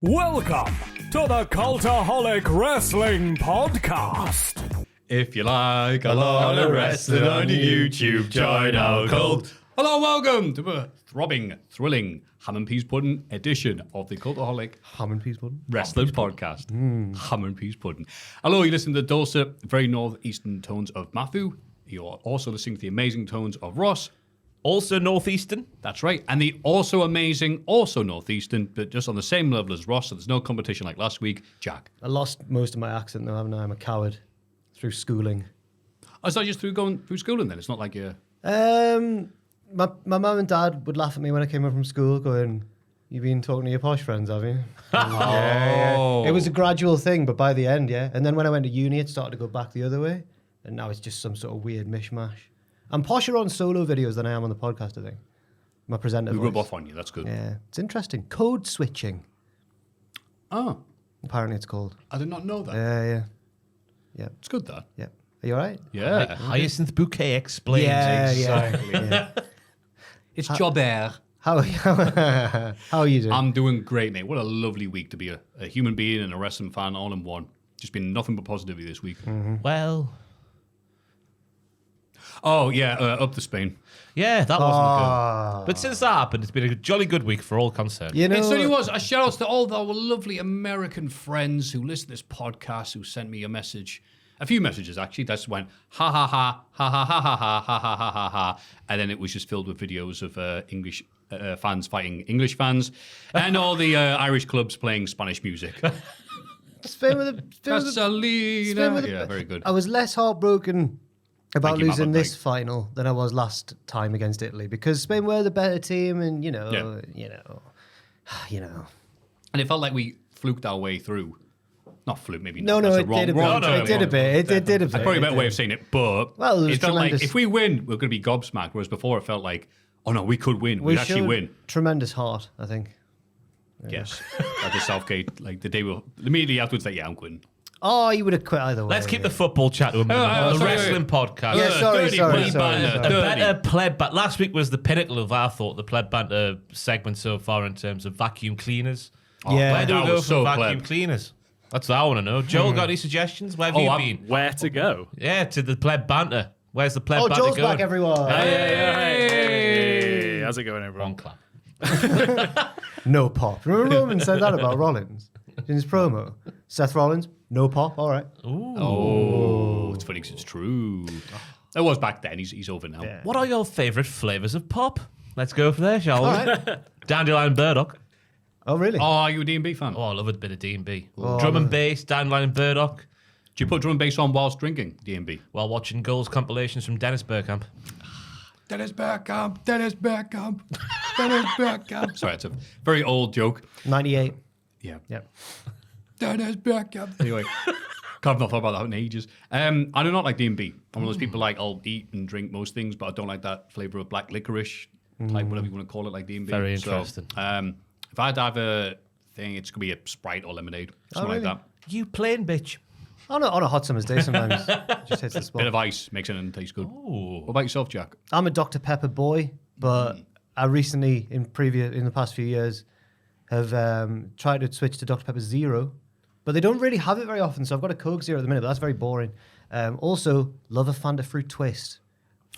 Welcome to the Cultaholic Wrestling Podcast. If you like a lot of wrestling on YouTube, join our cult. Hello, welcome to a throbbing, thrilling ham and peas pudding edition of the Cultaholic Ham and peas pudding? Wrestling Podcast. Ham and peas pudding. Hello, you listen to the dulcet, very northeastern tones of Maffew. You're also listening to the amazing tones of Ross. Also northeastern. That's right. And the also amazing, also northeastern, but just on the same level as Ross, so there's no competition like last week, Jack. I lost most of my accent though, haven't I? I'm a coward through schooling. Oh, so just going through schooling then? It's not like you're... My mum and dad would laugh at me when I came home from school going, "You've been talking to your posh friends, have you?" Oh. It was a gradual thing, but by the end, yeah. And then when I went to uni, it started to go back the other way. And now it's just some sort of weird mishmash. I'm posher on solo videos than I am on the podcast, I think. My presenter We voice. rub off on you, that's good. Yeah, it's interesting. Code switching, Oh, apparently it's called. I did not know that. Yeah. It's good, that. Yeah. Are you all right? Yeah. Hyacinth Bouquet explains. Yeah. exactly. It's Jobert. How are you doing? I'm doing great, mate. What a lovely week to be a human being and a wrestling fan all in one. Just been nothing but positivity this week. Well, Oh, yeah, up to Spain. yeah, that wasn't good. But since that happened, it's been a jolly good week for all concerned. You know, It certainly was. A shout out to all our lovely American friends who listen to this podcast who sent me a message. A few messages, actually. That just went, ha, ha, ha, ha, ha, ha, ha, ha, ha, ha, ha, ha, ha. And then it was just filled with videos of English fans fighting English fans and all the Irish clubs playing Spanish music. Spain with a Gasolina. Yeah, very good. I was less heartbroken about Thank you, losing Matt, this thank final than I was last time against Italy because Spain were the better team, and you know. And it felt like we fluked our way through. Not fluke, maybe No, not. That's it did a bit. wrong term. It did a bit. It did a bit. That's probably a better way of saying it, but Well, it was it felt like tremendous. if we win, we're going to be gobsmacked, whereas before it felt like, oh no, we could win. We'd actually showed win. Tremendous heart, I think. Yes. At the Southgate, like the day immediately afterwards, like, yeah, I'm quitting. Oh, you would have quit either way. Let's keep the football chat to a minute. The sorry, wrestling podcast. Yeah, sorry. Dirty banter, A dirty. better pleb banter. Last week was the pinnacle of, I thought, the pleb banter segment so far in terms of vacuum cleaners. Yeah. Where do we that go was for so vacuum pleb. cleaners? That's what I want to know. Joel, got any suggestions? Where have you been? Where to go? Yeah, to the pleb banter. Where's the pleb Oh, banter Joel's going? back, everyone. Hey, how's it going, everyone? One clap. No pop. Remember Roman said that about Rollins in his promo? Seth Rollins, no pop. All right. Oh, it's funny because it's true. It was back then. He's over now. Yeah. What are your favourite flavours of pop? Let's go for there, shall we? All right. Dandelion Burdock. Oh, really? Oh, are you a D&B fan? Oh, I love a bit of D&B. Drum and bass, Dandelion Burdock, Do you put drum and bass on whilst drinking D&B? while watching goals compilations from Dennis Bergkamp. Dennis Bergkamp, Dennis Bergkamp, Dennis Bergkamp. Sorry, it's a very old joke. 98. Yeah. Yep. Dennis Bergkamp. Anyway, I've not thought about that in ages. I do not like D&B. I'm one of those people like I'll eat and drink most things, but I don't like that flavour of black licorice type, whatever you want to call it, like D&B. Very So, interesting. if I had to have a thing, it's going to be a Sprite or lemonade, something really? like that. You plain bitch. On a hot summer's day sometimes. Just hits the spot. Bit of ice makes anything taste good. Ooh. What about yourself, Jack? I'm a Dr. Pepper boy, but I recently, in the past few years, have tried to switch to Dr. Pepper Zero, but they don't really have it very often. So I've got a Coke Zero at the minute, but that's very boring. Also, love a Fanta Fruit Twist,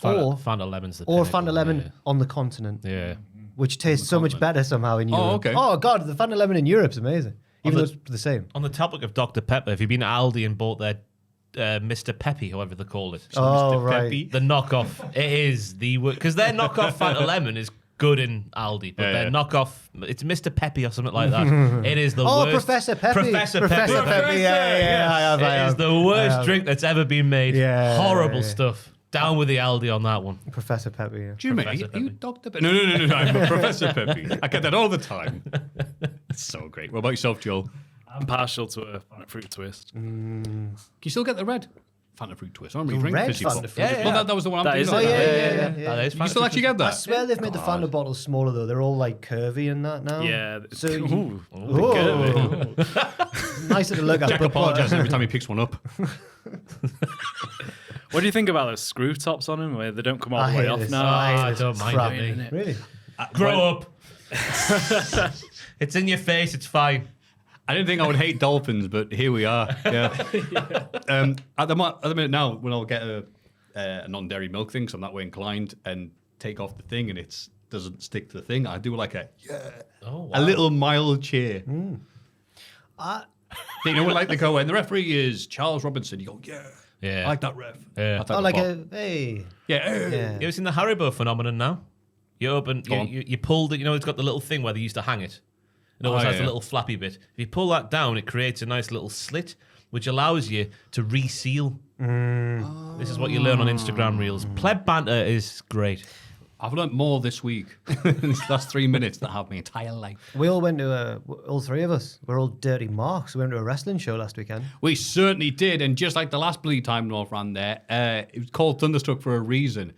or Fanta Lemon's the or pinnacle, Fanta Lemon yeah. on the continent, Yeah. which tastes so much better somehow in Europe. Oh, okay. Oh God, the Fanta Lemon in Europe's amazing, even though it's the same. On the topic of Dr. Pepper, have you been to Aldi and bought their Mr. Peppy, however they call it? Oh, Mr. right. Peppy. The knockoff. It is the... Because their knockoff Fanta Lemon is good in Aldi, but their knockoff... It's Mr. Peppy or something like that. It is the Oh, worst... Professor Peppy. Professor Peppy. Yeah, I have. It is the worst drink that's ever been made. Yeah, Horrible yeah. stuff. Down with the Aldi on that one. Professor Peppy. Yeah. Jimmy, Professor are you Peppy. Dr. Peppy? No, I'm a Professor Peppy. I get that all the time. It's so great. What about yourself, Joel? I'm partial to a Fanta Fruit Twist. Can you still get the red Fanta Fruit Twist? I don't really drink red fizzy Fanta pop. Fruit Yeah, Well, that was the one I'm That thinking is of. it. Yeah. That is You can still actually get I that? swear they've made the Fanta bottles smaller though. They're all like curvy and that now. Yeah. So Ooh, oh, nicer to look at. Jack but- apologises every time he picks one up. What do you think about those screw tops on them where they don't come all I the way hate off this. now? I this don't mind crap. it, mate. Really? Grow up. It's in your face. It's fine. I didn't think I would hate dolphins, but here we are. Yeah. At the minute now, when I'll get a non-dairy milk thing, so I'm that way inclined, and take off the thing, and it doesn't stick to the thing, I do like a little mild cheer. You know, like they go, when the referee is Charles Robinson, you go, I like that ref. Yeah. Oh, like a hey. Yeah. You ever seen the Haribo phenomenon now? You open, you pulled it, you know, it's got the little thing where they used to hang it. It always has a little flappy bit. If you pull that down, it creates a nice little slit, which allows you to reseal. This is what you learn on Instagram Reels. Pleb banter is great. I've learnt more this week in these last 3 minutes than I have my entire life. We all went to all three of us. We're all dirty marks. We went to a wrestling show last weekend. We certainly did, and just like the last bloody time North ran there, it was called Thunderstruck for a reason.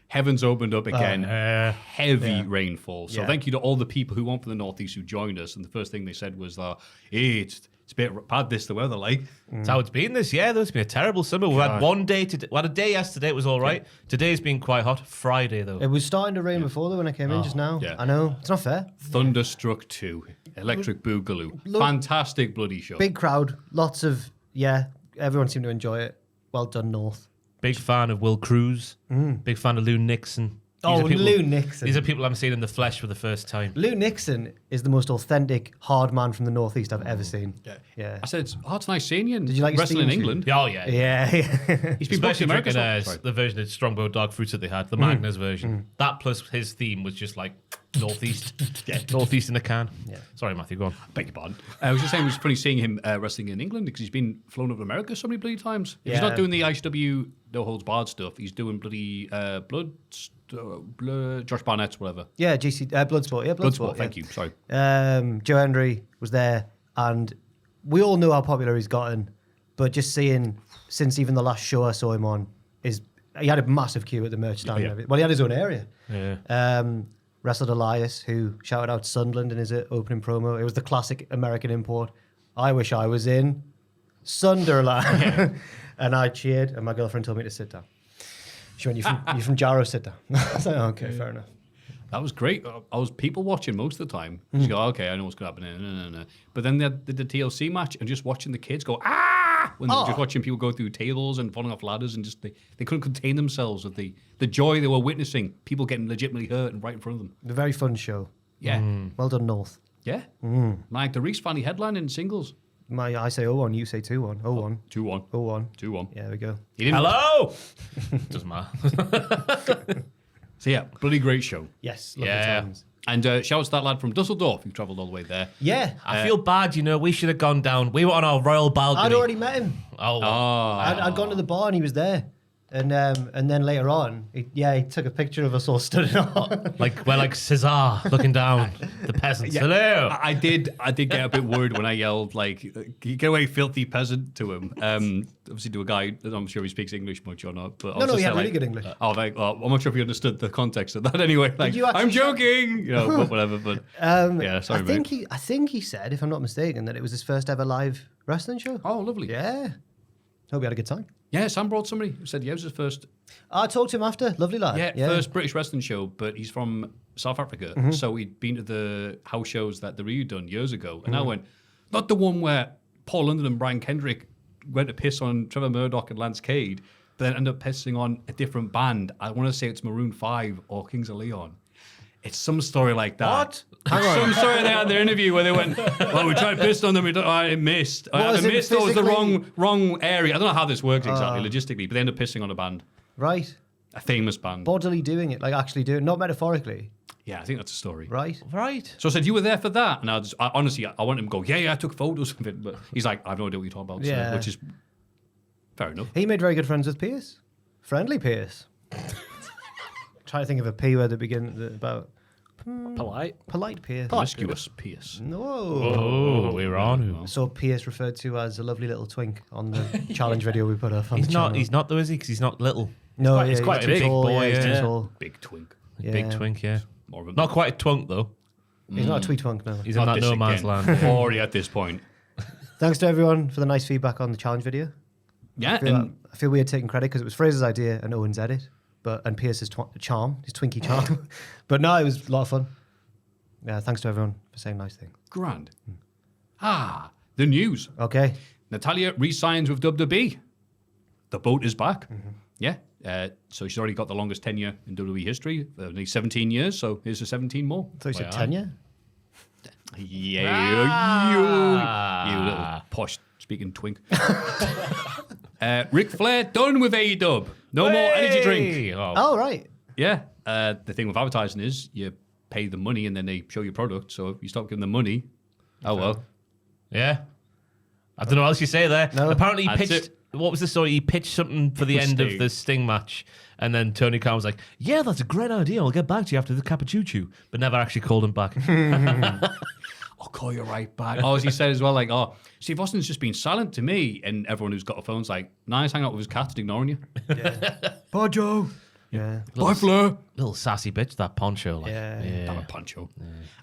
Heavens opened up again, heavy rainfall. So thank you to all the people who went from the Northeast who joined us. And the first thing they said was, hey, it's a bit bad this, the weather, like. That's how it's been this year, though. It's been a terrible summer. We had one day today. We had a day yesterday, it was all right. Today's been quite hot. Friday, though. It was starting to rain before though when I came in just now. Yeah. I know. It's not fair. Thunderstruck 2, Electric Boogaloo. Fantastic bloody show. Big crowd. Lots of, everyone seemed to enjoy it. Well done, North. Big fan of Will Cruz. Big fan of Lou Nixon. Lou Nixon. These are people I'm seeing in the flesh for the first time. Lou Nixon is the most authentic hard man from the Northeast I've ever seen. Yeah. I said, it's nice seeing you. Did you like his wrestling in theme tune? England? Oh, yeah. Yeah. He's been booked Especially in America. drinking the version of Strongbow Dog Fruits that they had, the Magnus version. That plus his theme was just like Northeast. Northeast in a can. Yeah. Sorry, Matthew, go on. Beg your pardon. I was just saying it was funny seeing him wrestling in England because he's been flown over to America so many bloody times. He's not doing the ICW No Holds Barred stuff. He's doing bloody Josh Barnett's whatever. Yeah, Bloodsport. Yeah, Bloodsport, thank you. Sorry. Joe Henry was there, and we all know how popular he's gotten, but just seeing, since even the last show I saw him on, he had a massive queue at the merch stand. And everything. Well, he had his own area. Yeah. Wrestled Elias, who shouted out Sunderland in his opening promo. It was the classic American import. I wish I was in Sunderland. And I cheered, and my girlfriend told me to sit down. She went, you're from Jarrow, sit down. I was like, okay, fair enough. That was great. I was people watching most of the time. Just go, okay, I know what's going to happen. No. But then they did the TLC match and just watching the kids go, when they were just watching people go through tables and falling off ladders and just they couldn't contain themselves with the joy they were witnessing. People getting legitimately hurt and right in front of them. A very fun show. Yeah. Well done, North. Yeah. Like the Reese finally headline in singles. I say 0-1, you say 2-1. 0-1. 2-1. 0-1. 2-1. Yeah, there we go. Hello! Doesn't matter. So yeah, bloody great show. Yes, lovely Yeah. times. And shout out to that lad from Dusseldorf who travelled all the way there. Yeah. I feel bad, we should have gone down. We were on our royal balcony. I'd already met him. Oh, I'd gone to the bar and he was there. And then later on, he took a picture of us all stood on. like Cesar looking down, the peasants. Hello. I did get a bit worried when I yelled like, "Get away, filthy peasant!" to him. Obviously, to a guy that I'm sure he speaks English much or not. But No, he had really good English. I'm not sure if he understood the context of that anyway. Like, you actually I'm joking, but whatever. But yeah, sorry, mate. I think he said, if I'm not mistaken, that it was his first ever live wrestling show. Oh, lovely. Yeah. Hope he had a good time. Yeah, Sam brought somebody who said, it was his first. I talked to him after. Lovely lad. First British wrestling show, but he's from South Africa. So he'd been to the house shows that the Ryu done years ago. And I went, not the one where Paul London and Brian Kendrick went to piss on Trevor Murdoch and Lance Cade, but then ended up pissing on a different band. I want to say it's Maroon 5 or Kings of Leon. It's some story like that. What? Some story they had in their interview where they went, well, we tried pissed on them, it missed. Was It it missed, or it was the physically- wrong area. I don't know how this works exactly, logistically, but they ended up pissing on a band, Right. a famous band. Bodily doing it, like actually doing it, not metaphorically. Yeah, I think that's a story. Right. Right. So I said, you were there for that? And honestly, I want him to go, yeah, I took photos of it. But he's like, I have no idea what you're talking about, Yeah. which is fair enough. He made very good friends with Pierce. Friendly Pierce. Trying to think of a P word that begins about polite Pierce. Promiscuous Pierce. No. Oh, we're on. So Pierce referred to as a lovely little twink on the challenge video we put up on He's the not. channel. He's not though, is he? Because he's not little. No, he's quite too big. tall, Boy, he's too yeah. tall. Big twink. Big Yeah. twink, yeah. More of a Not quite a twunk though. He's not a tweet twunk, no. He's in Not that this no man's again. land. Already at this point. Thanks to everyone for the nice feedback on the challenge video. Yeah, I feel weird taking credit because it was Fraser's idea and Owen's edit, and Pierce's charm, his twinky charm. But no, it was a lot of fun. Yeah, thanks to everyone for saying nice things. grand. The news. Okay. Natalia re-signs with WWE. The boat is back. Yeah. So she's already got the longest tenure in WWE history, only 17 years. So here's the 17 more. So you said tenure? Yeah, you little posh speaking twink. Ric Flair done with AEW. No more energy drink. Oh, right. Yeah. The thing with advertising is you pay the money and then they show your product. So if you stop giving them money, oh well. Yeah. I don't know what else you say there. No. Apparently he That's pitched... it. What was the story? He pitched something for the end of the Sting match, and then Tony Khan was like, "Yeah, that's a great idea. I'll get back to you after the Cappuccino," but never actually called him back. I'll call you right back. Oh, as he said as well, like, oh, Steve Austin's just been silent to me, and everyone who's got a phone's like, nice, hang out with his cat, ignoring you. Bye, Joe. Yeah. Bye, Flair. Little sassy bitch, that Poncho. Like. Yeah. Damn it, Pancho.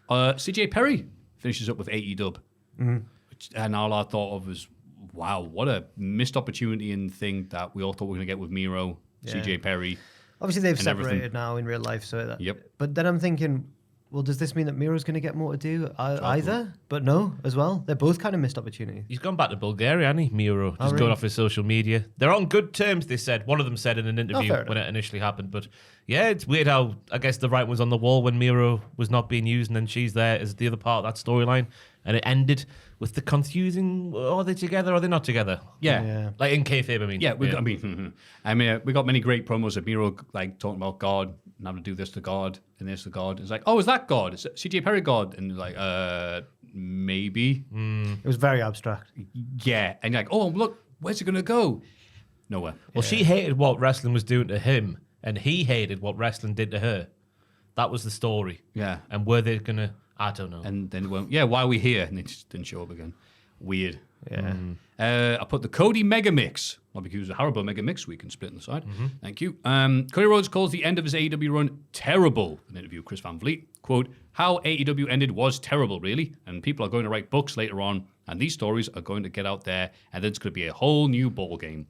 CJ Perry finishes up with AEW, and all I thought of was, wow, what a missed opportunity and thing that we all thought we were going to get with Miro, CJ Perry. Obviously, they've and separated everything. now in real life. So that, Yep. But then I'm thinking, well, does this mean that Miro's going to get more to do either? But no, as well. They're both kind of missed opportunities. He's gone back to Bulgaria, hasn't he, Miro? Just really? going off his social media. They're on good terms, they said. One of them said in an interview fair when it initially happened. But yeah, it's weird how, I guess, the writing was on the wall when Miro was not being used, and then she's there as the other part of that storyline. And it ended with the confusing, are they together or are they not together? Yeah. Like in kayfabe, I mean. Yeah, we got many great promos of Miro like talking about God and having to do this to God and this to God. It's like, oh, is that God? Is CJ Perry God? And like, maybe. It was very abstract. Yeah, and you're like, oh, look, where's it gonna go? Nowhere. Well, she hated what wrestling was doing to him, and he hated what wrestling did to her. That was the story. Yeah. And were they going to, I don't know. And then it went, yeah, why are we here? And it just didn't show up again. Weird. Yeah. I put the Cody Mega Mix. Well, because it was a horrible Mega Mix we can split on the side. Thank you. Cody Rhodes calls the end of his AEW run terrible. An interview with Chris Van Vliet. Quote, how AEW ended was terrible, really. And people are going to write books later on. And these stories are going to get out there. And then it's going to be a whole new ball game.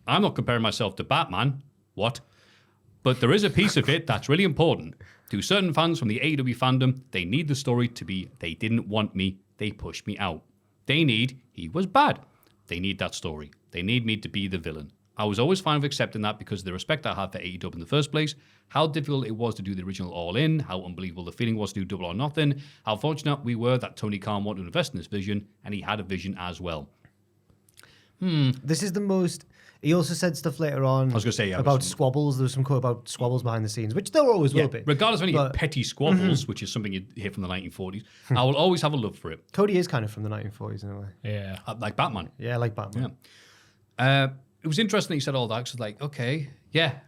I'm not comparing myself to Batman. What? But there is a piece of it that's really important. To certain fans from the AEW fandom, they need the story to be, they didn't want me, they pushed me out. They need, he was bad. They need that story. They need me to be the villain. I was always fine with accepting that because of the respect I had for AEW in the first place, how difficult it was to do the original All In, how unbelievable the feeling was to do Double or Nothing, how fortunate we were that Tony Khan wanted to invest in this vision, and he had a vision as well. This is the most. He also said stuff later on I was gonna say, yeah, about squabbles. There was some quote about squabbles behind the scenes, which there always will be. Regardless of any But petty squabbles, which is something you hear from the 1940s, I will always have a love for it. Cody is kind of from the 1940s in a way. Yeah. Like Batman. Yeah, like Batman. It was interesting that he said all that. So like, okay, yeah,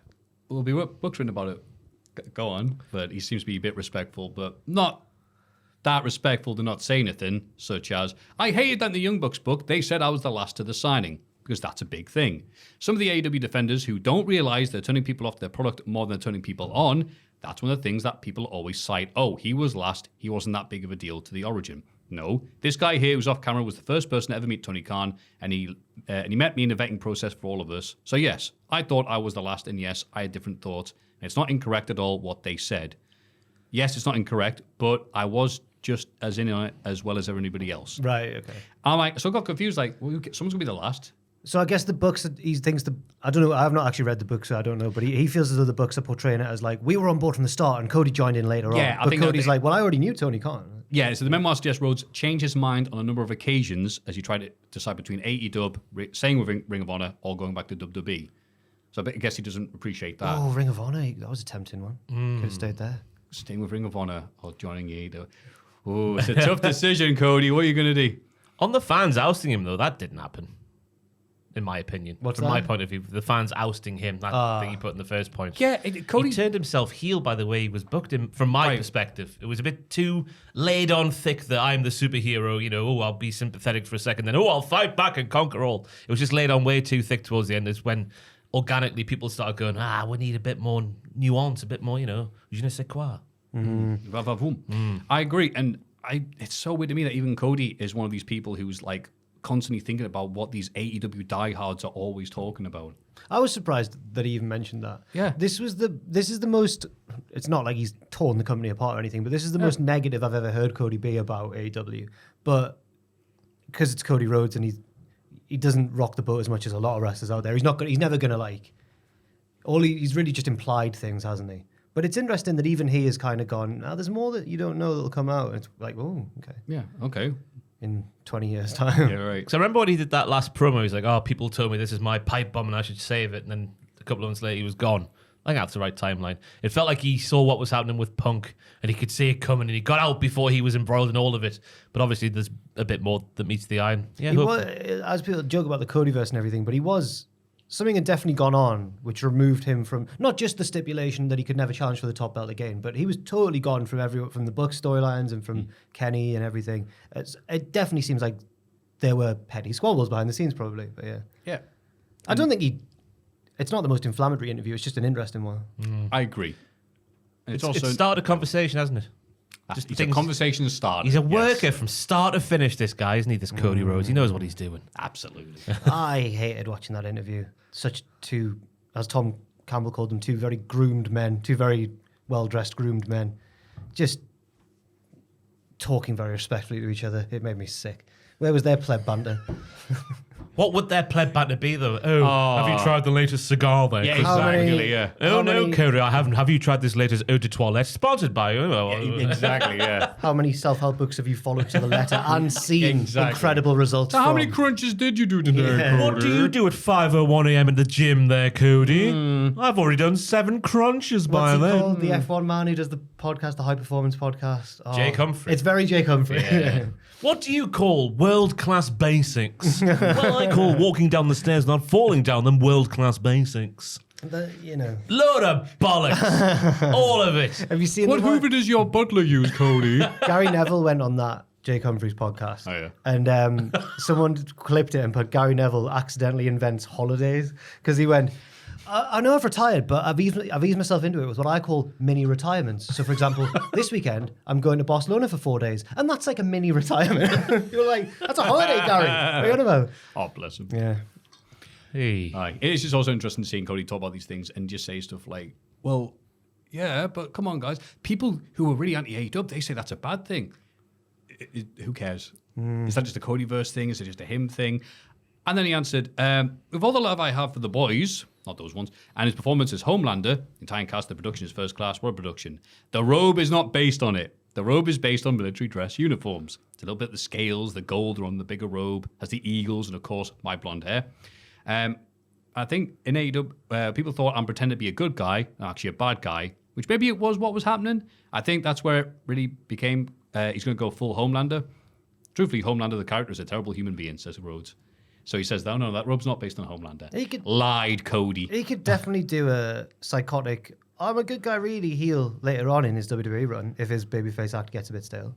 we'll be books written about it. Go on. But he seems to be a bit respectful, but not that respectful to not say anything, such as, I hated that in the Young Bucks book, they said I was the last to the signing, because that's a big thing. Some of the AEW defenders who don't realize they're turning people off their product more than they're turning people on, that's one of the things that people always cite. Oh, he was last. He wasn't that big of a deal to the origin. No, this guy here who's off camera was the first person to ever meet Tony Khan, and he met me in the vetting process for all of us. So yes, I thought I was the last, and yes, I had different thoughts. And it's not incorrect at all what they said. Yes, it's not incorrect, but I was just as in on it as well as everybody else. Right. Okay. I'm like, so I got confused. Like, well, someone's gonna be the last. So I guess the books that he thinks I don't know. I have not actually read the book, so I don't know. But he feels as though the books are portraying it as like we were on board from the start, and Cody joined in later on. Yeah, I but think Cody's like, well, I already knew Tony Khan. Yeah, so the memoir suggests Rhodes changed his mind on a number of occasions as he tried to decide between AEW, staying with Ring of Honor, or going back to WWE. So I guess he doesn't appreciate that. Oh, Ring of Honor, that was a tempting one. Could have stayed there. Staying with Ring of Honor or joining AEW. Oh, it's a tough decision, Cody. What are you going to do? On the fans ousting him, though, that didn't happen. In my opinion. What's From my that? point of view, the fans ousting him, that thing he put in the first point. Yeah, Cody. He turned himself heel by the way he was booked him, from my Right. perspective. It was a bit too laid on thick that I'm the superhero, I'll be sympathetic for a second, then, I'll fight back and conquer all. It was just laid on way too thick towards the end. Is when organically people started going, we need a bit more nuance, a bit more, je ne sais quoi. I agree. And it's so weird to me that even Cody is one of these people who's like constantly thinking about what these AEW diehards are always talking about. I was surprised that he even mentioned that. Yeah. This is the most. It's not like he's torn the company apart or anything, but this is the most negative I've ever heard Cody be about AEW. But because it's Cody Rhodes and he doesn't rock the boat as much as a lot of wrestlers out there. He's never gonna like. He's really just implied things, hasn't he? But it's interesting that even he has kind of gone. Now there's more that you don't know that'll come out. And it's like, oh, okay. Yeah. Okay. In 20 years' time. Yeah. Right. Because I remember when he did that last promo, he's like, "Oh, people told me this is my pipe bomb and I should save it." And then a couple of months later, he was gone. I think that's the right timeline. It felt like he saw what was happening with Punk and he could see it coming and he got out before he was embroiled in all of it. But obviously, there's a bit more that meets the eye. And yeah, He was, as people joke about the Codyverse and everything, but he was. Something had definitely gone on which removed him from not just the stipulation that he could never challenge for the top belt again, but he was totally gone from from the Buck storylines and from Kenny and everything. It definitely seems like there were petty squabbles behind the scenes, probably. But yeah, Yeah. I don't think it's not the most inflammatory interview. It's just an interesting one. I agree. it's started a conversation, hasn't it? Just it's a conversation starter. He's a worker from start to finish, this guy, isn't he? This Cody Rhodes. He knows what he's doing. Absolutely. I hated watching that interview. Such two, as Tom Campbell called them, two very groomed men, two very well-dressed groomed men, just talking very respectfully to each other. It made me sick. Where was their pleb banter? What would their pleb banter be, though? Oh, have you tried the latest cigar there? Yeah, How many- exactly. Yeah. Oh, no, Cody, I haven't. Have you tried this latest Eau de Toilette? Sponsored by you. Exactly. Yeah. How many self-help books have you followed to the letter and seen Exactly. incredible results So how from? many crunches did you do today, Yeah. Cody? What do you do at 5:01 a.m. in the gym there, Cody? I've already done 7 crunches What's by he then. called? The F1 man who does the podcast, the High Performance Podcast. Oh, Jake Humphrey. It's very Jake Humphrey. Yeah. What do you call world-class basics? Well, I call walking down the stairs, not falling down them, world-class basics. Load of bollocks. All of it. Have you seen What the one- Hoover does your butler use, Cody? Gary Neville went on that Jake Humphrey's podcast. Oh, yeah. And someone clipped it and put Gary Neville accidentally invents holidays because he went, I know I've retired, but I've eased myself into it with what I call mini retirements. So, for example, this weekend, I'm going to Barcelona for 4 days, and that's like a mini retirement. You're like, that's a holiday, Gary. What are you on about? Oh, bless him. Yeah. Hey. Aye. It is just also interesting seeing Cody talk about these things and just say stuff like, well, yeah, but come on, guys. People who are really anti-AEW, they say that's a bad thing. Who cares? Is that just a Codyverse thing? Is it just a him thing? And then he answered, with all the love I have for the boys, not those ones, and his performance as Homelander, the entire cast, the production is first class, what a production. The robe is not based on it. The robe is based on military dress uniforms. It's a little bit the scales, the gold are on the bigger robe, has the eagles, and of course, my blonde hair. I think in AEW, people thought I'm pretending to be a good guy, actually a bad guy, which maybe it was what was happening. I think that's where it really became, he's going to go full Homelander. Truthfully, Homelander, the character, is a terrible human being, says Rhodes. So he says, no, that robe's not based on Homelander. Lied, Cody. He could definitely do a psychotic, I'm a good guy really heel later on in his WWE run if his babyface act gets a bit stale.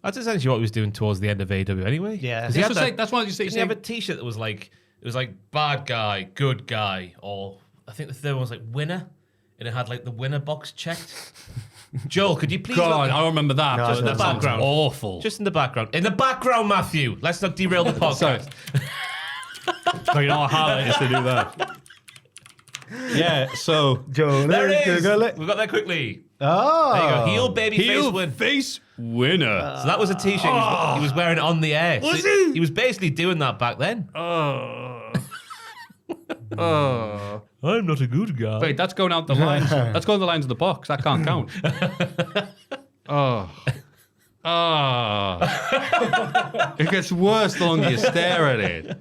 That's essentially what he was doing towards the end of AEW anyway. Yeah. 'Cause he had That's why you say, didn't he have a t-shirt that was like, it was like bad guy, good guy, or I think the third one was like winner, and it had like the winner box checked. Joel, could you please God, I don't remember that. No, just in the that sounds background. Awful. Just in the background. In the background, Maffew. Let's not derail the podcast. So you know how hard it is to do that. Yeah, so... Joe, There it is. Google it. We got there quickly. Oh. There you go. Heel baby face Heel win. face winner. So that was a t-shirt he was wearing on the air. Was So he? He was basically doing that back then. I'm not a good guy. Wait, that's going out the lines. That's going the lines of the box. That can't count. It gets worse the longer you stare at it.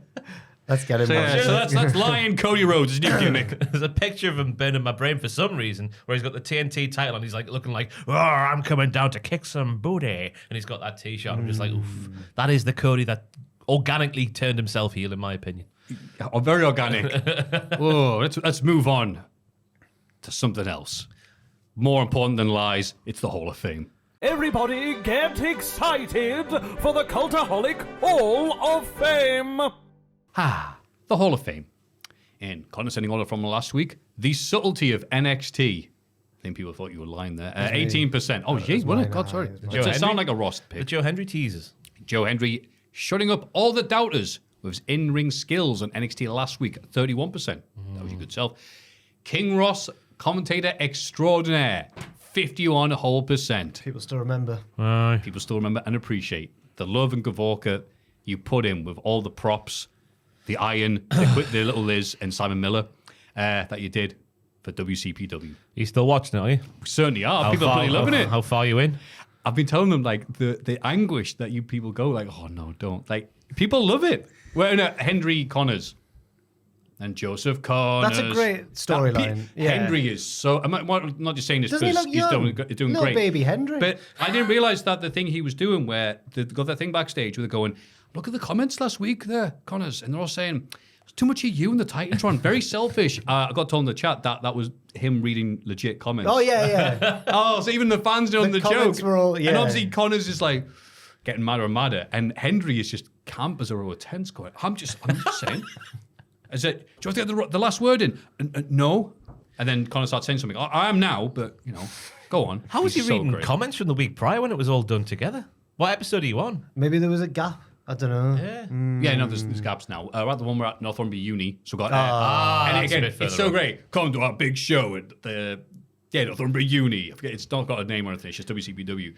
Let's get him. So, yeah, so that's Lion Cody Rhodes' new gimmick. There's a picture of him burning my brain for some reason, where he's got the TNT title on. He's like looking like, "Oh, I'm coming down to kick some booty," and he's got that T-shirt. I'm just like, "Oof, that is the Cody that organically turned himself heel, in my opinion." Oh, very organic. Whoa, let's move on to something else. More important than lies, it's the Hall of Fame. Everybody get excited for the Cultaholic Hall of Fame! The Hall of Fame. And condescending order from last week, the subtlety of NXT. I think people thought you were lying there. 18%. Oh, jeez, wasn't it? God, sorry. It was It Henry? sounded like a Rost The pick. Joe Hendry teasers. Joe Hendry shutting up all the doubters with his in-ring skills on NXT last week, 31%. That was your good self. King Ross, commentator extraordinaire, 51%. People still remember. People still remember and appreciate the love and Gavorka. you put in with all the props, the Iron, the little Liz, and Simon Miller that you did for WCPW. You still watching it, are you? We certainly are. People are pretty loving it. How far are you in? I've been telling them like the anguish that you people go like, oh no, don't. Like people love it. We're in Henry Connors and Joseph Connors. That's a great storyline. Yeah. Henry is so. I'm not just saying this Doesn't he because look he's young? doing Little great. baby Henry. But I didn't realize that the thing he was doing, where they got that thing backstage where they're going, look at the comments last week there, Connors, and they're all saying, it's too much of you and the Titantron, very selfish. I got told in the chat that was him reading legit comments. Oh, yeah. Oh, so even the fans know the comments joke. were all- And yeah. obviously Connors is like getting madder and madder, and Henry is just camp as a row of tents going, I'm just saying. Is it, do you want to get the last word in? No. And then Connor starts saying something. I am now, but, go on. How was he He's so reading great. comments from the week prior when it was all done together? What episode are you on? Maybe there was a gap. I don't know. Yeah, no, there's gaps now. We're at the one we're at Northumbria Uni, so we've got and that's a again, bit further it's so on. great. Come to our big show at the Northumbria Uni. I forget, it's not got a name or anything. It's just WCPW.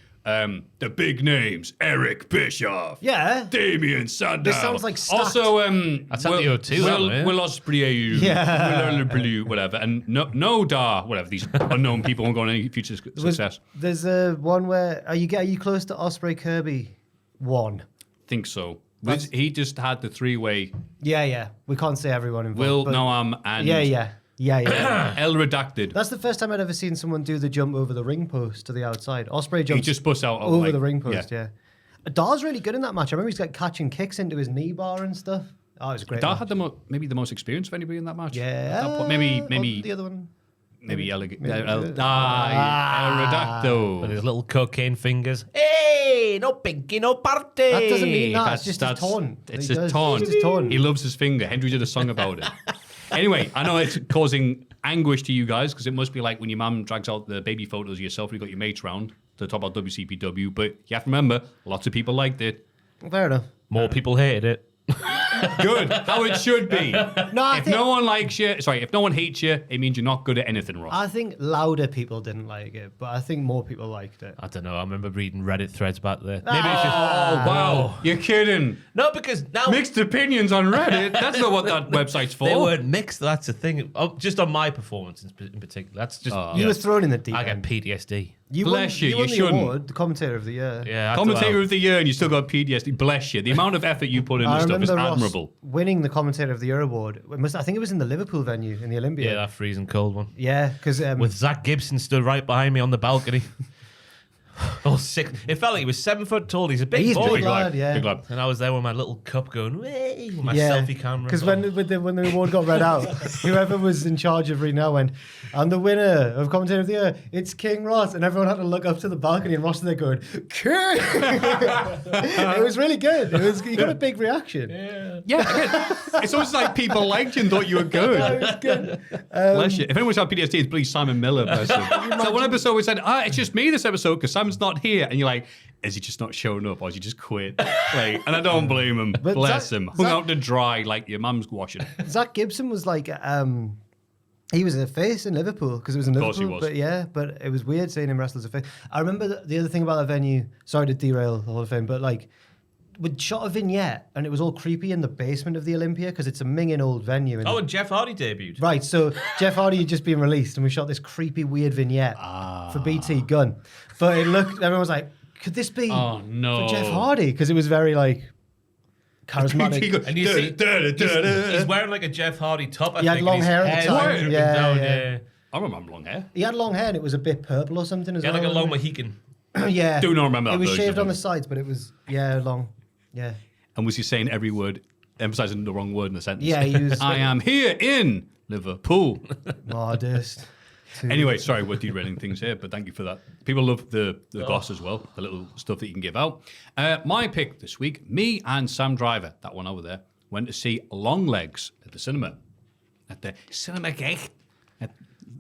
The big names: Eric Bischoff, Yeah. Damian Sandow. This sounds like stacked. also That's at the O2, that, yeah. Will Ospreay, Yeah. Will whatever, and no Dar, whatever. These unknown people won't go on any future success. There's a one where are you close to Osprey Kirby? One. Think so. He just had the three-way. Yeah. We can't say everyone involved. Will but Noam and Yeah. El Redacted. That's the first time I'd ever seen someone do the jump over the ring post to the outside. Osprey He jumps just busts out over the ring post. Yeah. Dar's really good in that match. I remember he's like catching kicks into his knee bar and stuff. Oh, it was a great. Dar match. had maybe the most experience of anybody in that match. Yeah. At that point. Maybe the other one. El With Redacto. his little cocaine fingers. Hey, no pinky, no party. That doesn't mean that. It's just his taunt. It's He his does- taunt. it's his taunt. He loves his finger. Henry did a song about it. Anyway, I know it's causing anguish to you guys because it must be like when your mum drags out the baby photos of yourself and you got your mates round to talk about WCPW. But you have to remember, lots of people liked it. Fair enough. More people hated it. Good, how it should be. I If think- no one likes you, if no one hates you, it means you're not good at anything, Ross. I think louder people didn't like it, but I think more people liked it. I don't know. I remember reading Reddit threads back there. Maybe it's just, wow, you're kidding. No, because now Mixed opinions on Reddit. That's not what that website's for. they weren't mixed. That's the thing. Oh, just on my performance in particular. That's just You were thrown in the deep I get end. PTSD. You Bless won, you, won you the shouldn't. award, the commentator of the year. Yeah, Commentator of the year, and you still got PTSD. Bless you. The amount of effort you put in I this stuff is remember Ross admirable. winning the commentator of the year award. I think it was in the Liverpool venue in the Olympia. Yeah, that freezing cold one. Yeah, because With Zach Gibson stood right behind me on the balcony. Oh, sick. It felt like he was 7 foot tall. He's a big he's boy. big lad, yeah. Big lad. And I was there with my little cup going, "Way," with my selfie camera. Because when the award got read out, whoever was in charge of reading out went, and the winner of commentator of the year, it's King Ross, and everyone had to look up to the balcony, and Ross was there going, King. It was really good. He got a big reaction. Yeah, again, it's almost like people liked you and thought you were good. It was good. Bless you. If anyone's had PTSD, it's please Simon Miller. Bless him. So one episode we said, it's just me this episode because Simon's not here. And you're like, is he just not showing up or has he just quit? Like, and I don't blame him. But Bless Zach- him. Hung Zach- out to dry like your mum's washing. Zach Gibson was like, he was a face in Liverpool because it was in Of course Liverpool. he was. But it was weird seeing him wrestle as a face. I remember the other thing about that venue. Sorry to derail the whole thing, but like, we'd shot a vignette and it was all creepy in the basement of the Olympia because it's a minging old venue. Oh, and Jeff Hardy debuted. Right, so Jeff Hardy had just been released and we shot this creepy, weird vignette for BT Gun. But it looked, everyone was like, could this be Oh, no. for Jeff Hardy? Because it was very like charismatic. And you see, he's wearing like a Jeff Hardy top. I He had think, long and his hair at the hair's time. looking Yeah, down, yeah. I remember long hair. He had long hair and it was a bit purple or something as He had well. like a long wasn't Mohican. it? Yeah. Do not remember It that was version shaved of on the him. sides, but it was, long. Yeah. And was he saying every word, emphasizing the wrong word in the sentence? Yeah, he was- I am here in Liverpool. Modest. Anyway, sorry, we're derailing things here, but thank you for that. People love the goss as well, the little stuff that you can give out. My pick this week, me and Sam Driver, that one over there, went to see Long Legs at the cinema. At the cinema gate.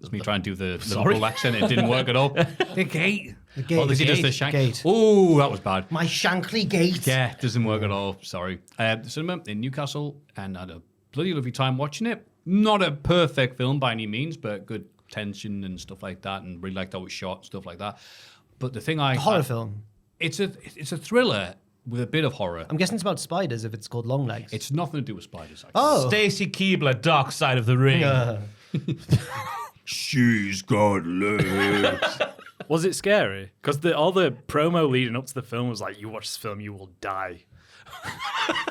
That's me trying to do the Liverpool accent. It didn't work at all. The gate. The gate. Oh, is he The just the gate. shank? Gate. Oh, that was bad. My Shankly Gate. Yeah, doesn't work at all. Sorry. The cinema in Newcastle, and I had a bloody lovely time watching it. Not a perfect film by any means, but good tension and stuff like that, and really liked how it was shot, stuff like that. But the thing Horror film. it's a thriller with a bit of horror. I'm guessing it's about spiders if it's called Long Legs. It's nothing to do with spiders, actually. Oh. Stacy Keibler, Dark Side of the Ring. She's got legs. Was it scary? Because all the promo leading up to the film was like, you watch this film, you will die.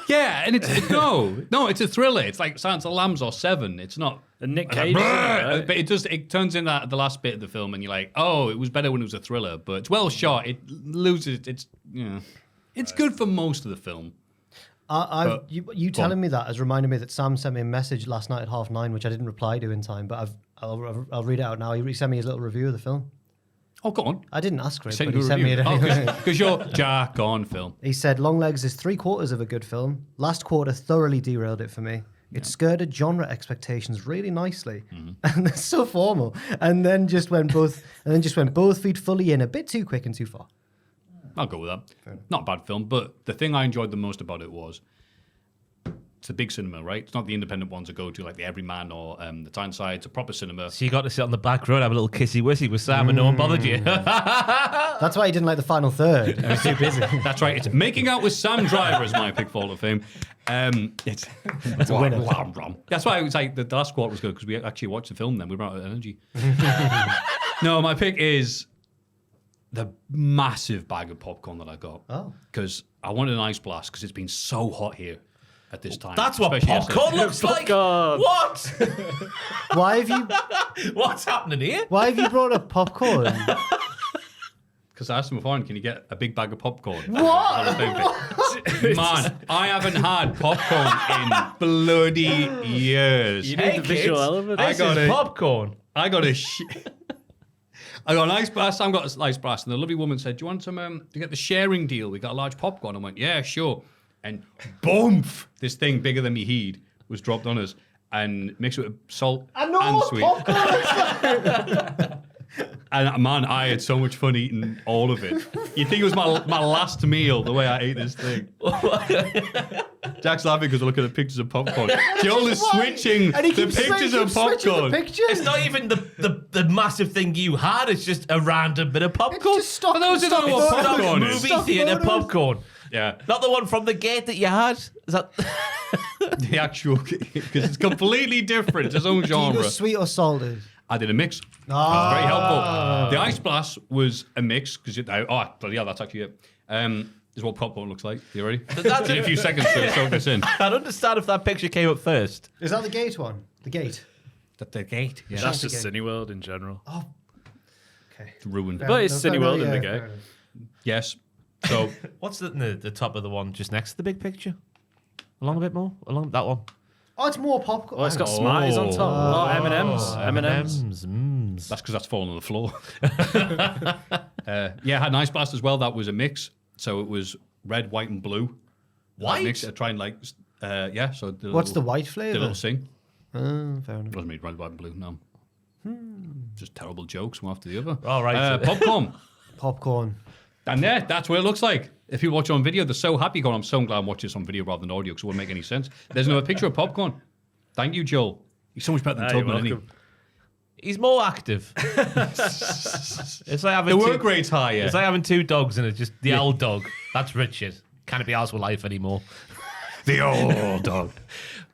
Yeah, and it's no, it's a thriller. It's like Silence of the Lambs or Seven. It's not. And Nick Cage, is in it, right? But it turns into that the last bit of the film, and you're like, oh, it was better when it was a thriller. But it's well shot. It loses. It's good for most of the film. You telling me that has reminded me that Sam sent me a message last night at 9:30, which I didn't reply to in time, but I'll read it out now. He sent me his little review of the film. Oh, go on. I didn't ask for it, Sent but you he a sent me it review. anyway. Because you're Jack on film. He said, Long Legs is 3/4 of a good film. Last quarter thoroughly derailed it for me. It skirted genre expectations really nicely. And it's so formal. And then just went both feet fully in a bit too quick and too far. I'll go with that. Not a bad film, but the thing I enjoyed the most about it was it's a big cinema, right? It's not the independent ones I go to, like the Everyman or the Tyneside. It's a proper cinema. So you got to sit on the back row and have a little kissy-wissy with Sam and no one bothered you. That's why he didn't like the final third. He was too busy. That's right. It's Making Out with Sam Driver is my pick for Hall of Fame. It's a winner. That's why it was like the last quarter was good because we actually watched the film then. We ran out of energy. No, my pick is the massive bag of popcorn that I got. Oh. Because I wanted an ice blast because it's been so hot here at this time. That's what especially popcorn yesterday. looks like. Popcorn. What? Why have you What's happening here? brought up popcorn? Because I asked him beforehand, can you get a big bag of popcorn? What? Man, I haven't had popcorn in bloody years. You need the visual element. This is popcorn. I got an ice blast. Sam got an ice blast, and the lovely woman said, "Do you want some to get the sharing deal? We got a large popcorn." I went, "Yeah, sure." And boom, this thing bigger than me heed was dropped on us, and mixed with salt and sweet. And man, I had so much fun eating all of it. You'd think it was my last meal, the way I ate this thing. Jack's laughing because we're looking at pictures of popcorn. Joel is switching And he the keeps pictures of popcorn. It's not even the massive thing you had. It's just a random bit of popcorn. Just stock- For those who don't know what stock popcorn photos. is. Movie Stock theater photos. popcorn. Yeah, Not the one from the gate that you had. Is that? the actual, because it's completely different. It's its own Do you go genre. sweet or salted? I did a mix. That's very helpful. The ice blast was a mix because bloody hell, that's actually it. Is what popcorn looks like. You ready? That's Need a few seconds to soak this in. I'd understand if that picture came up first. Is that the gate one? The gate. The gate. Yeah. That's That's just okay. Cineworld in general. Okay. It's ruined. But it's No, Cineworld in the yeah, gate. fair enough. Yes. So What's the top of the one just next to the big picture? Along a bit more? Along that one. Oh, it's more popcorn. Oh, it's got Smarties on top. Oh, M&M's. M&M's. that's because that's fallen on the floor. Yeah, I had an ice blast as well. That was a mix. So it was red, white, and blue. White? Mix. I try and yeah. So What's the white The flavour? little sing. Fair enough. It wasn't made red, white, and blue. No. Just terrible jokes one after the other. All right. Popcorn. Popcorn. And yeah, that's what it looks like. If you watch it on video, they're so happy going, I'm so glad I'm watching this on video rather than audio because it wouldn't make any sense. There's another picture of popcorn. Thank you, Joel. He's so much better than You're Tubman, isn't he? welcome. He's more active. It's like having The work two, rate's higher. It's like having two dogs and it's just the old dog. That's Richard. Can't be ours for life anymore. The old dog.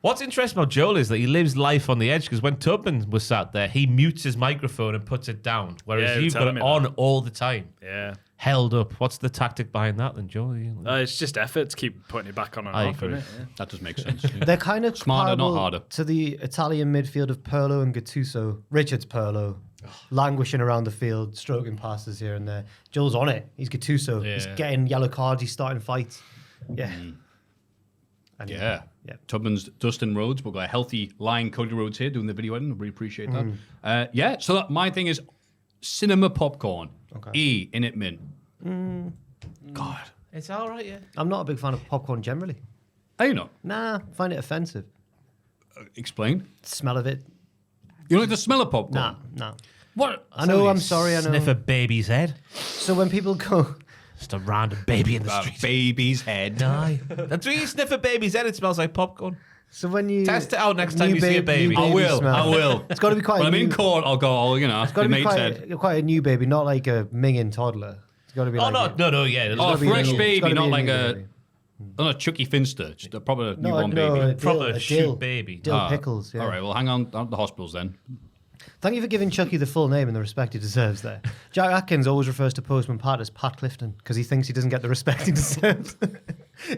What's interesting about Joel is that he lives life on the edge because when Tubman was sat there, he mutes his microphone and puts it down, whereas Yeah, you've got telling it me on that. all the time, Yeah. held up. What's the tactic behind that then, Joel? It's just effort to keep putting it back on and I off, agree. isn't it? Yeah. That does make sense. They're kind of Smarter, not comparable harder. to the Italian midfield of Pirlo and Gattuso. Richard's Pirlo, languishing around the field, stroking passes here and there. Joel's on it. He's Gattuso. He's Yeah. getting yellow cards. He's starting fights. Yeah. And Yeah. Yeah. Tubman's Dustin Rhodes. We've got a healthy lying Cody Rhodes here doing the video editing. I really appreciate that. Yeah, so my thing is cinema popcorn. Okay. E in it mint. God. It's all right, yeah. I'm not a big fan of popcorn generally. Are you not? Nah, I find it offensive. Explain. The smell of it. You don't like the smell of popcorn? Nah. What? I know, I'm sorry, I know. Sniff a baby's head. So when people go, Just a random baby in the street. Baby's head. Aye. That's when you sniff a baby's head, it smells like popcorn. so when you Test it out next time new you see a baby. new I will. smell. I will. It's got to be quite. When a I'm in new, court, I'll go, It's got to the be mate's head. quite a new baby, not like a minging toddler. It's got to be Oh, like no, yeah. Oh, a be fresh new. It's baby, gotta not be a like new a baby. not a Chucky Finster, just a proper No, newborn no, baby. a Proper dill shoot baby. Dill pickles. Yeah. All right, well, hang on at the hospitals then. Thank you for giving Chucky the full name and the respect he deserves there. Jack Atkins always refers to Postman Pat as Pat Clifton because he thinks he doesn't get the respect he deserves.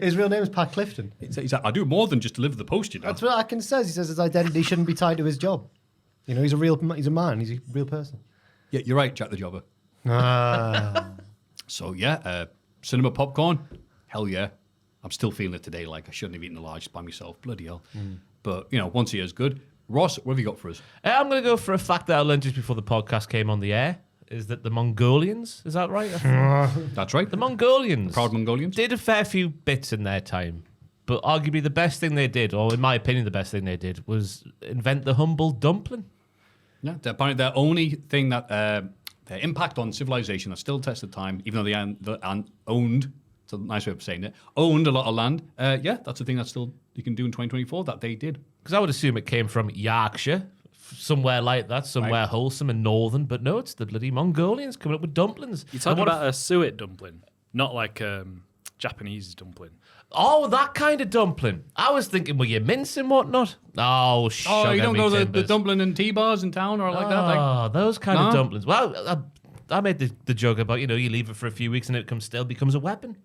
His real name is Pat Clifton. He's like, I do more than just deliver the post, you know. That's what Atkins says. He says his identity shouldn't be tied to his job. You know, he's a man. He's a real person. Yeah, you're right, Jack the Jobber. Ah. So yeah, cinema popcorn, hell yeah. I'm still feeling it today. Like I shouldn't have eaten a large by myself. Bloody hell. But you know, once a year is good. Ross, what have you got for us? I'm going to go for a fact that I learned just before the podcast came on the air. Is that the Mongolians? Is that right? That's right. The Mongolians. Proud Mongolians. Did a fair few bits in their time. But arguably the best thing they did, or in my opinion the best thing they did, was invent the humble dumpling. Yeah, apparently their only thing that their impact on civilization has still tested time, even though they owned. It's a nice way of saying it. Owned a lot of land. Yeah, that's the thing that still you can do in 2024 that they did. Because I would assume it came from Yorkshire, somewhere like that, somewhere wholesome and northern. But no, it's the bloody Mongolians coming up with dumplings. You're talking about a suet dumpling, not like Japanese dumpling. Oh, that kind of dumpling. I was thinking, were you mince and whatnot? Oh, Oh, you don't me go to the timbers. dumpling and tea bars in town or like that? Like, Oh, those kind No? of dumplings. Well, I made the joke about, you leave it for a few weeks and it becomes a weapon.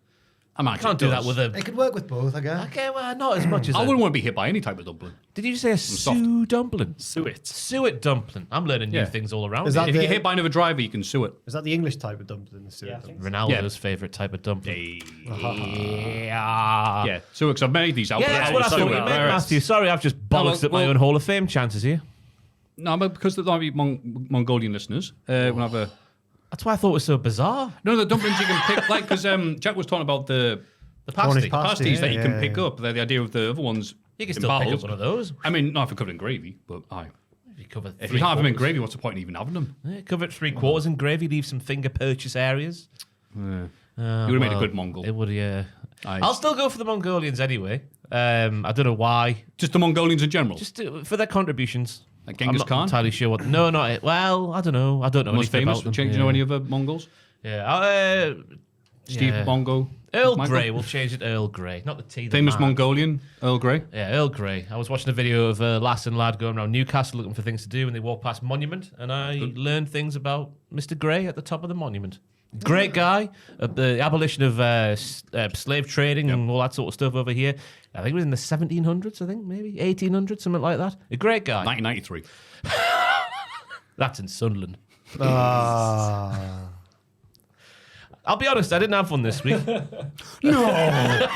Can't do that with a... It could work with both, I guess. Okay, well, not as much as I wouldn't want to be hit by any type of dumpling. Did you say a soft. Sue dumpling? Suet. Suet dumpling. I'm learning new Yeah. things all around. Is that If you the- get hit by another driver, you can sue it. Is that the English type of dumpling? The suet dumpling? Ronaldo's favourite type of dumpling. Yeah. Yeah, sue it, 'cause I've made these out. Yeah, that's what I thought you meant, Matthew. Sorry, I've just bollocksed up my own Hall of Fame chances here. No, but because there might be Mongolian listeners, we'll have a... That's why I thought it was so bizarre. No, the dumplings you can pick, like, because Jack was talking about the Cornish pasties pasty, that you yeah, can yeah, pick yeah. up. The idea of the other ones You can in still pick bottles. up one of those. I mean, not if they're covered in gravy, but aye. If you cover If you can't have them in gravy, what's the point in even having them? Yeah, cover it 3/4 in gravy, leave some finger purchase areas. You would have made a good Mongol. It would, yeah. Aye. I'll still go for the Mongolians anyway. I don't know why. Just the Mongolians in general. Just for their contributions. Like I'm Genghis not Khan? entirely sure what. No, not it. Well, I don't know. I don't know Most anything famous. about them. Do you know any other Mongols? Yeah. Steve Yeah. Mongo. Earl Michael? Grey. We'll change it to Earl Grey. Not the tea. the Famous mark. Mongolian, Earl Grey. Yeah, Earl Grey. I was watching a video of a lass and lad going around Newcastle looking for things to do, and they walked past Monument, and I learned things about Mr. Grey at the top of the monument. Great guy. The abolition of slave trading and all that sort of stuff over here. I think it was in the 1700s, I think, maybe 1800s, something like that. A great guy. 1993. That's in Sunderland. Ah. I'll be honest, I didn't have one this week. No.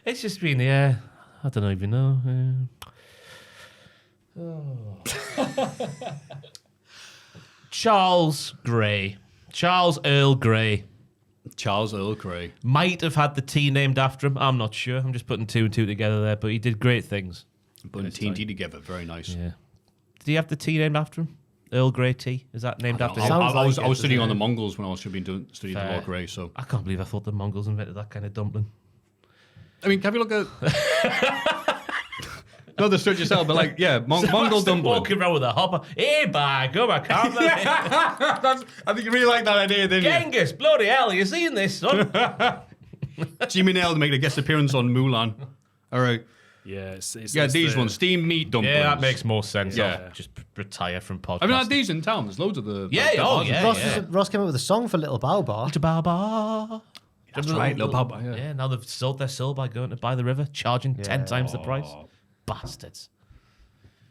It's just been, yeah, I don't even know. Charles Grey. Charles Earl Grey. Charles Earl Grey. Might have had the tea named after him. I'm not sure. I'm just putting two and two together there, but he did great things. Putting TNT together. Very nice. Yeah. Did he have the tea named after him? Earl Grey tea? Is that named after him? Sounds I was like it, studying on the doesn't Mongols when I should be studying the Fair. Earl Grey. So I can't believe I thought the Mongols invented that kind of dumpling. I mean, have you look at? Not the search yourself, but like, yeah, Mongol dumpling. Walking around with a hopper. Hey, bye, go back. I think you really like that idea, didn't you? Genghis, bloody hell, you seen this, son? Jimmy Nail to make a guest appearance on Mulan. All right. Yeah, it's These the- ones, steamed meat dumplings. Yeah, that makes more sense. Yeah. I'll just retire from podcasting. I mean, had these in town. There's loads of the. Yeah, like, the oh, bars. yeah. Ross came up with a song for Little Bow Bar. Ba-ba. That's right, Little Bow Bar, yeah. Yeah, now they've sold their soul by going to buy the river, charging 10 times the price. Bastards.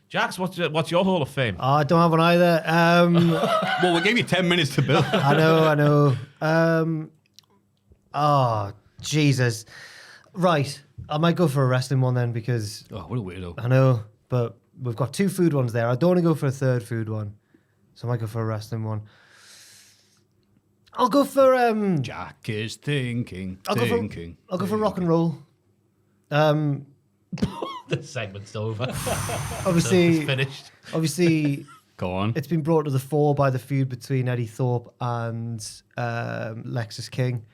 Jax, what's your Hall of Fame? Oh, I don't have one either. Well, we gave you 10 minutes to build. I know. Oh, Jesus. Right. I might go for a wrestling one then because Oh, what a weirdo. I know, but we've got two food ones there. I don't want to go for a third food one, so I might go for a wrestling one. I'll go for Jack is thinking. I'll go for rock and roll. The segment's over. Obviously, It's finished. obviously, Go on. it's been brought to the fore by the feud between Eddie Thorpe and Lexus King,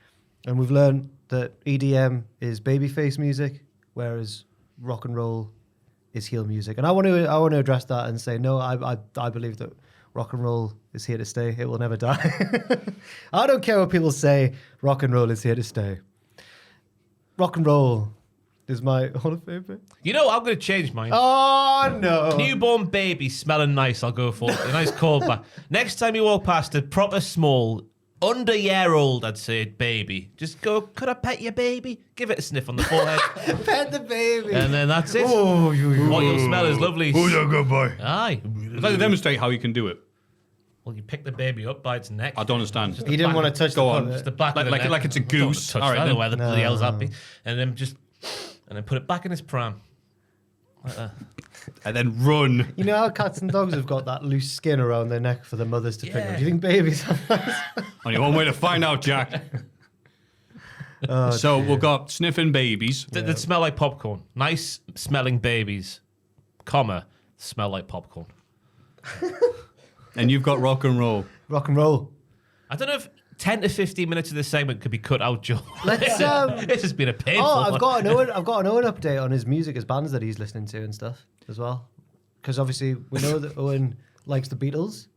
and we've learned that EDM is babyface music, whereas rock and roll is heel music. And I want to address that and say no. I believe that rock and roll is here to stay. It will never die. I don't care what people say. Rock and roll is here to stay. Rock and roll is my Hall of Fame pick. You know, I'm going to change mine. Oh, no. Newborn baby smelling nice, I'll go for a nice callback. Next time you walk past a proper small, under-year-old, I'd say, baby, just go, could I pet your baby? Give it a sniff on the forehead. Pet the baby. And then that's it. Oh, What you'll smell is lovely. Who's a good boy? Aye. I'd like to demonstrate how you can do it. Well, you pick the baby up by its neck. I don't understand. He didn't want to touch the Go on. puppet. Just the back of the neck. like it's a I don't want goose. to touch All right, that. I don't then. know where the bloody hell's that be. And then put it back in his pram. Like that. And then run. You know how cats and dogs have got that loose skin around their neck for the mothers to pick Yeah. up? Do you think babies have that? Only one way to find out, Jack. So we've got sniffing babies. That smell like popcorn. Nice smelling babies, comma, smell like popcorn. And you've got rock and roll. Rock and roll. I don't know if 10 to 15 minutes of this segment could be cut out, Joe. Let's, This has been a painful Oh, one. I've got an Owen update on his music, his bands that he's listening to and stuff as well. Because obviously we know that Owen likes the Beatles.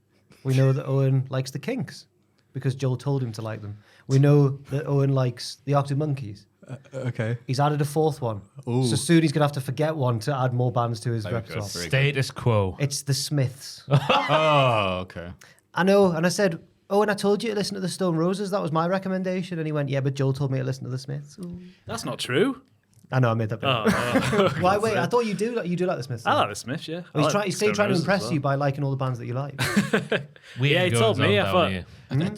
We know that Owen likes the Kinks because Joel told him to like them. We know that Owen likes the Arctic Monkeys. Okay. He's added a fourth one. Ooh. So soon he's going to have to forget one to add more bands to his Very good, repertoire. very good. Status quo. It's the Smiths. Oh, okay. I know. And I said, Owen, I told you to listen to the Stone Roses. That was my recommendation. And he went, yeah, but Joel told me to listen to the Smiths. Ooh. That's not true. I know, I made that bit. Why, wait, I thought you do like the Smiths. I like the Smiths, yeah. Well, I like he's Stone trying to Roses impress as well. you by liking all the bands that you like. Yeah, he told me, I thought-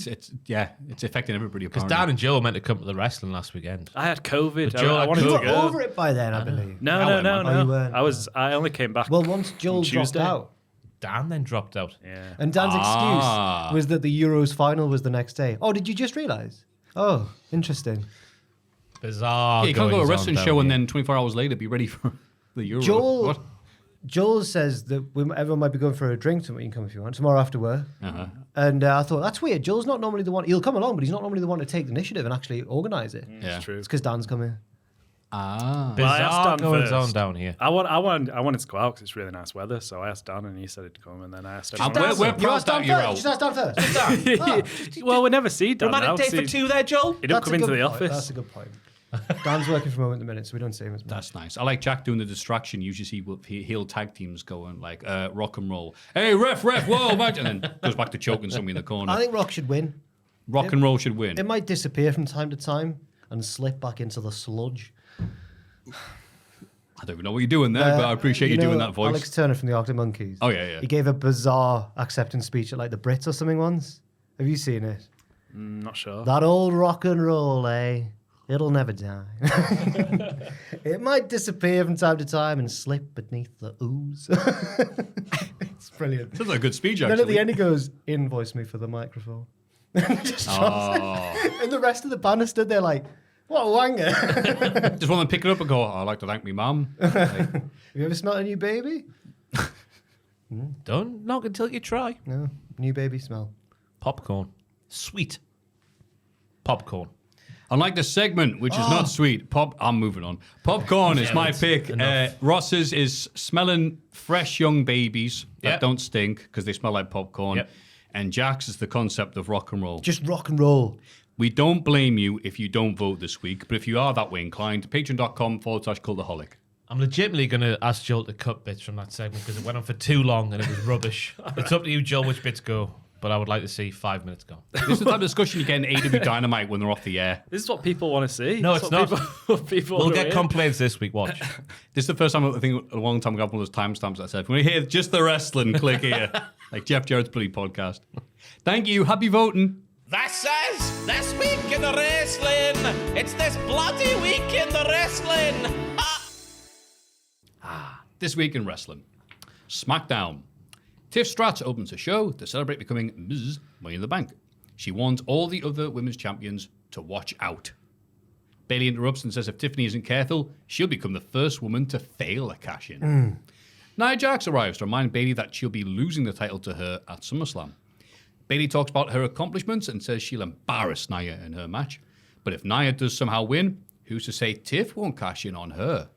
It's affecting everybody. Because apparently. Dan and Joe were meant to come to the wrestling last weekend. I had COVID. But Joe I had wanted You to were go. over it by then, I believe. No, I no, went, no, man. Oh, you no. weren't. I only came back. Well, once Joel dropped Tuesday. out, Dan then dropped out. Yeah. and Dan's excuse was that the Euros final was the next day. Oh, did you just realise? Oh, interesting. Bizarre. Yeah, you can't go to a goings-on wrestling down show and here. then 24 hours later be ready for the Euro. Joel, What? Joel says that everyone might be going for a drink tomorrow. You can come if you want. Tomorrow after work. Uh-huh. And I thought, that's weird. Joel's not normally the one. He'll come along, but he's not normally the one to take the initiative and actually organise it. Yeah. It's true. It's because Dan's coming. Ah. Well, I asked Bizarre Dan goings on first. down here. I wanted to go out because it's really nice weather. So I asked Dan and he said he'd come. And then I asked And everyone. we're You proud asked Dan that you're first. out. You just asked Dan first. Well, we never see Dan now. Romantic day for two there, Joel? He didn't come into the office. That's a good point. Dan's working from home at the minute, so we don't see him as much. That's nice. I like Jack doing the distraction. Usually see heel tag teams going like rock and roll. Hey, ref, whoa, match. And then goes back to choking somebody in the corner. I think Rock should win. Rock and roll should win. It might disappear from time to time and slip back into the sludge. I don't even know what you're doing there, but I appreciate you doing that voice. Alex Turner from the Arctic Monkeys. Oh, yeah. He gave a bizarre acceptance speech at like the Brits or something once. Have you seen it? Not sure. That old rock and roll, eh? It'll never die. It might disappear from time to time and slip beneath the ooze. It's brilliant. Sounds like a good speech, Then actually. at the end he goes, invoice me for the microphone. Just drops it. And the rest of the band are stood there like, what a wanger. Just want to pick it up and go, I'd like to thank me mum. Like, Have you ever smelled a new baby? Don't knock until you try. No, new baby smell. Popcorn. Sweet. Popcorn. unlike the segment, which is not sweet. I'm moving on. Popcorn is my pick. Ross's is smelling fresh young babies that don't stink because they smell like popcorn. Yep. And Jack's is the concept of rock and roll. Just rock and roll. We don't blame you if you don't vote this week, but if you are that way inclined, patreon.com/cultaholic. I'm legitimately going to ask Joel to cut bits from that segment because it went on for too long and it was rubbish. It's up to you, Joel, which bits go. But I would like to see 5 minutes go. This is the type of discussion you get in AEW Dynamite when they're off the air. This is what people want to see. No, This it's is not. what people We'll wanna get hear. complaints this week. Watch. This is the first time I think a long time ago, one of those timestamps that I said, when you hear just the wrestling, click here. Like Jeff Jarrett's bloody podcast. Thank you. Happy voting. That says this week in the wrestling. It's this bloody week in the wrestling. This week in wrestling. SmackDown. Tiff Stratz opens a show to celebrate becoming Ms. Money in the Bank. She warns all the other women's champions to watch out. Bayley interrupts and says if Tiffany isn't careful, she'll become the first woman to fail a cash-in. Nia Jax arrives to remind Bayley that she'll be losing the title to her at SummerSlam. Bayley talks about her accomplishments and says she'll embarrass Nia in her match. But if Nia does somehow win, who's to say Tiff won't cash in on her?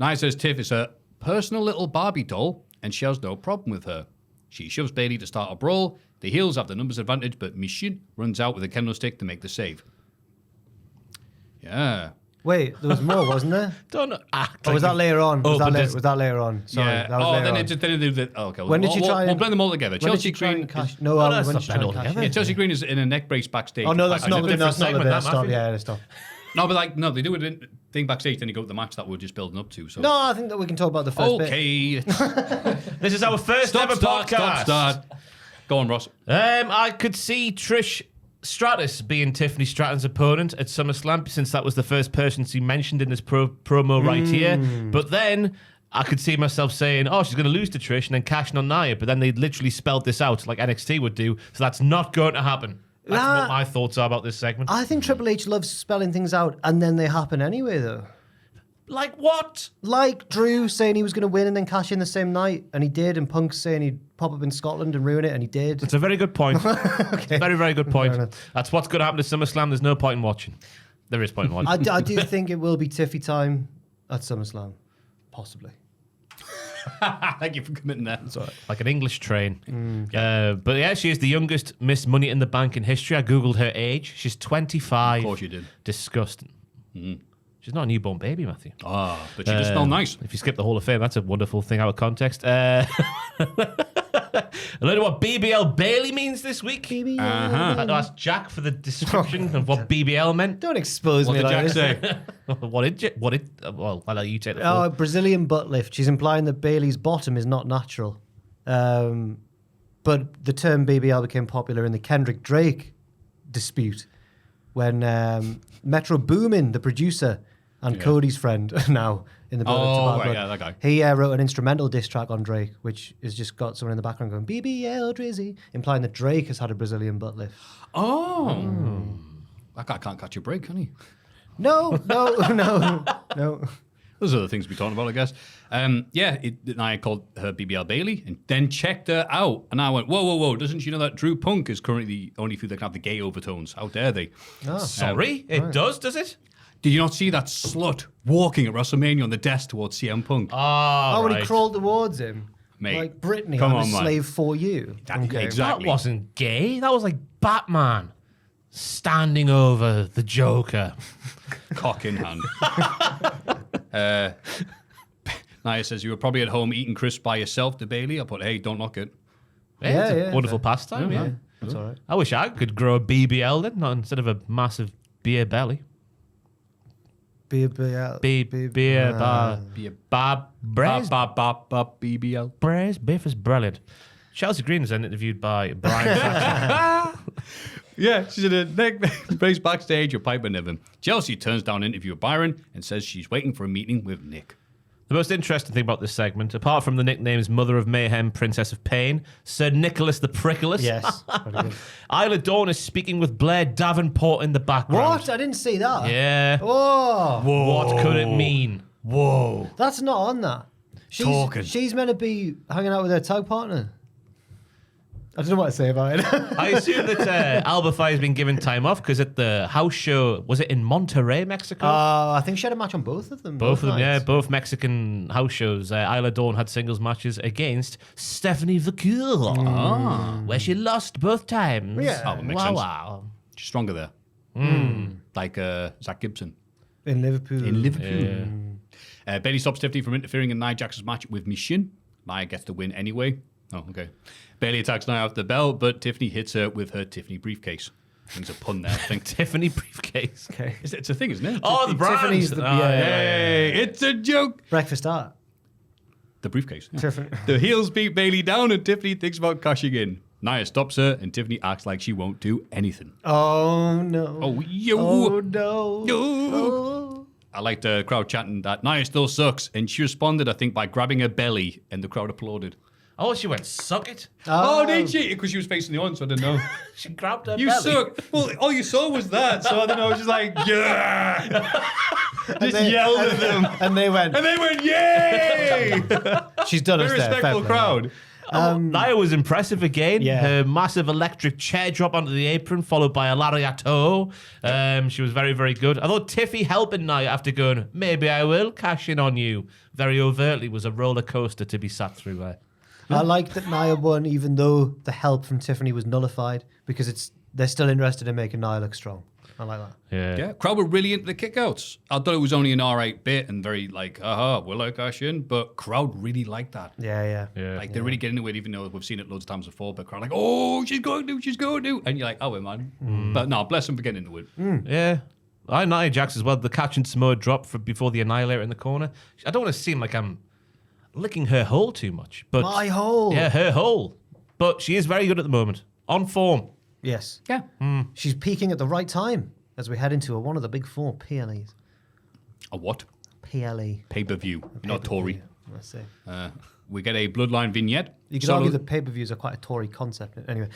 Nia says Tiff is her personal little Barbie doll and she has no problem with her. She shoves Bailey to start a brawl. The heels have the numbers advantage, but Michin runs out with a kendo stick to make the save. Yeah. Wait, there was more, wasn't there? Don't act Or was that later on? Was but that later on? Sorry, Yeah. that was later then on. it just didn't do the. Oh, okay. When did you try We'll and- blend them all together. When did Chelsea you try Green. and cash? Is, No, that's when not did you bad try and cash? altogether. yeah, Chelsea Green is in a neck brace backstage. Oh no, that's I not did the it. that's not the segment, bit. that, Stop. Maffew. Yeah, stop. No, but like no, they do a thing backstage, then you go to the match that we're just building up to. So No, I think that we can talk about the first bit. okay. This is our first ever podcast. Start. Go on, Ross. I could see Trish Stratus being Tiffany Stratton's opponent at SummerSlam, since that was the first person she mentioned in this promo right here. But then I could see myself saying, oh, she's going to lose to Trish and then cashing on Nia. But then they literally spelled this out like NXT would do. So that's not going to happen. That's what my thoughts are about this segment. I think Triple H loves spelling things out and then they happen anyway, though. Like what? Like Drew saying he was going to win and then cash in the same night, and he did, and Punk saying he'd pop up in Scotland and ruin it, and he did. It's a very good point. Okay. Very, very good point. Fair enough. That's what's going to happen to SummerSlam. There's no point in watching. There is point in watching. I do think it will be Tiffy time at SummerSlam. Possibly. Thank you for committing there. Like an English train. But yeah, she is the youngest Miss Money in the Bank in history. I Googled her age. She's 25. Of course you did. Disgusting. She's not a newborn baby, Matthew. Ah, but she does smell nice. If you skip the Hall of Fame, that's a wonderful thing out of context. I learned what BBL Bailey means this week. BBL. Uh-huh. I had to ask Jack for the description of what BBL meant. Don't expose What me did like Jack this. say? Well, I'll let you take the floor. Oh, Brazilian butt lift. She's implying that Bailey's bottom is not natural. But the term BBL became popular in the Kendrick Drake dispute when Metro Boomin, the producer, and Cody's friend now in the build-up to Oh, Bad right, Blood, yeah, that guy. he wrote an instrumental diss track on Drake, which has just got someone in the background going BBL Drizzy, implying that Drake has had a Brazilian butt lift. Oh. That guy can't catch a break, can he? No. Those are the things we're talking about, I guess. I called her BBL Bailey and then checked her out. And I went, whoa. Doesn't she know that Drew Punk is currently the only few that can have the gay overtones? How dare they? Sorry? It does it? Did you not see that slut walking at WrestleMania on the desk towards CM Punk? Oh, when he crawled towards him. Mate, Like Brittany, come I'm a on, man. slave for you. Exactly. That wasn't gay. That was like Batman standing over the Joker. Cock in hand. Nia says, you were probably at home eating crisps by yourself to Bailey. I put, hey, don't knock it. Yeah, it's a yeah, wonderful pastime. Yeah. That's all right. I wish I could grow a BBL then, not instead of a massive beer belly. Beer bar. Bob Braze. BBL. Braze beef is brilliant. Chelsea Green is then interviewed by Brian Saxon. Yeah, she's in a neck brace backstage with Piper Niven. Chelsea turns down an interview with Byron and says she's waiting for a meeting with Nick. The most interesting thing about this segment, apart from the nicknames Mother of Mayhem, Princess of Pain, Sir Nicholas the Prickless, Yes. Very good. Isla Dawn is speaking with Blair Davenport in the background. What? I didn't see that. Yeah. Oh. What could it mean? Whoa. That's not on that. Talking. She's meant to be hanging out with her tag partner. I don't know what to say about it. I assume that Alba Fire has been given time off because at the house show, was it in Monterrey, Mexico? I think she had a match on both of them. Both of them, yeah, nights. both Mexican house shows. Isla Dawn had singles matches against Stephanie Vaquer, where she lost both times. Yeah. Oh, that makes wow, sense. wow. She's stronger there. Like Zach Gibson. In Liverpool. In Liverpool. Bailey stops Tiffany from interfering in Nia Jax's match with Michin. Nia gets the win anyway. Oh, okay. Bailey attacks Nia after the bell, but Tiffany hits her with her Tiffany briefcase. I think there's a pun there, I think. Tiffany briefcase. Okay. It's a thing, isn't it? Oh, the brand. Tiffany's the Hey, it's a joke. breakfast art. The briefcase. yeah. Tiffany. The heels beat Bailey down, and Tiffany thinks about cashing in. Nia stops her, and Tiffany acts like she won't do anything. Oh no. Oh, yo. Oh no. Yo. Oh. I liked the crowd chanting that Nia still sucks, and she responded, I think, by grabbing her belly, and the crowd applauded. Oh, she went, suck it. Oh, did she? Because she was facing the audience, so I didn't know. She grabbed her You belly. suck. Well, all you saw was that, so I don't know. I was just like, yeah. Just yelled at them. And they went. And they went, yay! She's done us Very there. respectful Fair play. crowd. Nia was impressive again. Yeah. Her massive electric chair drop onto the apron, followed by a lariato. She was very, very good. I thought Tiffy helping Nia after going, maybe I will cash in on you, very overtly was a roller coaster to be sat through there. I like that Nia won, even though the help from Tiffany was nullified, because they're still interested in making Nia look strong. I like that. Yeah, crowd were really into the kickouts. I thought it was only an alright bit and very like, we'll like cash in, but crowd really liked that. Yeah. Like they're really getting into it, even though we've seen it loads of times before. But crowd like, oh, she's going to, and you're like, oh, man. But no, bless them for getting into it. Yeah. I Nia Jax as well. The catch and Samoa drop before the Annihilator in the corner. I don't want to seem like I'm licking her hole too much, but My hole. Yeah, her hole. But she is very good at the moment. On form. Yes. Yeah. She's peaking at the right time as we head into one of the big four PLEs. A what? PLE. Pay-per-view. Not Tory. Let's see. We get a Bloodline vignette. You could argue that pay-per-views are quite a Tory concept. Anyway.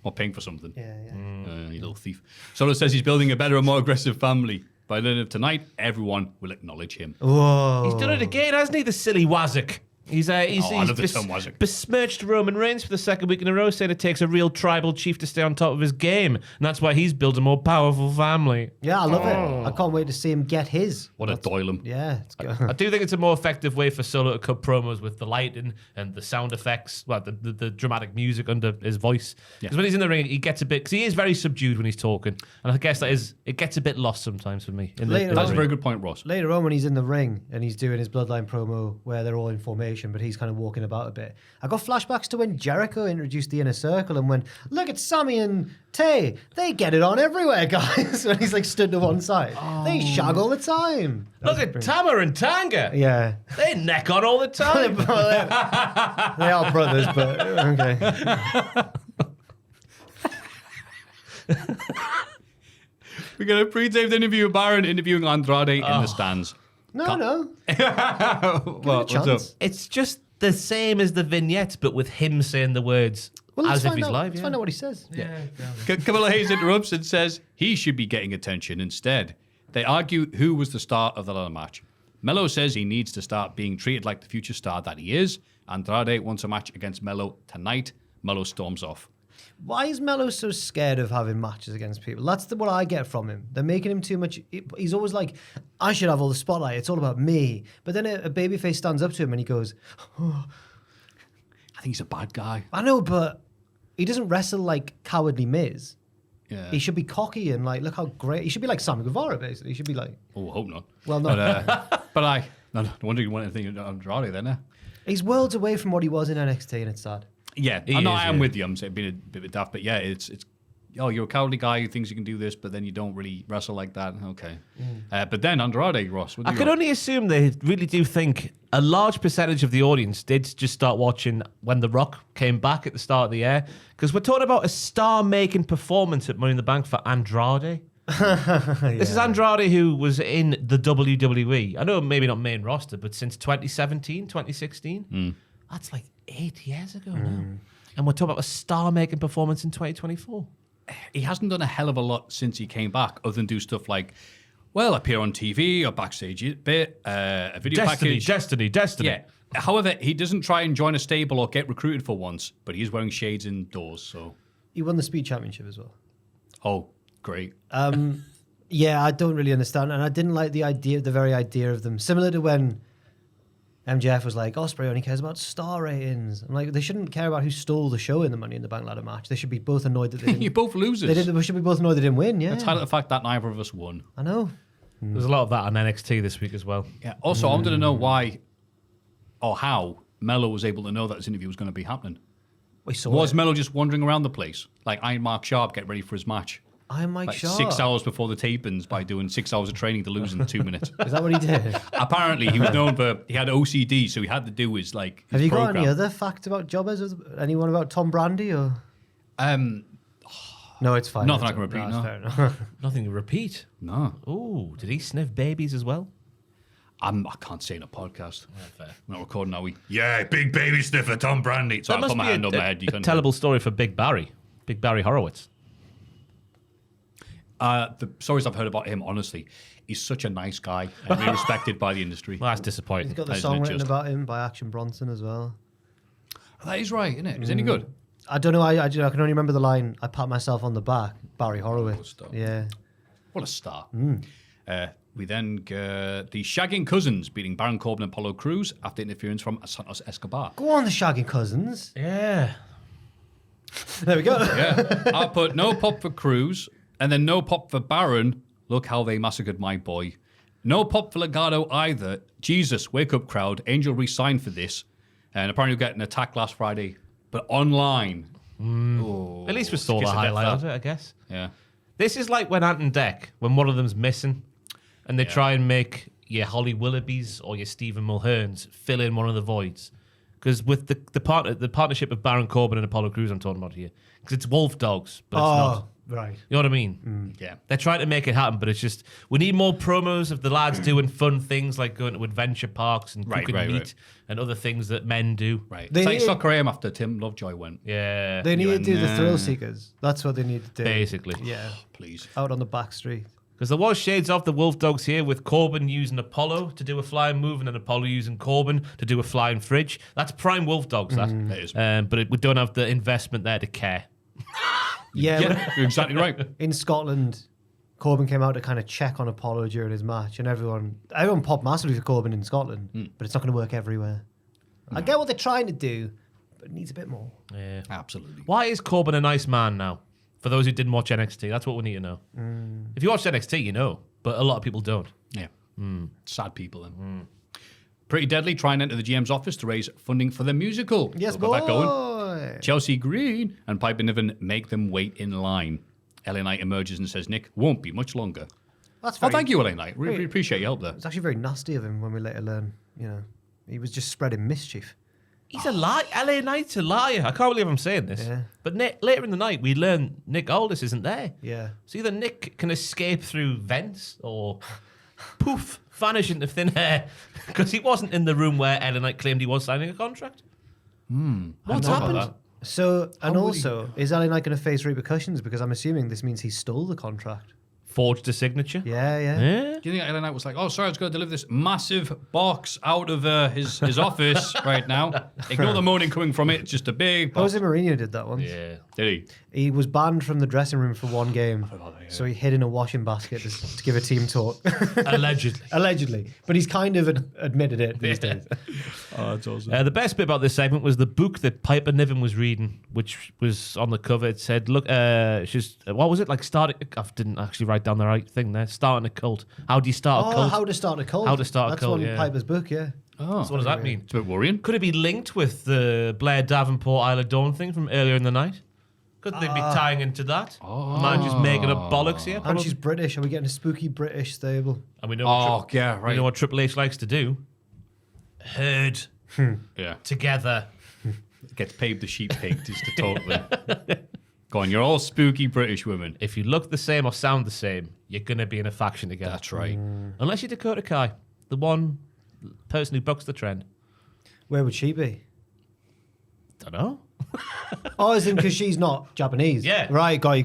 Or paying for something. Yeah. You little thief. Solo says he's building a better and more aggressive family. By the end of tonight, everyone will acknowledge him. Whoa. He's done it again, hasn't he? The silly Wazzick. He's I love the term Wazzick. besmirched Roman Reigns for the second week in a row, saying it takes a real tribal chief to stay on top of his game, and that's why he's built a more powerful family. Yeah, I love it. I can't wait to see him get his. What a doilum. Yeah, it's good. I do think it's a more effective way for Solo to cut promos with the lighting and the sound effects, well, the dramatic music under his voice. Because when he's in the ring, he gets a bit, because he is very subdued when he's talking, and I guess it gets a bit lost sometimes for me. That's a very good point, Ross. Later on, when he's in the ring and he's doing his Bloodline promo where they're all in formation, but he's kind of walking about a bit, I got flashbacks to when Jericho introduced the Inner Circle and went, look at Sammy and Tay, they get it on everywhere, guys. When he's like stood to one side. They shag all the time. Look at Tama and Tanga. Yeah. They neck on all the time. They are brothers, but okay. We got a pre-taped interview of Baron interviewing Andrade in the stands. No. What's up? It's just the same as the vignette, but with him saying the words Well, as if he's live. Let's find out what he says. Camilla Hayes interrupts and says he should be getting attention instead. They argue who was the star of the ladder match. Mello says he needs to start being treated like the future star that he is. Andrade wants a match against Mello tonight. Mello storms off. Why is Mello so scared of having matches against people? That's what I get from him. They're making him too much. He's always like, I should have all the spotlight. It's all about me. But then a babyface stands up to him and he goes, I think he's a bad guy. I know, but he doesn't wrestle like cowardly Miz. Yeah. He should be cocky and like, look how great. He should be like Sammy Guevara, basically. He should be like... Oh, I hope not. Well, no. No wonder you want anything on Andrade then, He's worlds away from what he was in NXT and it's sad. Yeah, I am with you. I'm saying being a bit of a daft, but yeah, it's you're a cowardly guy who thinks you can do this, but then you don't really wrestle like that. Okay. But then Andrade, Ross. I could only assume they really do think a large percentage of the audience did just start watching when The Rock came back at the start of the year, because we're talking about a star-making performance at Money in the Bank for Andrade. This is Andrade, who was in the WWE. I know maybe not main roster, but since 2017, 2016. That's like 8 years ago now. And we're talking about a star-making performance in 2024. He hasn't done a hell of a lot since he came back, other than do stuff like, well, appear on TV or backstage a bit, a video package. Destiny. Yeah. However, he doesn't try and join a stable or get recruited for once, but he's wearing shades indoors, so... He won the Speed Championship as well. Oh, great. Yeah, I don't really understand. And I didn't like the very idea of them. Similar to when MJF was like, Ospreay only cares about star ratings. I'm like, they shouldn't care about who stole the show in the Money in the Bank ladder match. They should be both annoyed that they didn't. You're both losers. They should be both annoyed they didn't win, yeah. It's highlight the fact that neither of us won. I know. There's a lot of that on NXT this week as well. Yeah. Also, I wanted to know why or how Mello was able to know that this interview was going to be happening. Was Mello just wandering around the place? Like Iron Mark Sharp, get ready for his match. Iron Mike like Sharp. 6 hours before the tapings by doing 6 hours of training to lose in 2 minutes. Is that what he did? Apparently, he was known for, he had OCD, so he had to do his, like, his Have you program. got any other facts about jobbers? Anyone about Tom Brandy or? No, it's fine. Nothing I can repeat, no. Fair enough. Nothing to repeat. No. Oh, did he sniff babies as well? I can't say in a podcast. We're not recording, are we? Yeah, big baby sniffer, Tom Brandy. So I put my hand on my head. You a tellable story for Big Barry Horowitz. The stories I've heard about him, honestly, he's such a nice guy and really respected by the industry. Well, that's disappointing. He's got the song written about him by Action Bronson as well. That is right, isn't it? Is it any good? I don't know. I can only remember the line, I pat myself on the back, Barry Horowitz. What a star. Yeah. What a star. We then get the Shagging Cousins beating Baron Corbin and Apollo Crews after interference from Santos Escobar. Go on, the Shagging Cousins. Yeah. There we go. Yeah, I put no pop for Crews and then no pop for Baron. Look how they massacred my boy. No pop for Legado either. Jesus, wake up, crowd. Angel re-signed for this. And apparently we got an attack last Friday, but online. At least we saw the kiss of death, highlight of that. it, I guess. Yeah. This is like when Ant and Dec, when one of them's missing, and they try and make your Holly Willoughbys or your Stephen Mulherns fill in one of the voids. Because with the partnership of Baron Corbin and Apollo Crews I'm talking about here, because it's wolf dogs, but it's not. Right. You know what I mean? Yeah. They're trying to make it happen, but it's just, we need more promos of the lads doing fun things like going to adventure parks and cooking meat and other things that men do. Right. They It's like need- Soccer AM after Tim Lovejoy went. Yeah. They need to do the nah. thrill seekers. That's what they need to do. Basically. Yeah. Please. Out on the back street. Because there was shades of the Wolf Dogs here with Corbin using Apollo to do a flying move and then Apollo using Corbin to do a flying fridge. That's prime Wolf Dogs, that. It is. But we don't have the investment there to care. Yeah. Yeah, you're exactly right. In Scotland, Corbin came out to kind of check on Apollo during his match, and everyone popped massively for Corbin in Scotland, but it's not going to work everywhere. I get what they're trying to do, but it needs a bit more. Yeah. Absolutely. Why is Corbin a nice man now? For those who didn't watch NXT, that's what we need to know. If you watch NXT, you know, but a lot of people don't. Yeah. Sad people then. Pretty Deadly try and enter the GM's office to raise funding for the musical. Yes, Still got that going. boy. Chelsea Green and Piper Niven make them wait in line. LA Knight emerges and says, Nick, won't be much longer. That's Oh, very, thank you, LA Knight. Really appreciate your help there. It's actually very nasty of him when we later learn, he was just spreading mischief. He's a liar. LA Knight's a liar. I can't believe I'm saying this. Yeah. But later in the night, we learn Nick Aldis isn't there. Yeah. So either Nick can escape through vents or poof, vanish into thin air because he wasn't in the room where LA Knight claimed he was signing a contract. What's happened? So, and also, is LA Knight going to face repercussions? Because I'm assuming this means he stole the contract. Forged a signature. Yeah. Yeah. Do you think LA Knight was like, oh, sorry, I was going to deliver this massive box out of his office right now. Ignore the moaning coming from it. It's just a big box. Jose Mourinho did that once. Yeah. Did he? He was banned from the dressing room for one game. So he hid in a washing basket to give a team talk. Allegedly. Allegedly. But he's kind of admitted it these days. Oh, that's awesome. The best bit about this segment was the book that Piper Niven was reading, which was on the cover. It said, look, she's, what was it? Like, I didn't actually write down the right thing there. Starting a cult. How do you start a cult? How to start a cult. How to start a cult, That's yeah. one Piper's book, yeah. Oh, So what does that mean? it's a bit worrying. Could it be linked with the Blair Davenport Isle of Dawn thing from earlier in the night? Could they be tying into that? Am I just making up bollocks here? And Probably. she's British. Are we getting a spooky British stable? And we know, Oh, yeah, we right. know what Triple H likes to do. Herd Yeah. together. Gets paid the sheep pig just to talk them. Go on, you're all spooky British women. If you look the same or sound the same, you're going to be in a faction together. That's right. Unless you're Dakota Kai, the one person who bucks the trend. Where would she be? Don't know. Oh, as in because she's not Japanese. Yeah. Right, got you.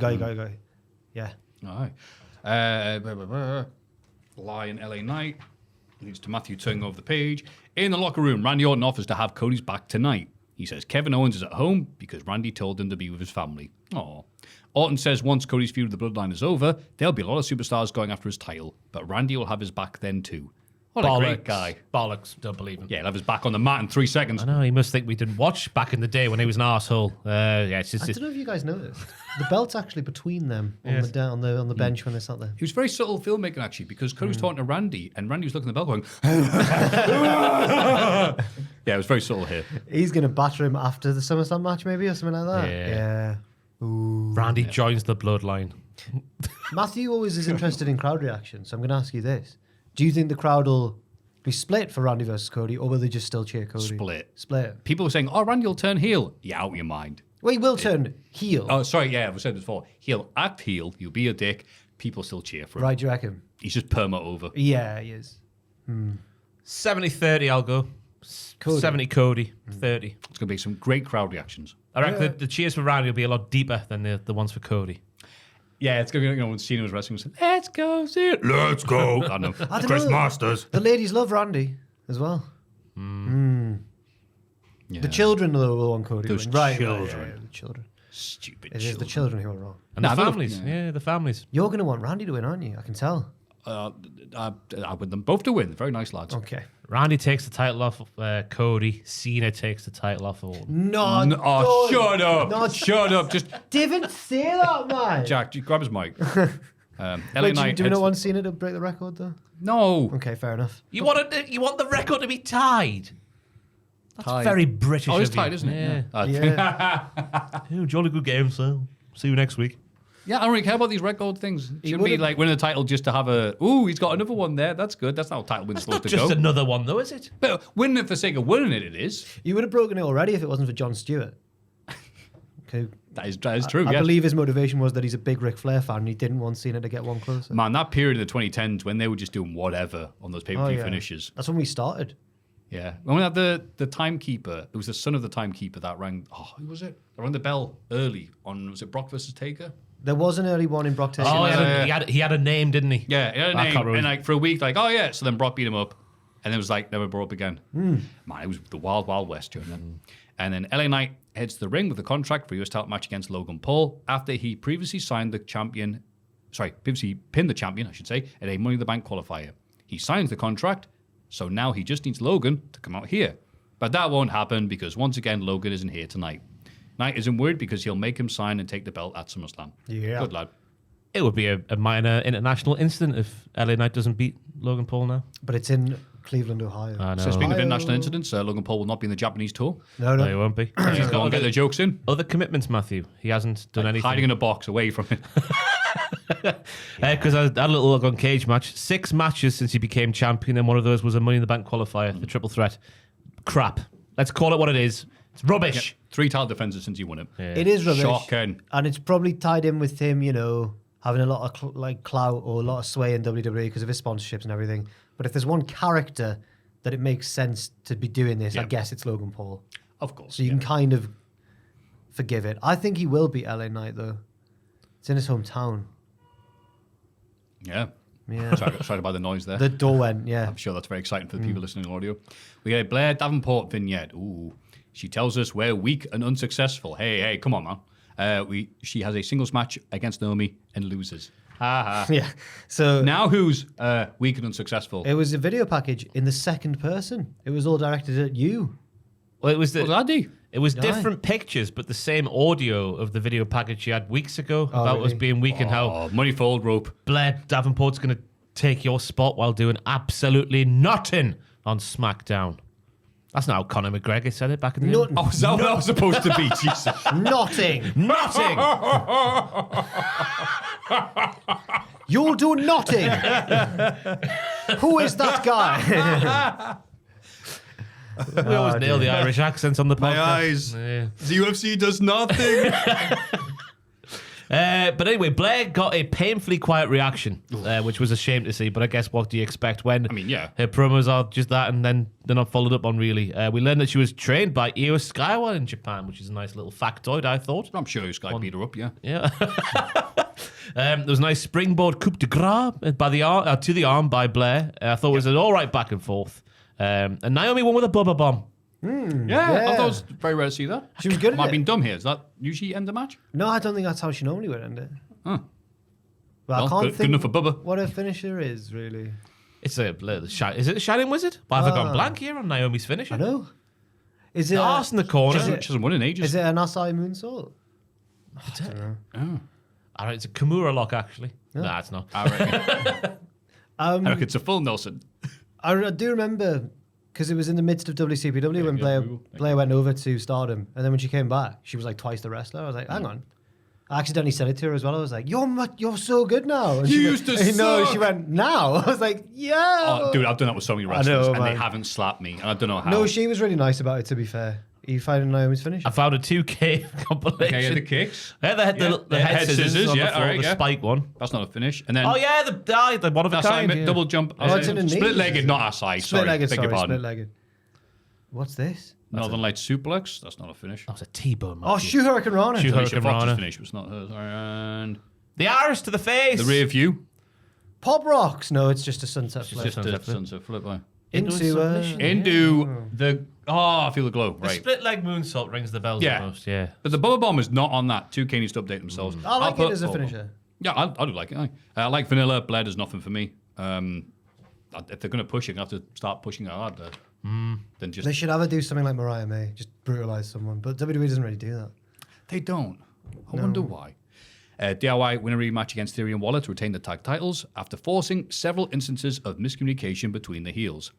Yeah. All right. Lion LA Knight leads to Maffew turning over the page. In the locker room, Randy Orton offers to have Cody's back tonight. He says Kevin Owens is at home because Randy told him to be with his family. Aww. Orton says once Cody's feud with the Bloodline is over, there'll be a lot of superstars going after his title, but Randy will have his back then too. What a great guy. Bollocks. Don't believe him. Yeah, he'll have his back on the mat in 3 seconds. I know, he must think we didn't watch back in the day when he was an arsehole. Yeah, it's just... I don't know if you guys noticed. The belt's actually between them on Yes. on the bench when they sat there. He was very subtle filmmaking actually because Cody was talking to Randy and Randy was looking at the bell going, yeah, it was very subtle here. He's going to batter him after the SummerSlam match, maybe, or something like that. Yeah. Yeah. Ooh. Randy joins the Bloodline. Matthew always is interested in crowd reaction, so I'm going to ask you this. Do you think the crowd will be split for Randy versus Cody, or will they just still cheer Cody? Split. People were saying, oh, Randy will turn heel. Yeah, out of your mind. Well, he will turn heel. Oh, sorry, yeah, I've said this before. He'll act heel, he'll be a dick, people still cheer for him. Right, do you reckon? He's just perma over. Yeah, he is. 70-30, I'll go. Cody. 70 Cody, 30. It's going to be some great crowd reactions. I reckon the cheers for Randy will be a lot deeper than the ones for Cody. Yeah, it's going to be, when Cena was wrestling, saying, let's go, see it. Let's go. I don't know. I don't Chris know. Masters. The ladies love Randy as well. Yeah. The children will want Cody. Those win. Right, children. yeah, the children. Stupid It is the children who are wrong. And the Nah, they'll- families. Yeah, the families. You're going to want Randy to win, aren't you? I can tell. I want them both to win. Very nice, lads. Okay. Randy takes the title off of Cody. Cena takes the title off of Orton. No, Oh, shut up. Not Shut up. Just, Didn't say that, man. Jack, grab his mic. LA Wait, Knight do we heads- not want Cena to break the record, though? No. Okay, fair enough. You want the record to be tied? That's Tied. very British. Oh, it's of you. tight, isn't it? Yeah. Yeah. Jolly good game, so see you next week. Yeah, I don't really care about these record things. It shouldn't be would've- like winning the title just to have he's got another one there. That's good. That's not how title win's supposed to Just go. another one, though, is it? But winning it for the sake of winning it is. You would have broken it already if it wasn't for Jon Stewart. Okay. That is true, I yes. believe his motivation was that he's a big Ric Flair fan and he didn't want Cena to get one closer. Man, that period in the 2010s when they were just doing whatever on those pay-per-view yeah. finishes. That's when we started. Yeah. When we had the timekeeper, it was the son of the timekeeper that rang, who was it? That rang the bell early on, was it Brock versus Taker? There was an early one in Brock Taker. Oh, he had a name, didn't he? Yeah, he had a I name. can't remember. And like for a week, like, oh yeah. So then Brock beat him up. And it was like never brought up again. Man, it was the wild, wild west during that. And then LA Knight heads to the ring with a contract for a US title match against Logan Paul after he previously pinned the champion, I should say, at a Money in the Bank qualifier. He signs the contract, so now he just needs Logan to come out here. But that won't happen because once again, Logan isn't here tonight. Knight isn't worried because he'll make him sign and take the belt at SummerSlam. Yeah. Good lad. It would be a minor international incident if LA Knight doesn't beat Logan Paul now. But it's in Cleveland, Ohio. I know. So speaking of Ohio. international incidents, Logan Paul will not be in the the tour. No, No, he won't be. He's going to get the jokes in. Other commitments, Maffew. He hasn't done anything. Hiding in a box away from it. Because I had a little look on Cage Match. 6 matches since he became champion, and one of those was a Money in the Bank qualifier, the triple threat. Crap. Let's call it what it is. It's rubbish. 3 title defenses since he won it. It is rubbish. Shocking. And it's probably tied in with him, having a lot of clout or a lot of sway in WWE because of his sponsorships and everything. But if there's one character that it makes sense to be doing this, I guess it's Logan Paul. Of course. So you can kind of forgive it. I think he will beat LA Knight, though. It's in his hometown. Yeah. Yeah. Sorry about the noise there. The door went, yeah. I'm sure that's very exciting for the people listening on audio. We get a Blair Davenport vignette. Ooh. She tells us we're weak and unsuccessful. Hey, come on, man. She has a singles match against Naomi and loses. Ha ha. Yeah. So Now who's weak and unsuccessful? it was a video package in the second person. It was all directed at you. Well, it was Was Addy? It was Aye. different pictures, but the same audio of the video package you had weeks ago about us really? being weak and how Oh, money for old rope. Blair Davenport's going to take your spot while doing absolutely nothing on SmackDown. That's not how Conor McGregor said it back in the day. Oh, is that what that was supposed to be? Jesus. Nothing. Nothing. You'll do nothing. Who is that guy? We always nail the Irish accents on the podcast. My eyes. Yeah. The UFC does nothing. But anyway, Blair got a painfully quiet reaction, which was a shame to see. But I guess what do you expect when her promos are just that and then they're not followed up on, really? We learned that she was trained by Io Skywa in Japan, which is a nice little factoid, I thought. I'm sure this guy beat her up, yeah. Yeah. There was a nice springboard coup de grace by the arm, to the arm by Blair. I thought it was an all right back and forth. And Naomi won with a Bubba Bomb. Yeah, I thought it was very rare to see that. She was good at Might have it. been dumb here. Does that usually end the match? No, I don't think that's how she normally would end it. Huh. But I Well, can't good think enough for Bubba. what her finisher is, really. It's a little is it a Shining Wizard? Why have I gone blank here on Naomi's finisher? I know. Is it The arse in the corner. She hasn't won in ages. Is it an Asai moonsault? I don't know. All right, it's a Kimura lock, actually. Nah, it's not. I reckon. I reckon it's a full Nelson. I do remember because it was in the midst of WCPW when Blair went over to Stardom, and then when she came back, she was like twice the wrestler. I was like, hang on. I accidentally said it to her as well. I was like, "You're so good now." And You she used to No, suck. she went, "Now." I was like, "Yeah." Oh, dude, I've done that with so many I wrestlers, know, and they man. haven't slapped me, and I don't know how. No, she was really nice about it. To be fair, are you finding Naomi's finish? I found a 2K compilation. Okay, yeah, the kicks. Yeah, they had the Yeah, head scissors on the yeah, floor, alright, the yeah. spike one. That's not a finish. And then Oh yeah, the one of a that's kind. like Yeah. double jump. Oh, it's in the knee. Split-legged, not Asai. Sorry, Split-legged. beg your Sorry, pardon. split-legged. What's this? Northern Lights suplex. That's not a finish. That was a T-bone. Oh, Shoe Hurricane Rana. Shoe Alicia Hurricane Fox's Rana. finish, but it's not hers. And The Irish to the face. the rear view. Pop rocks. No, it's just a sunset flip. Just Sunset a flip. sunset flip. By. Into submission. Into the. Oh, I feel the glow. The Right. split leg moonsault rings the bells Yeah. almost. Yeah. But the Bubba Bomb is not on that. 2K needs to update themselves. I like I'll it as a put- finisher. Yeah, I do like it. I like Vanilla. Blair does nothing for me. If they're going to push it, they're going to have to start pushing it hard. Then just They should ever do something like Mariah May, just brutalize someone. But WWE doesn't really do that. They don't. I wonder why. DIY win a rematch against Theory and Waller to retain the tag titles after forcing several instances of miscommunication between the heels.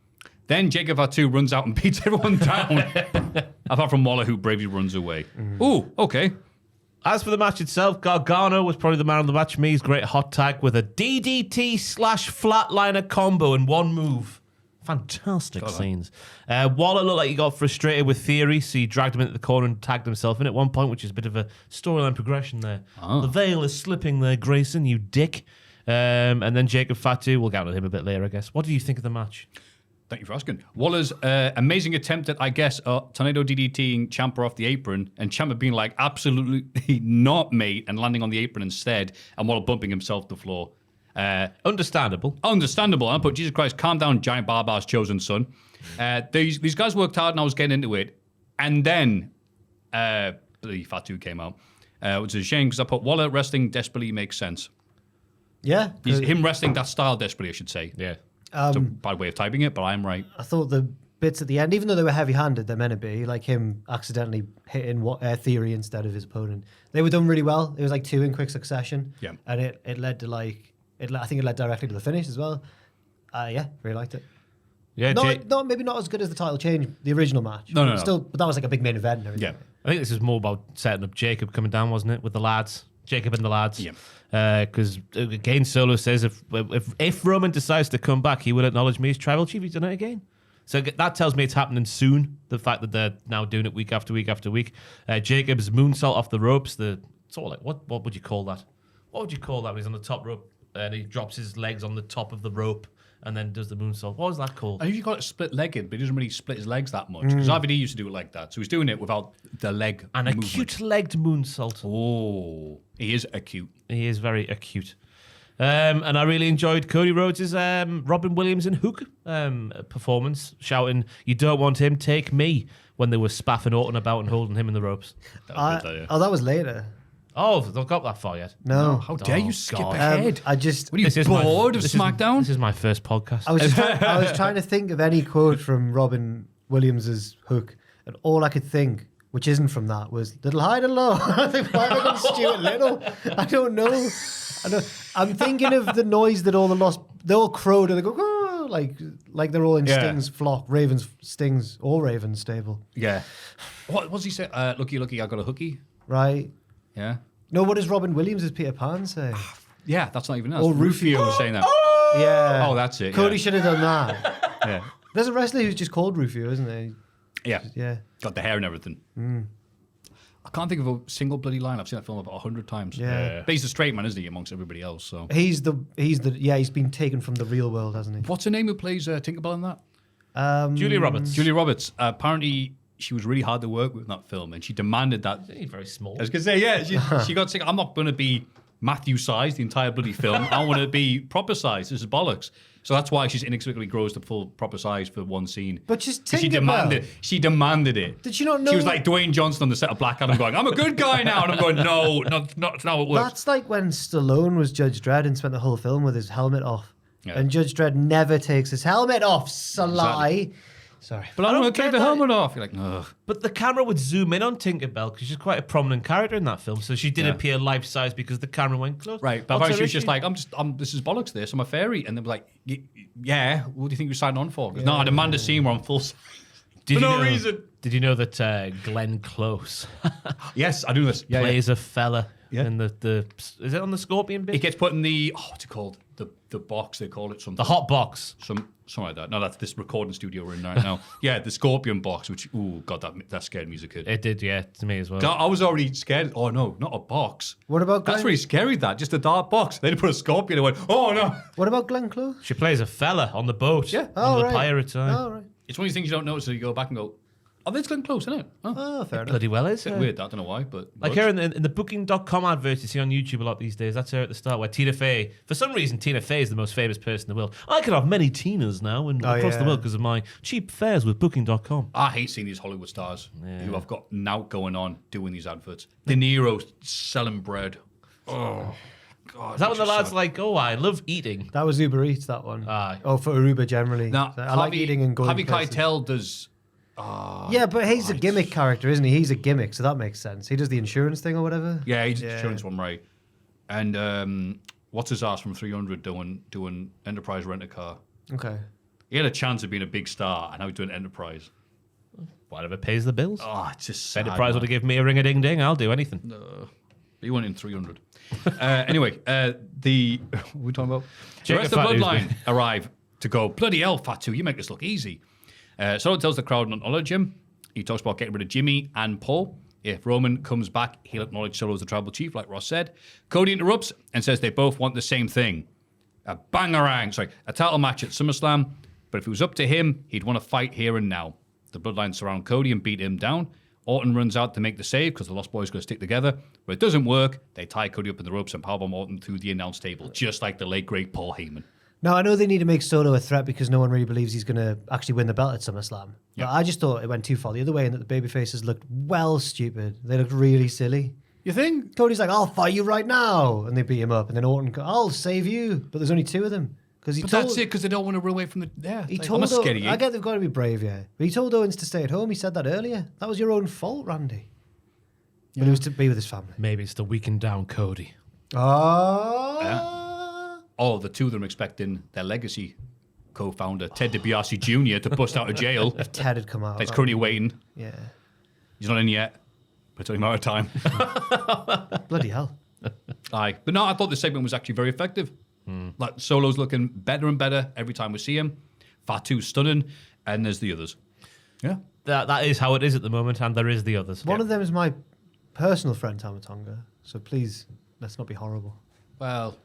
Then Jacob Fatu runs out and beats everyone down, apart from Waller, who bravely runs away. Ooh, okay. As for the match itself, Gargano was probably the man of the match. Me's great hot tag with a DDT/flatliner combo in one move. Fantastic scenes. Waller looked like he got frustrated with Theory, so he dragged him into the corner and tagged himself in at one point, which is a bit of a storyline progression there. The veil is slipping there, Grayson, you dick. And then Jacob Fatu, we'll get on to him a bit later, I guess. What do you think of the match? Thank you for asking. Waller's amazing attempt at, I guess, Tornado DDTing Ciampa off the apron, and Ciampa being like, absolutely not, mate, and landing on the apron instead, and Waller bumping himself to the floor. Understandable. I put, Jesus Christ, calm down, Giant Barbar's chosen son. These guys worked hard, and I was getting into it. And then bloody Fatu came out, which is a shame, because I put Waller wrestling desperately makes sense. Yeah. Him wrestling that style desperately, I should say. Yeah. It's a bad way of typing it, but I'm right. I thought the bits at the end, even though they were heavy-handed, they're meant to be, like him accidentally hitting Theory instead of his opponent. They were done really well. It was like 2 in quick succession. Yeah. And it led to I think it led directly to the finish as well. Yeah, really liked it. Yeah, Maybe not as good as the title change, the original match. No. Still, but that was like a big main event and everything. Yeah. I think this is more about setting up Jacob coming down, wasn't it, with the lads? Jacob and the lads. Yeah. Because again, Solo says if Roman decides to come back, he will acknowledge me as tribal chief. He's done it again. So that tells me it's happening soon. The fact that they're now doing it week after week after week. Jacob's moonsault off the ropes. It's all like what would you call that? What would you call that when he's on the top rope and he drops his legs on the top of the rope and then does the moonsault? What was that called? I usually got it split-legged, but he doesn't really split his legs that much. Because RVD used to do it like that. So he's doing it without the leg An movement. acute-legged moonsault. Oh, he is acute. He is very acute. And I really enjoyed Cody Rhodes' Robin Williams and Hook performance, shouting, "You don't want him, take me," when they were spaffing Orton about and holding him in the ropes. That was later. Oh, they've not got that far yet. No. How dare you skip God. ahead? I just... What are you, bored of SmackDown? This is my first podcast. I was trying to think of any quote from Robin Williams's Hook, and all I could think, which isn't from that, was "Little high and low." I think why have I got Stuart Little? I don't know. I'm thinking of the noise that they all crowed and they go, "Oh," like they're all in Sting's flock, Ravens stable. Yeah. What's he say? Looky, I got a hooky. Right. Yeah. No, what does Robin Williams as Peter Pan say? Yeah, that's not even us. Or Rufio was saying that. Yeah. Oh, that's it. Cody yeah. should have done that. Yeah. There's a wrestler who's just called Rufio, isn't there? Yeah. Yeah. Got the hair and everything. I can't think of a single bloody line. I've seen that film about 100 times. Yeah. But he's the straight man, isn't he, amongst everybody else? So He's been taken from the real world, hasn't he? what's her name who plays Tinkerbell in that? Julia Roberts. Julia Roberts. Apparently, she was really hard to work with in that film, and she demanded that. He's very small. I was gonna say, yeah, she got sick. I'm not going to be Maffew sized the entire bloody film. I want to be proper size. This is bollocks. So that's why she's inexplicably grows to full proper size for one scene. But just she Tinkerbell. demanded it. Did you not know? She was like Dwayne Johnson on the set of Black Adam, going, "I'm a good guy now," and I'm going, "No, not how it works." That's like when Stallone was Judge Dredd and spent the whole film with his helmet off. Yeah. And Judge Dredd never takes his helmet off. Salai. Sorry. But I don't want to take the helmet off. You're like, ugh. But the camera would zoom in on Tinkerbell because she's quite a prominent character in that film. So she did appear life size because the camera went close. Right, but What's apparently her she was just issue? like, this is bollocks. This, I'm a fairy, and they were like, yeah. What do you think you signed on for? No, I demand a scene where I'm full size. Did For you no know- reason. Did you know that Glenn Close Yes, I do this. Yeah, plays a fella Yeah. in the is it on the Scorpion bit? He gets put in the what's it called? The box. They call it something. The hot box. Something like that. No, that's this recording studio we're in right now. Yeah, the Scorpion box. Which God, that scared me as a kid. It did, yeah, to me as well. I was already scared. Oh no, not a box. What about That's Glenn? really scary. That just a dark box. They put a scorpion. And went, oh no. What about Glenn Close? She plays a fella on the boat. Yeah. On the right. pirate side. Oh, right. It's one of these things you don't notice. So you go back and go, oh, that's Glenn Close, isn't it? Oh, Oh, fair enough. Bloody well is. bit weird. I don't know why, but Like her in the Booking.com advert you see on YouTube a lot these days. That's her at the start where Tina Fey, for some reason, Tina Fey is the most famous person in the world. I could have many Tinas now across the yeah. world because of my cheap fares with Booking.com. I hate seeing these Hollywood stars who have got now going on doing these adverts. De Niro selling bread. Oh, Is that when the lad's like, oh, I love eating? That was Uber Eats, that one. Aye. Oh, for Aruba generally. Now, So I like eating and going Harvey places. Keitel does. Yeah, but he's a gimmick character, isn't he? He's a gimmick, so that makes sense. He does the insurance thing or whatever. Yeah, he's the insurance one, right? And what's his ass from 300 doing Enterprise Rent-A-Car? Okay. He had a chance of being a big star, and now he's doing Enterprise. Whatever pays the bills. Oh, it's just sad, Enterprise man. would have given me a ring-a-ding-ding. I'll do anything. He went in 300. Anyway, what are we talking about? The Jacob rest of the Fatu's Bloodline arrive to go, bloody hell, Fatu, you make this look easy. Solo tells the crowd not to acknowledge him. He talks about getting rid of Jimmy and Paul. If Roman comes back, he'll acknowledge Solo as the tribal chief, like Ross said. Cody interrupts and says they both want the same thing. A title match at SummerSlam. But if it was up to him, he'd want to fight here and now. The Bloodline surround Cody and beat him down. Orton runs out to make the save because the Lost Boys are going to stick together. But it doesn't work. They tie Cody up in the ropes and powerbomb Orton through the announce table, just like the late, great Paul Heyman. Now, I know they need to make Solo a threat because no one really believes he's going to actually win the belt at SummerSlam. Yeah. But I just thought it went too far the other way and that the babyfaces looked stupid. They looked really silly. You think? Cody's like, I'll fight you right now. And they beat him up. And then Orton goes, I'll save you. But there's only two of them. But That's it, because they don't want to run away from the... Yeah, He like, told I'm a scaredy. I get they've got to be brave, yeah. But he told Owens to stay at home. He said that earlier. That was your own fault, Randy. But it was to be with his family. Maybe it's to weaken down Cody. Oh, the two of them expecting their legacy co-founder, Ted DiBiase Jr., to bust out of jail. If Ted had come out. He's currently waiting. Yeah. He's not in yet, but it's only a matter of time. Bloody hell. Aye. But no, I thought the segment was actually very effective. Like, Solo's looking better and better every time we see him. Fatu's stunning, and there's the others. Yeah. That is how it is at the moment, and there is the others. One of them is my personal friend, Tamatonga. So please, let's not be horrible. Well,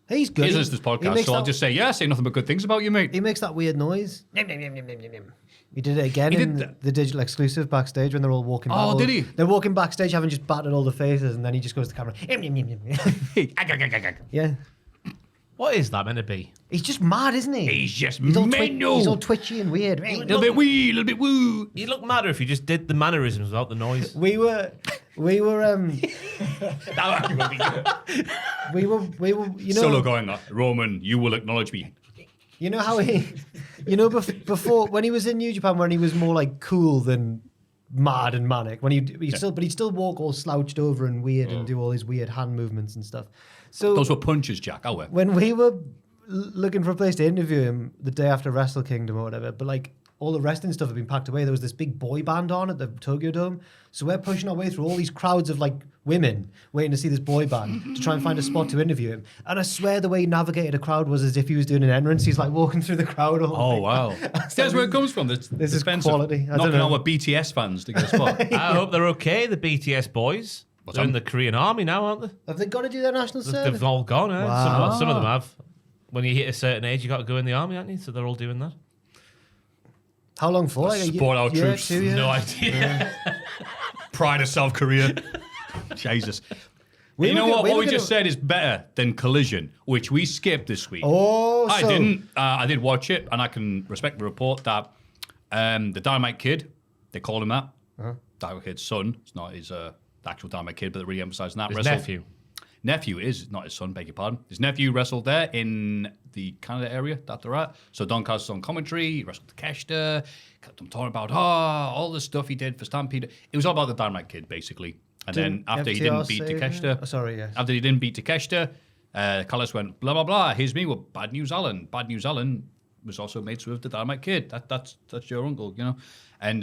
He's good. he listens to this podcast, so I'll just say, yeah, say nothing but good things about you, mate. He makes that weird noise. He did it again He in did the digital exclusive backstage when they're all walking back. Oh, did he? They're walking backstage having just battered all the faces, and then he just goes to the camera. Yeah. What is that meant to be? He's just mad, isn't he? He's just all mental. he's all twitchy and weird. A little bit wee, a little bit woo. You'd look madder if you just did the mannerisms without the noise. We were, you know, Solo going, Roman, you will acknowledge me. You know how he, before when he was in New Japan, when he was more like cool than mad and manic, when he'd still walk all slouched over and weird and do all his weird hand movements and stuff. So Those were punches, Jack. I went. when we were looking for a place to interview him the day after Wrestle Kingdom or whatever, but like all the wrestling stuff had been packed away. There was this big boy band on at the Tokyo Dome. So we're pushing our way through all these crowds of like women waiting to see this boy band to try and find a spot to interview him. And I swear the way he navigated a crowd was as if he was doing an entrance. He's like walking through the crowd. Oh, wow. That's where it comes from. This is quality. I don't Knocking know. on with BTS fans to get a spot. I hope they're okay, the BTS boys. They're in the Korean army now, aren't they? Have they got to do their national service? They've all gone, eh? Wow. Some of them have. When you hit a certain age, you got to go in the army, aren't you? So they're all doing that. How long for? Like Support our troops. 2 years? No idea. Pride of South Korea. Jesus. We you know were what? go- we What were we just said is better than Collision, which we skipped this week. Oh, I so- didn't. I did watch it, and I can respect the report that the Dynamite Kid, they call him that. Dynamite Kid's son. It's not his the actual Dynamite Kid, but they're really emphasising that. His Wrestled- nephew. Nephew is not his son, beg your pardon. His nephew wrestled there in the Canada area that they're at. So Don Callis on commentary, he wrestled Takeshita, kept him talking about all the stuff he did for Stampede. It was all about the Dynamite Kid, basically. And then after he didn't beat Takeshita, after he didn't beat Takeshita, Callis went, blah, blah, blah, here's me with Bad News Allen. Bad News Allen was also mates with the Dynamite Kid. That's your uncle, you know. And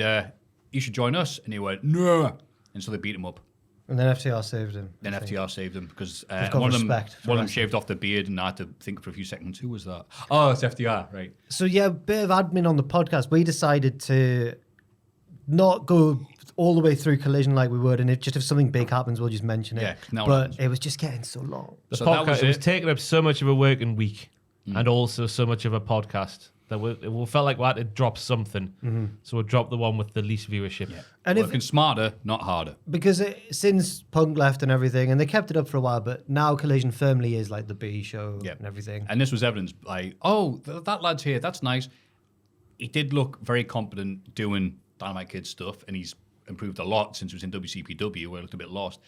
you should join us. And he went, no. And so they beat him up. And then FTR saved him. Then FTR saved him because got one of them respect for wrestling. shaved off the beard, and I had to think for a few seconds. Who was that? Oh, it's FTR, right? So yeah, bit of admin on the podcast. We decided to not go all the way through Collision like we would, and if something big happens, we'll just mention it. Yeah, now it but happens. it was just getting so long. The So that podcast, was it was it. taking up so much of a working week and also so much of a podcast that it felt like we had to drop something. So we dropped the one with the least viewership. Yeah. And Working smarter, not harder. Because since Punk left and everything, and they kept it up for a while, but now Collision firmly is like the B show Yeah. and everything. And this was evidence, like, that lad's here. That's nice. He did look very competent doing Dynamite Kid stuff, and he's improved a lot since he was in WCPW, where he looked a bit lost.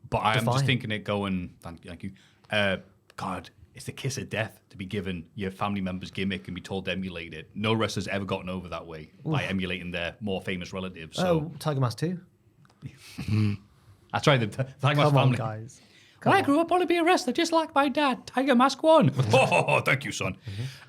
But I'm just Defiant. thinking it going, thank you, God, it's the kiss of death to be given your family member's gimmick and be told to emulate it. No wrestler's ever gotten over that way by emulating their more famous relatives. So Tiger Mask 2. I tried the Tiger Mask Come on, family. guys. I grew up wanting to be a wrestler just like my dad. Tiger Mask 1. Oh, thank you, son.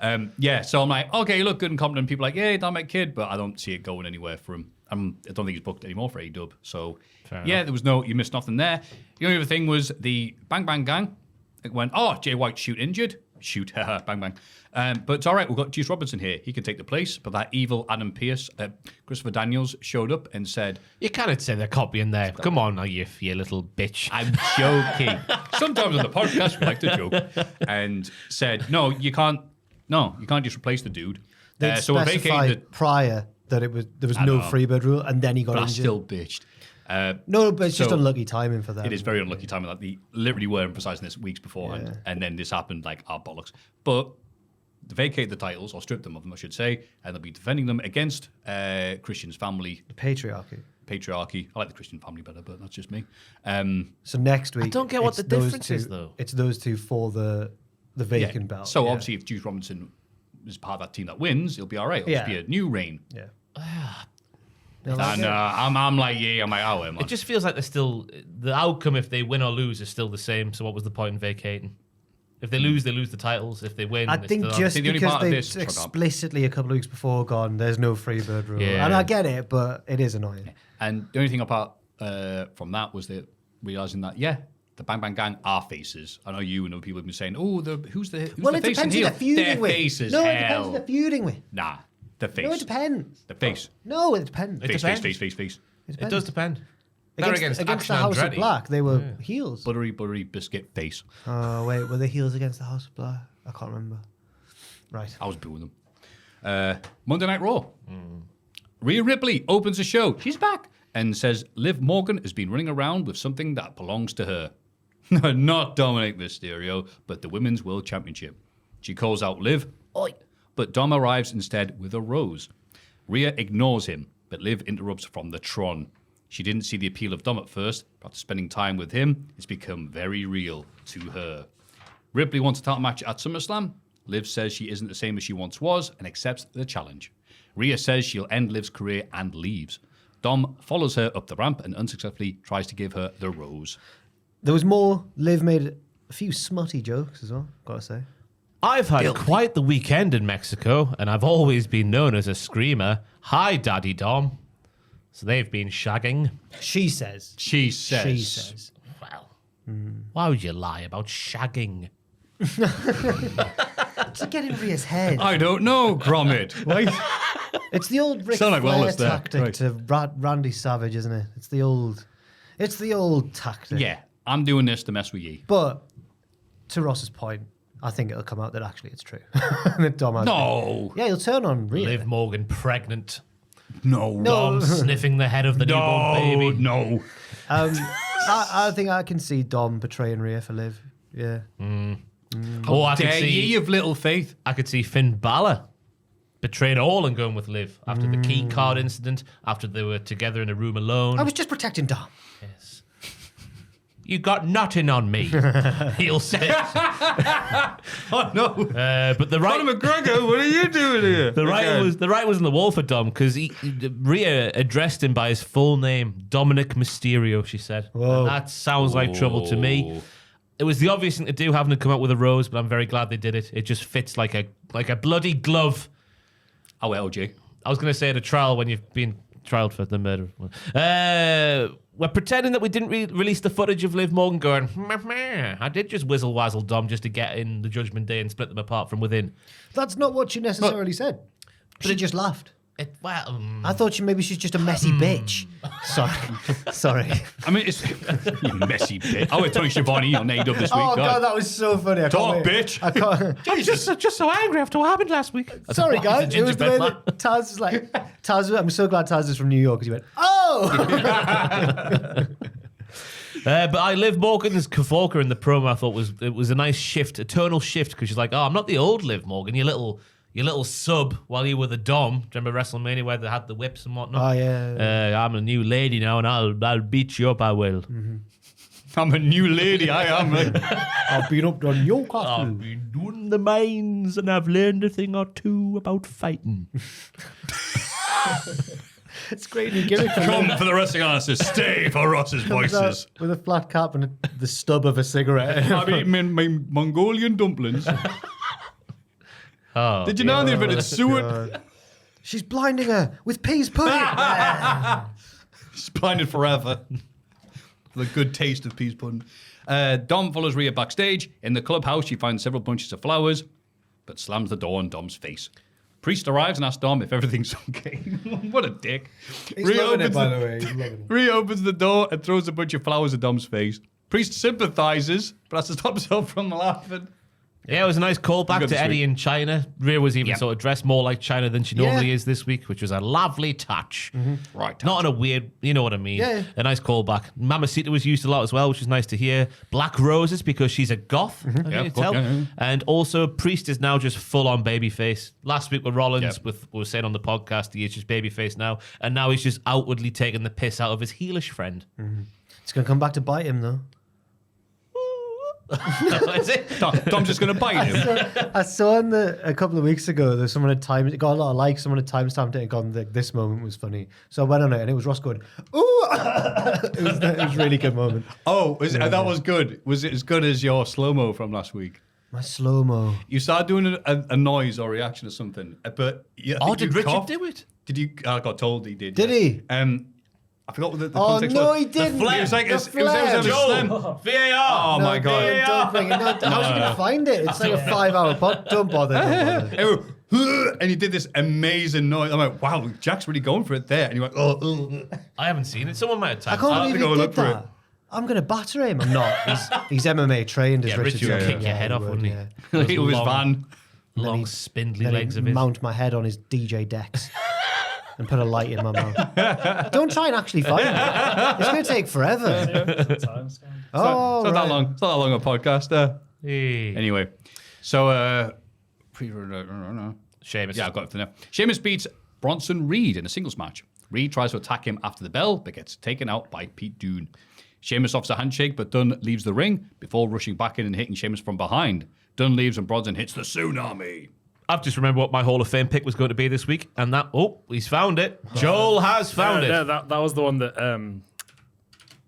So I'm like, okay, you look good and competent. People are like, yeah, Dynamite Kid, but I don't see it going anywhere for him. I don't think he's booked anymore for AEW. So, there was you missed nothing there. The only other thing was the Bang Bang Gang. It went, Jay White shoot injured. Shoot, bang bang. But it's all right, we've got Juice Robinson here. He can take the place. But that evil Adam Pearce, Christopher Daniels, showed up and said... You cannot say they're copying there. Come on, you little bitch. I'm joking. Sometimes on the podcast we like to joke. And said, no, you can't just replace the dude. They So we're specified vacating prior that there was no freebird rule, and then he got But I injured. still bitched. No, but it's just So- unlucky timing for them. It is very unlucky timing. Like, they literally were emphasising this weeks beforehand, and then this happened like bollocks. But they vacate the titles, or strip them of them, I should say, and they'll be defending them against Christian's family. The patriarchy. I like the Christian family better, but that's just me. So next week, I don't get what it's the those difference two- is, though. It's those two for the vacant belt. So yeah. obviously, if Juice Robinson is part of that team that wins, it'll be all right. It'll just be a new reign. Yeah. And I'm like, oh, man. It just feels like they're still... The outcome, if they win or lose, is still the same. So what was the point in vacating? If they lose, they lose the titles. If they win, I they think still just See, the only because part of they this- explicitly a couple of weeks before gone, there's no freebird rule. Yeah. And I get it, but it is annoying. And the only thing apart from that was that realizing that, the Bang Bang Gang are faces. I know you and other people have been saying, who's the Well, the it face depends and who heel? they're feuding They're with. faces, No, it hell. depends who they're feuding with. Nah, the face. No, it depends. The face. No, it depends. It Face, depends. face. It does depend. They're Against Action the House Andretti. of Black, they were heels. Buttery biscuit face. Oh, wait, were they heels against the House of Black? I can't remember. Right. I was booing them. Monday Night Raw. Rhea Ripley opens the show. She's back. And says Liv Morgan has been running around with something that belongs to her. Not Dominic Mysterio, but the Women's World Championship. She calls out Liv, oi, but Dom arrives instead with a rose. Rhea ignores him, but Liv interrupts from the Tron. She didn't see the appeal of Dom at first, but after spending time with him, it's become very real to her. Ripley wants a title match at SummerSlam. Liv says she isn't the same as she once was and accepts the challenge. Rhea says she'll end Liv's career and leaves. Dom follows her up the ramp and unsuccessfully tries to give her the rose. There was more. Liv made a few smutty jokes as well, gotta say. I've had quite the weekend in Mexico, and I've always been known as a screamer. Hi, Daddy Dom. So they've been shagging. She says. She says. She says. Well, why would you lie about shagging? To get in Rhea's head. I don't know, Gromit. It's the old Ric Sound like Flair Wallace there. tactic Right. to Randy Savage, isn't it? It's the old tactic. Yeah, I'm doing this to mess with you. But to Ross's point, I think it'll come out that actually it's true. That Dom has No. been. Yeah, he'll turn on Rhea. Liv Morgan pregnant. No. Dom sniffing the head of the newborn baby. No. I think I can see Dom betraying Rhea for Liv. Yeah. Oh, I could Dare ye see. of little faith. I could see Finn Balor betraying all and going with Liv after the key card incident. After they were together in a room alone. I was just protecting Dom. Yes. You got nothing on me. He'll say. Oh no. But the right. Conor McGregor, what are you doing here? The right was on the wall for Dom because Rhea addressed him by his full name, Dominic Mysterio. She said, Whoa. and that sounds like trouble to me. It was the obvious thing to do, having to come up with a rose, but I'm very glad they did it. It just fits like a bloody glove. Oh, LJ. I was going to say at a trial when you've been trialed for the murder. We're pretending that we didn't release the footage of Liv Morgan going, meh. I did just whizzle-wazzle Dom just to get in the Judgment Day and split them apart from within. That's not what she necessarily said. She just laughed. I thought maybe she's just a messy bitch. Sorry. I mean, it's you messy bitch. Oh, it's Tony Schiavone on AEW this week. Oh god, that was so funny. I Talk, can't wait. bitch. I can't. I'm just so angry after what happened last week. Sorry, guys. It was the way gingerbread that Taz was like. I'm so glad Taz is from New York because he went, oh. But Liv Morgan's Kafolka in the promo I thought was a nice shift, a tonal shift, because she's like, oh, I'm not the old Liv Morgan, you little sub while you were the Dom. Do you remember WrestleMania where they had the whips and whatnot? Oh yeah. I'm a new lady now and I'll beat you up, I will. I'm a new lady, I am. I've been up to Newcastle. I've been doing the mines and I've learned a thing or two about fighting. It's great new gimmick. Come for the wrestling answers, stay for Ross's voices. With a flat cap and the stub of a cigarette. I've eaten my Mongolian dumplings. Oh, Did you know they invented suet? God. She's blinding her with peas pudding. She's blinded forever. For the good taste of peas pudding. Dom follows Rhea backstage. In the clubhouse, she finds several bunches of flowers, but slams the door on Dom's face. Priest arrives and asks Dom if everything's okay. What a dick. He's loving it, by the way. He's loving it. Rhea opens the door and throws a bunch of flowers at Dom's face. Priest sympathizes, but has to stop himself from laughing. Yeah, it was a nice callback Good to this Eddie week. in China. Rhea was even sort of dressed more like China than she normally Yeah. is this week, which was a lovely touch. Right. Not in a weird, you know what I mean. Yeah. A nice callback. Mamacita was used a lot as well, which is nice to hear. Black Roses because she's a goth, I Yeah, can of course, tell. yeah. And also, Priest is now just full on babyface. Last week with Rollins, Yep. we were saying on the podcast, he is just babyface now. And now he's just outwardly taking the piss out of his heelish friend. It's going to come back to bite him, though. Is it? Dom's just going to bite him. I saw a couple of weeks ago that someone had it got a lot of likes. Someone had timestamped it and gone, this moment was funny. So I went on it and it was Ross going, ooh. it was a really good moment. Oh, that was good. Was it as good as your slow-mo from last week? My slow-mo. You started doing a noise or reaction or something, but Did Richard do it? Did you? I got told he did. Did he? I forgot what the Oh, context no, was. he didn't. It was like The it was phlegm. phlegm. VAR! Oh my god! Don't bring it. No, how's he going to find it? It's like a 5-hour pod. Don't bother. And he did this amazing noise. I'm like, wow, Jack's really going for it there. And he went, oh. I haven't seen it. Someone might have I tagged can't I'll have believe to go he look did for that. it. I'm going to batter him. I'm not. He's MMA trained, as Yeah, Richard Richard would said. kick your head he off, would, wouldn't he? yeah. Those It was van. long, he'd- spindly Then legs he'd of his. mount my head on his DJ decks and put a light in my mouth. Don't try and actually find it. It's going to take forever. Oh, It's not that long. It's not that long a podcast. Hey. Anyway, so Sheamus. yeah, I've got it for now. Sheamus beats Bronson Reed in a singles match. Reed tries to attack him after the bell, but gets taken out by Pete Dunne. Sheamus offers a handshake, but Dunne leaves the ring before rushing back in and hitting Sheamus from behind. Dunne leaves and Bronson hits the tsunami. I've just remembered what my Hall of Fame pick was going to be this week, and he's found it. Joel has found it. Yeah, that was the one that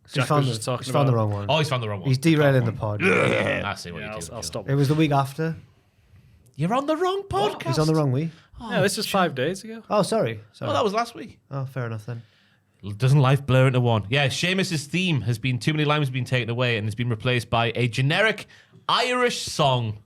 He's Jack found, was just talking he's found the about. wrong one. Oh, he's found the wrong one. He's derailing the pod. I see what Yeah, you do. I'll stop. It was the week after. You're on the wrong podcast. He's on the wrong week. Yeah, this was 5 days ago. Oh, sorry. Oh, that was last week. Oh, fair enough then. Doesn't life blur into one? Yeah, Sheamus's theme has been too many limes have been taken away and has been replaced by a generic Irish song,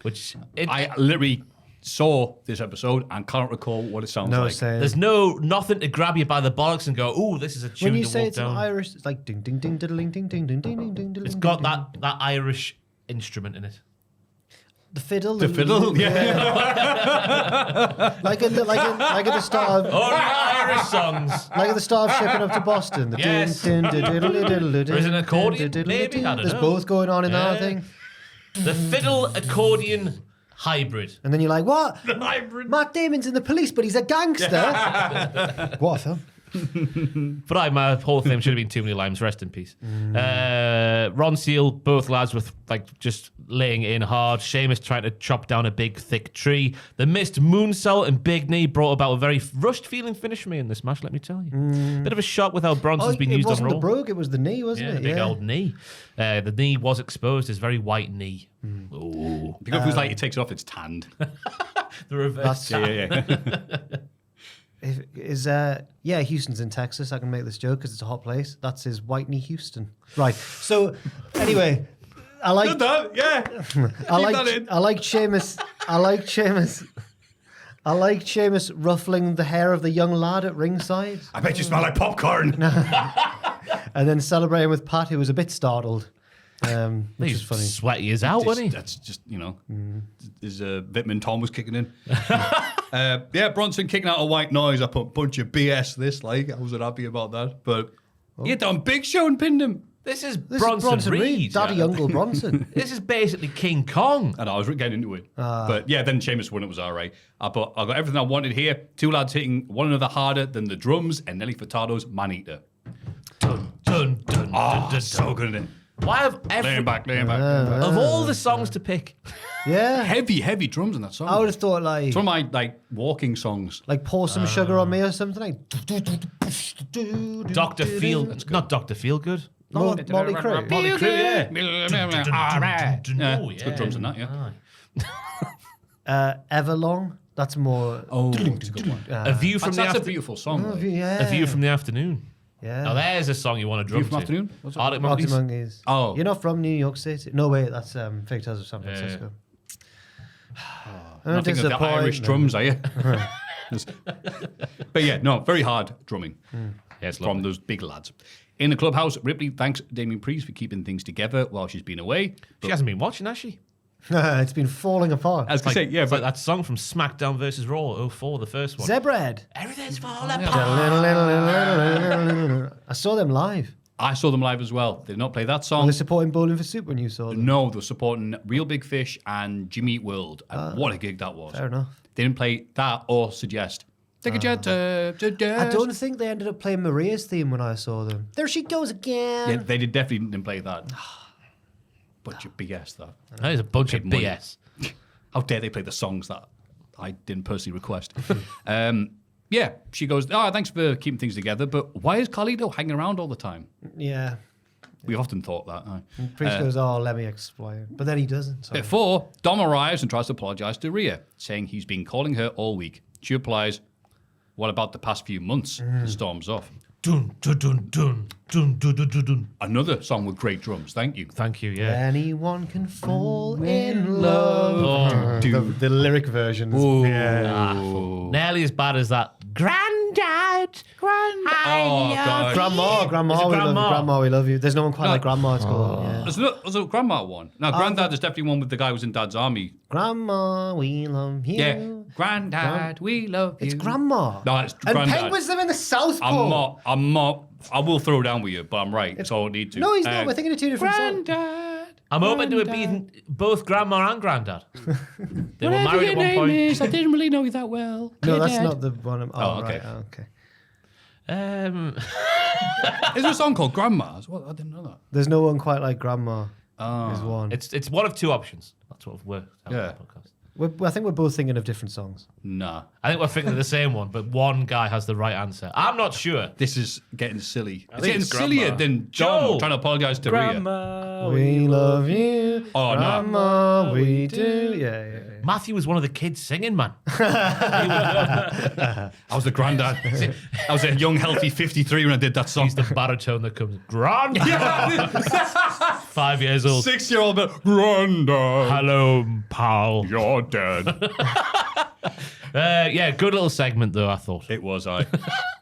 which I literally saw this episode and can't recall what it sounds No like. saying. there's nothing to grab you by the bollocks and go, "Ooh, this is a tune When you to say walk it's down." an Irish, it's like ding ding ding diddling ding ding ding ding ding ding ding. It's got that Irish instrument in it. The fiddle. The fiddle? Yeah. Like at the start of Only Irish songs. like at the start of shipping up to Boston. The Yes. din, din, diddle, diddle, diddle, Or is it an accordion? diddle, Maybe, diddle. I don't There's know. both going on in that Yeah. thing. The fiddle accordion hybrid. And then you're like, what? Hybrid. Matt Damon's in the police, but he's a gangster. What a film. But my whole thing should have been too many limes. Rest in peace. Ron Seal, both lads with just laying in hard. Sheamus trying to chop down a big thick tree. The missed moonsault and big knee brought about a very rushed feeling finish for me in this match. Let me tell you, bit of a shock with how Bronson's been it used on wasn't Raw. the brogue, it was the knee, wasn't Yeah, it? the big old knee. The knee was exposed. His very white knee. Oh, Because it was like it takes it off, it's tanned. the reverse. Yeah. Houston's in Texas. I can make this joke because it's a hot place. That's his White Knee Houston. Right. So, anyway, I like Sheamus. I like Sheamus ruffling the hair of the young lad at ringside I bet you smell like popcorn. and then celebrating with Pat, who was a bit startled, which is funny. Sweaty as out, wasn't he? That's just, his Vitamin Tom was kicking in. Bronson kicking out a white noise. I put a bunch of BS this, I wasn't happy about that. But he hit on Big Show and pinned him. This is This Bronson, is Reed. Daddy Uncle Bronson. This is basically King Kong. And I was getting into it. But yeah, then Sheamus won. It was all right. I got everything I wanted here. Two lads hitting one another harder than the drums and Nelly Furtado's Man Eater. Dun, dun, dun, dun, dun, So good in it. Why have Laying back. of all the songs to pick? Yeah. Heavy drums in that song. I would have thought like It's one of my walking songs. like pour some sugar on me or something like. Dr. Not Dr. Feelgood. Motley Crue. Motley Crue, yeah. Yeah, it's good drums in that, yeah. Everlong. That's more. Oh, it's a good one. A View from the That's a Afternoon. beautiful song. Oh, though. yeah. A View from the Afternoon. Yeah. Now there's a song you want to drum View from to. Afternoon? What's it? Arctic Arctic Monkeys. Monkeys. Oh. You're not from New York City? No, wait, that's Fake Tales of San Francisco. Not thinking of the Irish drums, are you? But yeah, no, very hard drumming from those big lads. In the clubhouse, Ripley thanks Damien Priest for keeping things together while she's been away. She hasn't been watching, has she? It's been falling apart. I was going to say, yeah, It's but like that song from SmackDown versus Raw 04, the first one. Zebrahead. Everything's falling apart. I saw them live. I saw them live as well. They did not play that Were song. they supporting Bowling for Soup when you saw them? No, they were supporting Real Big Fish and Jimmy Eat World. And what a gig that was. Fair enough. They didn't play that or Suggest. Take a jet to I don't think they ended up playing Maria's theme when I saw them. There she goes again. Yeah, they definitely didn't play that. Bunch of BS, that. That is a bunch of Money. BS. How dare they play the songs that I didn't personally request? Yeah, she goes, thanks for keeping things together, but why is Carlito hanging around all the time? Yeah. We've often thought that. Priest goes, let me explain. But then he doesn't. So. Bit 4, Dom arrives and tries to apologise to Rhea, saying he's been calling her all week. She replies, what about the past few months? And storms off. Dun, dun, dun, dun, dun, dun, dun, dun, dun. Another song with great drums. Thank you. Thank you, yeah. Anyone can fall in love. The lyric versions. Nearly as bad as that. Granddad. Oh, God. Grandma, Is it we love you. Grandma? Grandma, we love you. There's no one quite like Grandma. It's called. Yeah. There's a Grandma one. No, Granddad is definitely one with the guy who was in Dad's Army. Grandma, we love you. Yeah. Granddad, we love you. It's Grandma. No, it's And Granddad. Penguins live in the South Pole. I'm not. I will throw down with you, but I'm right, so I don't need to. No, he's not. We're thinking of two different songs. Granddad. I'm open to it being both grandma and granddad. They were married at one point. I didn't really know you that well. No, that's not the one. Oh, okay. right. Oh, okay. Is there a song called Grandma as well? I didn't know that. There's no one quite like Grandma. Is one. It's one of two options. That's what worked out Yeah. on the podcast. I think we're both thinking of different songs. Nah. I think we're thinking of the same one, but one guy has the right answer. I'm not sure. This is getting silly. It's think getting it's sillier Grandma. than Joe. Dom trying to apologise to Rhea. Grandma, We love you. Oh, no. Grandma, we do. Yeah. Maffew was one of the kids singing, man. I was the granddad. I was a young, healthy 53 when I did that song. He's the baritone that comes, Granddad! 5 years old. 6-year-old, but Granddad, Hello, pal. you're dead. Yeah, good little segment, though, I thought. It was I.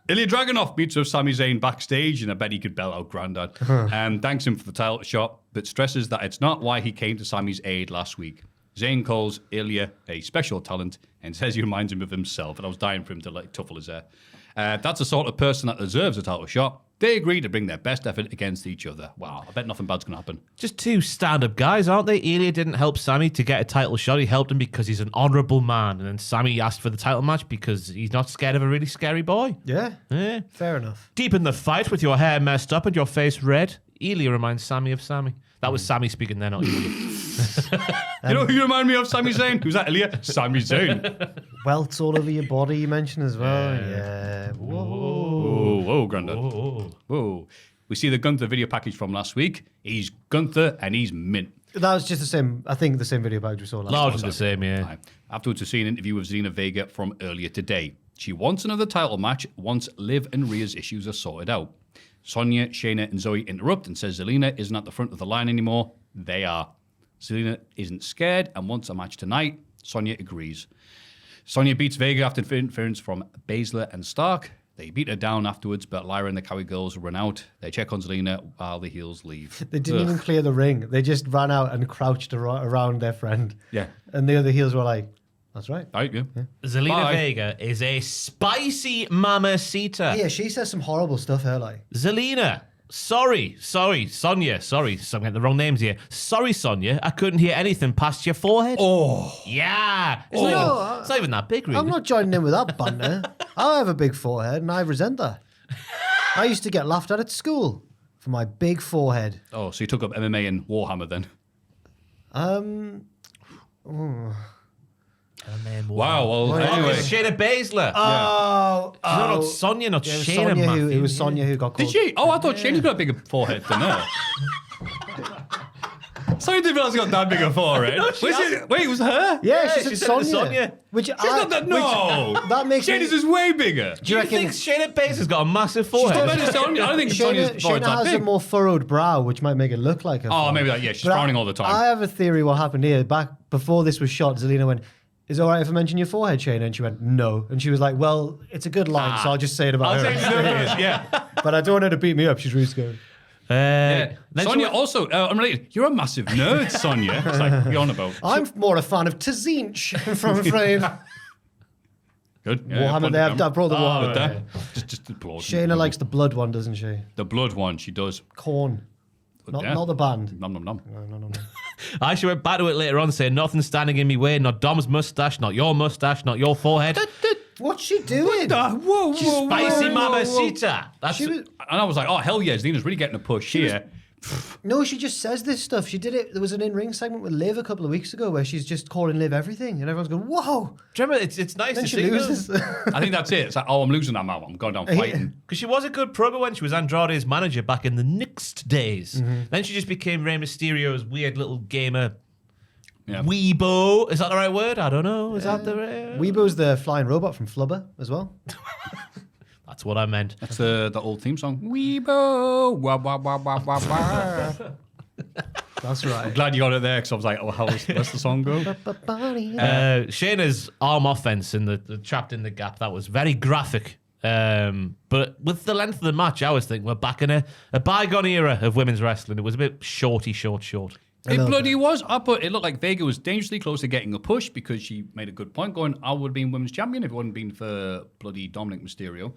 Ilya Dragunov meets with Sami Zayn backstage, and I bet he could belt out Grandad. And thanks him for the title shot, but stresses that it's not why he came to Sami's aid last week. Zayn calls Ilya a special talent and says he reminds him of himself, and I was dying for him to tuffle his hair. That's the sort of person that deserves a title shot. They agree to bring their best effort against each other. Wow, I bet nothing bad's going to happen. Just two stand-up guys, aren't they? Ilya didn't help Sami to get a title shot. He helped him because he's an honourable man. And then Sami asked for the title match because he's not scared of a really scary boy. Yeah. Yeah. Fair enough. Deep in the fight with your hair messed up and your face red, Ilya reminds Sami of Sami. That was Sami speaking there, not Ilya. You know who you remind me of, Sami Zayn? Who's that, Ilya? Sami Zayn. Welts all over your body, you mentioned as well. Yeah. Whoa. Whoa, Grandad. Whoa. We see the Gunther video package from last week. He's Gunther and he's mint. That was just the same, I think the same video package we saw last Largely the same, yeah. Right. Afterwards, we see an interview with Zelina Vega from earlier today. She wants another title match once Liv and Rhea's issues are sorted out. Sonya, Shayna, and Zoe interrupt and says Zelina isn't at the front of the line anymore. They are. Zelina isn't scared and wants a match tonight. Sonya agrees. Sonya beats Vega after interference from Baszler and Stark. They beat her down afterwards, but Lyra and the Cowie girls run out. They check on Zelina while the heels leave. They didn't even clear the ring. They just ran out and crouched around their friend. Yeah. And the other heels were like, that's right. Right, yeah. Zelina Bye. Vega is a spicy mamacita. Yeah, she says some horrible stuff here, like. Zelina, sorry, Sonya, sorry, I'm getting the wrong names here. Sorry, Sonya, I couldn't hear anything past your forehead. Oh. Yeah. It's not even that big, really. I'm not joining in with that banter. I have a big forehead and I resent that. I used to get laughed at school for my big forehead. Oh, so you took up MMA and Warhammer then? Wow. Well, anyway. Shayna Baszler. Oh, Sonya, not it was Shayna. Sonya Maffew. it was Sonya who got called. Did she? Oh, I thought Shayna's got a bigger forehead than her. Sonya Deville's got that big a forehead. Wait, it was her? Yeah, she said said Sonya. Which She's got that. No. that makes Shayna's is way bigger. Do you reckon think Shayna Baszler's got a massive forehead? I don't think Sonya's forehead's Shayna that has big. a more furrowed brow, which might make it look like her. Oh, forehead. maybe that. Yeah, she's But frowning all the time. I have a theory what happened here. Back before this was shot, Zelina went, "Is it all right if I mention your forehead, Shayna?" And she went, "No." And she was like, "Well, it's a good line, so I'll just say it about her." Yeah. But I don't want her to beat me up. She's really scared. Sonya also, unrelated, you're a massive nerd, Sonya. It's like, what are you on about? I'm more a fan of Tazinch from Frame. Good. Warhammer there. I brought the Warhammer. There. Just applaud. Shayna likes the blood one, doesn't she? The blood one, she does. Corn. Not Yeah. not the band. Nom nom nom. No. I actually went back to it later on saying nothing's standing in my way, not Dom's mustache, not your mustache, not your forehead. What's she doing? Whoa. Spicy mamacita. That's She was, And I was like, oh, hell yeah, Zelina's really getting a push here. no, she just says this stuff. She did it. There was an in-ring segment with Liv a couple of weeks ago where she's just calling Liv everything, and everyone's going, "Whoa!" Do you remember? It's nice Then to she see loses. I think that's it. It's like, oh, I'm losing that man. I'm going down fighting. because she was a good promo when she was Andrade's manager back in the Next days. Mm-hmm. Then she just became Rey Mysterio's weird little gamer. Yeah. Weebo, is that the right word? I don't know. Is that the right? Weebo's the flying robot from Flubber as well. That's what I meant. That's the old theme song. Weebo. Wah, wah, wah, wah, wah, wah. That's right. Glad you got it there because I was like, oh, how's the song go? Shayna's arm offense and the trapped in the gap, that was very graphic. But with the length of the match, I was thinking we're back in a bygone era of women's wrestling. It was a bit short. It bloody was. It looked like Vega was dangerously close to getting a push because she made a good point going, I would have been women's champion if it wouldn't been for bloody Dominic Mysterio.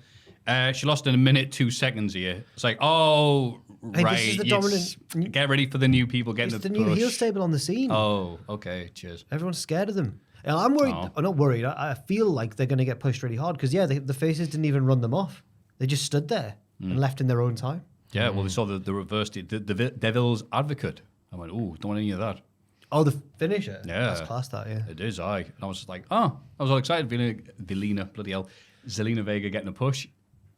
She lost in a minute, 2 seconds here. It's like, oh, Hey, right. this is the it's- dominant- Get ready for the new people getting It's the the push. new heel stable on the scene. Oh, okay. Cheers. Everyone's scared of them. And I'm worried. Oh. I'm not worried. I feel like they're going to get pushed really hard because, the faces didn't even run them off. They just stood there and left in their own time. Yeah, well, we saw the reverse, the Devil's Advocate. I went, oh, don't want any of that. Oh, the finisher. Yeah. That's class, that, yeah. It is, And I was just like, I was all excited. Zelina, bloody hell. Zelina Vega getting a push.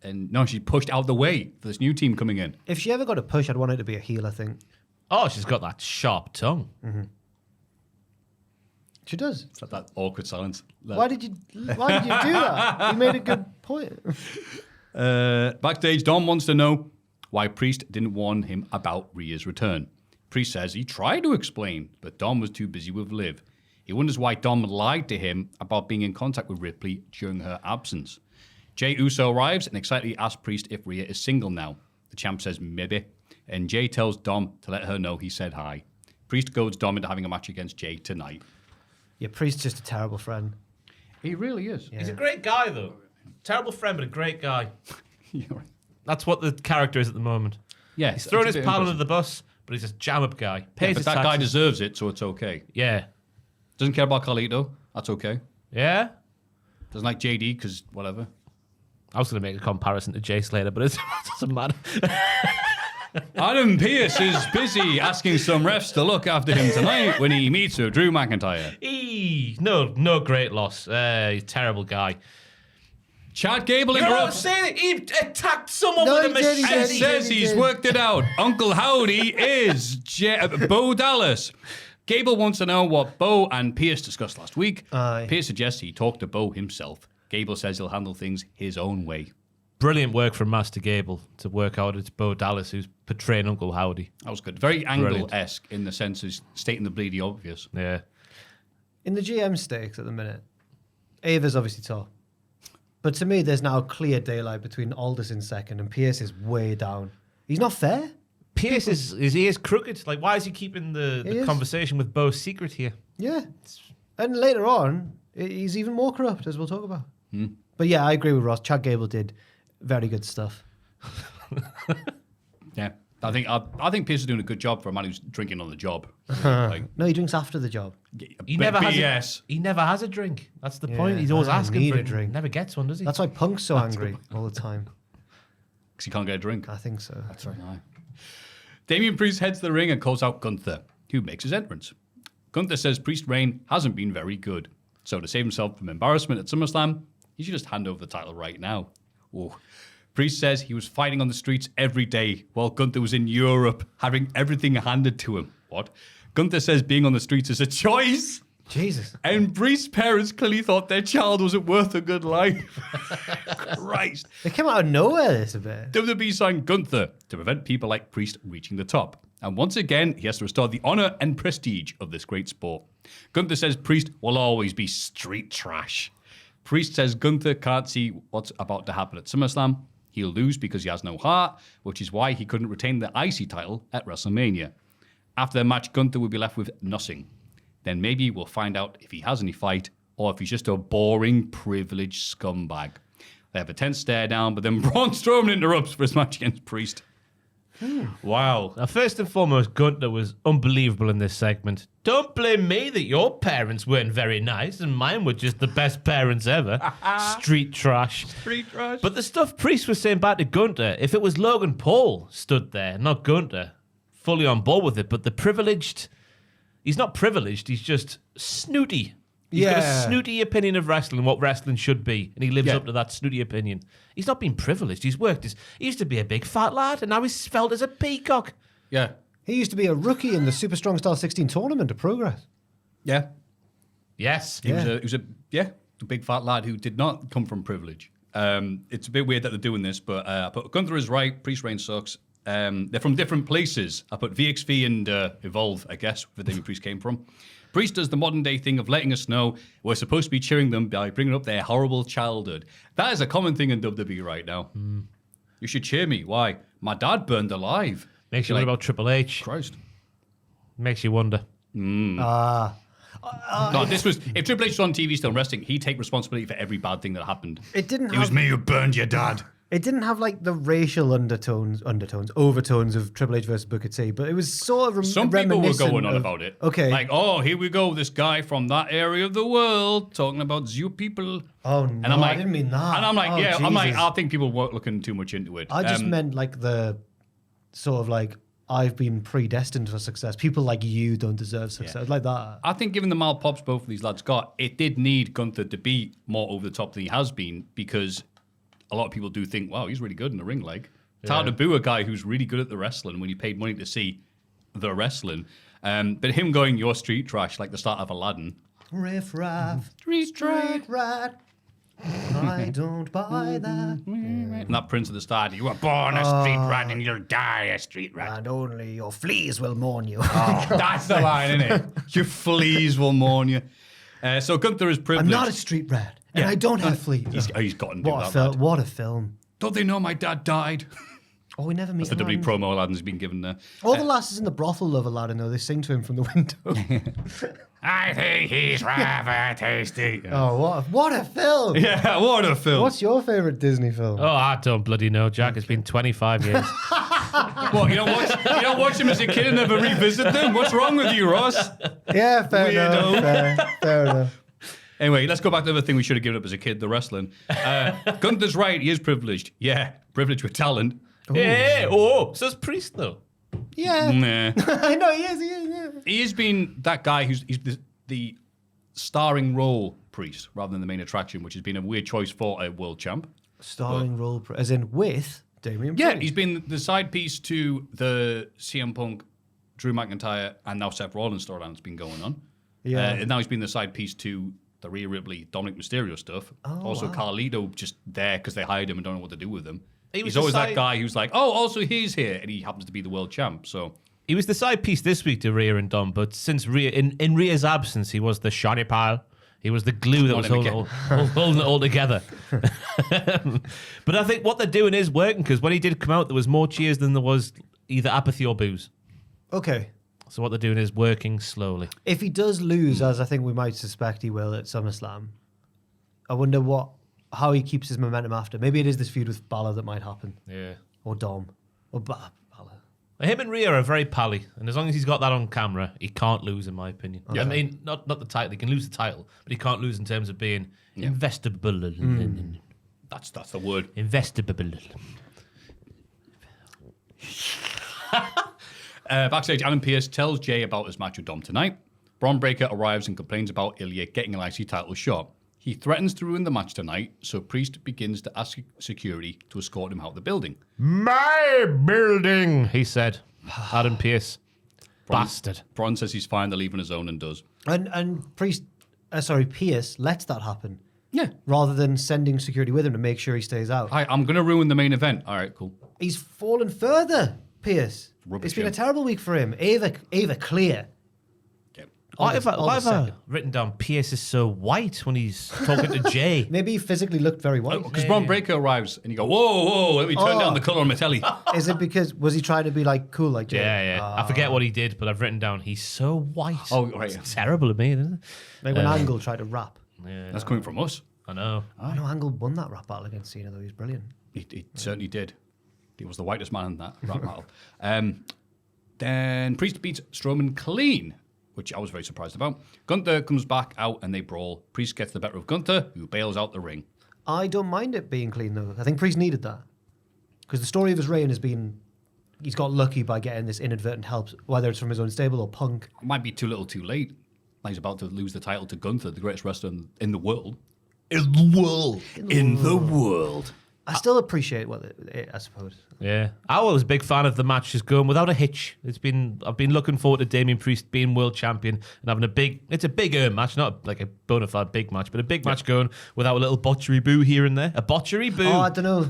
And no, she pushed out the way for this new team coming in. If she ever got a push, I'd want it to be a heel, I think. Oh, she's got that sharp tongue. She does. It's like that awkward silence. Why did you do that? You made a good point. Backstage, Dom wants to know why Priest didn't warn him about Rhea's return. Priest says he tried to explain, but Dom was too busy with Liv. He wonders why Dom lied to him about being in contact with Ripley during her absence. Jay Uso arrives and excitedly asks Priest if Rhea is single now. The champ says maybe, and Jay tells Dom to let her know he said hi. Priest goads Dom into having a match against Jay tonight. Yeah, Priest's just a terrible friend. He really is. Yeah. He's a great guy, though. Terrible friend, but a great guy. You're right. That's what the character is at the moment. Yeah, He's throwing his pal under the bus, but he's a jam-up guy. Pays But his that guy taxes. deserves it, so it's okay. Yeah. Doesn't care about Carlito. That's okay. Yeah? Doesn't like JD because whatever. I was going to make a comparison to Jay Slater, but it doesn't matter. Adam Pearce is busy asking some refs to look after him tonight when he meets with Drew McIntyre. No great loss. He's a terrible guy. Chad Gable You're not interrupts saying he attacked someone No, with a he did, he machete. and did. says he's worked it out. Uncle Howdy is Bo Dallas. Gable wants to know what Bo and Pearce discussed last week. Aye. Pearce suggests he talked to Bo himself. Gable says he'll handle things his own way. Brilliant work from Master Gable to work out it's Bo Dallas who's portraying Uncle Howdy. That was good. Very Angle-esque in the sense of stating the bleedy obvious. Yeah. In the GM stakes at the minute, Ava's obviously top. But to me, there's now clear daylight between Aldous in second and Pearce is way down. He's not fair. Pierce is his ears crooked. Like, why is he keeping the is. conversation with Bo's secret here? Yeah. And later on, he's even more corrupt, as we'll talk about. But yeah, I agree with Ross. Chad Gable did very good stuff. Yeah. I think Pearce is doing a good job for a man who's drinking on the job. Like, No, he drinks after the job. He never BS. has. He never has a drink. That's the Yeah, point. He's always I asking need for a it. drink. Never gets one, does he? That's why Punk's so angry all the time. because he can't get a drink. I think so. That's right. Damian Priest heads to the ring and calls out Gunther, who makes his entrance. Gunther says Priest's reign hasn't been very good, so to save himself from embarrassment at SummerSlam, he should just hand over the title right now. Oh. Priest says he was fighting on the streets every day while Gunther was in Europe, having everything handed to him. What? Gunther says being on the streets is a choice. Jesus. And Priest's parents clearly thought their child wasn't worth a good life. Christ. They came out of nowhere this a bit. WWE signed Gunther to prevent people like Priest reaching the top. And once again, he has to restore the honor and prestige of this great sport. Gunther says Priest will always be street trash. Priest says Gunther can't see what's about to happen at SummerSlam. He'll lose because he has no heart, which is why he couldn't retain the IC title at WrestleMania. After the match, Gunther will be left with nothing. Then maybe we'll find out if he has any fight or if he's just a boring, privileged scumbag. They have a tense stare down, but then Braun Strowman interrupts for his match against Priest. Wow. Now, first and foremost, Gunther was unbelievable in this segment. Don't blame me that your parents weren't very nice and mine were just the best parents ever. Street trash. Street trash. But the stuff Priest was saying back to Gunther, if it was Logan Paul stood there, not Gunther, fully on board with it, but the privileged... He's not privileged, he's just snooty. He's got a snooty opinion of wrestling, what wrestling should be, and he lives up to that snooty opinion. He's not been privileged, he's worked. He used to be a big fat lad, and now he's felt as a peacock. Yeah. He used to be a rookie in the Super Strong Style 16 tournament of Progress. Yeah. Yes. He was a big fat lad who did not come from privilege. It's a bit weird that they're doing this, but Gunther is right. Priest reign sucks. They're from different places. I put VXV and Evolve, I guess, where Damian Priest came from. Priest does the modern day thing of letting us know we're supposed to be cheering them by bringing up their horrible childhood. That is a common thing in WWE right now. You should cheer me. Why? My dad burned alive. Makes you wonder about Triple H. Christ. Makes you wonder. No, this was if Triple H was on TV still wrestling, he'd take responsibility for every bad thing that happened. It was me who burned your dad. It didn't have like the racial overtones of Triple H versus Booker T, but it was sort of Some people were reminiscent going on of- about it. Okay. Like, oh, here we go, this guy from that area of the world talking about Zoo people. Oh, no, And I'm like, I didn't mean that. And I'm like, Oh, I'm like, Jesus. I think people weren't looking too much into it. I just meant like the sort of like, I've been predestined for success. People like you don't deserve success. Like that. I think given the mild pops both of these lads got, it did need Gunther to be more over the top than he has been, because a lot of people do think, wow, he's really good in the ring. Like, it's hard to boo a guy who's really good at the wrestling when you paid money to see the wrestling. But him going, you're street trash, like the start of Aladdin. Riff raff, Street trash. rat. I don't buy that. And that Prince at the start, you were born a street rat and you'll die a street rat. And only your fleas will mourn you. That's the line, isn't it? Your fleas will mourn you. So Gunther is I'm privileged. not a street rat, and I don't have fleas. He's gotten to do What a that. film! lad. What a film! Don't they know my dad died? Oh, we never meet That's the Aladdin. W promo Aladdin's been given there. All the lasses in the brothel love Aladdin, though. They sing to him from the window. I think he's rather tasty. Oh, what a film! Yeah, what a film. What's your favourite Disney film? Oh, I don't bloody know, Jack. It's been 25 years. What, you don't watch him as a kid and never revisit them? What's wrong with you, Ross? Yeah, fair Weirdo. enough. Fair enough. Anyway, let's go back to the other thing we should have given up as a kid, the wrestling. Gunther's right, he is privileged. Yeah, privileged with talent. Yeah. Oh, so's Priest, though. Yeah. Nah. I know, he is, yeah. He has been that guy he's the starring role Priest rather than the main attraction, which has been a weird choice for a world champ. Starring role, as in with Damian Yeah, Priest. he's been the side piece to the CM Punk, Drew McIntyre, and now Seth Rollins storyline that's been going on. Yeah. And now he's been the side piece to the Rhea Ripley, Dominic Mysterio stuff. Also, Carlito just there because they hired him and don't know what to do with him. He's always that guy who's like, oh, also he's here, and he happens to be the world champ. So He was the side piece this week to Rhea and Dom, but since Rhea, in Rhea's absence, he was the shiny pile. He was the glue that was holding it all together. But I think what they're doing is working, because when he did come out, there was more cheers than there was either apathy or boos. Okay. So what they're doing is working slowly. If he does lose, as I think we might suspect he will at SummerSlam, I wonder how he keeps his momentum after. Maybe it is this feud with Balor that might happen. Yeah. Or Dom. Or Balor. Him and Rhea are very pally, and as long as he's got that on camera, he can't lose, in my opinion. Okay. I mean, not the title. He can lose the title, but he can't lose in terms of being investable. that's the word. Investable. Backstage, Adam Pearce tells Jay about his match with Dom tonight. Braun Breaker arrives and complains about Ilya getting an IC title shot. He threatens to ruin the match tonight, so Priest begins to ask security to escort him out of the building. My building, he said. Adam Pearce. Bastard. Braun says he's fine, they're leaving his own and does. And Pierce lets that happen. Yeah. Rather than sending security with him to make sure he stays out. I'm going to ruin the main event. All right, cool. He's fallen further, Pierce. Rubbish, It's been yeah. a terrible week for him. Ava clear. Why have August I 2nd. written down Pierce is so white when he's talking to Jay? Maybe he physically looked very white. Because Braun Breaker arrives and you go, whoa, let me turn down the colour on my telly. Is it because, was he trying to be like cool like Jay? Yeah. I forget what he did, but I've written down he's so white. Oh, right. It's terrible of me, isn't it? Like when Angle tried to rap. That's coming from us. I know. I know Angle won that rap battle against Cena though. He was brilliant. He certainly did. He was the whitest man in that rap battle. Then Priest beats Strowman clean, which I was very surprised about. Gunther comes back out and they brawl. Priest gets the better of Gunther, who bails out the ring. I don't mind it being clean though. I think Priest needed that. Because the story of his reign has been, he's got lucky by getting this inadvertent help, whether it's from his own stable or Punk. It might be too little too late. He's about to lose the title to Gunther, the greatest wrestler in the world. In the world. I still appreciate I suppose. Yeah, I was a big fan of the match just going without a hitch. I've been looking forward to Damian Priest being world champion and having it's a big match, not like a bona fide big match, but a big match going without a little botchery boo here and there. A botchery boo. Oh, I don't know.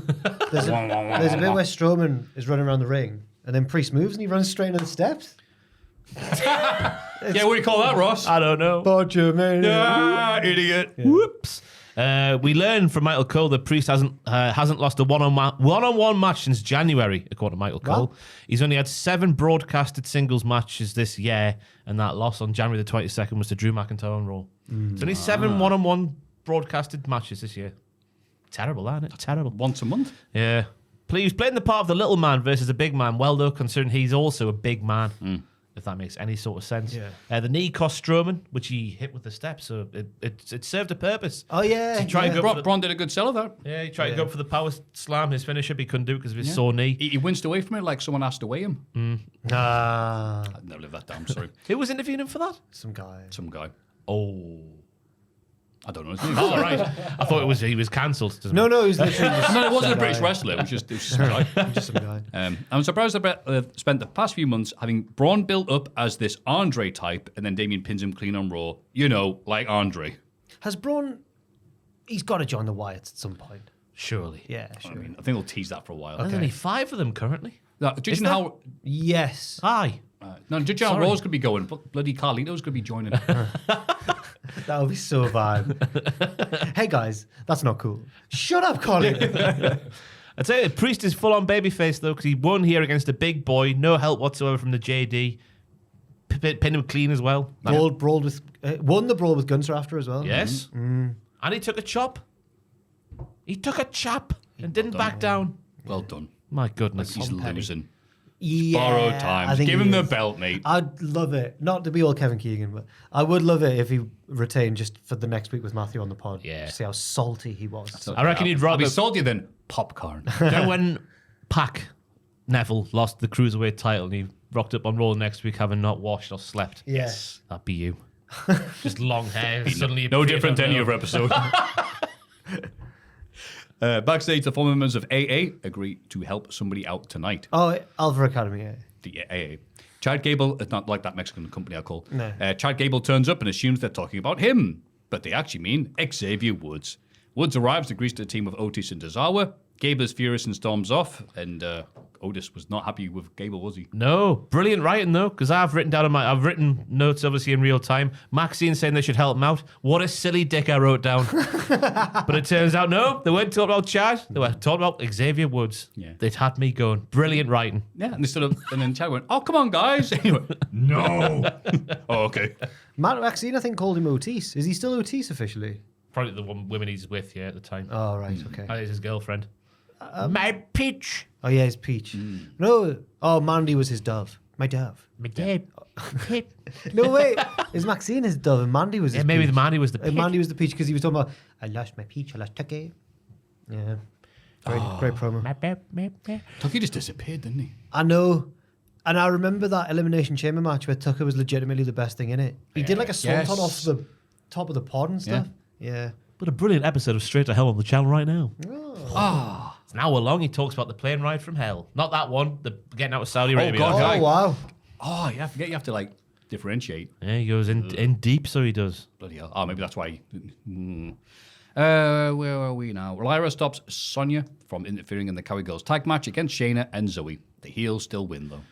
There's a bit where Strowman is running around the ring and then Priest moves and he runs straight into the steps. Yeah, what do you call that, Ross? I don't know. Idiot. Whoops. We learned from Michael Cole that Priest hasn't lost a one-on-one match since January, according to Michael Cole. Wow. He's only had 7 broadcasted singles matches this year, and that loss on January the 22nd was to Drew McIntyre on Raw. It's only 7 one-on-one broadcasted matches this year. Terrible, isn't it? Terrible. Once a month? Yeah. He's playing the part of the little man versus a big man. Well, though, considering he's also a big man. If that makes any sort of sense. Yeah. The knee cost Strowman, which he hit with the steps, so it served a purpose. Oh yeah. To try and go for Braun did a good sell of that. Yeah, he tried to go for the power slam, his finisher, but he couldn't do it because of his sore knee. He winced away from it like someone asked to weigh him. Nah. I'd never live that down, sorry. Who was interviewing him for that? Some guy. Some guy. Oh. I don't know his name. All right. I thought he was cancelled. No, he's literally just No, it wasn't a some British guy. wrestler. It was just some guy. Just some guy. I'm surprised they've spent the past few months having Braun built up as this Andre type, and then Damien pins him clean on Raw. You know, like Andre. Has Braun? He's got to join the Wyatts at some point. Surely. Yeah, sure. I mean, I think they'll tease that for a while. There's only 5 of them currently. Now, judging how Yes. Aye. judging how Raw's could be going, bloody Carlito's could be joining. That would be so bad. Hey guys, that's not cool. Shut up, Colin. I'd say Priest is full on babyface though, because he won here against a big boy, no help whatsoever from the JD. Pinned him clean as well. Brawled with won the brawl with Gunther after as well. Yes. And he took a chop. He took a chop and didn't back down. Well done. My goodness. He's losing. Yeah, Borrowed I time. think Give he him the is. belt, mate. I'd love it. Not to be all Kevin Keegan, but I would love it if he retained just for the next week with Maffew on the pod. Yeah. See how salty he was. I reckon he'd I'll rather. be saltier than popcorn. Then when Neville lost the Cruiserweight title and he rocked up on Raw next week having not washed or slept. Yes. That'd be you. Just long hair. Suddenly No appeared different to on any the- other episode. Backstage, the former members of AA agree to help somebody out tonight. Oh, Alpha Academy. Yeah. The AA. Chad Gable, it's not like that Mexican company I call. No. Chad Gable turns up and assumes they're talking about him, but they actually mean Xavier Woods. Woods arrives, agrees to a team of Otis and Tozawa. Gable is furious and storms off, and Otis was not happy with Gable, was he? No, brilliant writing though, because I've written notes obviously in real time. Maxine saying they should help him out. What a silly dick I wrote down. But it turns out no, they weren't talking about Chad. They were talking about Xavier Woods. Yeah. They'd had me going. Brilliant writing. Yeah, and they stood up, and then Chad went, "Oh, come on, guys!" Anyway, no. Oh, okay. Matt Maxine, I think, called him Otis. Is he still Otis officially? Probably the women he's with at the time. Oh, right. Okay. That is his girlfriend. My peach. Oh, yeah, his Peach. No. Oh, Mandy was his dove. My dove. My dad. No, wait. Is Maxine his dove and Mandy was his maybe peach? the Mandy was the peach. Mandy was the peach because he was talking about, I lost my peach, I lost Tucky. Yeah. Great promo. My bad. Tucky just disappeared, didn't he? I know. And I remember that Elimination Chamber match where Tucker was legitimately the best thing in it. He did like a swanton off the top of the pod and stuff. Yeah. But a brilliant episode of Straight to Hell on the channel right now. Oh. It's an hour long. He talks about the plane ride from hell. Not that one. The getting out of Saudi Arabia. God. Oh, wow. Oh, yeah, I forget you have to like differentiate. Yeah, he goes in deep, so he does. Bloody hell. Oh, maybe that's why. Where are we now? Lyra stops Sonya from interfering in the Cowie Girls tag match against Shayna and Zoe. The heels still win, though.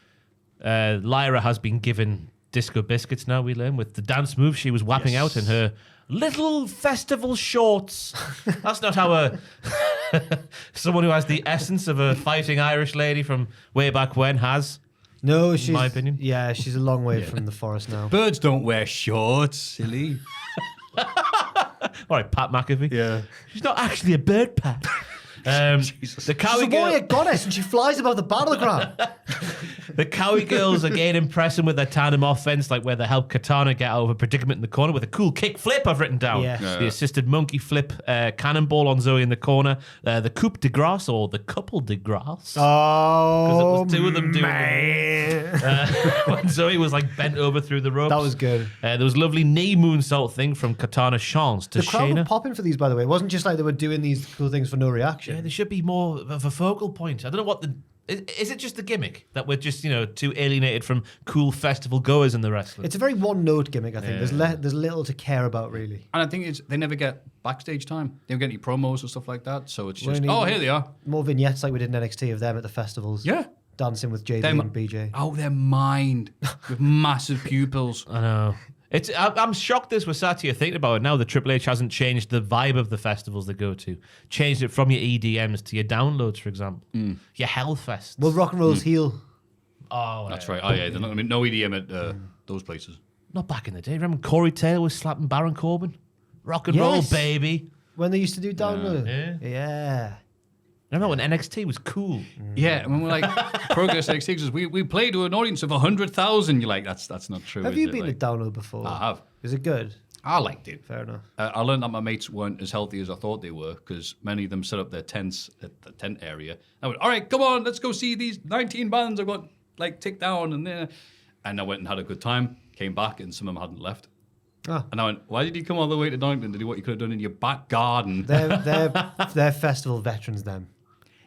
Lyra has been given disco biscuits now, we learn, with the dance move she was whapping out in her little festival shorts. That's not how someone who has the essence of a fighting Irish lady from way back when has. No, she's... In my opinion. Yeah, she's a long way from the forest now. Birds don't wear shorts, silly. All right, Pat McAfee. Yeah. She's not actually a bird, Pat. The Cowie She's a warrior goddess and she flies above the battleground. The Cowie Girls again impressing with their tandem offense, like where they help Katana get out of a predicament in the corner with a cool kick flip I've written down. Yeah. The assisted monkey flip cannonball on Zoe in the corner. The coup de grace or the couple de grace. Oh, Because it was two of them doing man. when Zoe was like bent over through the ropes. That was good. There was a lovely knee moonsault thing from Katana Chance to The crowd were Shayna. popping for these, by the way. It wasn't just like they were doing these cool things for no reaction. Yeah, there should be more of a focal point. I don't know what the... Is it just the gimmick that we're just, too alienated from cool festival goers in the wrestling? It's a very one-note gimmick, I think. There's little to care about, really. And I think they never get backstage time. They don't get any promos or stuff like that. So it's just, Well, here they are. More vignettes like we did in NXT of them at the festivals. Yeah. Dancing with JD Them- and BJ. Oh, they're mined with massive pupils. I know. I'm shocked as we're sat here thinking about it now that Triple H hasn't changed the vibe of the festivals they go to. Changed it from your EDMs to your downloads, for example. Your Hellfests. Well, rock and roll's heel. Oh, That's right. Oh, yeah. They're not, no EDM at those places. Not back in the day. Remember Corey Taylor was slapping Baron Corbin? Rock and roll, Yes. baby. When they used to do download. Yeah. Remember when NXT was cool? Yeah, and when we're like, Progress NXT says, we play to an audience of 100,000. You're like, that's not true. Have is you it? been Like, to download before? I have. Is it good? I liked it. Fair enough. I learned that my mates weren't as healthy as I thought they were because many of them set up their tents at the tent area. I went, all right, come on, let's go see these 19 bands I've got like ticked down and there. And I went and had a good time, came back and some of them hadn't left. Ah. And I went, why did you come all the way to Donington to do what you could have done in your back garden? They're festival veterans, them.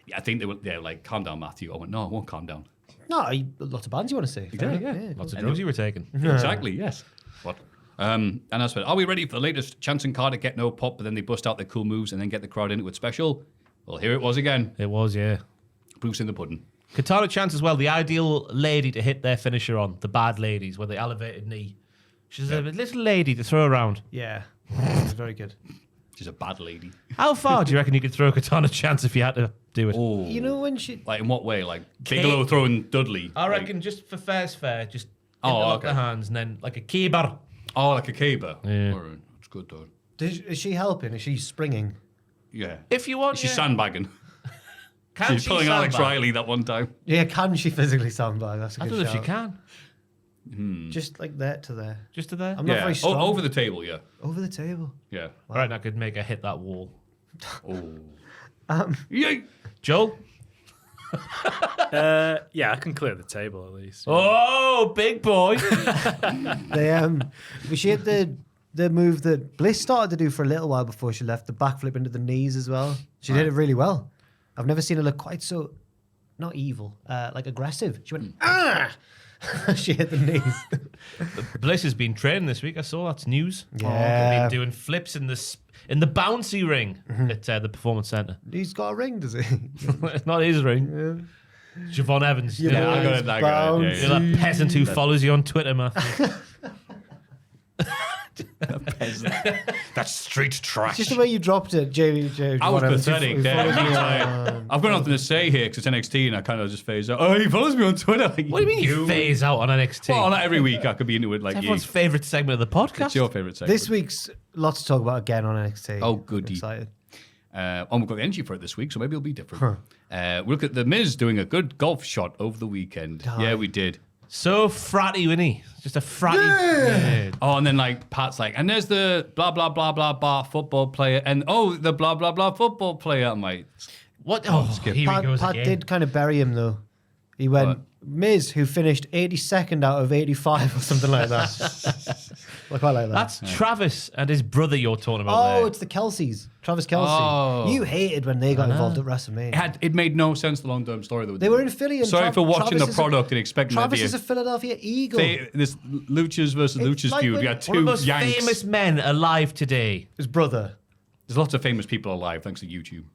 Yeah, I think they're like, calm down, Maffew. I went, no, I won't calm down. No, lots of bands you want to see. Fair enough, yeah. Lots of drugs you were taking. Exactly, yes. What? And I said, are we ready for the latest Chance and Carter get no pop, but then they bust out their cool moves and then get the crowd into it special? Well, here it was again. It was, yeah. Proof's in the pudding. Katana Chance as well, the ideal lady to hit their finisher on, the bad ladies, with the elevated knee. She's a little lady to throw around. Yeah. Very good. She's a bad lady. How far do you reckon you could throw Katana Chance if you had to do it? Oh. You know when she... Like, in what way? Like, Bigelow throwing Dudley? I Like- reckon just for fair's fair, just Oh, the hands and then like a keybar. Oh, like a caber. Yeah. All right. That's good, though. Is she helping? Is she springing? Yeah. If you want, She's yeah. sandbagging. Can She's she pulling Alex sandbag? Riley that one time. Yeah, can she physically sandbag? That's a I good don't know if she shout. can. Just like there to there. Just to there. I'm not very strong. over the table, yeah. Over the table. Yeah. All right, I could make her hit that wall. Oh. Yay! Joel? Yeah, I can clear the table at least. Oh, big boy. She had the move that Bliss started to do for a little while before she left, the backflip into the knees as well. She did it really well. I've never seen her look quite so, not evil, like aggressive. She went, ah! She hit the knees. Bliss has been training this week. I saw that's news. Yeah. Been doing flips in the bouncy ring at the Performance Centre. He's got a ring, does he? It's not his ring. Javon Evans. Yeah, Yeah, I got it. Yeah, You're that peasant who follows you on Twitter, Matthew. That's street trash. Just the way you dropped it, Jamie. I was whatever. pathetic. I've got nothing to say here because it's NXT and I kind of just phase out. Oh, he follows me on Twitter. Like, What do you mean you phase out on NXT? Well, not every week. I could be into it like you. Everyone's favourite segment of the podcast. It's your favourite segment. This week's lots to talk about again on NXT. Oh, I'm goody. excited. We've got the energy for it this week, so maybe it'll be different. We look at The Miz doing a good golf shot over the weekend. Yeah, we did. So fratty, isn't he? Just a fratty. Yeah. Oh, and then like Pat's like, and there's the blah blah blah blah blah football player, and oh, the blah blah blah football player. I'm like, What? Oh, here he Pat, goes Pat again. did kind of bury him though. He went, Miz, who finished 82nd out of 85 or something like that. I quite like that. That's Travis and his brother you're talking about there. It's the Kelseys. Travis Kelce. Oh. You hated when they got involved at WrestleMania. It made no sense, the long-term story. They were in Philly. And Sorry for watching Travis the product and expecting Travis that is a Philadelphia Eagle. this Luchas versus It's Luchas like feud. when- We had One of the two most Yanks. famous men alive today. His brother. There's lots of famous people alive thanks to YouTube.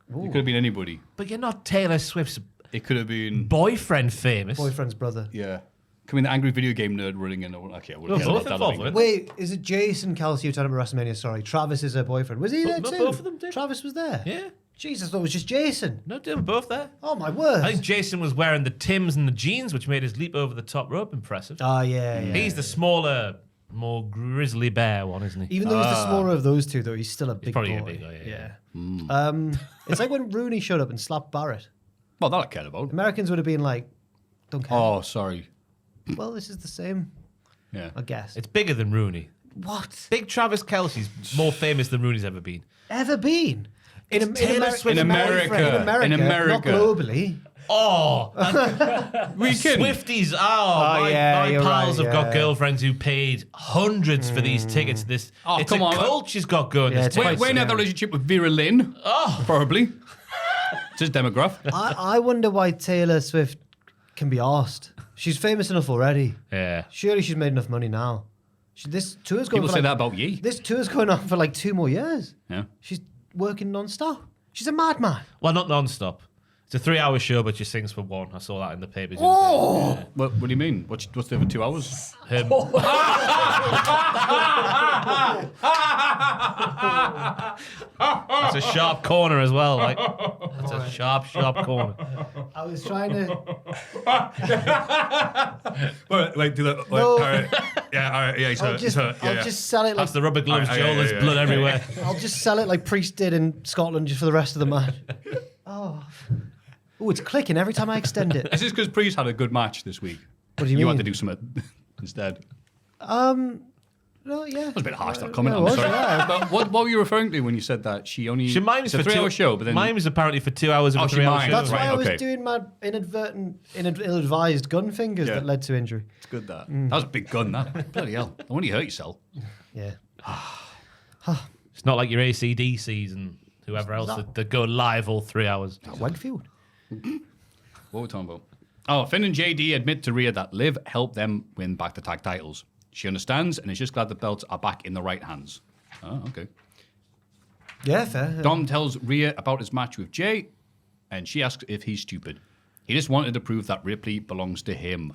It could have been anybody. But you're not Taylor Swift's It could have been, boyfriend famous. Boyfriend's brother. yeah. Could be the angry video game nerd running in. Okay, I wouldn't No, get both that. involved with it. Wait, is it Jason Kelce you're talking about WrestleMania? Sorry, Travis is her boyfriend. Was he there no, too? both of them did. Travis was there? Yeah. Jesus, I thought it was just Jason. No, they were both there. Oh, my word. I think Jason was wearing the Tims and the jeans, which made his leap over the top rope impressive. Oh, yeah. He's the smaller, more grizzly bear one, isn't he? Even though he's the smaller of those two, though, he's still a big probably boy. a big guy, yeah. It's like when Rooney showed up and slapped Barrett. Well, that I cared about. Americans would have been like, don't care. Oh, sorry. Well, this is the same, Yeah. I guess. It's bigger than Rooney. What? Big Travis Kelce's more famous than Rooney's ever been. Ever been? Taylor Swift's In America. In America. Not globally. Oh, We can. Swifties. My you're pals right, have got girlfriends who paid hundreds for these tickets. It's come a on. cult she's got going. Yeah, this it's ticket. quite- Wayne had that relationship with Vera Lynn. Oh. Probably. It's his demographic. I wonder why Taylor Swift can be arsed. She's famous enough already. Yeah. Surely she's made enough money now. This tour's going People for say like, that about ye. This tour's going on for like 2 more years. Yeah. She's working non-stop. She's a madman. Well, not non-stop. It's a 3-hour show, but she sings for 1. I saw that in the papers. Oh! What do you mean? What's the other 2 hours? Him. It's a sharp corner as well. Like, it's a sharp corner. I was trying to... Wait, do that. No. All right. Yeah, all right. Yeah, he's I'll hurt. just, I'll just sell it like... That's the rubber gloves, Aye, Joel. aye, There's aye, blood aye, everywhere. I'll just sell it like Priest did in Scotland just for the rest of the match. Oh, it's clicking every time I extend it. Is this because Priest had a good match this week? What do you You mean? had to do something instead. No, yeah. That was a bit harsh, that comment. yeah, I'm it was, sorry. yeah. But what were you referring to when you said that? Mine was it's a for 3-hour show, but then... mine was apparently for 2 hours of Oh, a she 3-hour mimed. show. That's why Right, I was okay. doing my inadvertent, ill-advised gun fingers Yeah. that led to injury. It's good, that. That was a big gun, that. Bloody hell. I wonder you hurt yourself. Yeah. It's not like your ACDCs and whoever else that go live all 3 hours. Wakefield. What were we talking about? Oh, Finn and JD admit to Rhea that Liv helped them win back the tag titles. She understands and is just glad the belts are back in the right hands. Oh, okay. Yeah, fair. Dom tells Rhea about his match with Jay, and she asks if he's stupid. He just wanted to prove that Ripley belongs to him.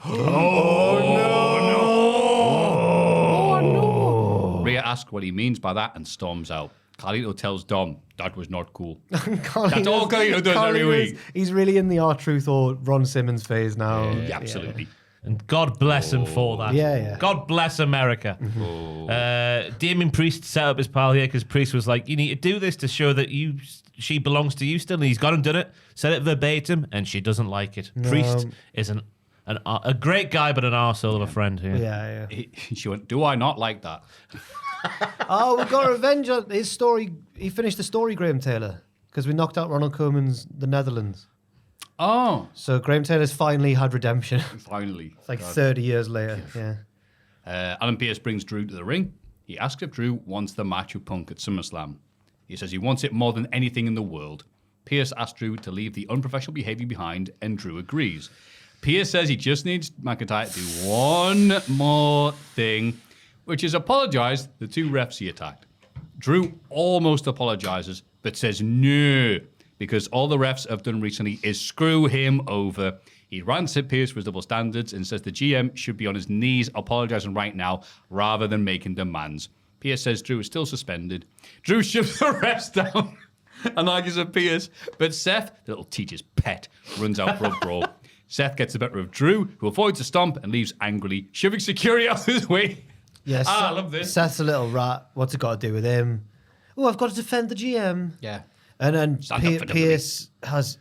Rhea asks what he means by that and storms out. Carlito tells Dom that was not cool. That's all Carlito does every week. He's really in the R-Truth or Ron Simmons phase now. Yeah, absolutely. And God bless him for that. Yeah, yeah. God bless America. Damien Priest set up his pal here because Priest was like, you need to do this to show that she belongs to you still. And he's gone and done it, said it verbatim, and she doesn't like it. Priest is a great guy, but an arsehole of a friend here. Yeah. She went, do I not like that? Oh, we got revenge on his story. He finished the story, Graham Taylor, because we knocked out Ronald Koeman's The Netherlands. Oh, So Graham Taylor's finally had redemption. finally. It's like God. 30 years later. Yeah. Alan Pearce brings Drew to the ring. He asks if Drew wants the match with Punk at SummerSlam. He says he wants it more than anything in the world. Pearce asks Drew to leave the unprofessional behavior behind, and Drew agrees. Pearce says he just needs McIntyre to do one more thing, which is apologize to the 2 refs he attacked. Drew almost apologizes, but says no, because all the refs have done recently is screw him over. He rants at Pearce for his double standards and says the GM should be on his knees apologizing right now rather than making demands. Pearce says Drew is still suspended. Drew shoves the refs down and argues with Pearce, but Seth, the little teacher's pet, runs out for a brawl. Seth gets the better of Drew, who avoids a stomp and leaves angrily, shoving security out of his way. Yes. I love this. Seth's a little rat. What's it got to do with him? Oh, I've got to defend the GM. Yeah. And then Stand up for WWE. Pierce has...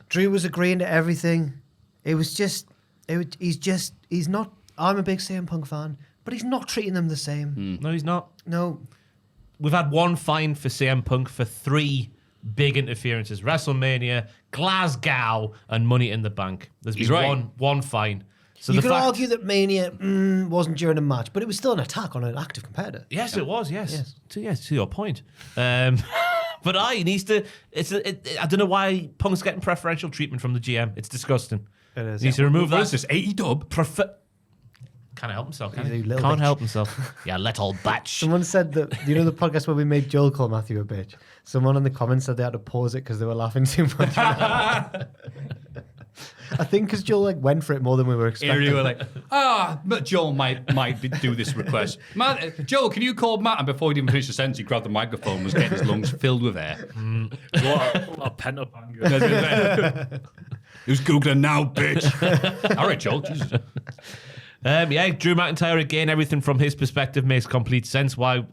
Drew was agreeing to everything. It was just... He's not... I'm a big CM Punk fan, but he's not treating them the same. No, he's not. No. We've had one fine for CM Punk for 3 big interferences. WrestleMania, Glasgow, and Money in the Bank. There's been one fine. So you could argue that Mania wasn't during a match, but it was still an attack on an active competitor. Yes, it was. Yes. To your point. But he needs to. I don't know why Punk's getting preferential treatment from the GM. It's disgusting. It is. He needs to remove that. What is this? 80 dub? Can't help himself. Can He's he? a little Can't bitch. help himself. Yeah, little bitch. Someone said that, the podcast where we made Joel call Maffew a bitch? Someone in the comments said they had to pause it because they were laughing too much. I think because Joel went for it more than we were expecting. You were like, but Joel might do this request. Matt, Joel, can you call Matt? And before he even finished the sentence, he grabbed the microphone, was getting his lungs filled with air. What a pent-up anger. Who's Googling now, bitch? All right, Joel. Jesus. Drew McIntyre again. Everything from his perspective makes complete sense. Why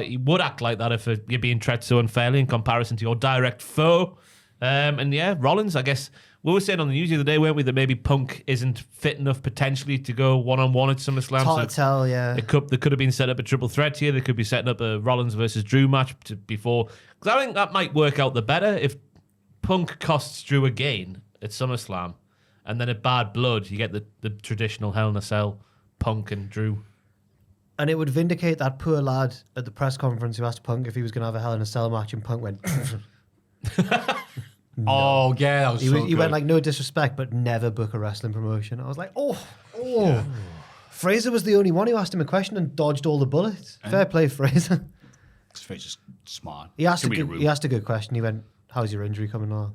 he would act like that if you're being treated so unfairly in comparison to your direct foe. Rollins. I guess we were saying on the news the other day, weren't we, that maybe Punk isn't fit enough potentially to go one-on-one at SummerSlam. Hard to tell, yeah. They could have been set up a triple threat here. They could be setting up a Rollins versus Drew match before. Because I think that might work out the better if Punk costs Drew again at SummerSlam. And then at Bad Blood, you get the traditional Hell in a Cell, Punk and Drew. And it would vindicate that poor lad at the press conference who asked Punk if he was going to have a Hell in a Cell match, and Punk went... Oh, yeah, that was so He good. went no disrespect, but never book a wrestling promotion. I was like, Yeah. Fraser was the only one who asked him a question and dodged all the bullets. Fair play, Fraser. Fraser's smart. He asked a good question. He went, how's your injury coming along?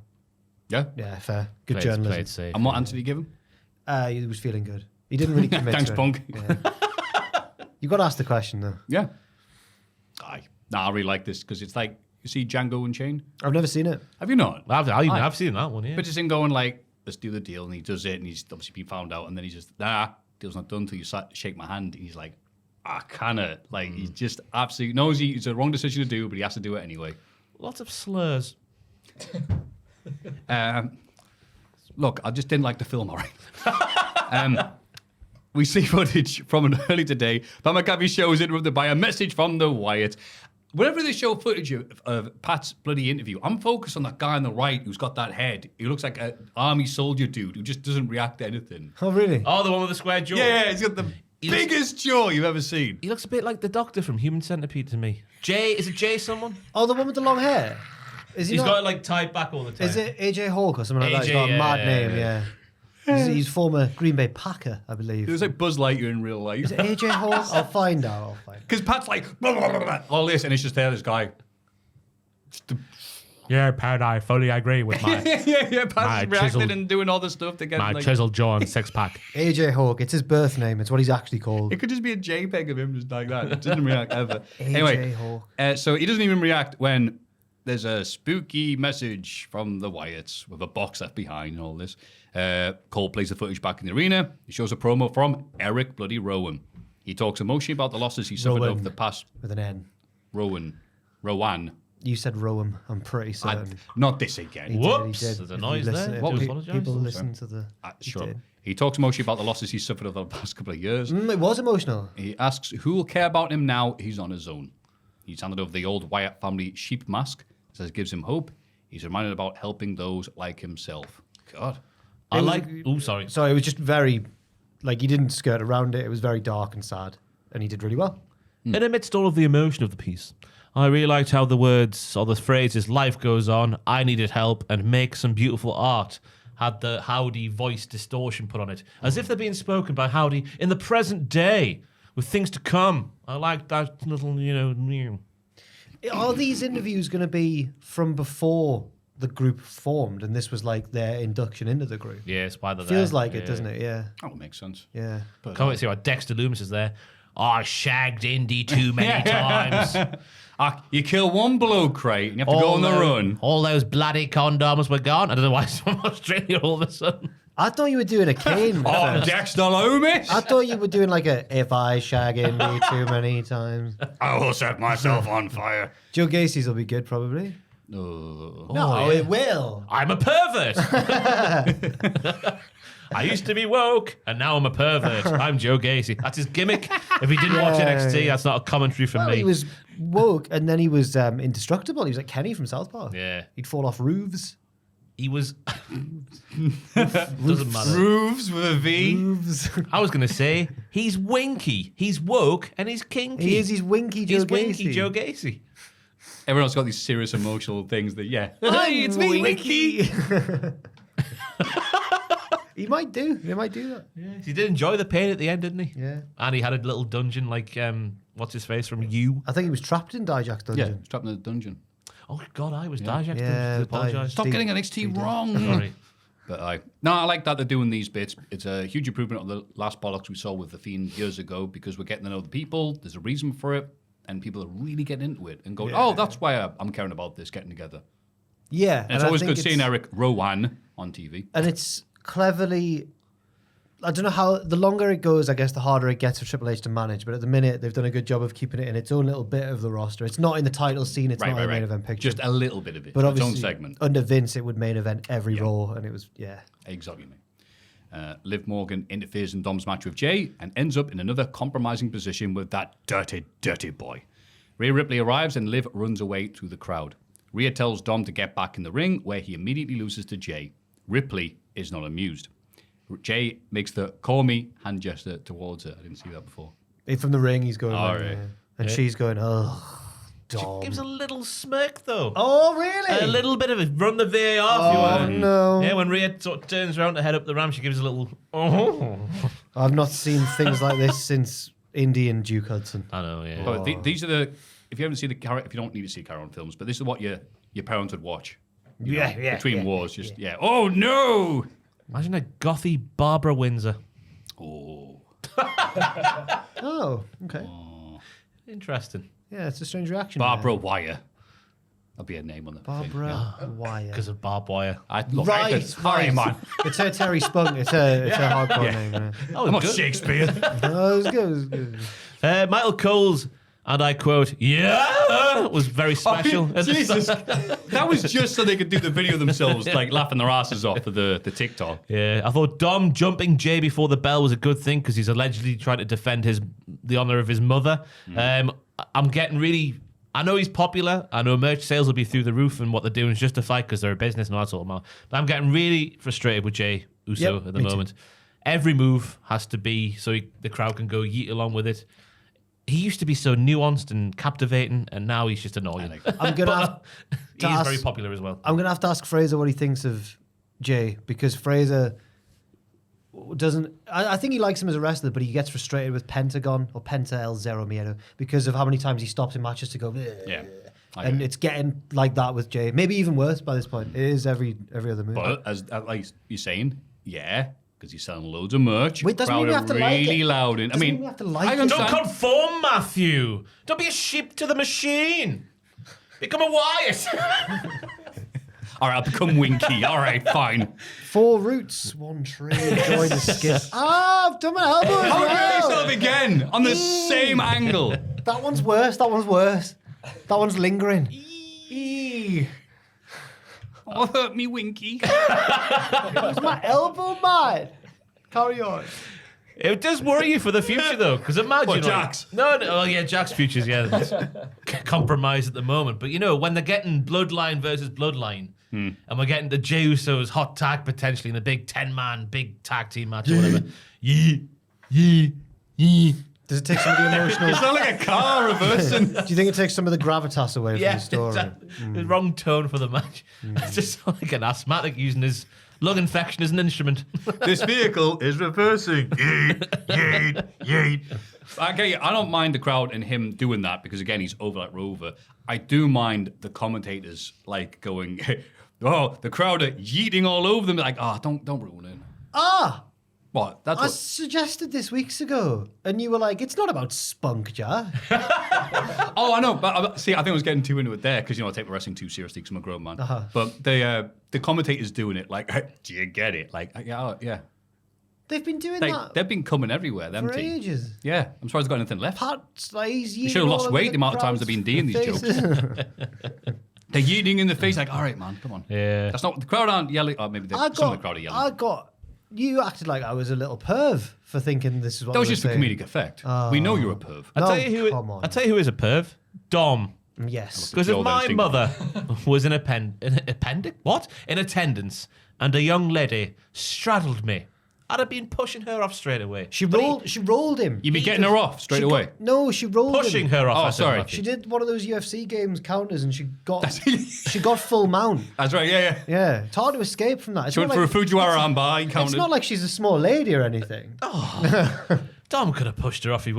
Yeah? Yeah, fair. Good Played journalism. safe. And what answer did he give him? He was feeling good. He didn't really commit Thanks, to it. Punk. Yeah. You got to ask the question, though. Yeah. I really like this because it's like, you see Django Unchained? I've never seen it. Have you not? I've seen that one, yeah. But just him going like, let's do the deal, and he does it, and he's obviously been found out, and then he's just, deal's not done until you shake my hand, and he's like, I can't. Like, he just absolutely knows it's the wrong decision to do, but he has to do it anyway. Lots of slurs. Look, I just didn't like the film, all right? We see footage from an early today. Pat McAfee show is interrupted by a message from the Wyatt. Whenever they show footage of Pat's bloody interview, I'm focused on that guy on the right who's got that head. He looks like an army soldier dude who just doesn't react to anything. Oh, really? Oh, the one with the square jaw. Yeah, he's got the biggest jaw you've ever seen. He looks a bit like the Doctor from Human Centipede to me. Is it Jay someone? Oh, the one with the long hair? Is he He's not? got it like tied back all the time. Is it AJ Hawk or something like that? He's AJ, got a mad yeah, name, yeah. He's former Green Bay Packer, I believe. It was like Buzz Lightyear in real life. Is it AJ Hawk? I'll find out. Because Pat's like, blah, blah, blah, blah, all this, and it's just this guy. Yeah, Pat, I fully agree with my yeah, Pat's my reacting chiseled- and doing all this stuff to get like... chiseled jaw and six pack. AJ Hawk. It's his birth name. It's what he's actually called. It could just be a JPEG of him just like that. It doesn't react ever. AJ Anyway, Hawk. so he doesn't even react when there's a spooky message from the Wyatts with a box left behind and all this. Cole plays the footage back in the arena. He shows a promo from Eric Bloody Rowan. He talks emotionally about the losses he suffered Rowan. over the past... With an N. Rowan. You said Rowan. I'm pretty certain. Not this again. Whoops, He did. there's a If you noise listen- there. if Do pe- apologise. People listen to the... Sure. did. He talks emotionally about the losses he suffered over the past couple of years. It was emotional. He asks who will care about him now he's on his own. He's handed over the old Wyatt family sheep mask. Says it gives him hope. He's reminded about helping those like himself. God. I like... Oh, sorry. So it was just very... Like, he didn't skirt around it. It was very dark and sad. And he did really well. And amidst all of the emotion of the piece, I really liked how the words or the phrases "life goes on," "I needed help," and "make some beautiful art" had the Howdy voice distortion put on it, as if they're being spoken by Howdy in the present day with things to come. I like that little, Are these interviews going to be from before the group formed, and this was like their induction into the group? Yeah, it's why they're Feels there. like it, doesn't it? Yeah. That would make sense. Yeah. Can't see why Dexter Loomis is there. I shagged Indy too many times. You kill one bloke, crate, and you have to go on the run. All those bloody condoms were gone. I don't know why it's from Australia all of a sudden. I thought you were doing a Kane. Oh, Dexter Loomis! I thought you were doing like a "if I shag Indy too many times." I will set myself on fire. Joe Gacy's will be good, probably. No. No, it will. I'm a pervert. I used to be woke, and now I'm a pervert. I'm Joe Gacy. That's his gimmick. If he didn't watch NXT, that's not a commentary from me. He was woke, and then he was indestructible. He was like Kenny from South Park. Yeah. He'd fall off roofs. He was... Doesn't matter. Roofs with a V. Roofs. I was going to say, he's winky. He's woke, and he's kinky. He is. He's winky Joe He's Gacy. winky Joe Gacy. Everyone else got these serious emotional things that, yeah. Hey, it's me, Winky. He might do. He might do that. Yeah. He did enjoy the pain at the end, didn't he? Yeah. And he had a little dungeon like, what's his face from You? I think he was trapped in Dijak's Yeah, dungeon. trapped in the dungeon. Oh, God, I was Dijak. Yeah, I apologise. Stop getting NXT wrong. Sorry. But I like that they're doing these bits. It's a huge improvement on the last bollocks we saw with The Fiend years ago because we're getting to know the people. There's a reason for it. And people are really getting into it and going, oh, that's why I'm caring about this getting together. Yeah. And it's always good seeing Eric Rowan on TV. And it's cleverly... I don't know how... The longer it goes, I guess, the harder it gets for Triple H to manage. But at the minute, they've done a good job of keeping it in its own little bit of the roster. It's not in the title scene. It's not in the main event picture. Just a little bit of it. But its own obviously, segment. under Vince, it would main event every Raw. And it was, yeah. Exactly, mate. Liv Morgan interferes in Dom's match with Jay and ends up in another compromising position with that dirty, dirty boy. Rhea Ripley arrives and Liv runs away through the crowd. Rhea tells Dom to get back in the ring, where he immediately loses to Jay. Ripley is not amused. Jay makes the call me hand gesture towards her. I didn't see that before. From the ring, he's going, Oh, right. and she's going, oh, She Dom. gives a little smirk, though. Oh, really? A little bit of it. Run the VAR if you want. No. Yeah, when Rhea sort of turns around to head up the ramp, she gives a little, oh. I've not seen things like this since Indy and Duke Hudson. I know, yeah. But these are the... If you haven't seen if you don't need to see Carol films, but this is what your parents would watch. You know, between wars, oh no! Imagine a gothy Barbara Windsor. Oh. Oh, okay. Interesting. Yeah, it's a strange reaction. Barbara Wire. That'll be a name on the thing. Barbara Wire. Because of barbed wire. Right. Sorry, man. It's her Terry Spunk. It's her hardcore name. Yeah. Oh, I'm not good. Shakespeare. Oh, it was good. It was good. Michael Cole's, and I quote, yeah, was very special. Jesus. That was just so they could do the video themselves, like laughing their asses off for the TikTok. Yeah, I thought Dom jumping Jay before the bell was a good thing because he's allegedly trying to defend the honor of his mother. I'm getting really... I know he's popular. I know merch sales will be through the roof and what they're doing is justified because they're a business and all that sort of matter. But I'm getting really frustrated with Jay Uso at the moment. Too. Every move has to be so the crowd can go yeet along with it. He used to be so nuanced and captivating, and now he's just annoying. I'm gonna have to he's ask, very popular as well. I'm gonna have to ask Fraser what he thinks of Jay because Fraser doesn't. I think he likes him as a wrestler, but he gets frustrated with Pentagon or Penta El Zero Miedo because of how many times he stops in matches to go. Bleh. Yeah. And it's getting like that with Jay. Maybe even worse by this point. It is every other move. But as like you're saying, because he's selling loads of merch. Wait, doesn't mean we have to like really it. loud. I Doesn't mean mean, we have to like I it. understand. Don't conform, Maffew. Don't be a sheep to the machine. Become a Wyatt. All right, I'll become Winky. All right, fine. 4 roots, 1 tree. Enjoy the skip. I've done my elbow as How did well. they start again on the same angle? That one's worse. That one's lingering. Oh, hurt me, Winky. It's my elbow, man. Carry on. It does worry you for the future, though, because imagine... What, Jack's? No, oh yeah, Jack's future's, that's compromised at the moment. But, when they're getting bloodline versus bloodline, and we're getting the Jey Uso's hot tag potentially in the big 10-man, big tag team match or whatever. Does it take some of the emotional... It's not like a car reversing. Do you think it takes some of the gravitas away from the story? The wrong tone for the match. It's just like an asthmatic using his lung infection as an instrument. This vehicle is reversing. Yeet. Okay, I don't mind the crowd and him doing that because, again, he's over like Rover. I do mind the commentators, like, going, oh, the crowd are yeeting all over them. Like, don't ruin it. What? That's I what... suggested this weeks ago, and you were like, it's not about spunk, Jar. Oh, I know. But see, I think I was getting too into it there because, I take wrestling too seriously because I'm a grown man. But the commentators doing it, like, do you get it? Like, yeah. They've been doing that They've been coming everywhere, them for team. ages. Yeah, I'm surprised they've got anything left. Pat's like, he's They should have lost weight the amount of times they've been doing these jokes. They're yeeting in the face like, all right, man, come on. Yeah. That's not... The crowd aren't yelling... Oh, maybe some of the crowd are yelling. I got You acted like I was a little perv for thinking this is what That was I just a saying. comedic effect. We know you're a perv. No, I'll tell you who is a perv. Dom. Yes. Because if Your my instinct. mother was in attendance, and a young lady straddled me, I'd have been pushing her off straight away. She rolled him. You'd be getting her off straight away. She rolled Pushing him. her off. Oh, I said, sorry. Maffew. She did one of those UFC games counters, and she got full mount. That's right, yeah. Yeah, it's hard to escape from that. It's She went not for a like- Fujiwara armbar, he It's counted. not like she's a small lady or anything. Dom could have pushed her off. He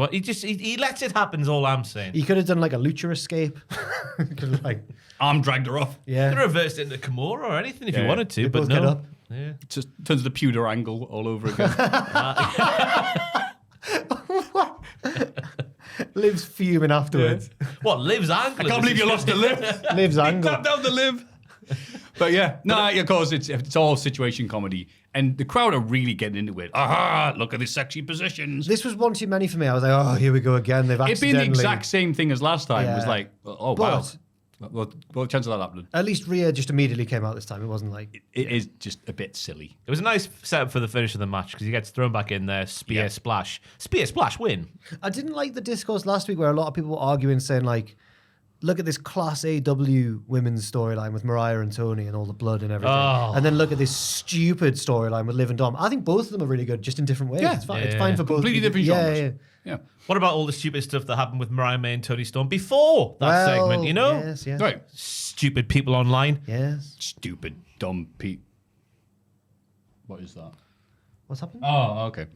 lets it happen. Is all I'm saying. You could have done like a lucha escape. Could have, like, Arm dragged her off. yeah. Could have reversed it into Kimura or anything if Yeah. you wanted to, They but both no. get up. Yeah. Just turns the pewter angle all over again. Liv's fuming afterwards. What, Liv's angle? I can't believe you lost the lip. Liv's angle. Clapped down the lip. But yeah, no, of course, it's all situation comedy. And the crowd are really getting into it. Aha, look at the sexy positions. This was one too many for me. I was like, oh, here we go again. They've It being accidentally... the exact same thing as last time was Yeah. like, oh, But- wow. What chance of that happening? At least Rhea just immediately came out this time. It wasn't like... It is just a bit silly. It was a nice setup for the finish of the match because he gets thrown back in there, spear splash, win. I didn't like the discourse last week where a lot of people were arguing, saying like, look at this Class AW women's storyline with Mariah and Tony and all the blood and everything. And then look at this stupid storyline with Liv and Dom. I think both of them are really good, just in different ways. Yeah. It's fine. It's fine for both. Completely different genres. Yeah. Yeah. What about all the stupid stuff that happened with Mariah May and Tony Storm before that Well, segment, you know? Yes, yes. Right. Stupid people online. Yes. Stupid, dumb Pete. What is that? What's happened? Oh, okay.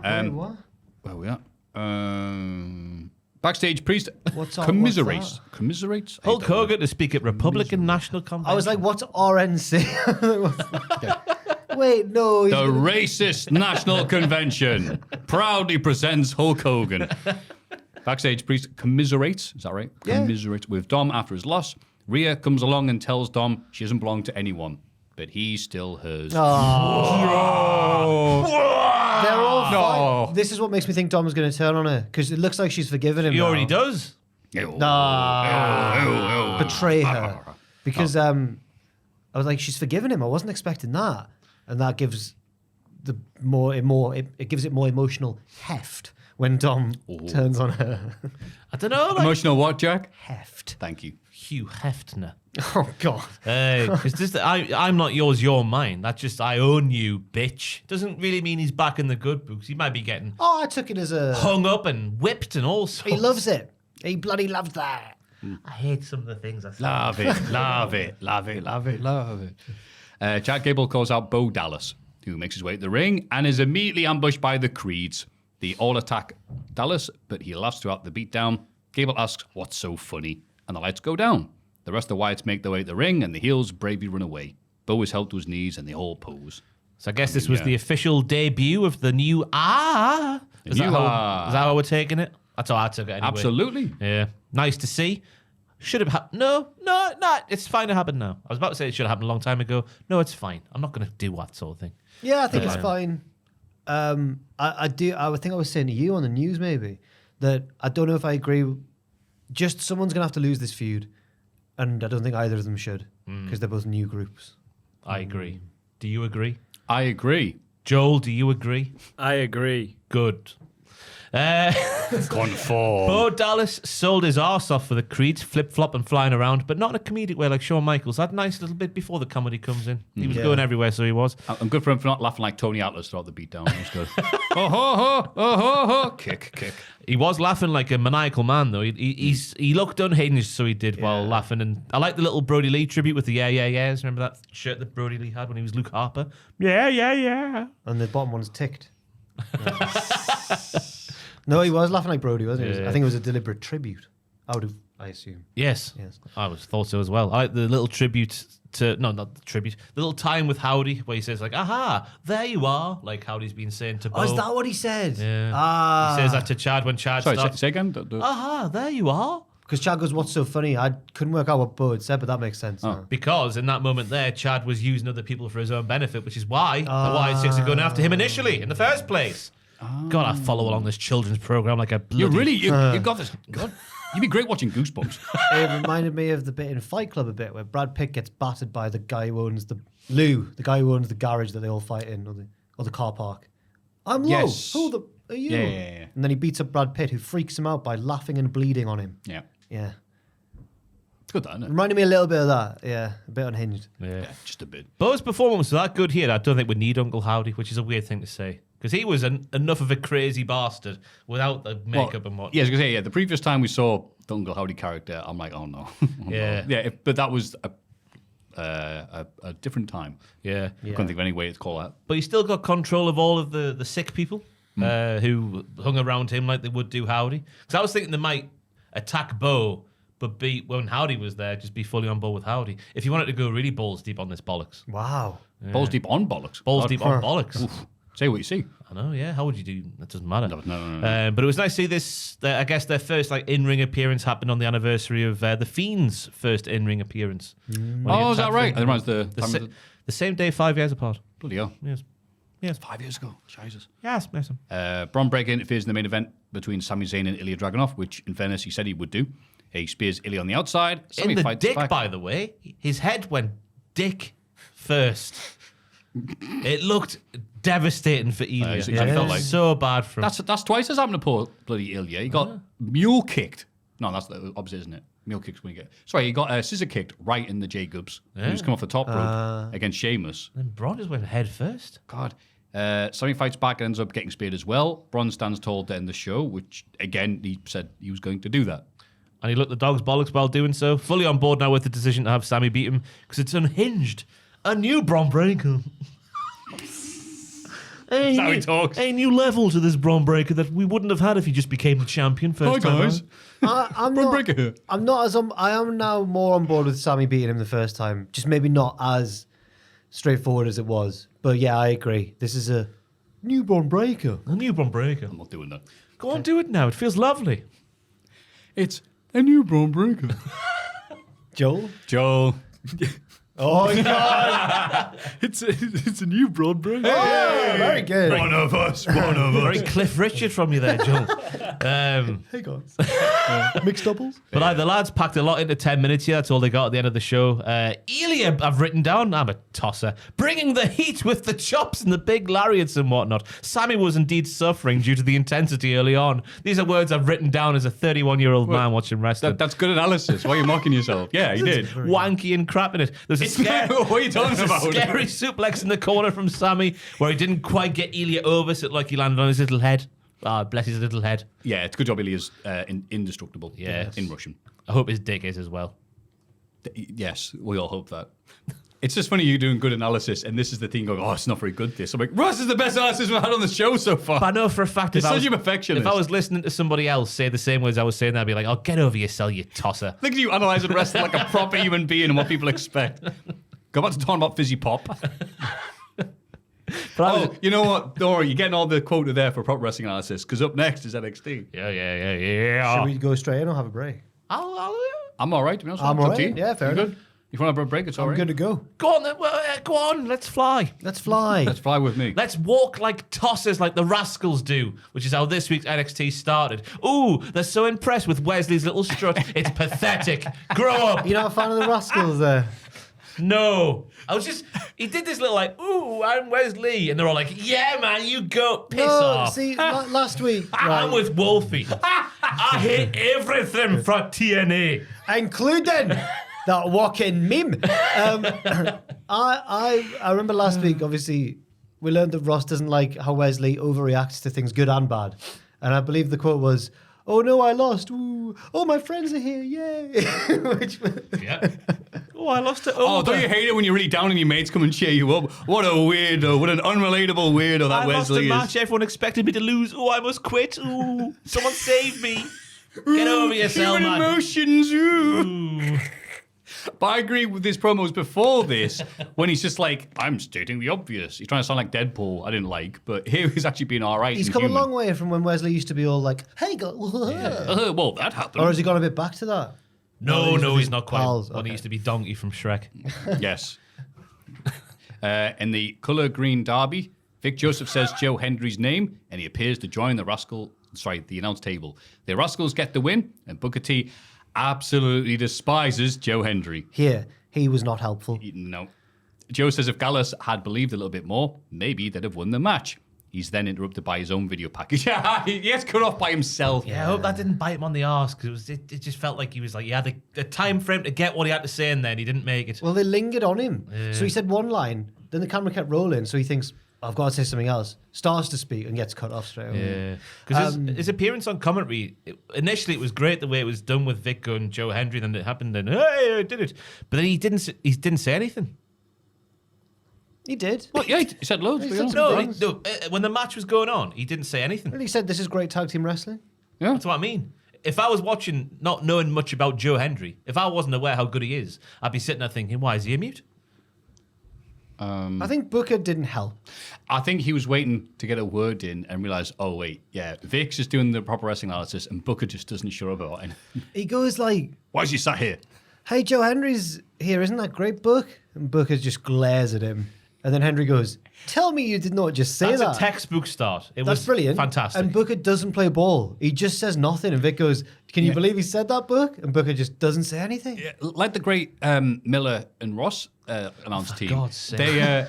Wait, what? Where we at? Backstage, priest What's that? commiserates. Commiserates? Hulk Hogan to speak at Republican National Convention. I was like, what's RNC? Wait, no. The Racist National Convention proudly presents Hulk Hogan. Backstage, priest commiserates. Is that right? Yeah. Commiserates with Dom after his loss. Rhea comes along and tells Dom she doesn't belong to anyone, but he's still hers. They're all No. fine. This is what makes me think Dom's going to turn on her, because it looks like she's forgiven him. He now. already does. Betray her. Because I was like, she's forgiven him. I wasn't expecting that. And that gives it gives it more emotional heft when Dom turns on her. I don't know. Like Emotional what, Jack? Heft. Thank you. Hugh Hefner. Oh, God. Hey, it's just I'm not yours, you're mine. That's just I own you, bitch. Doesn't really mean he's back in the good books. He might be getting Oh, I took it as a... hung up and whipped and all sorts. He loves it. He bloody loves that. I hate some of the things I say. Love it, love it, love it, love it, love it. Chad Gable calls out Bo Dallas, who makes his way to the ring and is immediately ambushed by the Creeds. They all attack Dallas, but he laughs throughout the beatdown. Gable asks, what's so funny? And the lights go down. The rest of the Wyatts make their way to the ring, and the heels bravely run away. Bo is held to his knees, and they all pose. So I guess this was the official debut of the new Is that how we're taking it? That's how I took it anyway. Absolutely. Yeah. Nice to see. Should have happened. No. It's fine to happen now. I was about to say it should have happened a long time ago. No, it's fine. I'm not going to do that sort of thing. Yeah, I think it's fine. I think I was saying to you on the news maybe that I don't know if I agree. Just someone's going to have to lose this feud. And I don't think either of them should because they're both new groups. I agree. Do you agree? I agree. Joel, do you agree? I agree. Good. Conform. Bo Dallas sold his arse off for the Creeds, flip-flop and flying around, but not in a comedic way like Shawn Michaels. That nice little bit before the comedy comes in. He was going everywhere, so he was. I'm good for him for not laughing like Tony Atlas throughout the beatdown. That's good. Oh, ho, ho, oh, ho, ho. Kick. He was laughing like a maniacal man, though. He looked unhinged, so he did while laughing. And I like the little Brody Lee tribute with the yeahs. Remember that shirt that Brody Lee had when he was Luke Harper? Yeah. And the bottom one's ticked. No, he was laughing like Brody, wasn't he? I think it was a deliberate tribute. I assume. Yes. I thought so as well. I like the little tribute to, no, not the tribute, the little time with Howdy where he says like, aha, there you are, like Howdy's been saying to Bo. Oh, is that what he said? Yeah. He says that to Chad when Chad Sorry, starts. say again. Aha, there you are. Because Chad goes, what's so funny? I couldn't work out what Bo had said, but that makes sense now. Because in that moment there, Chad was using other people for his own benefit, which is why the Wyatt are going after him initially, in the first place. God, I follow along this children's program like a bloody... You got this. God, you'd be great watching Goosebumps. It reminded me of the bit in Fight Club a bit where Brad Pitt gets battered by the guy who owns the guy who owns the garage that they all fight in, or the car park. I'm Yes. low. Who the are you? Yeah. And then he beats up Brad Pitt, who freaks him out by laughing and bleeding on him. Yeah. Yeah. It's good, that, isn't it? Reminded me a little bit of that. Yeah. A bit unhinged. Yeah. Just a bit. But his performance was that good here. I don't think we need Uncle Howdy, which is a weird thing to say. Because he was enough of a crazy bastard without the makeup and what. Yeah, I was going to say, the previous time we saw the Uncle Howdy character, I'm like, oh no. Yeah. Yeah, but that was a different time. Yeah. I couldn't think of any way to call that. But he still got control of all of the sick people who hung around him like they would do Howdy. Because I was thinking they might attack Bo, but when Howdy was there, just be fully on board with Howdy. If you wanted to go really balls deep on this bollocks. Wow. Balls deep on bollocks. Balls God. deep on bollocks. Oof. Say what you see. I know, yeah. How would you do? That doesn't matter. No. But it was nice to see this. I guess their first in-ring appearance happened on the anniversary of the Fiend's first in-ring appearance. Oh, is that right? And reminds the same day, 5 years apart. bloody hell. Yes. 5 years ago. Jesus. Yes. Braun Breaker interferes in the main event between Sami Zayn and Ilya Dragunov, which, in fairness, he said he would do. He spears Ilya on the outside. Sami In the fights dick, back. by the way. His head went dick first. It looked devastating for Ilya. I felt like so bad for him. that's twice as happened to poor bloody Ilya. He got mule kicked. No, that's the opposite, isn't it? Mule kicks when you get. Sorry, he got scissor kicked right in the Jacobs. He was coming off the top rope against Sheamus. And Braun just went head first. God. Sami fights back and ends up getting speared as well. Braun stands tall to end the show, which again he said he was going to do that. And he looked the dog's bollocks while doing so. Fully on board now with the decision to have Sami beat him because it's unhinged. A new Braun Breaker. That's how he talks. A new level to this Braun Breaker that we wouldn't have had if he just became the champion first time around. I'm Braun not, Breaker here. I'm not as I am now more on board with Sami beating him the first time. Just maybe not as straightforward as it was. But yeah, I agree. This is a new Braun Breaker. A new Braun Breaker. I'm not doing that. Go on, do it now. It feels lovely. It's a new Braun Breaker. Joel? Joel. Oh, God. It's a new Braun Breaker. Oh, very good. One of us. Very Cliff Richard from you there, Joel. Hey, guys. Mixed doubles? But the lads packed a lot into 10 minutes here. That's all they got at the end of the show. Ilya, I've written down, I'm a tosser. Bringing the heat with the chops and the big lariats and whatnot. Sami was indeed suffering due to the intensity early on. These are words I've written down as a 31-year-old man watching wrestling. That's good analysis. Why are you mocking yourself? Yeah, he did. Wanky and crap in it. There's a What are you talking about? scary suplex in the corner from Sami where he didn't quite get Ilya over, so it like he landed on his little head. Ah, bless his little head. Yeah, it's a good job Ilya's indestructible. Yes. In Russian. I hope his dick is as well. Yes, we all hope that. It's just funny you doing good analysis, and this is the thing going, oh, it's not very good, this. I'm like, Russ is the best analysis we've had on the show so far. But I know for a fact It's such a perfectionist. if I was listening to somebody else say the same words I was saying, I'd be like, oh, get over yourself, you tosser. Look at you analysing wrestling like a proper human being and what people expect. Go back to talking about fizzy pop. But You know what? Don't worry, you're getting all the quota there for proper wrestling analysis, because up next is NXT. Yeah. Should we go straight in or have a break? I'm all right, to be honest. I'm It's all up to right. you. Yeah, fair You enough. good? If you want to have a break, it's all I'm right. good to go. Go on, then. Go on, let's fly. Let's fly. Let's fly with me. Let's walk like tossers like the Rascals do, which is how this week's NXT started. Ooh, they're so impressed with Wesley's little strut. It's pathetic. Grow up. You're not a fan of the Rascals there? No. He did this little like, ooh, I'm Wesley. And they're all like, yeah, man, you go. Piss off. See, last week. I'm with Wolfie. I hate everything from TNA. Including that walking meme. I remember last week, obviously, we learned that Ross doesn't like how Wesley overreacts to things good and bad. And I believe the quote was, oh no, I lost. Ooh. Oh, my friends are here. Yay. Yeah. Oh, I lost it. Oh, don't you hate it when you're really down and your mates come and cheer you up? What a weirdo. What an unrelatable weirdo that I lost a Wesley match is. everyone expected me to lose. Oh, I must quit. Ooh, someone save me. Get over yourself, Human man. emotions. Ooh. But I agree with his promos before this, when he's just like, I'm stating the obvious. He's trying to sound like Deadpool, I didn't like, but here he's actually being all right. He's and come a human. long way from when Wesley used to be all like, hey, go. Well, that happened. Or has he gone a bit back to that? No, he's not quite. pals, When he okay. used to be Donkey from Shrek. Yes. In the colour green derby, Vic Joseph says Joe Hendry's name, and he appears to join the announce table. The Rascals get the win, and Booker T absolutely despises Joe Hendry. Here, he was not helpful. No. Joe says if Gallus had believed a little bit more, maybe they'd have won the match. He's then interrupted by his own video package. He gets cut off by himself. Yeah, I hope that didn't bite him on the arse because it just felt like he was like, he had the time frame to get what he had to say and then he didn't make it. Well, they lingered on him. So he said one line, then the camera kept rolling, so he thinks, I've got to say something else. Starts to speak and gets cut off straight away. Yeah, because his appearance on commentary, initially it was great the way it was done with Vic and Joe Hendry, then it happened and hey, I did it. But then he didn't say anything. He did. Well, yeah, he said loads. He to be said honest. some No, when the match was going on, he didn't say anything. Well, he said this is great tag team wrestling. Yeah. That's what I mean. If I was watching, not knowing much about Joe Hendry, if I wasn't aware how good he is, I'd be sitting there thinking, why is he a mute? I think Booker didn't help. I think he was waiting to get a word in and realised, oh, wait, yeah, Vic's just doing the proper wrestling analysis and Booker just doesn't show up about it. He goes like, Why is he sat here? hey, Joe Henry's here, isn't that great, Book? And Booker just glares at him. And then Henry goes, tell me you did not just say That's that. a textbook start. It That's was brilliant. fantastic. And Booker doesn't play ball. He just says nothing. And Vic goes, can you believe he said that, Book? And Booker just doesn't say anything. Yeah, like the great Miller and Ross announced team. God's sake.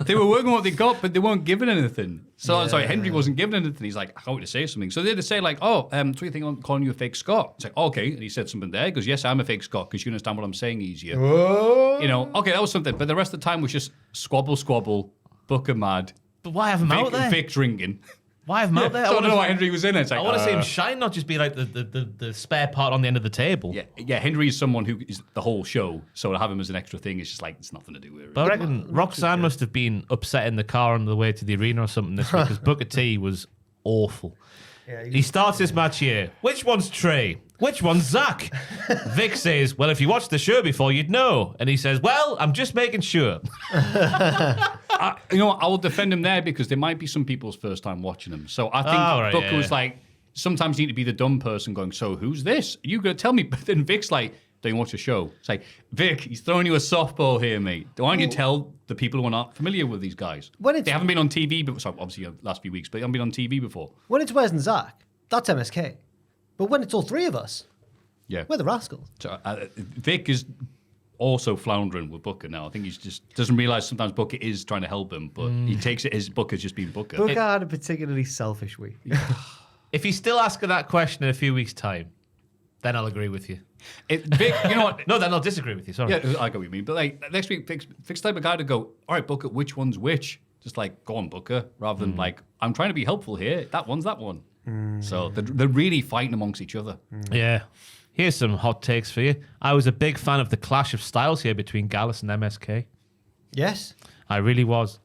They were working what they got, but they weren't given anything. So sorry, Henry wasn't given anything. He's like, I want you to say something. So they had to say like, so you think I'm calling you a fake Scot? It's like, okay. And he said something there. He goes, yes, I'm a fake Scot because you understand what I'm saying easier. Whoa. You know, okay, that was something. But the rest of the time was just squabble, Booker mad, But why have him out there? Vic drinking. Why have him out there? So I don't know why Henry was in it. It's like, I want to see him shine, not just be like the spare part on the end of the table. Yeah, Henry is someone who is the whole show, so to have him as an extra thing is just like, it's nothing to do with it. But I reckon Roxanne must have been upset in the car on the way to the arena or something this week because Booker T was awful. Yeah, He starts this match here. Which one's Trey? Which one's Zach? Vic says, well, if you watched the show before, you'd know. And he says, well, I'm just making sure. I will defend him there because there might be some people's first time watching him. So I think Booker was like, sometimes you need to be the dumb person going, so who's this? Are you going to tell me? But then Vic's like, don't you watch the show? It's like, Vic, he's throwing you a softball here, mate. Why don't you tell the people who are not familiar with these guys? They haven't been on TV before. So obviously, the last few weeks, but they haven't been on TV before. When it's Wes and Zach, that's MSK. But when it's all three of us, we're the rascals. So Vic is also floundering with Booker now. I think he just doesn't realise sometimes Booker is trying to help him, but he takes it as Booker's just being Booker. Booker had a particularly selfish week. If he's still asking that question in a few weeks' time, then I'll agree with you. Vic, you know what? No, then I'll disagree with you. Sorry. Yeah, I get what you mean. But like next week, Vic's type of guy to go, all right, Booker, which one's which? Just like, go on, Booker, rather than like, I'm trying to be helpful here. That one's that one. So they're really fighting amongst each other. Yeah. Here's some hot takes for you. I was a big fan of the clash of styles here between Gallus and MSK. Yes. I really was.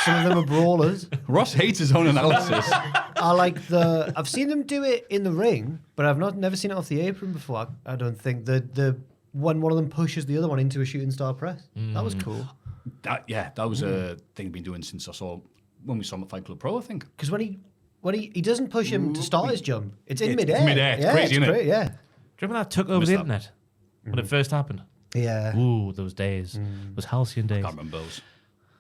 Some of them are brawlers. Ross hates his own analysis. I've seen them do it in the ring, but I've never seen it off the apron before. I don't think when one of them pushes the other one into a shooting star press. That was cool. That was a thing I've been doing since when we saw him at Fight Club Pro, I think. Because when he doesn't push him to start his jump, it's in midair. It's midair. It's crazy, isn't it? Great, yeah. Do you remember that took over the internet when it first happened? Yeah. Ooh, those days. Those halcyon days. I can't remember those.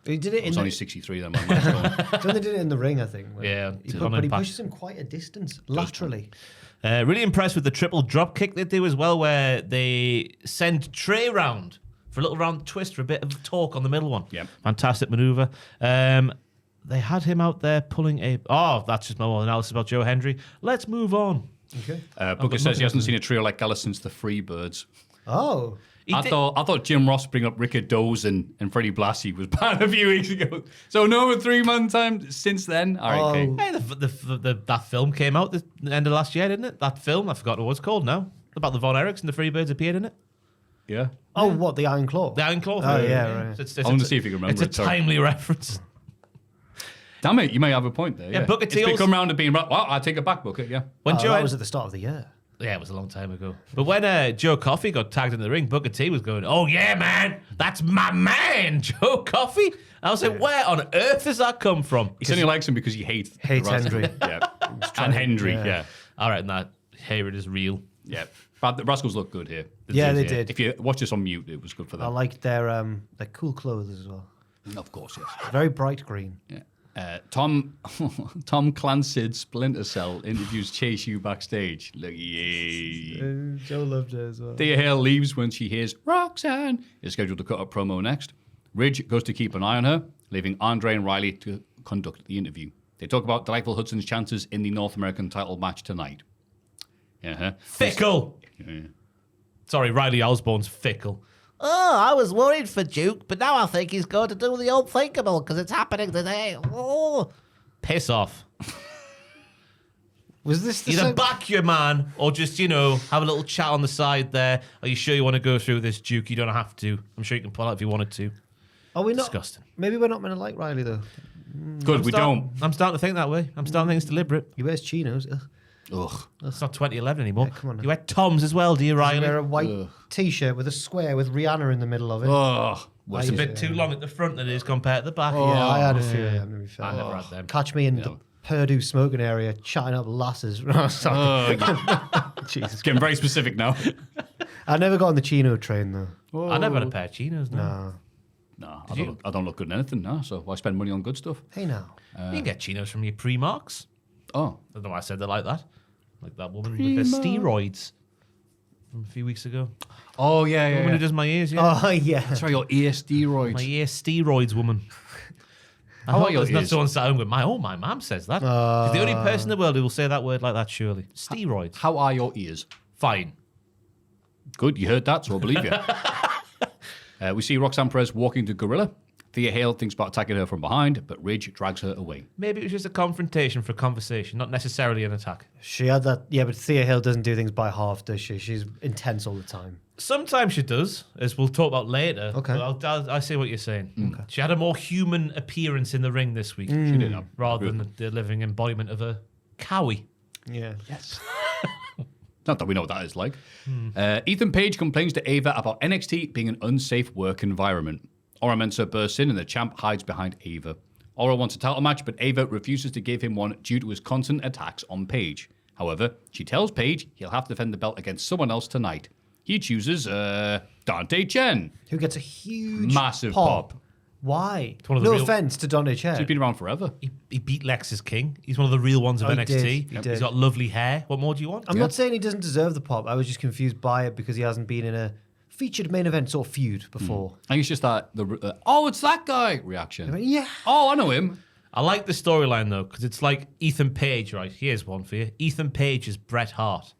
He did it I was in only 63 then. When I was going. So they did it in the ring, I think. Yeah, on But he Impact. pushes him quite a distance laterally. Really impressed with the triple drop kick they do as well, where they send Trey round for a little round twist for a bit of torque on the middle one. Yep. Fantastic maneuver. They had him out there pulling a... Oh, that's just my analysis about Joe Hendry. Let's move on. Okay. Booker says he hasn't seen a trio like Gallus since the Freebirds. Oh. I thought Jim Ross bring up Rickard Doze and Freddie Blassie was bad a few weeks ago. So no 3-month time since then. All right, okay. Hey, that film came out the end of last year, didn't it? That film, I forgot what it's called now. About the Von Erichs and the Freebirds appeared in it. Yeah. Oh, what, the Iron Claw? The Iron Claw. Oh, yeah, right. I want to see if you can remember It's a timely reference. Damn it, you may have a point there. Yeah, Booker T. It's come round to being, well, I take it back, Booker, yeah. That was at the start of the year. Yeah, it was a long time ago. But when Joe Coffey got tagged in the ring, Booker T was going, oh, yeah, man, that's my man, Joe Coffey. I was like, where on earth does that come from? He only likes him because he hates Hendry. Yeah. And Hendry, yeah. All right, and that hatred is real. Yeah. But the Rascals look good here. Yeah, they did. If you watch this on mute, it was good for them. I liked their cool clothes as well. Of course, yes. Very bright green. Yeah. Tom Clancy's Splinter Cell interviews Chase U backstage. Look, yay. Joe loved it as well. Thea Hale leaves when she hears Roxanne is scheduled to cut a promo next. Ridge goes to keep an eye on her, leaving Andre and Riley to conduct the interview. They talk about Delightful Hudson's chances in the North American title match tonight. Fickle. Yeah. Sorry, Riley Osborne's fickle. Oh, I was worried for Duke, but now I think he's going to do the unthinkable because it's happening today. Oh. Piss off. Was this the Either same? back your man or just, have a little chat on the side there. Are you sure you want to go through this, Duke? You don't have to. I'm sure you can pull out if you wanted to. Are we not? Disgusting. Maybe we're not meant to like Riley though. Good, we don't. I'm starting to think that way. I'm starting to think it's deliberate. He wears chinos. Ugh. Ugh. It's not 2011 anymore. Yeah, come on now. You wear Toms as well, do you, He Riley? wear a white T-shirt with a square with Rihanna in the middle of it. Ugh. It's a bit too long at the front than it is compared to the back. Yeah, I had a few of them, to be fair. I never had them. Catch me in the Purdue smoking area chatting up lasses. Sorry. Jesus. It's getting very specific now. I never got on the chino train though. I never had a pair of chinos, no. No, I don't look good in anything, no, so why spend money on good stuff? Hey now. You can get chinos from your Primarks. Oh. I don't know why I said they're like that. Like that woman with the steroids from a few weeks ago. Oh, yeah, The woman who does my ears, yeah. Oh yeah. That's right, your ear steroids. My ear steroids woman. I How hope are your there's not ears? someone sat home with my mum says that. She's the only person in the world who will say that word like that, surely. Steroids. How are your ears? Fine. Good, you heard that, so I believe you. We see Roxanne Perez walking to Gorilla. Thea Hale thinks about attacking her from behind, but Ridge drags her away. Maybe it was just a confrontation for a conversation, not necessarily an attack. She had that. Yeah, but Thea Hill doesn't do things by half, does she? She's intense all the time. Sometimes she does, as we'll talk about later. Okay. But I see what you're saying. Okay. She had a more human appearance in the ring this week. She did, rather than the living embodiment of a cowie. Yeah. Yes. Not that we know what that is like. Ethan Page complains to Ava about NXT being an unsafe work environment. Aura Mensa bursts in and the champ hides behind Ava. Aura wants a title match, but Ava refuses to give him one due to his constant attacks on Page. However, she tells Page he'll have to defend the belt against someone else tonight. He chooses Dante Chen. Who gets a huge Massive pop. Why? one of the No real- offense to Dante Chen. He's been around forever. He beat Lexus King. He's one of the real ones of Oh, he NXT. did. He He's did. got lovely hair. What more do you want? I'm not saying he doesn't deserve the pop. I was just confused by it because he hasn't been in a featured main event sort of feud before. I think it's just that oh, it's that guy reaction. I mean, yeah. Oh, I know him. I like the storyline though, because it's like Ethan Page, right? Here's one for you. Ethan Page is Bret Hart,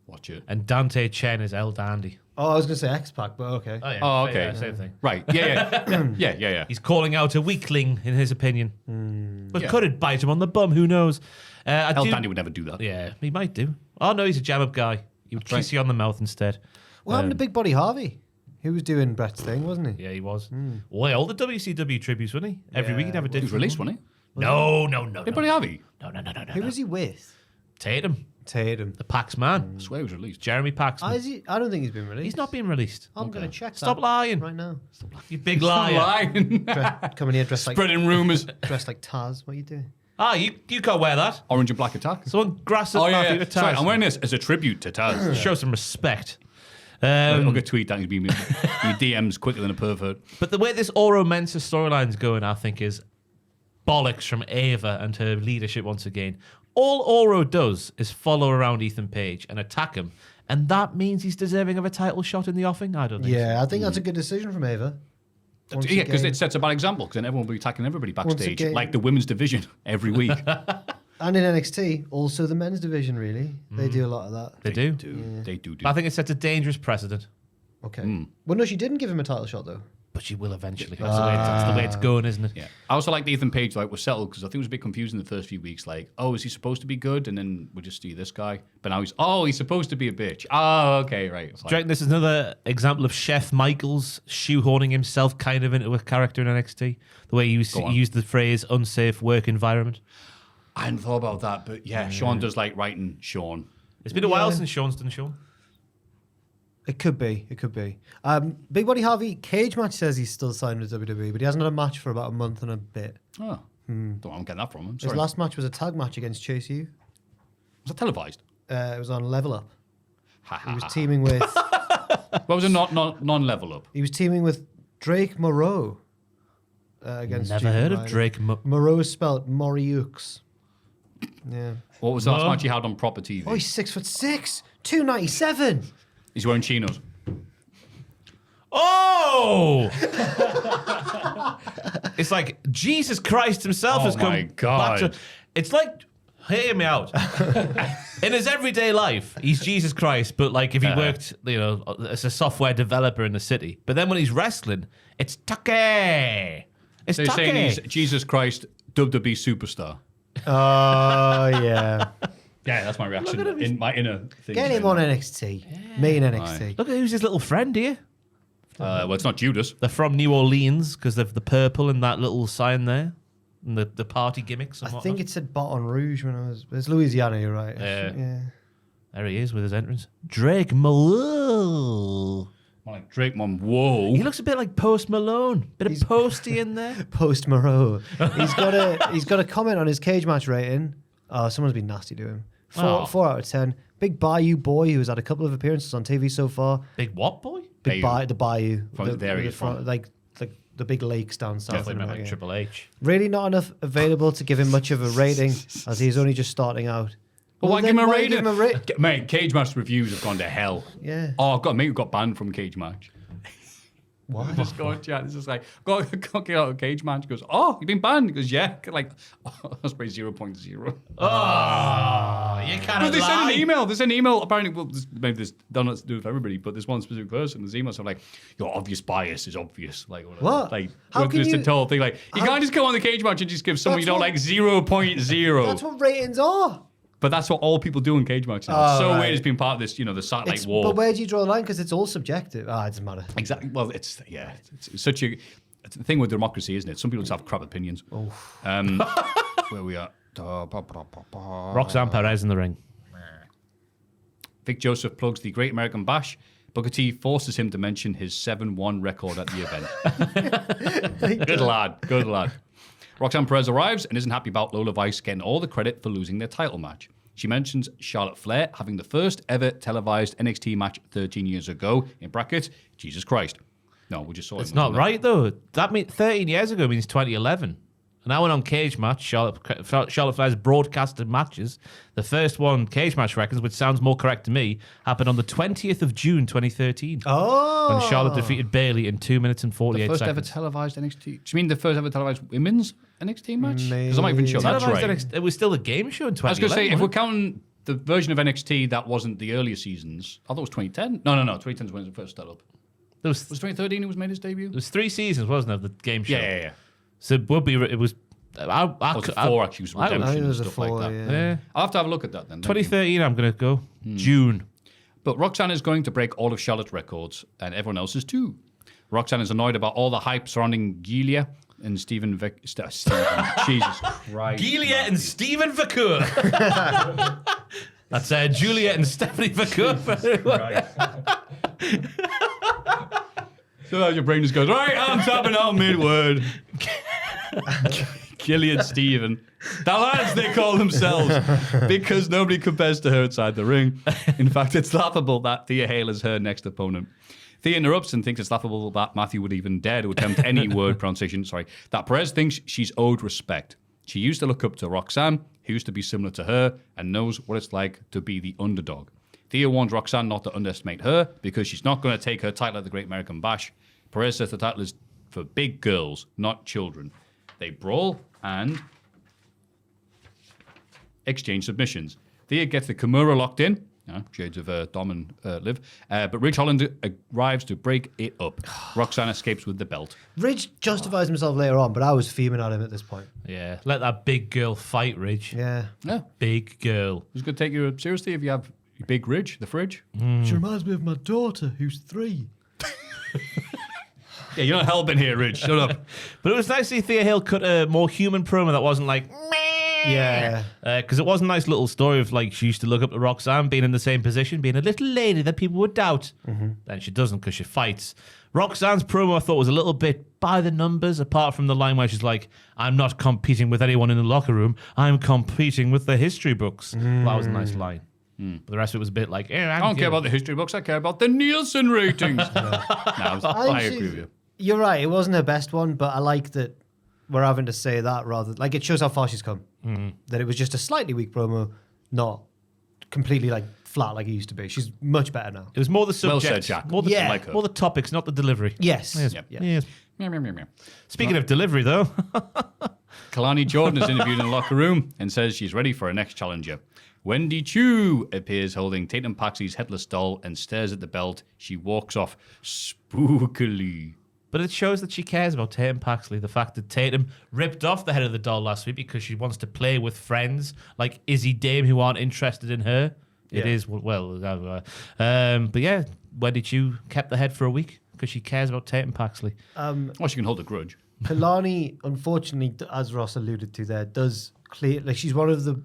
Watch it. and Dante Chen is El Dandy. Oh, I was going to say X-Pac, but okay. Yeah, Oh, okay. same thing. Right. Yeah. Yeah. He's calling out a weakling, in his opinion. But Yeah. could it bite him on the bum? Who knows? El Dandy would never do that. Yeah, he might do. Oh, no, he's a jam-up guy. He would kiss you on the mouth instead. What happened to Big Body Harvey? He was doing Brett's thing, wasn't he? Yeah, he was. Well, all the WCW tributes, wasn't he? Every week he'd have a He different was released, one. wasn't he? No. Anybody have he? No. Who was he with? Tatum, Tatum. the Pax man. I swear he was released. Jeremy Paxman. Is he? I don't think he's been released. He's not being released. I'm going to check Stop that lying. right now. You big liar. Lying. Coming here dressed like Spreading rumours. dressed like Taz. What are you doing? Ah, you can't wear that. Orange and black attack. Someone grass up Oh, Maffew yeah. to Sorry, Taz. I'm wearing this as a tribute to Taz. Show some respect. I'll get tweet that he's been your DMs quicker than a pervert. But the way this Oro Mensa storyline's going, I think, is bollocks from Ava and her leadership once again. All Oro does is follow around Ethan Page and attack him, and that means he's deserving of a title shot in the offing? I don't think so. Yeah, I think that's a good decision from Ava. Once Yeah, because again. it sets a bad example, because then everyone will be attacking everybody backstage, again- like the women's division every week. And in NXT, also the men's division, really. They do a lot of that. They do. They do. But I think it sets a dangerous precedent. Okay. Well, no, she didn't give him a title shot, though. But she will eventually. That's the way it's going, isn't it? Yeah. I also like the Ethan Page was settled because I think it was a bit confusing the first few weeks. Like, oh, is he supposed to be good? And then we'll just see this guy. But now he's supposed to be a bitch. Oh, okay, right. Do you reckon this is another example of Chef Michaels shoehorning himself kind of into a character in NXT? The way he used the phrase unsafe work environment. I hadn't thought about that, but yeah, Sean does like writing Sean. It's been a while since Sean's done Sean. It could be. It could be. Big Body Harvey, cage match says he's still signed with WWE, but he hasn't had a match for about a month and a bit. Oh, don't know where I'm getting that from him. His Sorry. last match was a tag match against Chase U. Was that televised? It was on Level Up. Ha, He was ha. teaming with What was a non-level up? he was teaming with Drake Moreau against. Never Stephen heard of Riley. Drake. Moreau is spelled Moriux. Yeah. What was the last match he had on proper TV? Oh, he's 6'6", 297. He's wearing chinos. Oh! It's like Jesus Christ himself has come my God. back to... It's like, hear me out. In his everyday life, he's Jesus Christ, but like if he worked, as a software developer in the city. But then when he's wrestling, it's Tucky. It's So you're Tucky. saying he's Jesus Christ, WWE superstar. Oh, yeah. Yeah, that's my reaction in my inner thing. Get him on NXT. Me in NXT. Look at who's his little friend here. Well, it's not Judas. They're from New Orleans because they've the purple and that little sign there. And the party gimmicks and I whatnot. think it said Baton Rouge when I was... It's Louisiana, you're right. Yeah. There he is with his entrance. Drake Malone. Like Drake, Mom, whoa. He looks a bit like Post Malone. Bit of Posty in there. Post Moreau. He's got a comment on his cage match rating. Oh, someone's been nasty to him. 4 out of 10. Big Bayou boy who's had a couple of appearances on TV so far. Big what boy? The Bayou. From there he's from. Like the big lakes down south. Definitely meant like yeah. Triple H. Really not enough available to give him much of a rating as he's only just starting out. Well, why then give him a why rating? give him a ra- Mate, cage match reviews have gone to hell. Yeah. Oh, I've got a mate who got banned from cage match. Why? Just go and chat. It's just like, got get out of cage match. He goes, oh, you've been banned. He goes, yeah. Like, that's probably 0.0. Oh, you But can't they sent lie. an email. They sent an email. Apparently, well, maybe this don't have to do with everybody, but there's one specific person. There's email. So like, your obvious bias is obvious. Like, whatever. What? Like, How with can just you- a total thing. Like, you can't just go on the cage match and just give someone That's you don't what- like 0.0. That's what ratings are. But that's what all people do in cage matches. Now. It's so right. weird. It's been part of this, the satellite war. But where do you draw the line? Because it's all subjective. It doesn't matter. Exactly. Well, it's such a it's the thing with democracy, isn't it? Some people just have crap opinions. Where we are. Roxanne Perez in the ring. Vic Joseph plugs the Great American Bash. Booker T forces him to mention his 7-1 record at the event. Good lad. Good lad. Roxanne Perez arrives and isn't happy about Lola Vice getting all the credit for losing their title match. She mentions Charlotte Flair having the first ever televised NXT match 13 years ago, in brackets, Jesus Christ. No, we just saw it. It's not right, though. That means 13 years ago means 2011. And I went on Cage Match, Charlotte Flair's broadcasted matches. The first one, Cage Match records, which sounds more correct to me, happened on the 20th of June, 2013. Oh. When Charlotte defeated Bayley in 2 minutes and 48 The first ever seconds. televised NXT. Do you mean the first ever televised women's NXT match? Because I'm not even sure that's Televised right. NXT it was still a game show in 2011. I was going to say, if we're wasn't counting the version of NXT that wasn't the earlier seasons, I thought it was 2010. No, 2010 is when it first started up. it? There was, Was 2013 it was made its debut? there was 3 seasons, wasn't there, of the game show? Yeah. So it would be, it was... Oh, it's 4 actually, it was I think redemption it and was a stuff 4, like that. yeah. I'll have to have a look at that then. 2013, I'm going to go. June. But Roxanne is going to break all of Charlotte's records and everyone else's too. Roxanne is annoyed about all the hype surrounding Gilia and Stephen Jesus Christ. Gilia and Stephen Vacour. That's Juliet and Stephanie Vacour. So your brain just goes, right, I'm tapping out mid-word. Gillian Stephen. The lads, they call themselves, because nobody compares to her outside the ring. In fact, it's laughable that Thea Hale is her next opponent. Thea interrupts and thinks it's laughable that Maffew would even dare to attempt any word pronunciation. That Perez thinks she's owed respect. She used to look up to Roxanne, who used to be similar to her, and knows what it's like to be the underdog. Thea warns Roxanne not to underestimate her because she's not going to take her title at the Great American Bash. Perez says the title is for big girls, not children. They brawl and exchange submissions. Thea gets the Kimura locked in. Shades of Dom and Liv. But Ridge Holland arrives to break it up. Roxanne escapes with the belt. Ridge justifies himself later on, but I was fuming at him at this point. Yeah, let that big girl fight, Ridge. Yeah. Yeah. Big girl. Who's going to take you seriously if you have Big Ridge, the fridge? She reminds me of my daughter, who's 3. Yeah, you're not hell-bent here, Ridge. Shut up. But it was nice to see Thea Hale cut a more human promo that wasn't like... Yeah. Because it was a nice little story of like she used to look up to Roxanne being in the same position, being a little lady that people would doubt. Then she doesn't because she fights. Roxanne's promo I thought was a little bit by the numbers, apart from the line where she's like, I'm not competing with anyone in the locker room, I'm competing with the history books. Well, that was a nice line. But the rest of it was a bit like, I don't care about the history books, I care about the Nielsen ratings. I agree with you. You're right, it wasn't her best one, but I like that we're having to say that rather... Like, it shows how far she's come. That it was just a slightly weak promo, not completely like flat like he used to be. She's much better now. It was more the subject. Well said, Jack. More the, Yeah. like her. more the topics, not the delivery. Yes. Yes. Yep. Yes. Meow, meow, meow, meow. Speaking of delivery, though, Kalani Jordan is interviewed in the locker room and says she's ready for her next challenger. Wendy Chu appears holding Tatum Paxley's headless doll and stares at the belt. She walks off spookily. but it shows that she cares about Tatum Paxley. The fact that Tatum ripped off the head of the doll last week because she wants to play with friends like Izzy Dame who aren't interested in her. It is, but yeah, Wendy Chu kept the head for a week because she cares about Tatum Paxley. Or she can hold a grudge. Kalani, unfortunately, as Ross alluded to there, does clear like she's one of the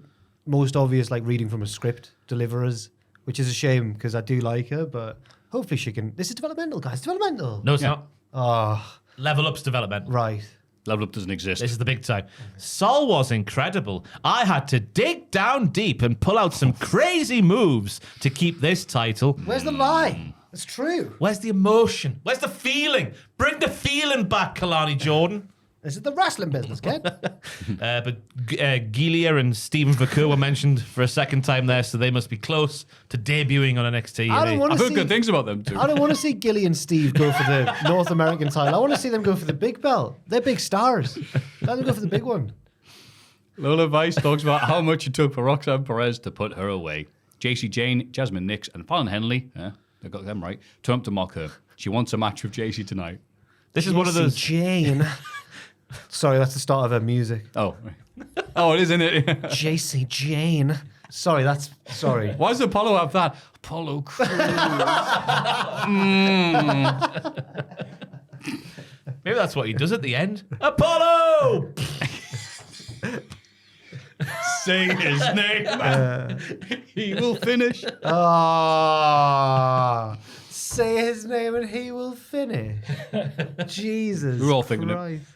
most obvious like reading from a script deliverers, which is a shame because I do like her, but hopefully she can. This is developmental, guys. Developmental. No, it's not. Oh, Level Up's development. right. Level Up doesn't exist. This is the big time. Sol was incredible. I had to dig down deep and pull out some crazy moves to keep this title. Where's the lie? It's true. Where's the emotion? Where's the feeling? Bring the feeling back, Kalani Jordan. This is the wrestling business, kid. But Gilia and Stephen Vacu were mentioned for a second time there, so they must be close to debuting on NXT. I don't want I've to heard see good things about them too. I don't want to see Gilly and Steve go for the North American title. I want to see them go for the big belt. They're big stars. Let them go for the big one. Lola Vice talks about how much it took for Roxanne Perez to put her away. JC Jane, Jasmine Nix, and Fallon Henley, they got them right, turn up to mock her. She wants a match with JC tonight. This is one of those. Jane. Sorry, that's the start of her music. Oh, it is, isn't it? JC Jane. Sorry, that's sorry. Why does Apollo have that? Apollo Crews. Maybe that's what he does at the end. Apollo! Say his name. He will finish. Ah, say his name and he will finish. Jesus. We're all thinking it. Christ.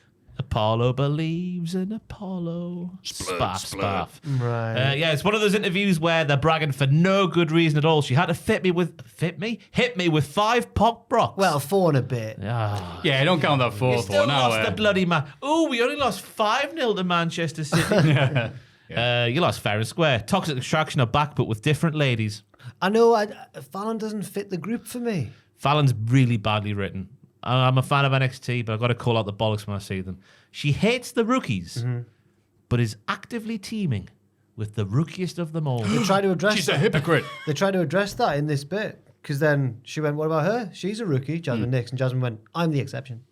Apollo believes in Apollo. Spaff, spaff. Right. Yeah, it's one of those interviews where they're bragging for no good reason at all. She had to hit me with 5 pop rocks. Well, 4 and a bit. Yeah, don't count that you fourth still one. lost the bloody man. Oh, we only lost 5-0 to Manchester City. You lost fair and square. Toxic Extraction are back, but with different ladies. I know Fallon doesn't fit the group for me. Fallon's really badly written. I'm a fan of NXT, but I've got to call out the bollocks when I see them. She hates the rookies, but is actively teaming with the rookiest of them all. They try to address She's a hypocrite. They tried to address that in this bit because then she went, "What about her? She's a rookie." Jasmine Nix, and Jasmine went, "I'm the exception."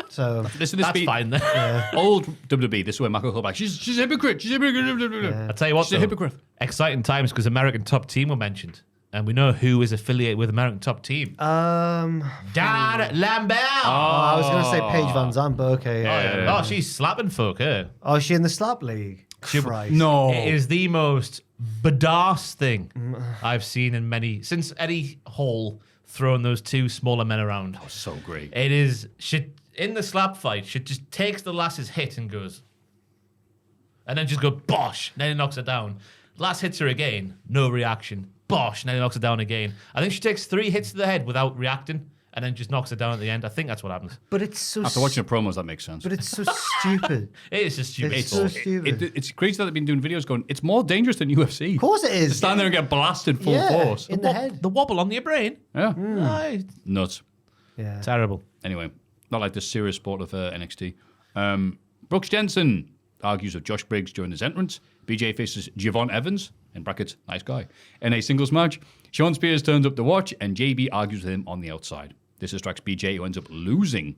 So That's fine then. Old WWE. This is where Michael back. She's a hypocrite. She's a hypocrite. I'll tell you what, She's a though, hypocrite. exciting times because American Top Team were mentioned. And we know who is affiliated with American Top Team. I Dan Lambert. was going to say Paige Van Zandt, but okay. Oh, she's slapping folk, eh? Oh, is she in the slap league? Christ. No. It is the most badass thing I've seen in since Eddie Hall throwing those 2 smaller men around. Oh, so great. It is, in the slap fight, she just takes the lass's hit and goes, and then just go bosh, and then it knocks her down. Lass hits her again, no reaction. Bosh, and then he knocks her down again. I think she takes 3 hits to the head without reacting, and then just knocks her down at the end. I think that's what happens. But it's so After watching the promos, that makes sense. But it's so stupid. It is just stupid. It's so stupid. It's crazy that they've been doing videos going, it's more dangerous than UFC. Of course it To is. stand there and get blasted full force. in the head. The wobble on your brain. Yeah. Aye, Nuts. Yeah. terrible. Anyway, not like the serious sport of NXT. Brooks Jensen argues with Josh Briggs during his entrance. BJ faces Javon Evans, in brackets, nice guy, in a singles match. Sean Spears turns up to watch, and JB argues with him on the outside. This distracts BJ, who ends up losing.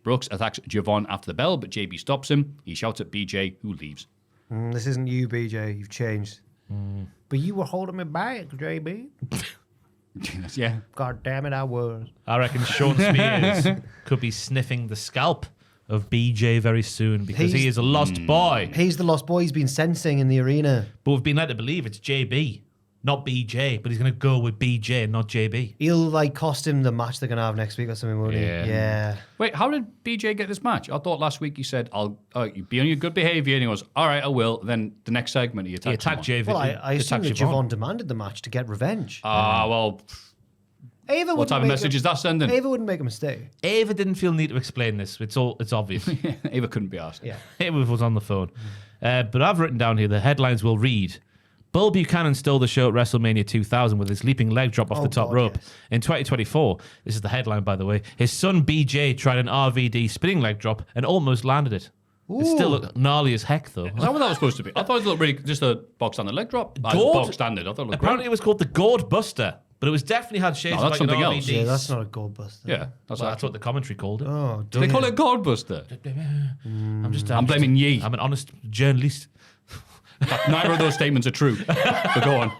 Brooks attacks Javon after the bell, but JB stops him. He shouts at BJ, who leaves. This isn't you, BJ. You've changed. But you were holding me back, JB. Yeah. God damn it, I was. I reckon Sean Spears could be sniffing the scalp of BJ very soon because he is a lost boy. He's the lost boy. He's been sensing in the arena. But we've been led to believe it's JB, not BJ. But he's going to go with BJ and not JB. He'll cost him the match they're gonna have next week or something, won't he? Yeah. Wait, how did BJ get this match? I thought last week he said, I'll be on your good behavior. And he goes, all right, I will. Then the next segment, he attacked JB. Well, I assume that attacked Javon demanded the match to get revenge. Well, Ava what type of message is that sending? Ava wouldn't make a mistake. Ava didn't feel need to explain this. It's obvious. Ava couldn't be asked. Yeah. Ava was on the phone. But I've written down here the headlines will read: Bull Buchanan stole the show at WrestleMania 2000 with his leaping leg drop off the top rope. Yes. In 2024, this is the headline, by the way, his son BJ tried an RVD spinning leg drop and almost landed it. It still looked gnarly as heck, though. Is that what that was supposed to be? I thought it looked really just a box standard leg drop. Box standard. I thought it looked Apparently, great. it was called the Gourd Buster, but it was definitely had shades No, of that's like an something else. RVD. Yeah, that's not a gold buster. Yeah, That's what the commentary called it. Oh, Do they call it Godbuster? I'm blaming ye. I'm an honest journalist. Neither of those statements are true. But go on.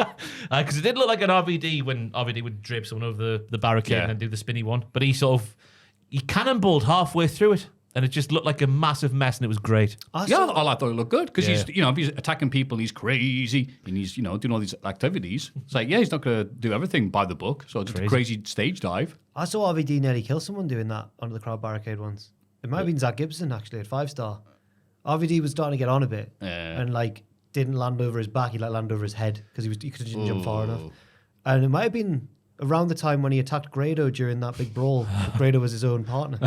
Because it did look like an RVD when RVD would drape someone over the barricade and then do the spinny one. But he cannonballed halfway through it. And it just looked like a massive mess, and it was great. I thought it looked good because he's, if he's attacking people, he's crazy, and he's, doing all these activities. It's like, he's not going to do everything by the book. So it's a crazy stage dive. I saw RVD nearly kill someone doing that under the crowd barricade once. It might have been Zach Gibson actually at 5-star. RVD was starting to get on a bit and didn't land over his back. He landed over his head because he could have jumped far enough. And it might have been around the time when he attacked Grado during that big brawl. Grado was his own partner.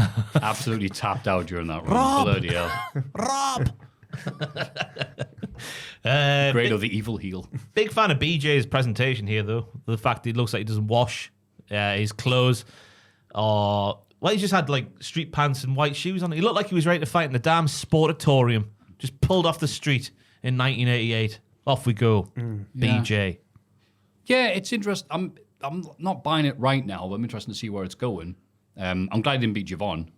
Absolutely tapped out during that run. Bloody hell. Rob! Grado, the evil heel. Big fan of BJ's presentation here, though. The fact he looks like he doesn't wash his clothes. He just had like street pants and white shoes on. He looked like he was ready to fight in the damn Sportatorium. Just pulled off the street in 1988. Off we go. BJ. Yeah, it's interesting. I'm not buying it right now, but I'm interested to see where it's going. I'm glad he didn't beat Javon,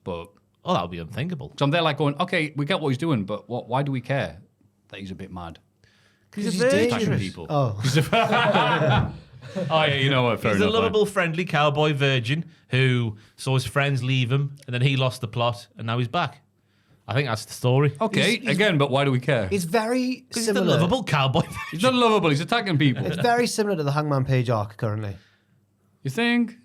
but... Oh, that would be unthinkable. So I'm there like going, okay, we get what he's doing, but why do we care that he's a bit mad? Because he's Attacking dangerous. people. Oh. Oh, yeah, you know what? Fair He's enough. a lovable, friendly cowboy virgin who saw his friends leave him, and then he lost the plot, and now he's back. I think that's the story. Okay, again, but why do we care? It's very He's the similar. lovable cowboy. He's not lovable, he's attacking people. It's very similar to the Hangman Page arc currently. You think?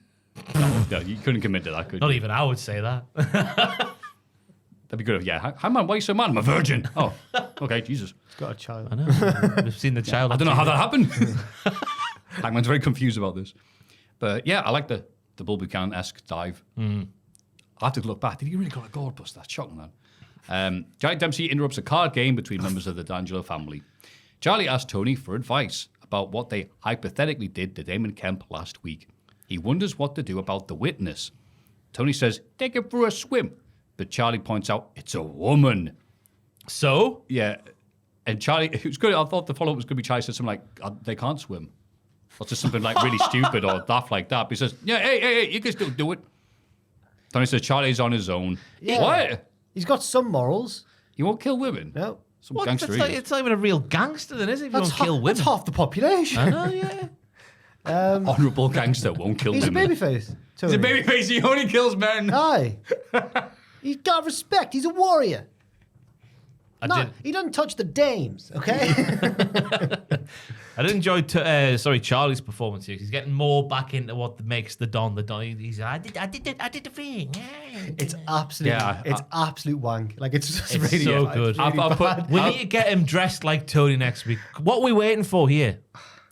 No, you couldn't commit to that, could Not you? even I would say that. That'd be good. Yeah, Hangman, why are you so mad? I'm a virgin. Oh, okay, Jesus. He's got a child. I know. We've seen the child. I don't know how that happened. Hangman's very confused about this. But yeah, I like the Bull Buchanan-esque dive. I have to look back. Did he really call it gold bust? That's shocking, man. Giant Dempsey interrupts a card game between members of the D'Angelo family. Charlie asks Tony for advice about what they hypothetically did to Damon Kemp last week. He wonders what to do about the witness. Tony says, take it for a swim. But Charlie points out, it's a woman. So? Yeah. And Charlie, it was good. I thought the follow-up was going to be Charlie said something like, they can't swim. Or just something like really stupid or daft like that. But he says, yeah, hey, you can still do it. Tony says, Charlie's on his own. Yeah. What? He's got some morals. You won't kill women? No. Some What? gangster It's not even a real gangster, then, is it? If you That's, don't kill women. that's half the population. I know, yeah. Honourable gangster won't kill He's a women. babyface. He's a babyface. He only kills men. Aye. He's got respect. He's a warrior. He doesn't touch the dames, okay? I did enjoy Charlie's performance here. He's getting more back into what makes the Don the Don. He's I did the thing. It's absolute. Yeah, it's absolute wank. Like it's just It's really so it's good. really bad. We need to get him dressed like Tony next week. What are we waiting for here?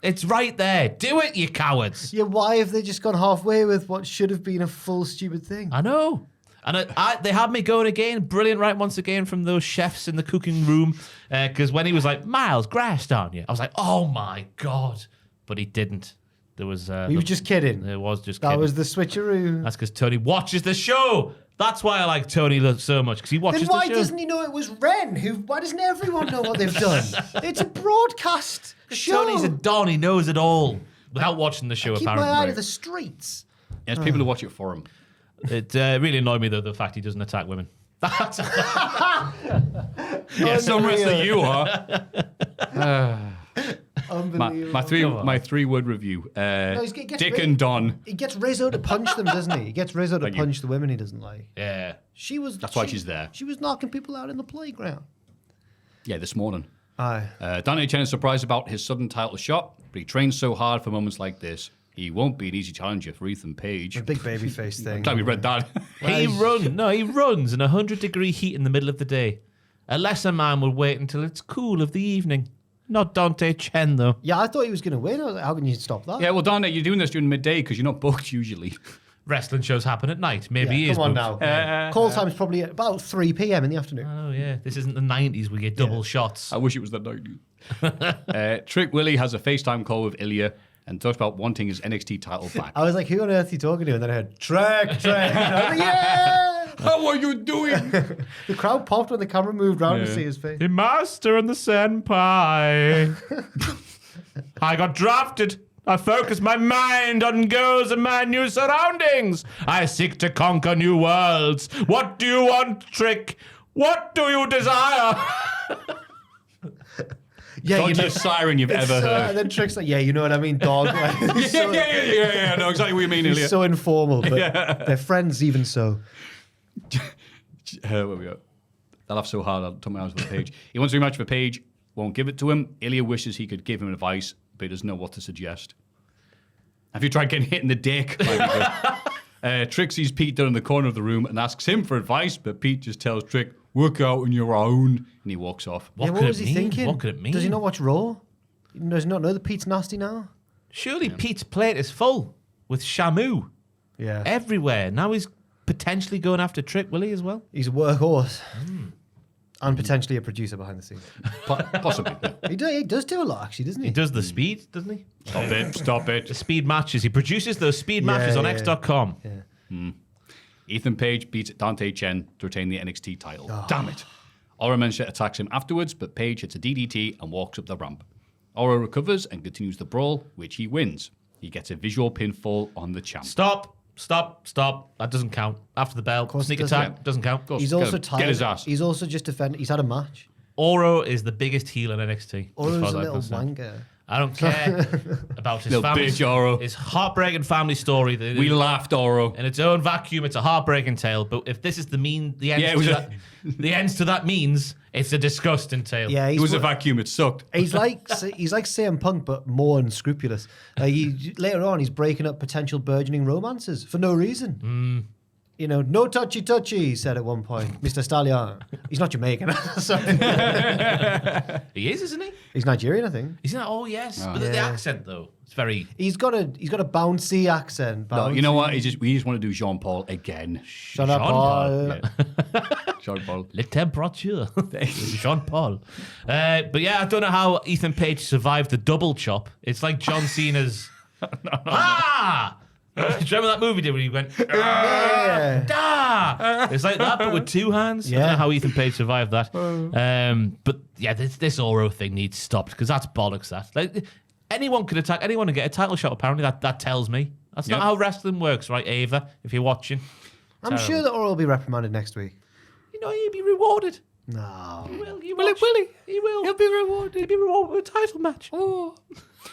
It's right there. Do it, you cowards. Yeah, why have they just gone halfway with what should have been a full stupid thing? I know. And they had me going again. Brilliant, right? Once again from those chefs in the cooking room. Because when he was like, Miles, grass, aren't you? I was like, oh my God. But he didn't. There was. He was just kidding. It was just That kidding. was the switcheroo. That's because Tony watches the show. That's why I like Tony so much. Because he watches Then the why show. doesn't he know it was Ren? Why doesn't everyone know what they've done? It's a broadcast show. Tony's a Don. He knows it all. Without watching the show, Keep apparently. my eye to the streets. There's people who watch it for him. It really annoyed me, though, the fact he doesn't attack women. That's Yeah, some wrestler you are. Unbelievable. My 3-word review. he gets Dick rid- and Don. He gets Rizzo to punch them, doesn't he? He gets Rizzo to Thank you. punch the women he doesn't like. yeah. That's why she's there. She was knocking people out in the playground. Yeah, this morning. Aye. Dante Chen is surprised about his sudden title shot, but he trains so hard for moments like this. He won't be an easy challenger for Ethan Page. The big babyface thing. Glad we read that. He runs in 100-degree heat in the middle of the day. A lesser man will wait until it's cool of the evening. Not Dante Chen, though. Yeah, I thought he was going to win. I was like, how can you stop that? Yeah, well, Dante, you're doing this during midday because you're not booked usually. Wrestling shows happen at night. Maybe Yeah, he is. come on booked. now. Call time's probably at about 3 p.m. in the afternoon. Oh, yeah. This isn't the 90s. We get double shots. I wish it was that 90s. Trick Willie has a FaceTime call with Ilya and talks about wanting his NXT title back. I was like, who on earth are you talking to? And then I heard, Trek. And I was like, yeah! How are you doing? The crowd popped when the camera moved around to see his face. The master and the senpai. I got drafted. I focus my mind on goals and my new surroundings. I seek to conquer new worlds. What do you want, Trick? What do you desire? Yeah, Dodgiest siren you've ever heard. And then Trick's like, yeah, you know what I mean, dog. Like, Yeah. I know exactly what you mean, Ilya. he's so informal, but they're friends even so. Where we go? I laughed so hard I took my eyes off the page. He wants a rematch for Paige, won't give it to him. Ilya wishes he could give him advice, but he doesn't know what to suggest. Have you tried getting hit in the dick? Trick sees Pete down in the corner of the room and asks him for advice, but Pete just tells Trick, work out on your own, and he walks off. What could was it he mean? thinking? What could it mean? Does he not watch Raw? Does he not know that Pete's nasty now? Surely Pete's plate is full with Shamu Yeah. everywhere. Now he's potentially going after Trick, will he, as well? He's a workhorse. And potentially a producer behind the scenes. Possibly. Yeah. He does do a lot, actually, doesn't he? He does the speed, doesn't he? Stop it. The speed matches. He produces those speed matches on X.com. Yeah. Ethan Page beats Dante Chen to retain the NXT title. Damn it. Oro Mensah attacks him afterwards, but Page hits a DDT and walks up the ramp. Oro recovers and continues the brawl, which he wins. He gets a visual pinfall on the champ. Stop. That doesn't count. After the bell, sneak it doesn't. attack doesn't count. He's also Get tired. his ass. He's also just defended. He's had a match. Oro is the biggest heel in NXT. Oro's as a far as I'm little concerned. wanker. I don't care about his Little family. bitch, Oro. His heartbreaking family story. We laughed, Oro. In its own vacuum, it's a heartbreaking tale. But if this is the ends to that means it's a disgusting tale. Yeah, It was a vacuum. It sucked. He's like CM Punk, but more unscrupulous. Later on, he's breaking up potential burgeoning romances for no reason. You know, no touchy, he said at one point. Mr. Stallion. He's not Jamaican. Sorry. He is, isn't he? He's Nigerian, I think. He's not. Oh yes, but the accent though, it's very. He's got a bouncy accent. No, you know what? We just want to do Jean Paul again. Shut up, Paul. Jean Paul. Le temperature. Jean Paul. But yeah, I don't know how Ethan Page survived the double chop. It's like John Cena's. Ah! Do you remember that movie did when he went? Yeah. Ah! It's like that, but with two hands. I don't know how Ethan Page survived that. But yeah, this Oro thing needs stopped because that's bollocks. That like anyone could attack anyone and get a title shot. Apparently, that tells me that's not how wrestling works, right, Ava? If you're watching, I'm sure that Oro will be reprimanded next week. you know he'll be rewarded. No. He will. Will he? He will. He'll be rewarded. He'll be rewarded with a title match. Oh.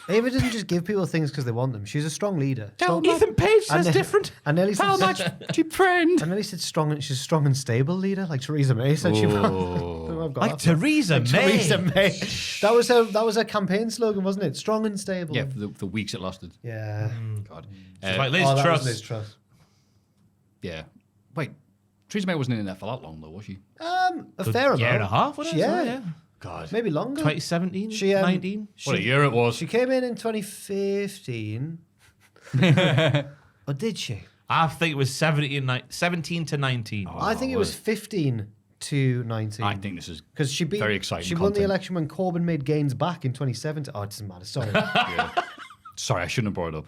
Ava doesn't just give people things because they want them. She's a strong leader. Ethan Page says And- different. And Nelly said, How much, cheap friend? and Nelly said strong. She's a strong and stable leader, like Theresa May said she was. I've got Like that. Theresa May. Theresa May. That was her campaign slogan, wasn't it? Strong and stable. Yeah, for the weeks it lasted. Yeah. God. She's like Liz Oh, that Truss. was Liz Truss. Yeah. Wait, Theresa May wasn't in there for that long, though, was she? A fair amount. Year and a half, wasn't it? Yeah. God. Maybe longer. 2017, She, 19. What a year it was. She came in 2015. Or did she? I think it was 17 to 19. I think it was 15 to 19. I think this is Because she beat. very exciting She won the content. election when Corbyn made gains back in 2017. Oh, it doesn't matter. Sorry. Sorry, I shouldn't have brought it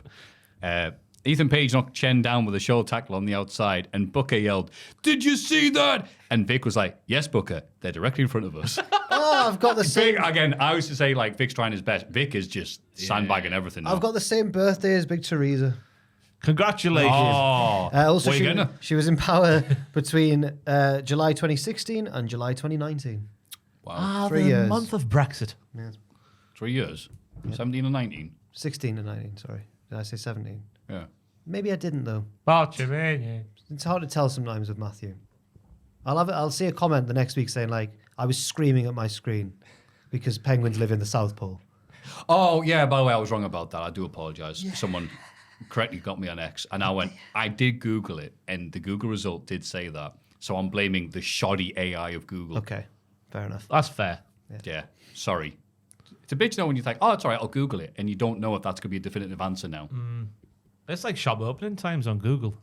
up. Ethan Page knocked Chen down with a shoulder tackle on the outside, and Booker yelled, "Did you see that?" And Vic was like, "Yes, Booker, they're directly in front of us." Oh, I've got the same. Vic, again, I used to say, like, Vic's trying his best. Vic is just sandbagging everything. I've got the same birthday as Big Teresa. Congratulations. Oh. Also, What are you getting? she was in power between July 2016 and July 2019. Wow. 3 the years. month of Brexit. 3 years. 17 and 19. 16 and 19, sorry. Did I say 17? Yeah. Maybe I didn't, though. What you mean? It's hard to tell sometimes with Maffew. I'll see a comment the next week saying, like, I was screaming at my screen because penguins live in the South Pole. Oh, yeah, by the way, I was wrong about that. I do apologize. Someone correctly got me on X, and I went, I did Google it, and the Google result did say that. So I'm blaming the shoddy AI of Google. Okay, fair enough. That's fair. Yeah, sorry. It's a bitch, though, when you think, oh, it's all right, I'll Google it, and you don't know if that's going to be a definitive answer now. It's like shop opening times on Google.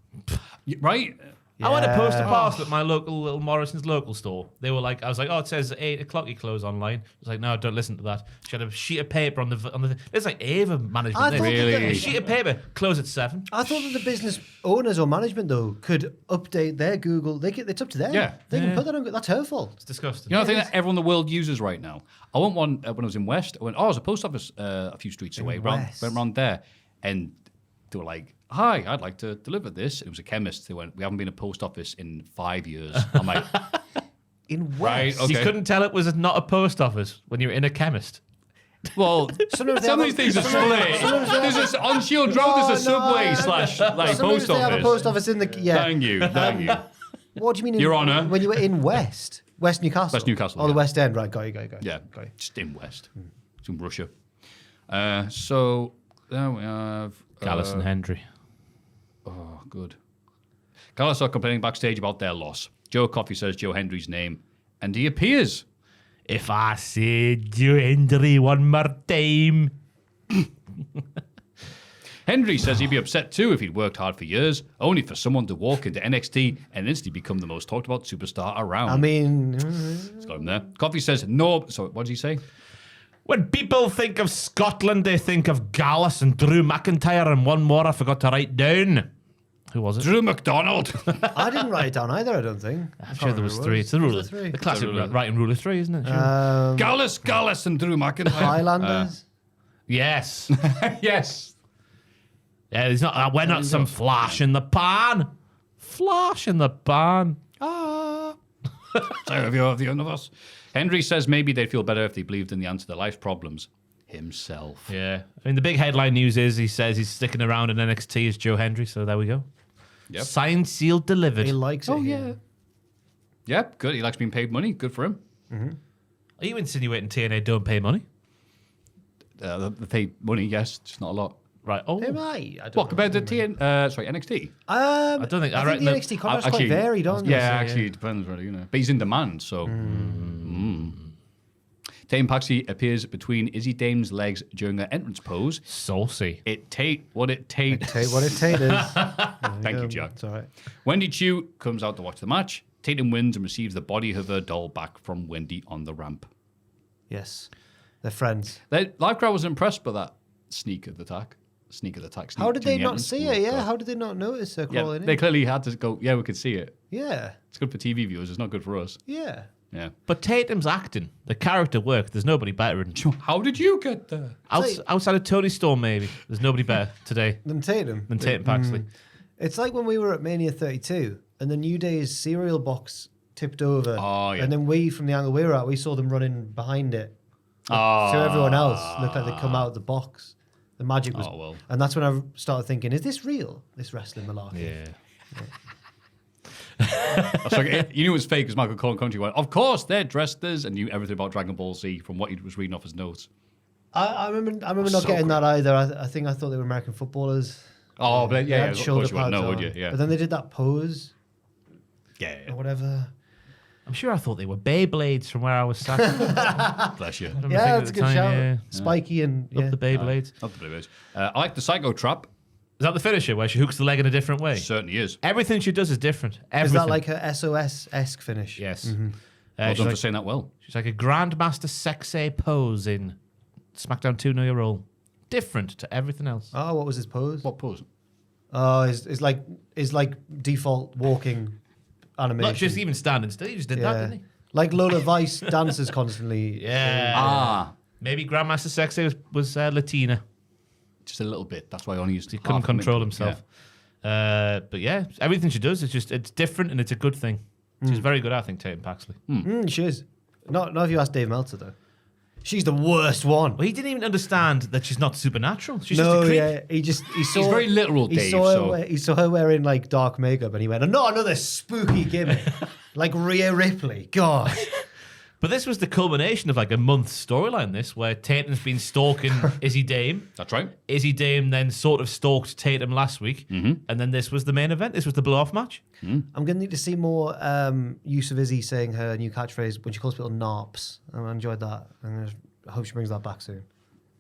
Right? I went to post a parcel at my local little Morrison's local store. They were like, I was like, oh, it says 8 o'clock you close online. I was like, no, don't listen to that. She had a sheet of paper on the. It's like Ava management. A sheet of paper, close at 7. I thought that the business owners or management though could update their Google. It's up to them. Yeah. They can put that on. That's her fault. It's disgusting. You know, the thing that everyone in the world uses right now. I went one when I was in West. I went, there's a post office a few streets away. Went around there, and they were like, hi, I'd like to deliver this. It was a chemist. They went, we haven't been a post office in 5 years. I'm like, In West. right, okay. You couldn't tell it was not a post office when you were in a chemist. Well, some of these things are split. There's this on Shield Road. There's a Subway slash like Sometimes post they have a office. post office in the. Yeah. Thank you. What do you mean? Your Honour. When you were in West Newcastle. West Newcastle, Oh, the yeah. West End. Right. Got you. Yeah, Got you. just in West. It's in Russia. So there we have Gallus and Hendry. Oh, good. Gallus are complaining backstage about their loss. Joe Coffey says Joe Hendry's name, and he appears. If I say Joe Hendry one more time. Hendry says he'd be upset too if he'd worked hard for years, only for someone to walk into NXT and instantly become the most talked about superstar around. I mean, It's got him there. Coffey says no. So what does he say? When people think of Scotland, they think of Gallus and Drew McIntyre, and one more I forgot to write down. Who was it? Drew McDonald. I didn't write it down either. I don't think. I'm sure there was 3. It's the rule of three? the classic writing rule of 3, isn't it? Sure. Gallus, and Drew McIntyre. Highlanders. Yes. Yes. Yeah, there's not. We're not some flash in the pan. Flash in the pan. So have you of the universe? Hendry says maybe they'd feel better if they believed in the answer to life's problems himself. Yeah. I mean, the big headline news is he says he's sticking around in NXT as Joe Hendry, so there we go. Yep. Signed, sealed, delivered. He likes it. Yeah. Yeah, good. He likes being paid money. Good for him. Are you insinuating TNA don't pay money? They pay money, yes, just not a lot. Right. Oh. Am I? I don't What, know. compared to NXT? I don't think. I think the NXT contract's quite varied, aren't Yeah, they? actually, it depends, really. You know. But he's in demand, so. Tatum Paxi appears between Izzy Dame's legs during her entrance pose. Saucy. Take what it take. Take what it taters. Thank you, Jack. It's all right. Wendy Chu comes out to watch the match. Tatum wins and receives the body of her doll back from Wendy on the ramp. Yes. They're friends. The live crowd was impressed by that sneak attack. How did they during the not entrance. see Oh, it? Yeah. God. How did they not notice her Yeah, crawling they in? clearly had to go, yeah, we could see it. Yeah. It's good for TV viewers. It's not good for us. Yeah. Yeah. But Tatum's acting, the character work. There's nobody better. How did you get there? Outside of Tony Storm, maybe. There's nobody better today Then Tatum. than Tatum Paxley. It's like when we were at Mania 32 and the New Day's cereal box tipped over. Oh, yeah. And then we, from the angle we were at, we saw them running behind it. So everyone else looked like they'd come out of the box. The magic was. Oh, well. And that's when I started thinking, is this real? This wrestling malarkey? Yeah. So you knew it was fake because Michael Cole Country went, of course, they're dressed as, and knew everything about Dragon Ball Z from what he was reading off his notes. I remember not getting that either. I thought they were American footballers. Oh, but They yeah, had of shoulder course you wouldn't pads know, would on. you? Yeah. But then they did that pose Yeah. or whatever. I'm sure I thought they were Beyblades from where I was sat. Bless you. Yeah, that's a good shout. Yeah. Spiky and Up the Beyblades. Not the Blueberries. I like the Psycho Trap. Is that the finisher where she hooks the leg in a different way? Certainly is. Everything she does is different. Everything. Is that like her SOS-esque finish? Yes. Well She's, done like, for saying that well. she's like a Grandmaster Sexay pose in SmackDown 2 Know Your Role. Different to everything else. Oh, what was his pose? What pose? Oh, is like default walking animation. Not just even standing still. He just did that, didn't he? Like Lola Vice dances constantly. Ah, Maybe Grandmaster Sexay was Latina. just a little bit. That's why I only used to. He couldn't control himself. But yeah, everything she does is it's different and it's a good thing. She's very good, I think, Tatum Paxley. She is. Not if you ask Dave Meltzer though. She's the worst one. Well, he didn't even understand that she's not supernatural. She's No, just a creep. yeah, he saw. He's very literal, he Dave. He saw her wearing like dark makeup, and he went, "Not another spooky gimmick, like Rhea Ripley." God, But this was the culmination of like a month's storyline, this, where Tatum's been stalking Izzy Dame. That's right. Izzy Dame then sort of stalked Tatum last week. And then this was the main event. This was the blow-off match. I'm gonna need to see more use of Izzy saying her new catchphrase when she calls people narps. I enjoyed that. I hope she brings that back soon.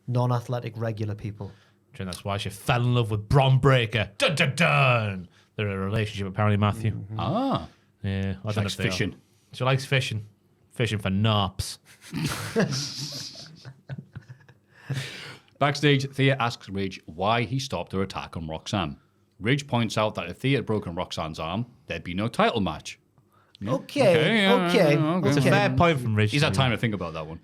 Non-athletic, regular people. And that's why she fell in love with Bron Breakker. Dun dun dun. They're in a relationship, apparently, Maffew. Ah. Yeah, I She don't likes know if they are. fishing. She likes fishing. Fishing for narps. Backstage, Thea asks Ridge why he stopped her attack on Roxanne. Ridge points out that if Thea had broken Roxanne's arm, there'd be no title match. Okay. It's a fair point from Rich. He's had time to think about that one.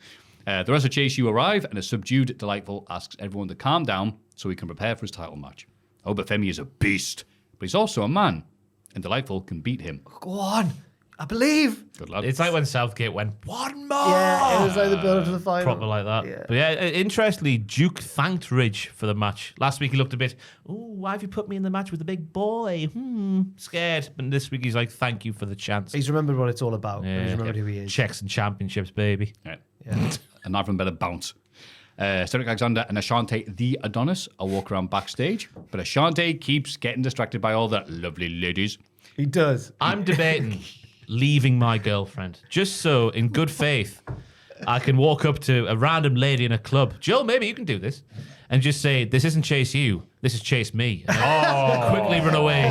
The rest of Chase U arrive, and a subdued Delightful asks everyone to calm down so he can prepare for his title match. Obafemi is a beast, but he's also a man, and Delightful can beat him. Go on. I believe. Good lad. It's like when Southgate went, one more! Yeah, it was like the build up to the final. Proper like that. Yeah. But yeah, interestingly, Duke thanked Ridge for the match. Last week he looked a bit, why have you put me in the match with the big boy? Scared. But this week he's like, thank you for the chance. He's remembered what it's all about. And he's remembered who he is. Checks and championships, baby. Right. And neither of them better bounce. Cedric Alexander and Ashante the Adonis are walk around backstage, but Ashante keeps getting distracted by all the lovely ladies. He does. I'm debating leaving my girlfriend just so, in good faith, I can walk up to a random lady in a club. Joe, maybe you can do this. And just say, this isn't Chase You, this is Chase Me. And then quickly run away.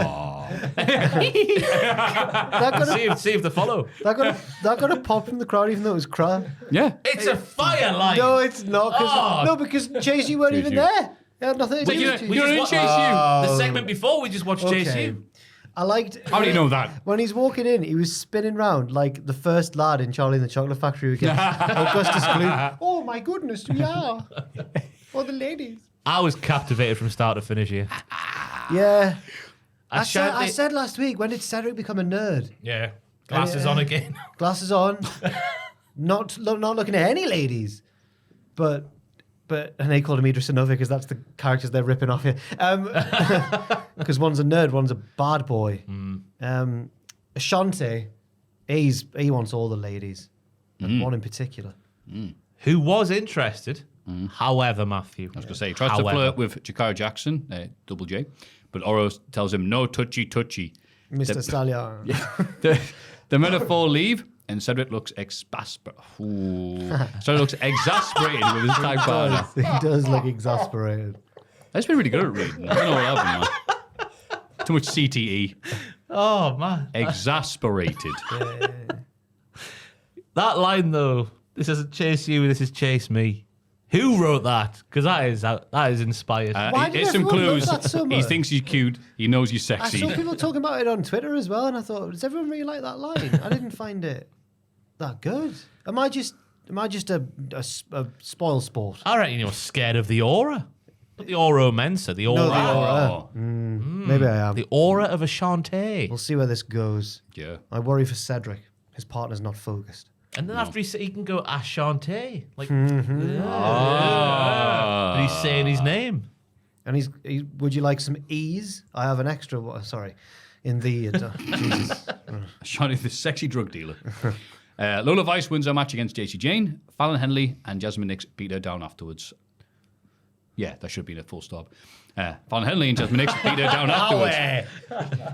See if they follow. That got a pop from the crowd, even though it was crap. Yeah. It's a fire line. No, it's not. Because Chase, you weren't even there. It had nothing to do with We just Chase You. The segment before, we just watched Chase You. I liked. How do you know that? When he's walking in, he was spinning round like the first lad in Charlie and the Chocolate Factory who gets Augustus Gloop. Oh my goodness, yeah. Oh, the ladies. I was captivated from start to finish here. Yeah. I Ashante- said last week, when did Cedric become a nerd? Yeah. Glasses on again. Glasses on. not looking at any ladies. But and they called him Idris Anova because that's the characters they're ripping off here. Because one's a nerd, one's a bad boy. Ashante, he wants all the ladies. And one in particular. Who was interested, however, Maffew. I was going to say, he tries to flirt with Jakara Jackson, Double J, but Oro tells him, no touchy. Mr. Stallion. The men of four leave, and Cedric looks exasperated with his tag partner. He does look exasperated. That's been really good at reading. I don't know what happened, man. Too much CTE. Oh, man. Exasperated. That line, though, this isn't Chase You, this is Chase Me. Who wrote that? Because that is inspired. Why did It's some everyone love clues. that so He much? thinks he's cute. He knows you're I sexy. saw people talking about it on Twitter as well, and I thought, does everyone really like that line? I didn't find it that good. Am I just a spoil sport? I reckon you're scared of the aura. Not the Oro Mensa, the aura. No, the aura. Oh, Maybe I am. The aura of Ashante. We'll see where this goes. yeah. I worry for Cedric. His partner's not focused. And then after he can go Ashante. Like, Mm-hmm. and he's saying his name. And would you like some ease? I have an extra one. Sorry. In the... Jesus. Shiny, the sexy drug dealer. Lola Vice wins her match against JC Jane. Fallon Henley and Jasmine Nix beat her down afterwards. Yeah, that should have been a full stop. Fallon Henley and Jasmine Nix beat her down afterwards.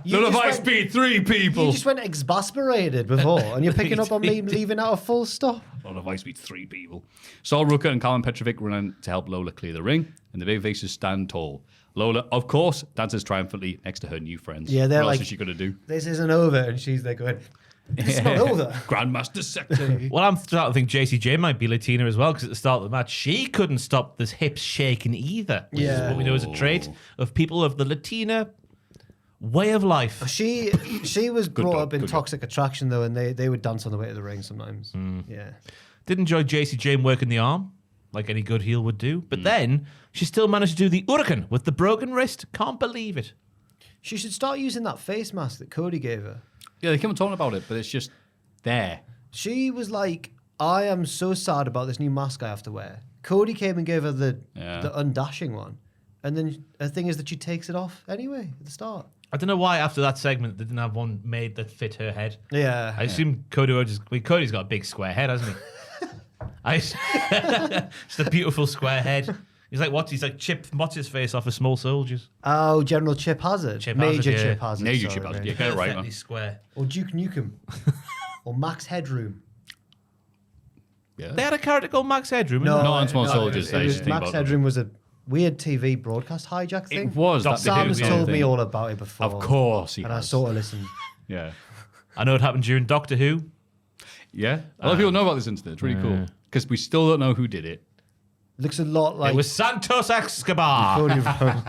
Lola Vice beat 3 people. You just went exasperated before, and you're picking up on me leaving out a full stop. Lola Vice beat 3 people. Saul Rooker and Colin Petrovic run in to help Lola clear the ring, and the big faces stand tall. Lola, of course, dances triumphantly next to her new friends. Yeah, they're what like, else is she going to do? This isn't over, and she's there going, it's not over. Grandmaster Sector. Well, I'm starting to think JCJ might be Latina as well, because at the start of the match, she couldn't stop the hips shaking either. Which is what we know is a trait of people of the Latina way of life. She was brought up in good Toxic Attraction, though, and they would dance on the way to the ring sometimes. Yeah. Did enjoy JCJ working the arm, like any good heel would do. But then she still managed to do the Hurricane with the broken wrist. Can't believe it. She should start using that face mask that Cody gave her. Yeah, they keep on talking about it, but it's just there. She was like, I am so sad about this new mask I have to wear. Cody came and gave her the undashing one. And then the thing is that she takes it off anyway at the start. I don't know why after that segment they didn't have one made that fit her head. Yeah. I assume Cody's got a big square head, hasn't he? Just a beautiful square head. He's like what? He's like Chip. What's his face off of Small Soldiers? Oh, General Chip Hazard. Major Chip Hazard. Major Chip Hazard. Yeah, get it right, Perfectly man. square. Or Duke Nukem. Or Max Headroom. Yeah. They had a character called Max Headroom. Not didn't on Small Soldiers. Max Headroom was a weird TV broadcast hijack thing. It was. That Sam has behaviour told me thing. all about it before. Of course he and has. I sort of listened. Yeah. I know it happened during Doctor Who. Yeah. A lot of people know about this incident. It's really cool. Because we still don't know who did it. Looks a lot like. It was Santos Escobar. Totally wrong.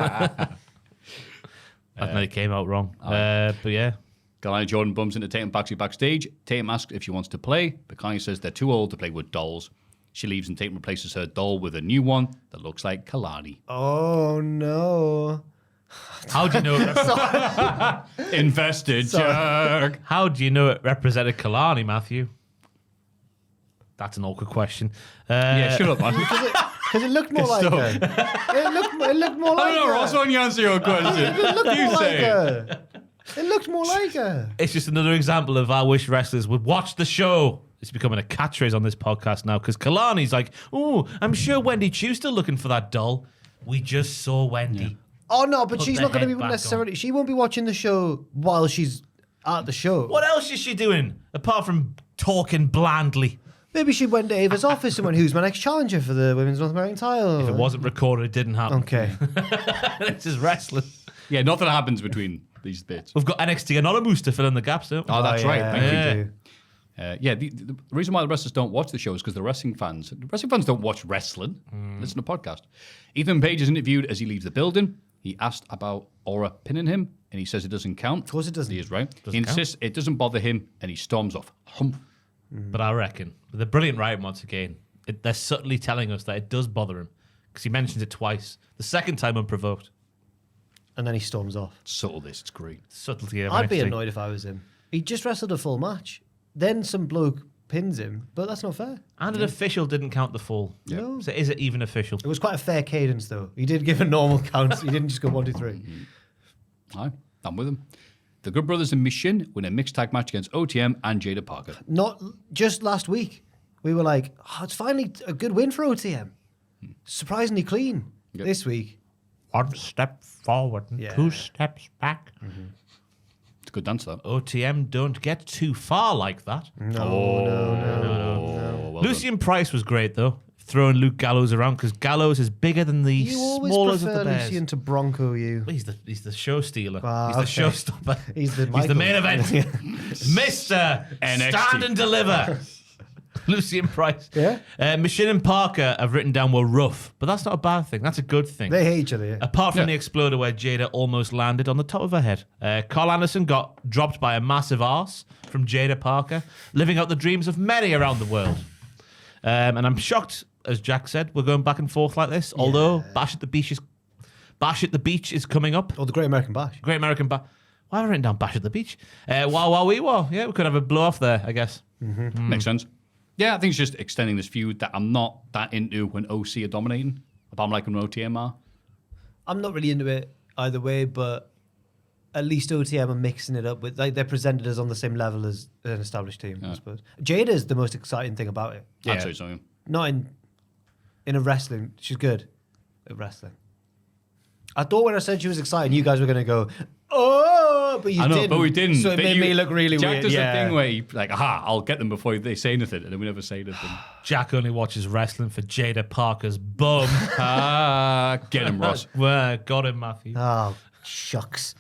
I think it came out wrong. But yeah. Kalani Jordan bumps into Tatum backstage. Tatum asks if she wants to play, but Kalani says they're too old to play with dolls. She leaves and Tatum replaces her doll with a new one that looks like Kalani. Oh no. How do you know it Invested jerk. How do you know it represented Kalani, Maffew? That's an awkward question. Yeah, shut up, man. Because it looked more like her. It looked more like I don't know, her. Ross, why don't you answer your question? It looked You more like say it. her. It looked more like her. It's just another example of I wish wrestlers would watch the show. It's becoming a catchphrase on this podcast now because Kalani's like, oh, I'm sure Wendy Chu's still looking for that doll. We just saw Wendy. Yeah. Oh no, but Put she's the not going to head be back necessarily. She won't be watching the show while she's at the show. What else is she doing apart from talking blandly? Maybe she went to Ava's office and went, "Who's my next challenger for the Women's North American title?" If it wasn't recorded, it didn't happen. Okay. This is wrestling. Yeah, nothing happens between these bits. We've got NXT Anonymous to fill in the gaps, don't we? Oh, that's right. Thank yeah. you. The reason why the wrestlers don't watch the show is because the wrestling fans don't watch wrestling. Listen to podcast. Ethan Page is interviewed as he leaves the building. He asked about Aura pinning him, and he says it doesn't count. Of course it doesn't. He is right. He insists it doesn't bother him, and he storms off. Humph. But I reckon, with the brilliant writing once again, they're subtly telling us that it does bother him because he mentions it twice. The second time unprovoked. And then he storms off. Subtle this, it's great. Subtlety of I'd be NXT. annoyed if I was him. He just wrestled a full match. Then some bloke pins him, but that's not fair. And an official didn't count the full. No. So is it even official? It was quite a fair cadence, though. He did give a normal count. He didn't just go 1, 2, 3. Aye, I'm with him. The Good Brothers and Mission win a mixed tag match against OTM and Jada Parker. Not just last week. We were like, oh, it's finally a good win for OTM. Surprisingly clean Yep. this week. 1 step forward and Yeah. 2 steps back. It's a good dance, that. OTM don't get too far like that. Oh, well Lucian Price was great, though, throwing Luke Gallows around because Gallows is bigger than the You always smallest of prefer the bears. Lucian to Bronco you. He's the show stealer. Ah, he's the okay. showstopper. He's the main Michael. event. Mr. NXT. Stand and deliver. Lucian Price. Yeah? Machine and Parker have written down were rough, but that's not a bad thing. That's a good thing. They hate each other, yeah. Apart from the exploder where Jada almost landed on the top of her head. Carl Anderson got dropped by a massive arse from Jada Parker, living out the dreams of many around the world. And I'm shocked, as Jack said, we're going back and forth like this. Although Bash at the Beach is coming up. Or the Great American Bash. Great American Bash. Why have I written down Bash at the Beach? Wow, we were. Yeah, we could have a blow off there, I guess. Makes sense. Yeah, I think it's just extending this feud that I'm not that into when OC are dominating. But I'm like when OTM are. I'm not really into it either way, but at least OTM are mixing it up with, like, they're presented as on the same level as an established team, I suppose. Jada is the most exciting thing about it. I'd say so. Not in a wrestling. She's good at wrestling. I thought when I said she was exciting, you guys were going to go, oh, but you I know, didn't. but we didn't. So it But made me look really Jack weird. does yeah. the thing where he, like, aha, I'll get them before they say anything, and then we never say anything. Jack only watches wrestling for Jada Parker's bum. Get him, Ross. Well, got him, Maffew. Oh, shucks.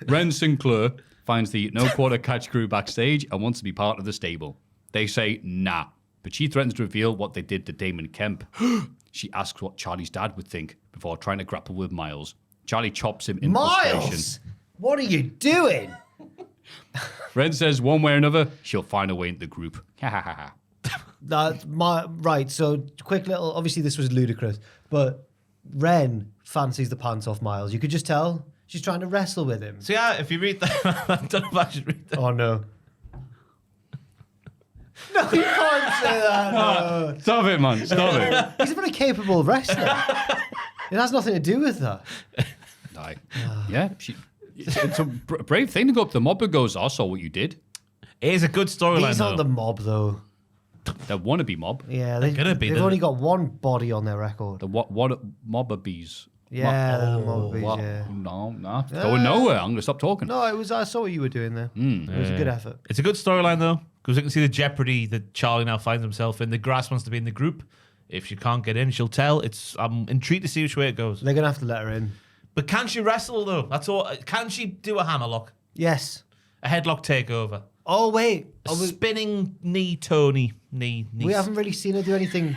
Ren Sinclair finds the No Quarter Catch crew backstage and wants to be part of the stable. They say nah, but she threatens to reveal what they did to Damon Kemp. She asks what Charlie's dad would think before trying to grapple with Miles. Charlie chops him in frustration. Miles, what are you doing? Ren says one way or another, she'll find a way into the group. Ha ha ha ha. Right, so quick little, obviously this was ludicrous, but Ren fancies the pants off Miles. You could just tell she's trying to wrestle with him. So yeah, if you read that, I don't know if I should read that. Oh no. No, you can't say that. No. Stop it, man. Stop it. He's a very capable wrestler. It has nothing to do with that. Aye. Yeah, it's a brave thing to go up to the mob and goes, I saw what you did. It is a good storyline, These though. aren't the mob, though. The wannabe mob. Yeah, gonna be, they've they're- only got one body on their record. The what mobber-bees. Yeah, the mobber-bees, what? yeah. No. Going nowhere. I'm going to stop talking. No, I saw what you were doing there. It was a good effort. It's a good storyline, though, because we can see the jeopardy that Charlie now finds himself in. The Grass wants to be in the group. If she can't get in, she'll tell. I'm intrigued to see which way it goes. They're going to have to let her in. But can she wrestle, though? That's all. Can she do a hammerlock? Yes. A headlock takeover? Oh, wait. A spinning knee, Tony. Knee. We haven't really seen her do anything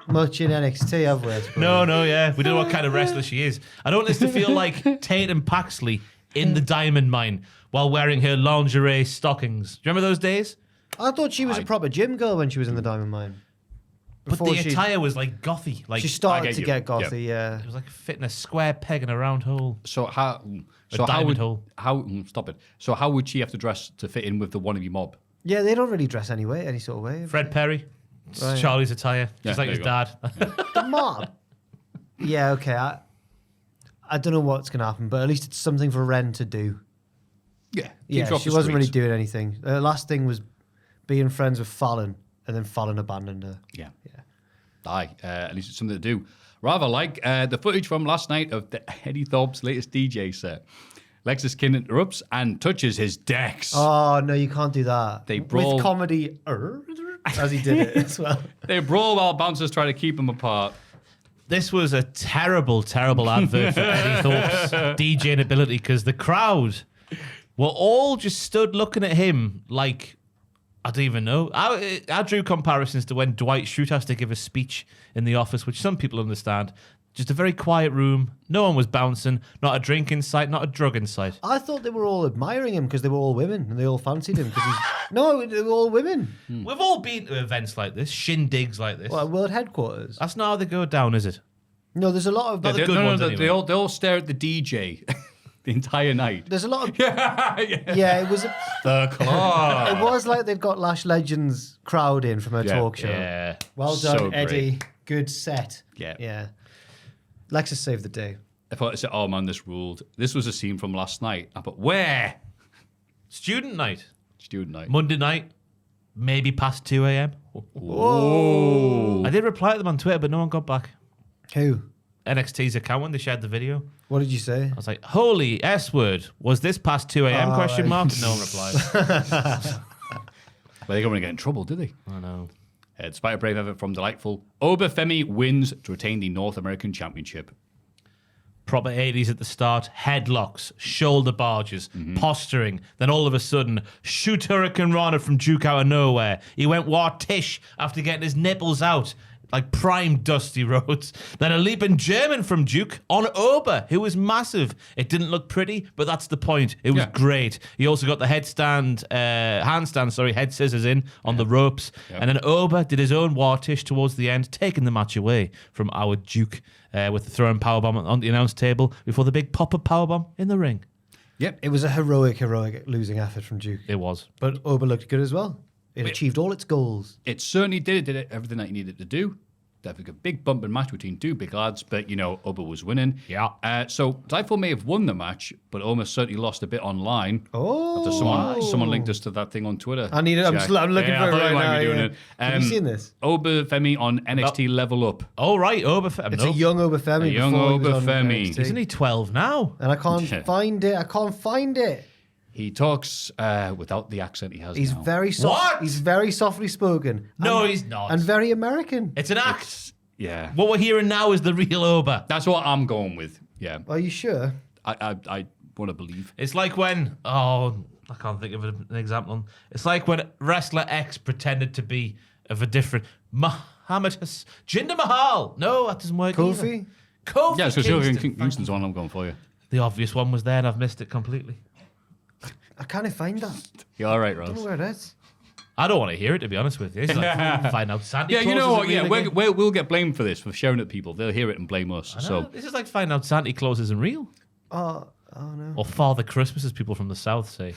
much in NXT, have we? No, yeah. We don't know what kind of wrestler she is. I don't want this to feel like Tatum Paxley in the diamond mine while wearing her lingerie stockings. Do you remember those days? I thought she was a proper gym girl when she was in the diamond mine. But the attire was like gothy. Like she started to get gothy, yeah. It was like fitting a square peg in a round hole. So how would she have to dress to fit in with the wannabe mob? Yeah, they don't really dress any sort of way. Fred Perry, Right. Charlie's attire, just like his there dad. The mob. Yeah, okay. I don't know what's going to happen, but at least it's something for Ren to do. Yeah. Yeah, she wasn't really doing anything. The last thing was being friends with Fallon, and then Fallon abandoned her. Yeah. Aye, at least it's something to do. Rather like the footage from last night of Eddie Thorpe's latest DJ set. Lexus King interrupts and touches his decks. Oh, no, you can't do that. They brawl. With comedy, as he did it as well. They brawl while bouncers try to keep them apart. This was a terrible, terrible advert for Eddie Thorpe's DJing ability because the crowd were all just stood looking at him like, I don't even know. I drew comparisons to when Dwight Schrute has to give a speech in the office, which some people understand. Just a very quiet room. No one was bouncing. Not a drink in sight. Not a drug in sight. I thought they were all admiring him because they were all women and they all fancied him. No, they were all women. We've all been to events like this, shindigs like this. Well, World Headquarters. That's not how they go down, is it? No, there's a lot of... They all stare at the DJ the entire night. There's a lot of... Yeah, it was... The club. It was like they've got Lash Legends crowd in from a talk show. Yeah. Well done, So great. Eddie. Good set. Yeah. Lexus saved the day. I thought, oh man, this ruled. This was a scene from last night. I thought, where? Student night. Student night. Monday night. Maybe past 2 a.m. Whoa. I did reply to them on Twitter, but no one got back. Who? NXT's account when they shared the video. What did you say? I was like, holy S word. Was this past 2 a.m. question mark? No one replied. Well, they don't want to get in trouble, do they? I know. Despite a brave effort from Delightful, Obafemi wins to retain the North American Championship. Proper 80s at the start, headlocks, shoulder barges, posturing. Then all of a sudden, shoot Hurricane Rana from Duke out of nowhere. He went war tish after getting his nipples out. Like prime Dusty Rhodes. Then a leaping German from Duke on Ober, who was massive. It didn't look pretty, but that's the point. It was great. He also got the head scissors in on the ropes. Yep. And then Ober did his own war-tish towards the end, taking the match away from our Duke with the throwing powerbomb on the announce table before the big pop-up powerbomb in the ring. Yep. It was a heroic losing effort from Duke. It was. But Ober looked good as well. It achieved all its goals. It certainly did. It did everything that it needed to do. There was a big bumping match between two big lads, but, Oba was winning. Yeah. So Delightful may have won the match, but almost certainly lost a bit online. Oh. After someone linked us to that thing on Twitter. I need it. I'm looking for it right now. Doing Have you seen this? Obafemi on NXT Level Up. Oh, right. Obafemi. It's a young Obafemi. A young before he was on Obafemi. NXT. Isn't he 12 now? And I can't find it. He talks without the accent he has He's now. very soft. What? He's very softly spoken. No, he's not. And very American. It's an act. Yeah. What we're hearing now is the real Oba. That's what I'm going with. Yeah. Are you sure? I want to believe. It's like when, I can't think of an example. It's like when wrestler X pretended to be of a different Jinder Mahal. No, that doesn't work either. Kofi? Kofi Yeah, so Kingston. Kingston's the one I'm going for you. The obvious one was there and I've missed it completely. I can't find that. You're all right, I don't know Ross. where it is. I don't want to hear it, to be honest with you. It's like, find out Santa Yeah, Claus you know what? isn't Yeah, real again. we'll get blamed for this, for sharing it to people. They'll hear it and blame us. I know, So this is like find out Santa Claus isn't real. Oh no. Or Father Christmas, as people from the South say.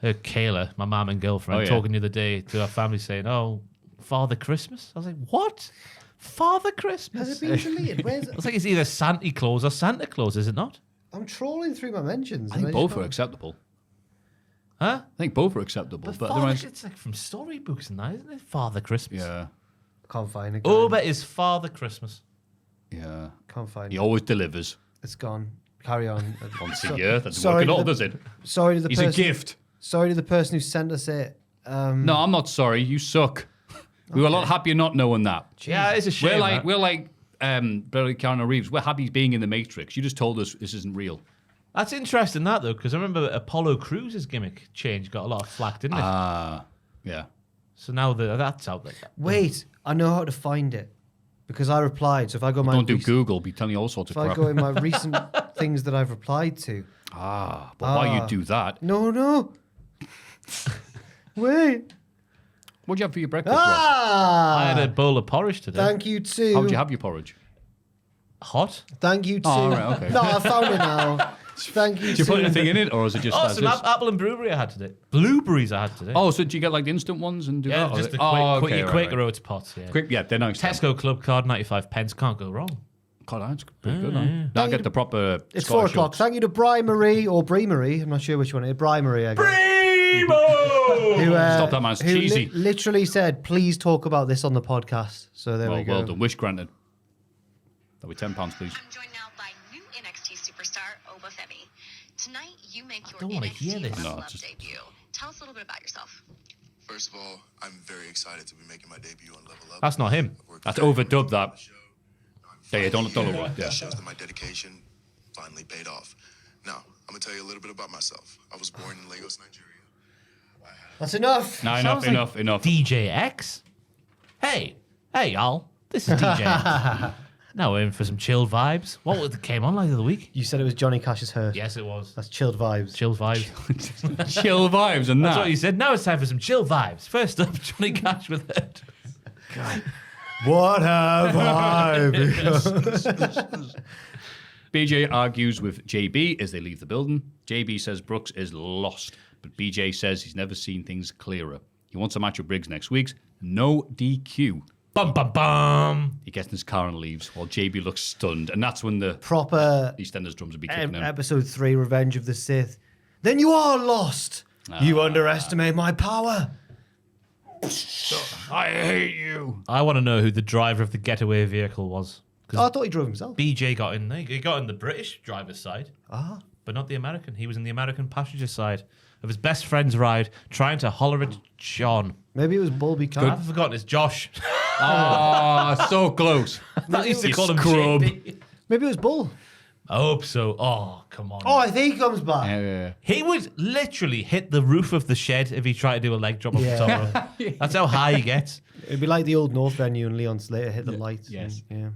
I heard Kayla, my mum and girlfriend, talking the other day to our family saying, oh, Father Christmas? I was like, what? Father Christmas? Has it been deleted? Where's it? It's like it's either Santa Claus or Santa Claus, is it not? I'm trawling through my mentions. I think both are acceptable. Huh? I think both are acceptable. But Father, otherwise, it's like from storybooks and that, isn't it? Father Christmas. yeah, Can't find it. Oba is Father Christmas. yeah. Can't find He it. always delivers. It's gone. Carry on. Once a year, that's sorry working to all, the- does it? Sorry to the He's person. a gift. Sorry to the person who sent us it. No, I'm not sorry. You suck. We were a lot happier not knowing that. Yeah, it's a shame. We're like Keanu Reeves. We're happy being in the Matrix. You just told us this isn't real. That's interesting, that, though, because I remember Apollo Crews' gimmick change got a lot of flack, didn't it? Yeah. So now that's out there. Wait, I know how to find it because I replied. So if I go Don't do Google. Be telling you all sorts of If crap. I go in my recent things that I've replied to. But why you do that? No. Wait. What'd you have for your breakfast, Ross? I had a bowl of porridge today. Thank you too. How'd you have your porridge? Hot? Thank you too. Oh, right, okay. No, I found it now. Thank you Did you too. put anything in it, or is it just as some is? apple and blueberry I had today. Blueberries I had today. Oh, so did you get like the instant ones and do yeah, that? just the Quaker Oats pots. Yeah. Quick, yeah, they're nice. Tesco Club card, 95 pence. Can't go wrong. God, that's pretty good. Now I get the proper. It's Scottish 4 o'clock. oats. Thank you to Bri Marie or Brie Marie. I'm not sure which one it is. Bri Marie, I guess. Who, Stop that, man. It's who cheesy. literally said, please talk about this on the podcast. So there we go. Well done. Wish granted. That'll be £10, please. I'm joined now by new NXT superstar Oba Femi. Tonight, you make your don't wanna hear NXT this. Level No, Up just- debut. Tell us a little bit about yourself. First of all, I'm very excited to be making my debut on Level Up. That's not him. I've worked That's very overdubbed, hard on that. the show. Yeah, don't look right. Yeah. That shows that my dedication finally paid off. Now, I'm gonna tell you a little bit about myself. I was born in Lagos, Nigeria. That's enough. No, Sounds enough. DJ X? Hey, y'all. This is DJ X. Now we're in for some chilled vibes. What came on like the other week? You said it was Johnny Cash's Hurt. Yes, it was. That's chilled vibes. Chilled vibes. Chill vibes and That's that. what you said. Now it's time for some chill vibes. First up, Johnny Cash with it. What have I become? BJ argues with JB as they leave the building. JB says Brooks is lost, but BJ says he's never seen things clearer. He wants a match with Briggs next week's. No DQ. Bum, bum, bum. He gets in his car and leaves while JB looks stunned. And that's when the Proper EastEnders drums will be kicking in. episode 3, Revenge of the Sith. Then you are lost. You underestimate my power. I hate you. I want to know who the driver of the getaway vehicle was. Oh, I thought he drove himself. BJ got in there. He got in the British driver's side, but not the American. He was in the American passenger side of his best friend's ride, trying to holler at John. Maybe it was Bulby Car. I've forgotten it's Josh. Ah, so close. I used to You call him scrub. JB. Maybe it was Bull. I hope so. Oh, come on. Oh, I think he comes back. Yeah. He would literally hit the roof of the shed if he tried to do a leg drop off the top rope. That's how high he gets. It'd be like the old North venue and Leon Slater hit the lights. Yes. Yeah.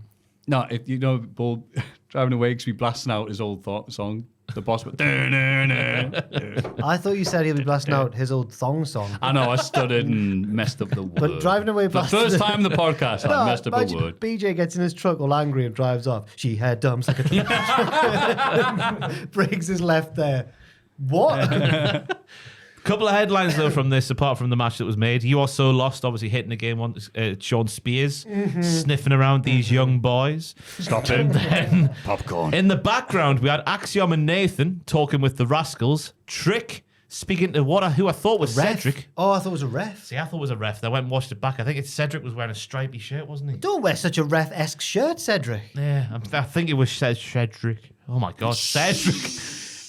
No, if you know, Bull driving away because we blasting out his old song. The boss went. I thought you said he'd be blasting out his old thong song. I know, I stuttered and messed up the word. But driving away the blasting- first time in the podcast, I messed up a imagine word. BJ gets in his truck all angry and drives off. She had dumps like a Briggs is left there. What? Couple of headlines though from this, apart from the match that was made. You Are So Lost, obviously hitting the game on Sean Spears, sniffing around these young boys. Stop him. Then Popcorn. in the background, we had Axiom and Nathan talking with the Rascals. Trick speaking to who I thought was Ref? Cedric. Oh, I thought it was a ref. See, I thought it was a ref. I went and watched it back. I think Cedric was wearing a stripy shirt, wasn't he? Don't wear such a ref-esque shirt, Cedric. Yeah, I think it was Cedric. Oh my God, Cedric.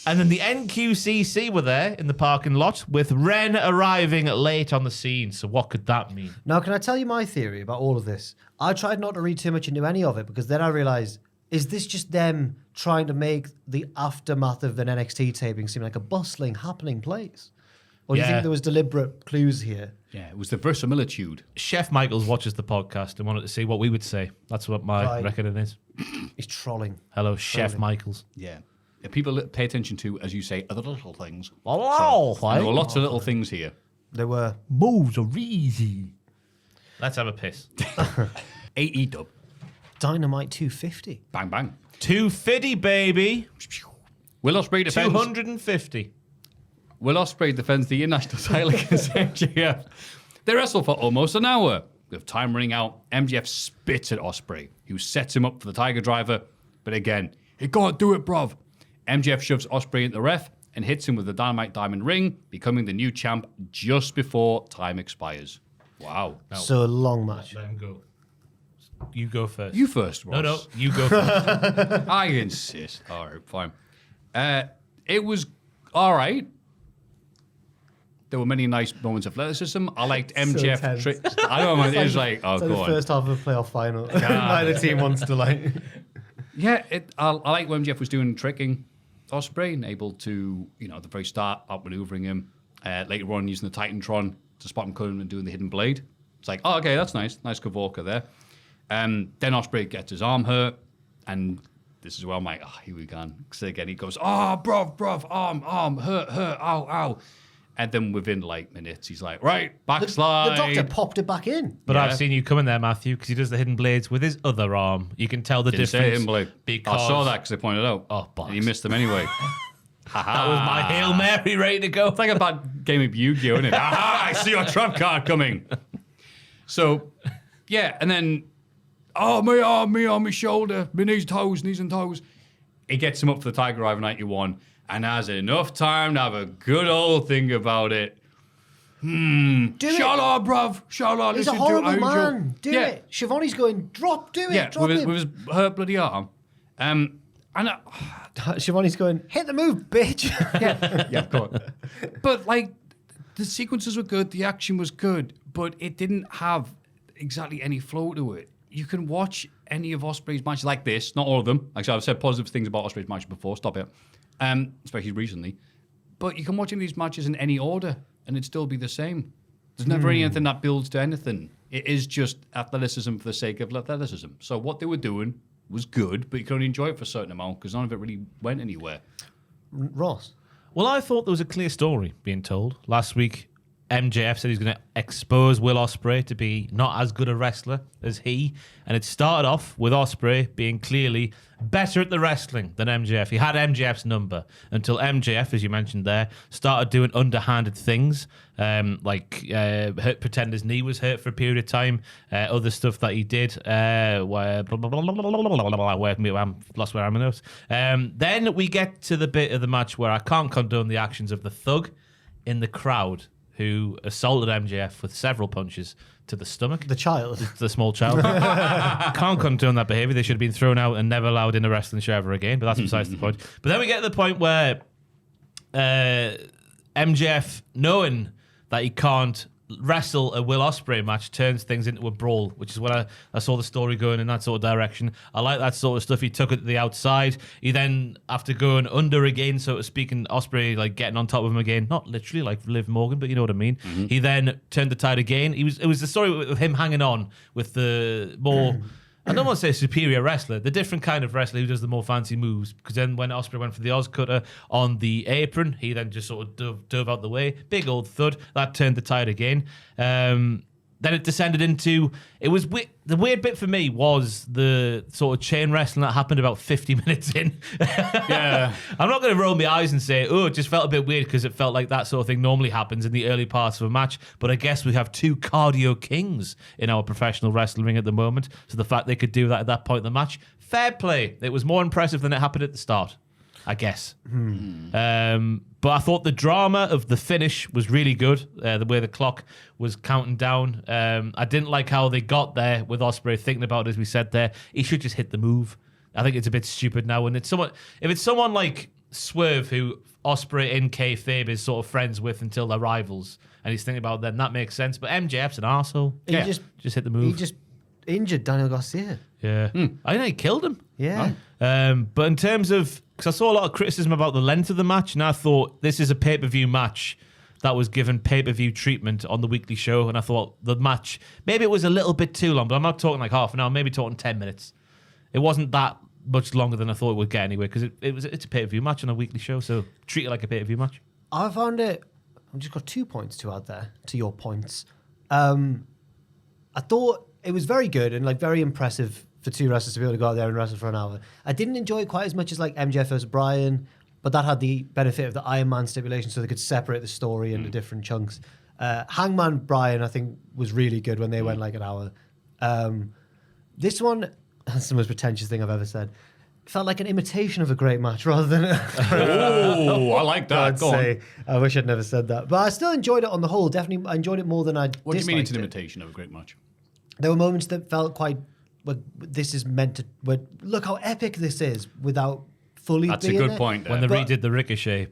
And then the NQCC were there in the parking lot with Ren arriving late on the scene. So what could that mean? Now, can I tell you my theory about all of this? I tried not to read too much into any of it because then I realised, is this just them trying to make the aftermath of an NXT taping seem like a bustling, happening place? Or do you Yeah. think there was deliberate clues here? Yeah, it was the verisimilitude. Chef Michaels watches the podcast and wanted to see what we would say. That's what my Right. reckoning is. He's trolling. Hello, Chef Michaels. Yeah. People pay attention to, as you say, other little things. Hello, There were lots of little things here. There were. moves are easy. Let's have a piss. AEW. Dynamite 250. Bang, bang. 250, baby. Will Ospreay defends. 250. Will Ospreay defends the international title against MJF. They wrestle for almost an hour. With time running out, MJF spits at Ospreay, who sets him up for the Tiger Driver. But again, he can't do it, bruv. MJF shoves Ospreay into the ref and hits him with the Dynamite Diamond Ring, becoming the new champ just before time expires. Wow. So a long match. Let him go. You go first. You first, Ross. No, you go first. I insist. All right, fine. It was all right. There were many nice moments of athleticism. I liked tense. MJF. I don't know, it was like, oh, It's like go the on. first half of a playoff final. Neither team wants to like. Yeah, I like when MJF was doing tricking Ospreay and able to, at the very start, outmaneuvering him. Later on, using the Titantron to spot him coming and doing the hidden blade. It's like, oh, okay, that's nice. Nice Kavorka there. Then Ospreay gets his arm hurt, and this is where I'm like, oh, here we go. So again, he goes, oh, bruv, arm, hurt, ow. And then within minutes, he's like, right, backslide. The doctor popped it back in. But I've seen you come in there, Maffew, because he does the hidden blades with his other arm. You can tell the Didn't difference. say hidden blade. Because I saw that because they pointed out. Oh, bollocks. And he missed them anyway. That was my Hail Mary ready to go. It's like a bad game of Yu-Gi-Oh, isn't it? Aha, I see your trump card coming. So, yeah, and then, my arm, my shoulder, my knees and toes. It gets him up for the Tiger Eye of 91 and has enough time to have a good old think about it. Shala, bruv. Shala, He's a listen horrible to Angel. man. Do it. Shivani's going, drop, do it. Yeah, drop with him. his hurt bloody arm. And Shivani's going, hit the move, bitch. yeah, go on. But the sequences were good, the action was good, but it didn't have exactly any flow to it. You can watch any of Ospreay's matches like this, not all of them. Like I've said positive things about Ospreay's matches before. Stop it. Especially recently. But you can watch any of these matches in any order, and it'd still be the same. There's never anything that builds to anything. It is just athleticism for the sake of athleticism. So what they were doing was good, but you can only enjoy it for a certain amount because none of it really went anywhere. Ross. Well, I thought there was a clear story being told. Last week, MJF said he's going to expose Will Ospreay to be not as good a wrestler as he. And it started off with Ospreay being clearly better at the wrestling than MJF. He had MJF's number until MJF, as you mentioned there, started doing underhanded things, pretend his knee was hurt for a period of time, other stuff that he did. I've lost where I'm in those. Then we get to the bit of the match where I can't condone the actions of the thug in the crowd who assaulted MJF with several punches to the stomach. The child. The small child. Can't condone that behaviour. They should have been thrown out and never allowed in a wrestling show ever again, but that's besides the point. But then we get to the point where MJF, knowing that he can't wrestle a Will Ospreay match, turns things into a brawl, which is what I saw the story going in that sort of direction. I like that sort of stuff. He took it to the outside. He then, after going under again, so to speak, and Ospreay getting on top of him again, not literally like Liv Morgan, but you know what I mean. He then turned the tide again. It was the story of him hanging on with the more I don't want to say superior wrestler, the different kind of wrestler who does the more fancy moves. Because then when Ospreay went for the Oz cutter on the apron, he then just sort of dove out the way. Big old thud. That turned the tide again. Then it descended into... The weird bit for me was the sort of chain wrestling that happened about 50 minutes in. Yeah. I'm not going to roll my eyes and say, oh, it just felt a bit weird because it felt like that sort of thing normally happens in the early parts of a match. But I guess we have two cardio kings in our professional wrestling ring at the moment. So the fact they could do that at that point in the match, fair play. It was more impressive than it happened at the start, I guess. But I thought the drama of the finish was really good, the way the clock was counting down. I didn't like how they got there with Ospreay thinking about it, as we said there. He should just hit the move. I think it's a bit stupid now. And if it's someone like Swerve, who Ospreay in kayfabe is sort of friends with until they're rivals, and he's thinking about them, that makes sense. But MJF's an arsehole. He just hit the move. He just injured Daniel Garcia. Yeah. I know he killed him. Yeah. But in terms of... Because I saw a lot of criticism about the length of the match, and I thought this is a pay-per-view match that was given pay-per-view treatment on the weekly show, and I thought the match, maybe it was a little bit too long, but I'm not talking like half an hour, maybe talking 10 minutes. It wasn't that much longer than I thought it would get anyway, because it's a pay-per-view match on a weekly show, so treat it like a pay-per-view match. I found it... I've just got 2 points to add there, to your points. I thought it was very good and very impressive for two wrestlers to be able to go out there and wrestle for an hour. I didn't enjoy it quite as much as MJF versus Bryan, but that had the benefit of the Iron Man stipulation, so they could separate the story into different chunks. Hangman Bryan, I think, was really good when they went an hour. This one, that's the most pretentious thing I've ever said, felt like an imitation of a great match rather than Oh, I like that. Go on. I wish I'd never said that. But I still enjoyed it on the whole. Definitely, I enjoyed it more than I disliked. What do you mean it's an imitation of a great match? There were moments that felt quite... this is meant to... look how epic this is without fully That's being a good it. point. When they redid the Ricochet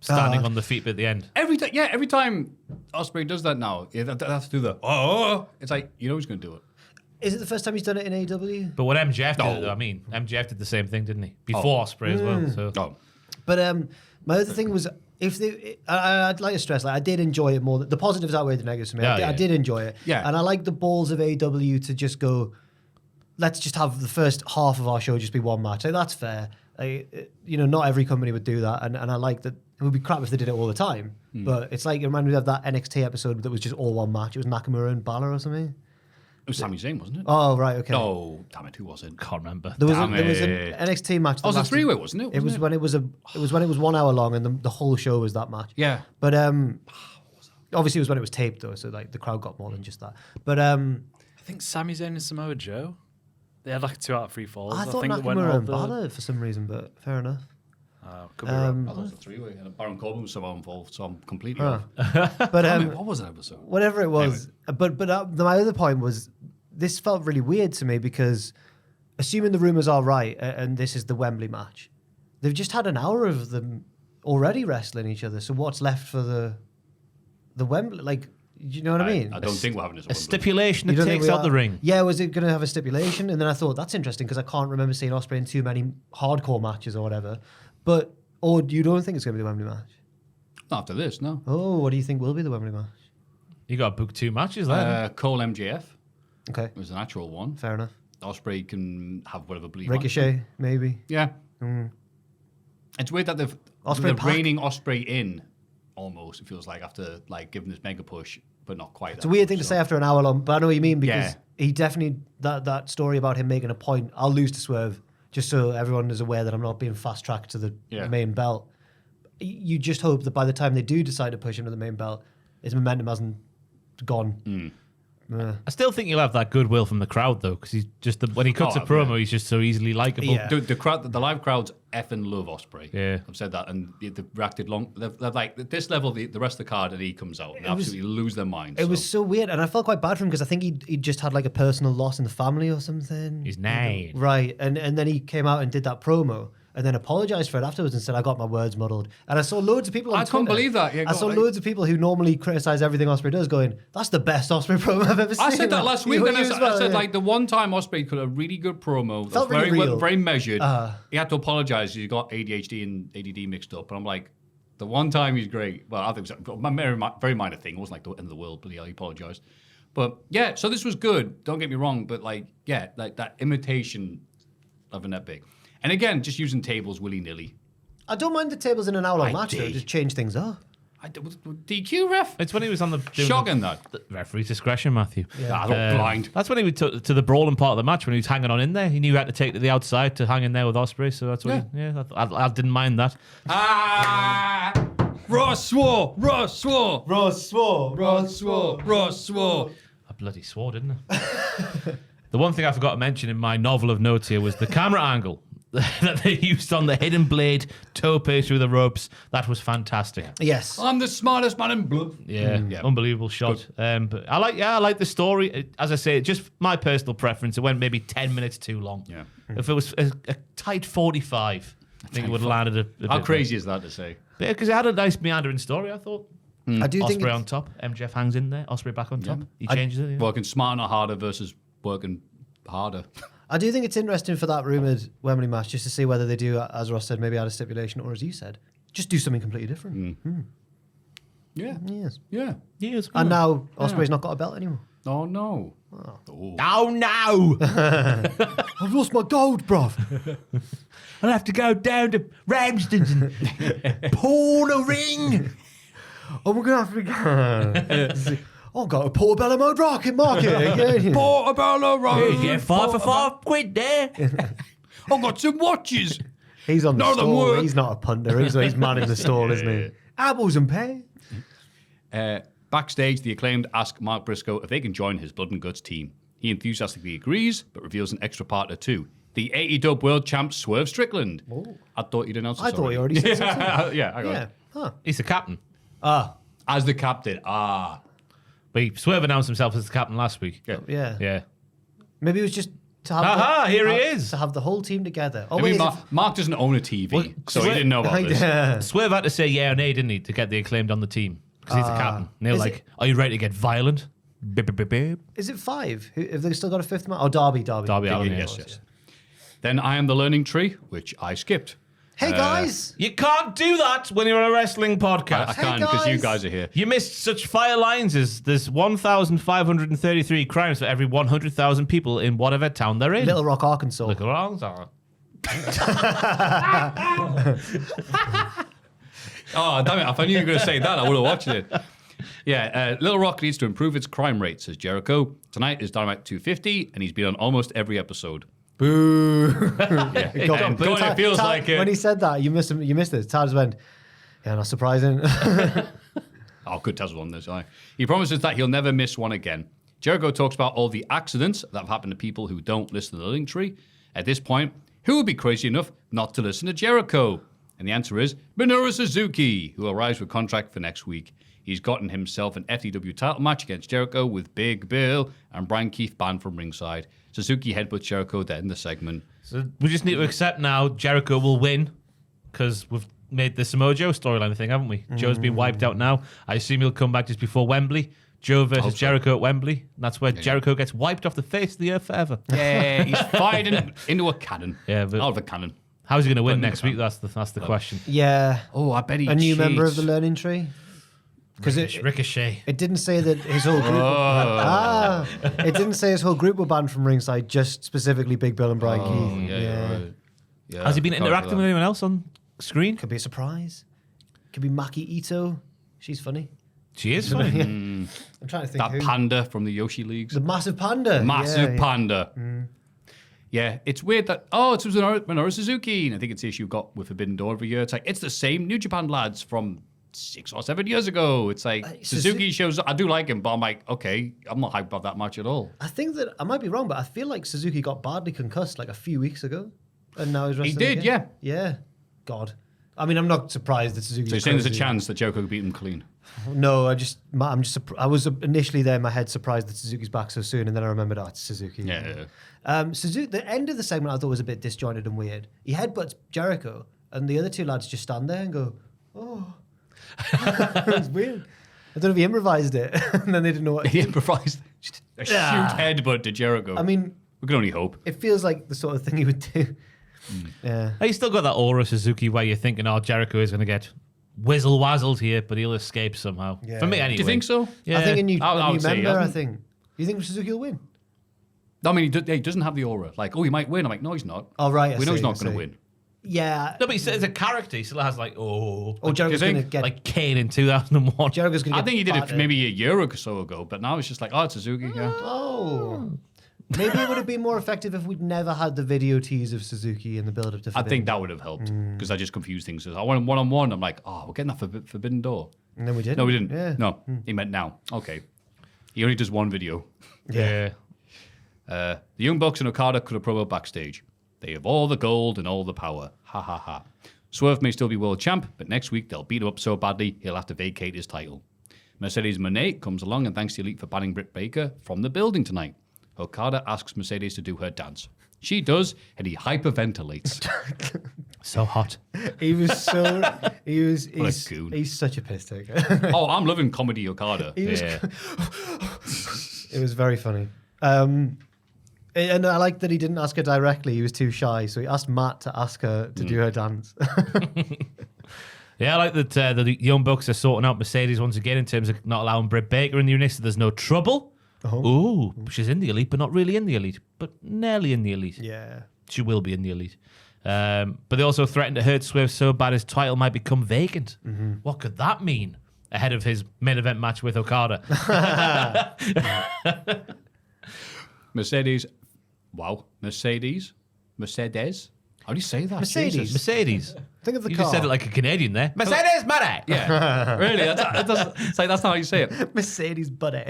standing on the feet at the end. Every time Ospreay does that now, they have to do the it's like, you know who's going to do it. Is it the first time he's done it in AEW? But when MJF did it, though, I mean, MJF did the same thing, didn't he? Before Ospreay as well. So. But my other thing was, I'd like to stress, like, I did enjoy it more. The positives outweigh the negatives for me. I did enjoy it. Yeah. And I like the balls of AEW to just go, let's just have the first half of our show just be one match. Like, that's fair. Not every company would do that. And I like that. It would be crap if they did it all the time. But it's like, it reminded me of that NXT episode that was just all one match. It was Nakamura and Balor or something. It was Sami Zayn, wasn't it? Oh, right, okay. Oh, damn it, who was it? Can't remember. There was an NXT match. Oh, it was a three-way, wasn't it? It was when it was 1 hour long, and the whole show was that match. Yeah. But obviously it was when it was taped though, so like the crowd got more than just that. But I think Sami Zayn and Samoa Joe, they had like 2 out of 3 falls. I thought think that went Nakamura and over. Balor for some reason, but fair enough. Could be wrong. That was a three-way, and Baron Corbin was somehow involved, so I'm completely off. But What was that episode? whatever it was. But my other point was, this felt really weird to me because, assuming the rumors are right, and this is the Wembley match, they've just had an hour of them already wrestling each other. So what's left for the Wembley? Like, you know what I mean? I don't think we're having this. A stipulation You that don't think takes we out are? the ring. Yeah, was it going to have a stipulation? And then I thought, that's interesting because I can't remember seeing Ospreay in too many hardcore matches or whatever. Or you don't think it's going to be the Wembley match? Not after this, no. Oh, what do you think will be the Wembley match? You got to book 2 matches there. Cole MJF Okay, was a natural one. fair enough. Ospreay can have whatever belief. Ricochet, maybe. Yeah. It's weird that they're Pac. reining Ospreay in, almost, it feels like, after like giving this mega push, but not quite. It's a weird thing to say after an hour long, but I know what you mean because Yeah. he definitely, that story about him making a point, I'll lose to Swerve, just so everyone is aware that I'm not being fast-tracked to the main belt. You just hope that by the time they do decide to push him to the main belt, his momentum hasn't gone. I still think you'll have that goodwill from the crowd, though, because he's just when he cuts a promo, he's just so easily likable. Yeah. The live crowds effing love Ospreay. Yeah. I've said that, and they've reacted long. They're like, at this level, the rest of the card, and he comes out, and they absolutely lose their minds. It was so weird, and I felt quite bad for him because I think he just had like a personal loss in the family or something. He's 9. Right, and then he came out and did that promo. And then apologized for it afterwards and said, I got my words muddled. And I saw loads of people on I Twitter. can't believe that. Yeah, I saw loads of people who normally criticize everything Ospreay does going, that's the best Ospreay promo I've ever seen. I said that last week. You And I as said, well, I said yeah. like, the one time Ospreay could have a really good promo, that Felt was very, really real. very measured. He had to apologize. He got ADHD and ADD mixed up. And I'm like, the one time he's great. Well, I think it was a very minor thing. It wasn't like the end of the world, but yeah, he apologized. But yeah, so this was good. Don't get me wrong. But like, yeah, like that imitation of an epic. And again, just using tables willy-nilly. I don't mind the tables in an hour-long I match, though. did. Just change things up. DQ ref? It's when he was on the Shocking, though. the referee's discretion, Matthew. I look blind. That's when he took to the brawling part of the match when he was hanging on in there. He knew he had to take to the outside to hang in there with Ospreay, so that's what. I didn't mind that. Ross swore! Ross swore! Ross swore. Ross swore! Ross swore! I bloody swore, didn't I? The one thing I forgot to mention in my novel of notes here was the camera angle that they used on the hidden blade tope through the ropes. That was fantastic. Yes. I'm the smartest man in blood. Yeah, unbelievable shot. But I like the story. As I say, just my personal preference. It went maybe 10 minutes too long. Yeah. If it was a tight 45, I think it would have landed a bit. How crazy is that to say? Yeah, because it had a nice meandering story, I thought. I do think Ospreay on top, MJF hangs in there, Ospreay back on top. He changes it. Yeah. Working smarter, not harder versus working harder. I do think it's interesting for that rumoured Wembley match just to see whether they do, as Ross said, maybe add a stipulation, or as you said, just do something completely different. Yeah. Yes. Yeah. Yes. And now Ospreay's not got a belt anymore. Oh, no. Oh no! I've lost my gold, bruv. I'll have to go down to Ramsden's and pawn a ring. Oh, we're going to have to go. I've got a Portobello Mode Rocket Market. Portobello Road. Yeah, 5 for £5 there. I've got some watches. He's on the None of them stall. work. He's not a punter. He's manning the stall, isn't he? Apples and pear. Backstage, the Acclaimed ask Mark Briscoe if they can join his Blood and Guts team. He enthusiastically agrees, but reveals an extra partner too. The AEW World Champ Swerve Strickland. I thought you'd announced this I thought you already said something. Yeah, I got Yeah. it. Huh. He's the captain. As the captain. But Swerve announced himself as the captain last week. Yeah. Yeah. Yeah. Maybe it was just To have Aha, here he is. To have the whole team together. Oh, I wait, mean, is it- Mark doesn't own a TV, so he Swear- didn't know about this. Yeah. Swerve had to say yeah or nay, didn't he, to get the Acclaimed on the team? Because he's the captain. And they were Is like, it- are you ready to get violent? Beep, beep, beep, beep. Is it 5? Have they still got a 5th man? Oh, Derby. Derby Oh, Allin, yes, yes. Then I am the learning tree, which I skipped. Hey, guys. You can't do that when you're on a wrestling podcast. I can't because you guys. guys are here. You missed such fire lines as there's 1,533 crimes for every 100,000 people in whatever town they're in. Little Rock, Arkansas. Look around. Oh, damn it. If I knew you were going to say that, I would have watched it. Yeah, Little Rock needs to improve its crime rate, says Jericho. Tonight is Dynamite 250, and he's been on almost every episode. Boo. Yeah, and But God, it feels like it. When he said that, you missed it. Taz went, yeah, not surprising. Oh, good Taz won this. Aye. He promises that he'll never miss one again. Jericho talks about all the accidents that have happened to people who don't listen to the link tree. At this point, who would be crazy enough not to listen to Jericho? And the answer is Minoru Suzuki, who arrives with contract for next week. He's gotten himself an FTW title match against Jericho with Big Bill and Brian Keith banned from ringside. Suzuki headbutts Jericho to end the segment. So we just need to accept now Jericho will win because we've made the Samoa Joe storyline thing, haven't we? Joe's been wiped out now. I assume he'll come back just before Wembley. Joe versus Jericho at Wembley. And that's where Jericho gets wiped off the face of the earth forever. Yeah, he's fired into a cannon. Yeah, but- out of a cannon. How's he going to win next week? That's the question. yeah. Oh, I bet he A new cheats. member of the learning tree? Because Ricochet. it didn't say that his whole group. It didn't say his whole group were banned from ringside, just specifically Big Bill and Brian Keith. Yeah, you're right. Yeah, Has he been I forgot interacting about with anyone else on screen? Could be a surprise. Could be Maki Ito. She's funny. She is funny. I'm trying to think that who. panda from the Yoshi Leagues. The massive panda. Massive Yeah. panda. Yeah, it's weird that, it's Minoru Suzuki. And I think it's the issue we've got with Forbidden Door every year. It's like, it's the same New Japan lads from 6 or 7 years ago. It's like, Suzuki shows up. I do like him, but I'm like, okay, I'm not hyped about that match at all. I think that, I might be wrong, but I feel like Suzuki got badly concussed like a few weeks ago. And now he's wrestling did, again. Yeah. God. I mean, I'm not surprised that Suzuki. So you're saying there's a chance that Jericho could beat him clean? No, I was initially there in my head surprised that Suzuki's back so soon, and then I remembered, it's Suzuki. Yeah. Suzuki, the end of the segment I thought was a bit disjointed and weird. He headbutts Jericho, and the other two lads just stand there and go, oh. It's weird. I don't know if he improvised it, and then they didn't know what He improvised a huge headbutt to Jericho. I mean, we can only hope. it feels like the sort of thing he would do. Yeah. He's still got that aura, Suzuki, where you're thinking, Jericho is going to get whizzle-wazzled here, but he'll escape somehow. Yeah. For me, anyway. Do you think so? Yeah. I think a new I would say he member, I hasn't. think. You think Suzuki will win? I mean, he doesn't have the aura. Like, he might win. I'm like, no, he's not. Oh, right. We know he's not I going to see. win. Yeah. No, but as a character, he still has Jericho's going to get... like Kane in 2001. Jericho's going to I get... think he did it battered. maybe a year or so ago, but now it's just like, it's Suzuki. Yeah. Oh. Maybe it would have been more effective if we'd never had the video tease of Suzuki in the build-up to I Forbidden. think that would have helped because I just confused things. I went one-on-one. I'm like, we're getting that Forbidden Door. And then we did. No, we didn't. Yeah. No, he meant now. Okay. He only does one video. Yeah. The Young Bucks and Okada could have promo backstage. They have all the gold and all the power. Ha ha ha. Swerve may still be world champ, but next week they'll beat him up so badly he'll have to vacate his title. Mercedes Moné comes along and thanks the Elite for banning Britt Baker from the building tonight. Okada asks Mercedes to do her dance. She does, and he hyperventilates. So hot. He was so... He's goon. He's such a piss taker. I'm loving comedy Okada. It was very funny. And I like that he didn't ask her directly. He was too shy, so he asked Matt to ask her to do her dance. Yeah, I like that the Young Bucks are sorting out Mercedes once again in terms of not allowing Britt Baker in the unit, so there's no trouble. Ooh, she's in the Elite, but not really in the Elite, but nearly in the Elite. Yeah. She will be in the Elite. But they also threatened to hurt Swerve so bad his title might become vacant. What could that mean ahead of his main event match with Okada? Mercedes. Wow. Mercedes. How do you say that? Mercedes. Jesus. Mercedes. Think of the You car. just said it like a Canadian there. Mercedes, money. Yeah. Really? It's like, that's not how you say it. Mercedes buddy.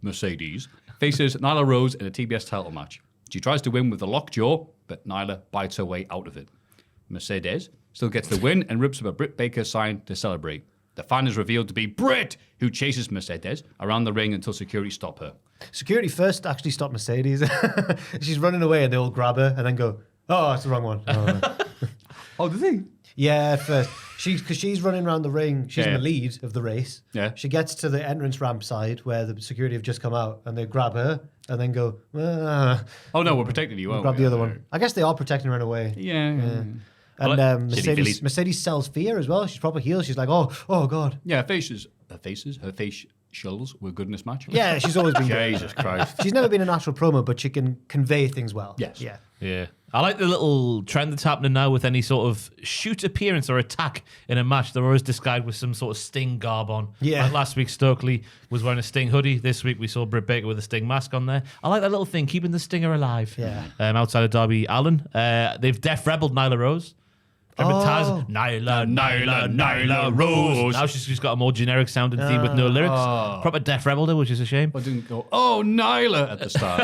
Mercedes faces Nyla Rose in a TBS title match. She tries to win with the lockjaw, but Nyla bites her way out of it. Mercedes still gets the win and rips up a Britt Baker sign to celebrate. The fan is revealed to be Britt, who chases Mercedes around the ring until security stop her. Security first actually stopped Mercedes. She's running away and they all grab her and then go, oh, it's the wrong one. Oh, did they? Yeah, at first. Because she's running around the ring. She's in the lead of the race. Yeah. She gets to the entrance ramp side where the security have just come out and they grab her and then go, Oh, no, we're protecting you. grab the other one. I guess they are protecting her in a way. Yeah. And Mercedes sells fear as well. She's proper heel. She's like, oh God. Yeah, her facials were good in this match. Yeah, she's always been good. Jesus Christ. She's never been a natural promo, but she can convey things well. Yes. Yeah. Yeah. I like the little trend that's happening now with any sort of shoot appearance or attack in a match. They're always described with some sort of Sting garb on. Yeah. Like last week, Stokely was wearing a Sting hoodie. This week, we saw Britt Baker with a Sting mask on there. I like that little thing, keeping the Stinger alive. Yeah. Outside of Darby Allin. They've Def Rebelled Nyla Rose. Remember Taz? Nyla Rose. Now she's just got a more generic sounding theme with no lyrics. Proper Def Rebel, which is a shame. I didn't go, oh, Nyla at the start.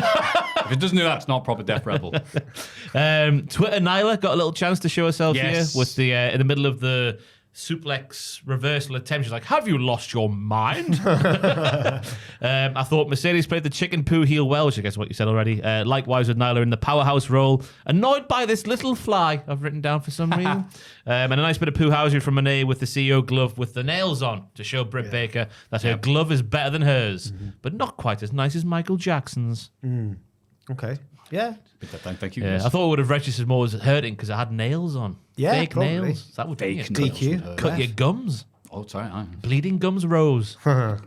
If it doesn't do that, it's not proper Death Rebel. Twitter Nyla got a little chance to show herself Yes. here with the in the middle of the suplex reversal attempt. She's like, have you lost your mind? I thought Mercedes played the chicken poo heel well, which I guess what you said already. Likewise with Nyla in the powerhouse role. Annoyed by this little fly I've written down for some reason. And a nice bit of poo-housery from Monet with the CEO glove with the nails on to show Britt Baker that her glove is better than hers, but not quite as nice as Michael Jackson's. Okay. Yeah. Thank you. Yeah, I thought it would have registered more as hurting because it had nails on. Yeah, Fake probably. nails. That would Fake be DQ. Cut your gums. Oh, sorry. Bleeding gums rose. That's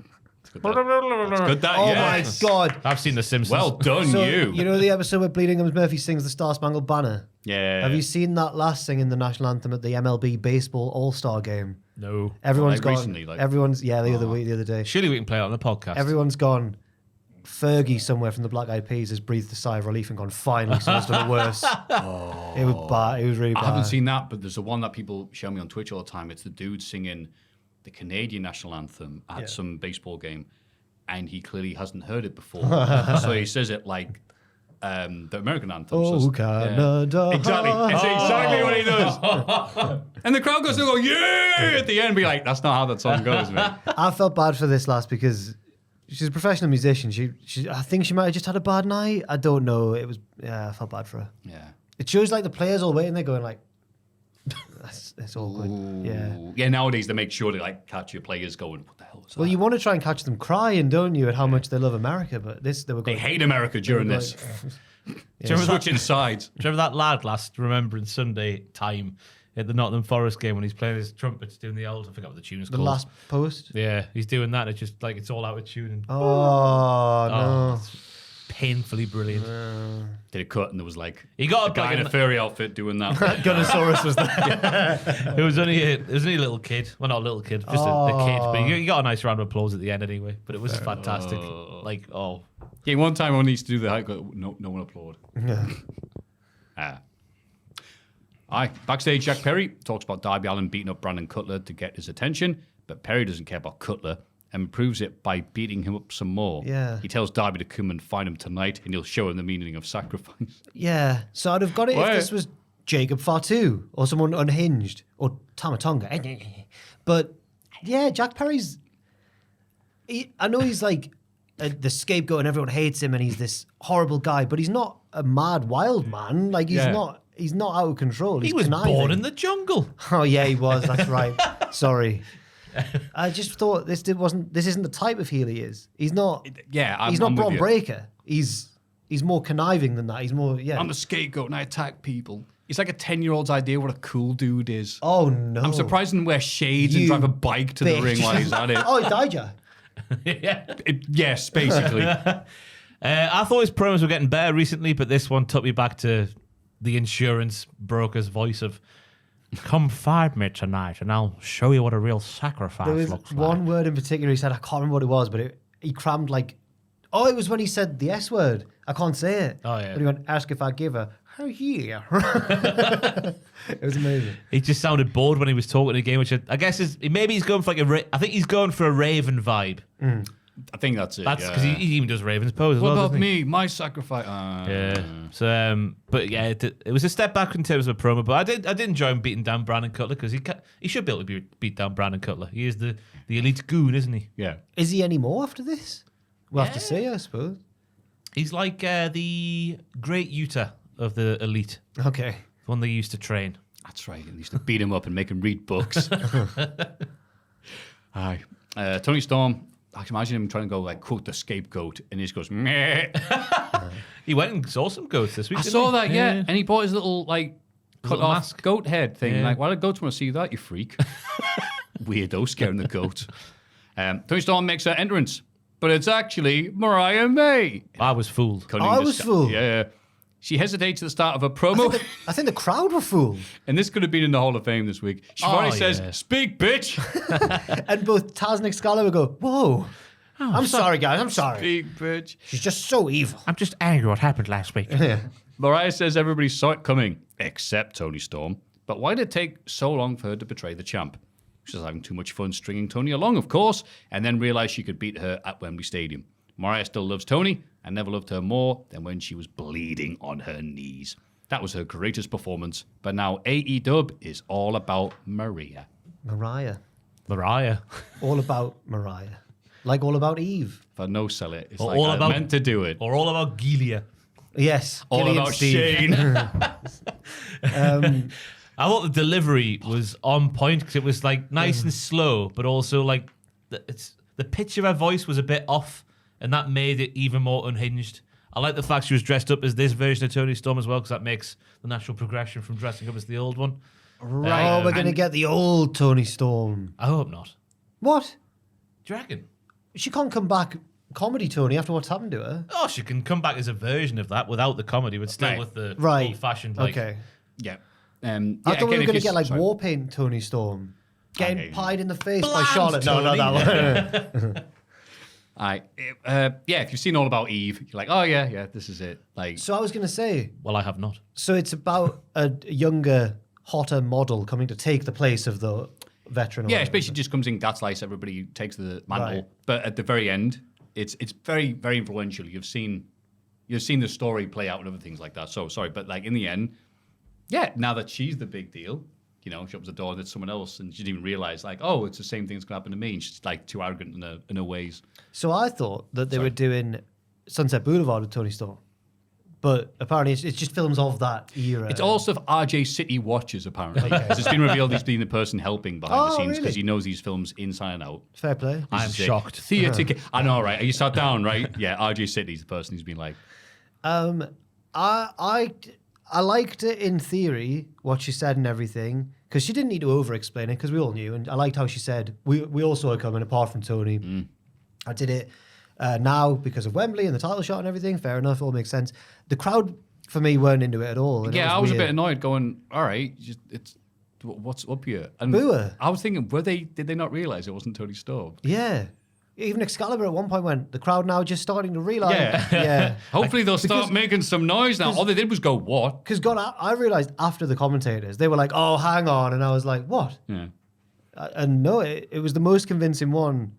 good, that, Oh yes. my God. I've seen The Simpsons. Well done, So, you. know the episode where Bleeding Gums Murphy sings the Star Spangled Banner? Yeah. Have you seen that last singing the national anthem at the MLB Baseball All-Star game? No. Everyone's Like gone. recently, like- Everyone's, the other day. Surely we can play it on the podcast. Everyone's gone. Fergie somewhere from the Black Eyed Peas has breathed a sigh of relief and gone, finally, someone's done it worse. It was bad. It was really bad. I haven't seen that, but there's the one that people show me on Twitch all the time. It's the dude singing the Canadian national anthem at some baseball game, and he clearly hasn't heard it before. So he says it like the American anthem. Oh, So Canada. Exactly. It's exactly what he does. And the crowd goes, they go, yeah, at the end, be like, that's not how that song goes, mate. I felt bad for this last because she's a professional musician. I think she might have just had a bad night. I don't know. I felt bad for her. Yeah. It shows like the players all waiting there going like, it's all good. Yeah. Yeah, nowadays they make sure they like catch your players going, what the hell is that? Well, you want to try and catch them crying, don't you, at how much they love America? But they were They going, hate America during they were this. going, Switching sides. Do you remember that lad last Remembrance Sunday time at the Nottingham Forest game when he's playing his trumpets, doing the old, I forgot what the tune's the called. last post. Yeah, he's doing that. It's just like it's all out of tune and Oh, no. it's painfully brilliant. Did a cut and there was like He got a guy in a furry outfit doing that. Gunnosaurus was there. It was only a little kid. Well, not a little kid, just a kid. But you got a nice round of applause at the end anyway. But it was fantastic. Yeah, one time when he used to do the hike, no one applaud. Backstage, Jack Perry talks about Darby Allin beating up Brandon Cutler to get his attention, but Perry doesn't care about Cutler and proves it by beating him up some more. Yeah. He tells Darby to come and find him tonight, and he'll show him the meaning of sacrifice. Yeah. So I'd have got it if this was Jacob Fatu or someone unhinged or Tamatonga. But yeah, Jack Perry's. I know he's like the scapegoat and everyone hates him and he's this horrible guy, but he's not a mad wild man. Like he's not. He's not out of control. He was born in the jungle. Oh yeah, he was. That's right. Sorry. I just thought this isn't the type of heel he is. He's not. Yeah, he's not Braun Breaker. He's more conniving than that. He's more. Yeah. I'm the scapegoat and I attack people. It's like a 10-year-old's idea what a cool dude is. Oh no. I'm surprised he didn't wear shades and drive a bike to the ring while he's at it. Oh, he died, yeah. Yes, basically. I thought his promos were getting better recently, but this one took me back to the insurance broker's voice of, come find me tonight and I'll show you what a real sacrifice There was looks one like. word in particular he said, I can't remember what it was, but he crammed like, it was when he said the S word. I can't say it. Oh, yeah. But he went, ask if I give her. Oh, yeah. It was amazing. He just sounded bored when he was talking again, which I guess is maybe he's going for I think he's going for a Raven vibe. I think that's it. That's because he even does Raven's pose as What well. about doesn't he? me? My sacrifice. Yeah. So, but yeah, it was a step back in terms of a promo. But I did enjoy him beating down Brandon Cutler because he should be able to beat down Brandon Cutler. He is the elite goon, isn't he? Yeah. Is he any more after this? We'll have to see, I suppose. He's like the Great Utah of the elite. Okay. The one they used to train. That's right. They used to beat him up and make him read books. Aye. Tony Storm, I can imagine him trying to go like quote the scapegoat, and he just goes meh. He went and saw some goats this week. I didn't saw he? that, yeah. And he bought his little like cut little off mask. goat head thing. Yeah. Like, why do goats want to see that? You freak. Weirdo scaring the goat. Tony Storm makes her entrance, but it's actually Mariah May. I was fooled. I was fooled. Yeah. She hesitates at the start of a promo. I think the crowd were fooled. And this could have been in the Hall of Fame this week. She finally says, "Speak, bitch." And both Taz and Excalibur go, whoa. I'm sorry, guys. I'm sorry. Speak, bitch. She's just so evil. I'm just angry what happened last week. Mariah says everybody saw it coming, except Tony Storm. But why did it take so long for her to betray the champ? She was having too much fun stringing Tony along, of course, and then realized she could beat her at Wembley Stadium. Mariah still loves Tony and never loved her more than when she was bleeding on her knees. That was her greatest performance, but now AEW is all about Maria. Mariah. All about Mariah. Like all about Eve. If I no sell it, it's Or like all I about- meant to do it. Or all about Gilia. Yes. All Gillian about Steve. Shane. I thought the delivery was on point because it was like nice and slow, but also like the pitch of her voice was a bit off, and that made it even more unhinged. I like the fact she was dressed up as this version of Tony Storm as well, because that makes the natural progression from dressing up as the old one. Right. Oh, we're going to get the old Tony Storm. I hope not. What? Do you reckon? She can't come back comedy Tony after what's happened to her. Oh, she can come back as a version of that without the comedy, but still with the old-fashioned like. Okay. Yeah. I thought we were going to get like war paint Tony Storm. Getting pied in the face by Charlotte. No, not that one. If you've seen All About Eve, you're like, oh yeah, this is it. Like, So I was going to say, Well, I have not. so it's about a younger, hotter model coming to take the place of the veteran. or yeah, whatever. it basically just comes in, gaslights everybody, takes the mantle. Right. But at the very end, it's very, very influential. You've seen the story play out and other things like that. So sorry, but like in the end, yeah, now that she's the big deal, you know, she opens the door and it's someone else, and she didn't even realize like, oh, it's the same thing that's gonna happen to me. And she's like too arrogant in her ways. So I thought that they were doing Sunset Boulevard with Tony Storm. But apparently it's just films of that era. It's all stuff RJ City watches, apparently. It's been revealed he's been the person helping behind the scenes because he knows these films inside and out. Fair play. I'm shocked. Theatre. I know, right? Are you sat down, right? Yeah, RJ City's the person who's been like... I liked it in theory, what she said and everything, because she didn't need to over-explain it, because we all knew, and I liked how she said, we all saw it coming, apart from Tony. I did it now because of Wembley and the title shot and everything, fair enough, all makes sense. The crowd, for me, weren't into it at all. And Yeah, I was a weird. bit annoyed going, all right, it's what's up here? And Boo her. I was thinking, did they not realise it wasn't Tony Storm? Yeah. Even Excalibur at one point went, the crowd now just starting to realise. Yeah. Yeah. Hopefully they'll start making some noise now. All they did was go, what? Because God, I realised after the commentators, they were like, oh, hang on. And I was like, what? Yeah. And no, it was the most convincing one.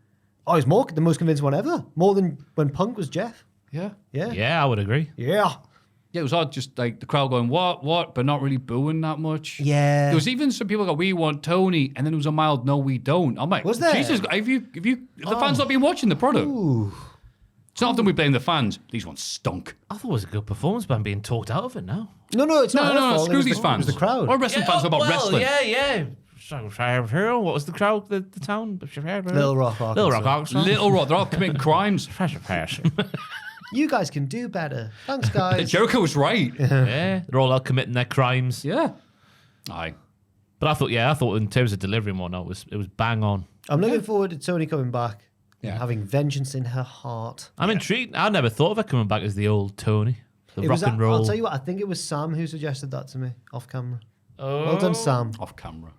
Oh, it was the most convincing one ever. More than when Punk was Jeff. Yeah. Yeah. Yeah, I would agree. Yeah. Yeah, it was odd, just like the crowd going, what, but not really booing that much. Yeah. There was even some people go, we want Tony, and then there was a mild, no, we don't. I'm like, Was there? Jesus, have the fans not been watching the product? Ooh. It's not often we blame the fans. These ones stunk. I thought it was a good performance, but I'm being talked out of it now. No, it's not her No, fault. It screw was these fans. It was the crowd. Or wrestling fans about wrestling. Yeah. What was the crowd, the town? Little Rock, Arkansas. Little Rock, Arkansas. Little Rock, they're all committing crimes. You guys can do better. Thanks, guys. Jericho was right. Yeah, they're all out committing their crimes. Yeah. Aye. But I thought in terms of delivery and whatnot, it was bang on. I'm looking forward to Tony coming back Yeah. and having vengeance in her heart. I'm intrigued. I never thought of her coming back as the old Tony, the rock and roll. I'll tell you what, I think it was Sam who suggested that to me off camera. Well done, Sam. Off camera.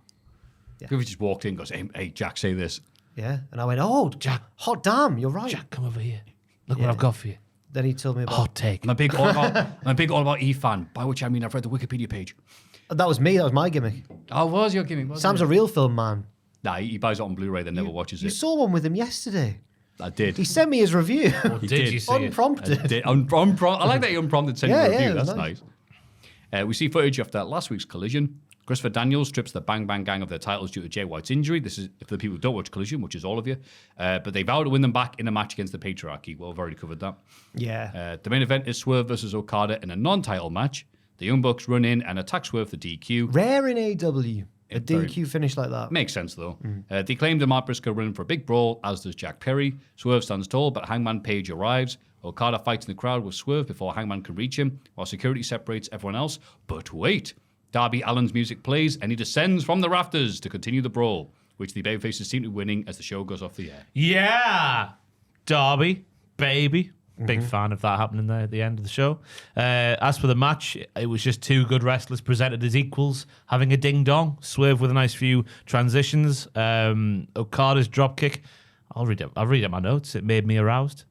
Yeah. People just walked in and goes, hey, Jack, say this. Yeah. And I went, oh, Jack, hot damn, you're right. Jack, come over here. Look what I've got for you. Then he told me about Hot take. I'm a big All About Eve fan, by which I mean I've read the Wikipedia page. That was me. That was my gimmick. Oh, what was your gimmick? Sam's a real film man. Nah, he buys it on Blu-ray, then never watches You it. saw one with him yesterday. I did. He sent me his review. Did you see it? Unprompted. I like that he unprompted sent you a Yeah, review. it was That's nice. We see footage after last week's Collision. Christopher Daniels strips the Bang Bang Gang of their titles due to Jay White's injury. This is for the people who don't watch Collision, which is all of you. But they vow to win them back in a match against the Patriarchy. Well, we've already covered that. Yeah. The main event is Swerve versus Okada in a non-title match. The Young Bucks run in and attack Swerve for DQ. Rare in AEW. A very- DQ finish like that. Makes sense, though. They claim the Mark Briscoe run in for a big brawl, as does Jack Perry. Swerve stands tall, but Hangman Page arrives. Okada fights in the crowd with Swerve before Hangman can reach him, while security separates everyone else. But wait! Darby Allin's music plays, and he descends from the rafters to continue the brawl, which the babyfaces seem to be winning as the show goes off the air. Yeah, Darby, baby. Big fan of that happening there at the end of the show. As for the match, it was just two good wrestlers presented as equals, having a ding-dong. Swerve with a nice few transitions. Okada's dropkick. I'll read out my notes. It made me aroused.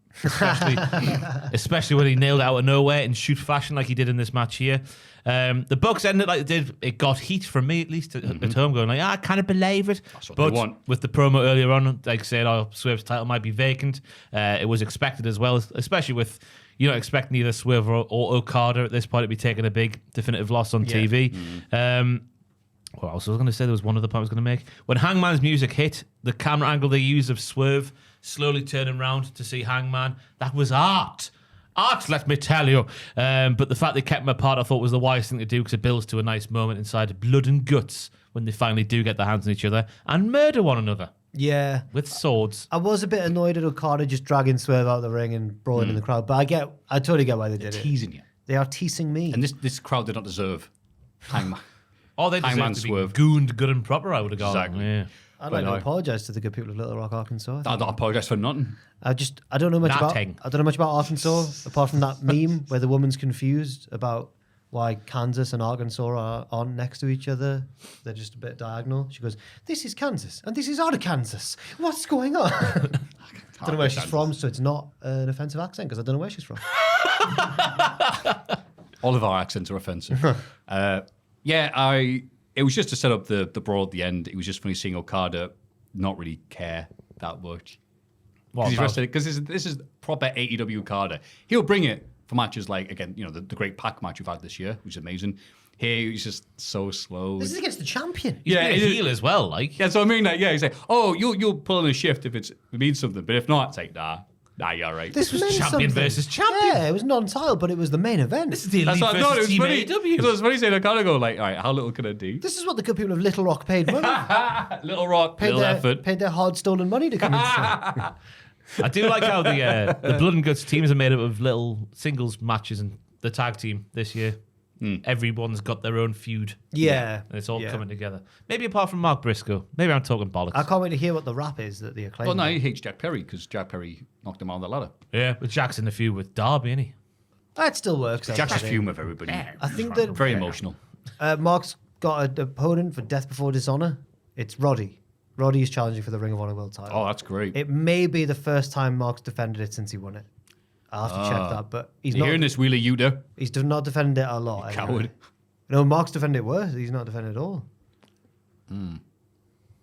Especially when he nailed it out of nowhere in shoot fashion like he did in this match here. The Bucks ended like they did. It got heat from me, at least at home, going like, I kind of believe it. That's what But they want. with the promo earlier on, like saying, Swerve's title might be vacant. It was expected as well, especially with you're not expecting either Swerve or Okada at this point to be taking a big definitive loss on TV. What else was I going to say? There was one other point I was going to make. When Hangman's music hit, the camera angle they used of Swerve slowly turning around to see Hangman, that was art. Art, let me tell you. But the fact they kept them apart, I thought was the wise thing to do because it builds to a nice moment inside Blood and Guts when they finally do get their hands on each other and murder one another Yeah. with swords. I was a bit annoyed at Okada just dragging Swerve out of the ring and brawling in the crowd, but I totally get why they did it. Teasing you. They are teasing me. And this crowd did not deserve Hangman. Oh, they deserve Hangman to be Swerve. gooned good and proper, I would have gone. Exactly. Yeah. I'd like to no. apologise to the good people of Little Rock, Arkansas. I don't apologise for nothing. I don't know much about. Nothing. I don't know much about Arkansas apart from that meme where the woman's confused about why Kansas and Arkansas are on next to each other. They're just a bit diagonal. She goes, "This is Kansas and this is Arkansas. What's going on?" I don't know where she's from, so it's not an offensive accent because I don't know where she's from. All of our accents are offensive. It was just to set up the brawl at the end. It was just funny seeing Okada not really care that much. Because this is proper AEW Okada. He'll bring it for matches like, again, the great Pac match we've had this year, which is amazing. Here, he's just so slow. This is against the champion. He's been a heel as well, like. Yeah, so I mean, he's like, oh, you'll pull in a shift if it means something, but if not, it's like, nah, you're all right. This was meant champion something. versus champion. Yeah, it was non-title, but it was the main event. This is the That's elite what, no, it versus was Team funny. AEW. It was funny saying Okada go like, all right, how little can I do? This is what the good people of Little Rock paid money. Little rock, little effort. Paid their hard stolen money to come in. I do like how the Blood and Guts teams are made up of little singles matches and the tag team this year. Everyone's got their own feud. Yeah. And it's all coming together. Maybe apart from Mark Briscoe. Maybe I'm talking bollocks. I can't wait to hear what the rap is that the acclaim. Well, no, he hates Jack Perry because Jack Perry knocked him on the ladder. Yeah, but Jack's in the feud with Darby, isn't he? That still works. Jack's just fuming with everybody. I think that Very emotional. Mark's got an opponent for Death Before Dishonor. It's Roddy. Roddy is challenging for the Ring of Honor World title. Oh, that's great. It may be the first time Mark's defended it since he won it. I'll have to check that, but he's You not. hearing this, Wheeler Yuta? He's not defended it a lot. Anyway. Coward. No, Mark's defended it worse. He's not defended it at all.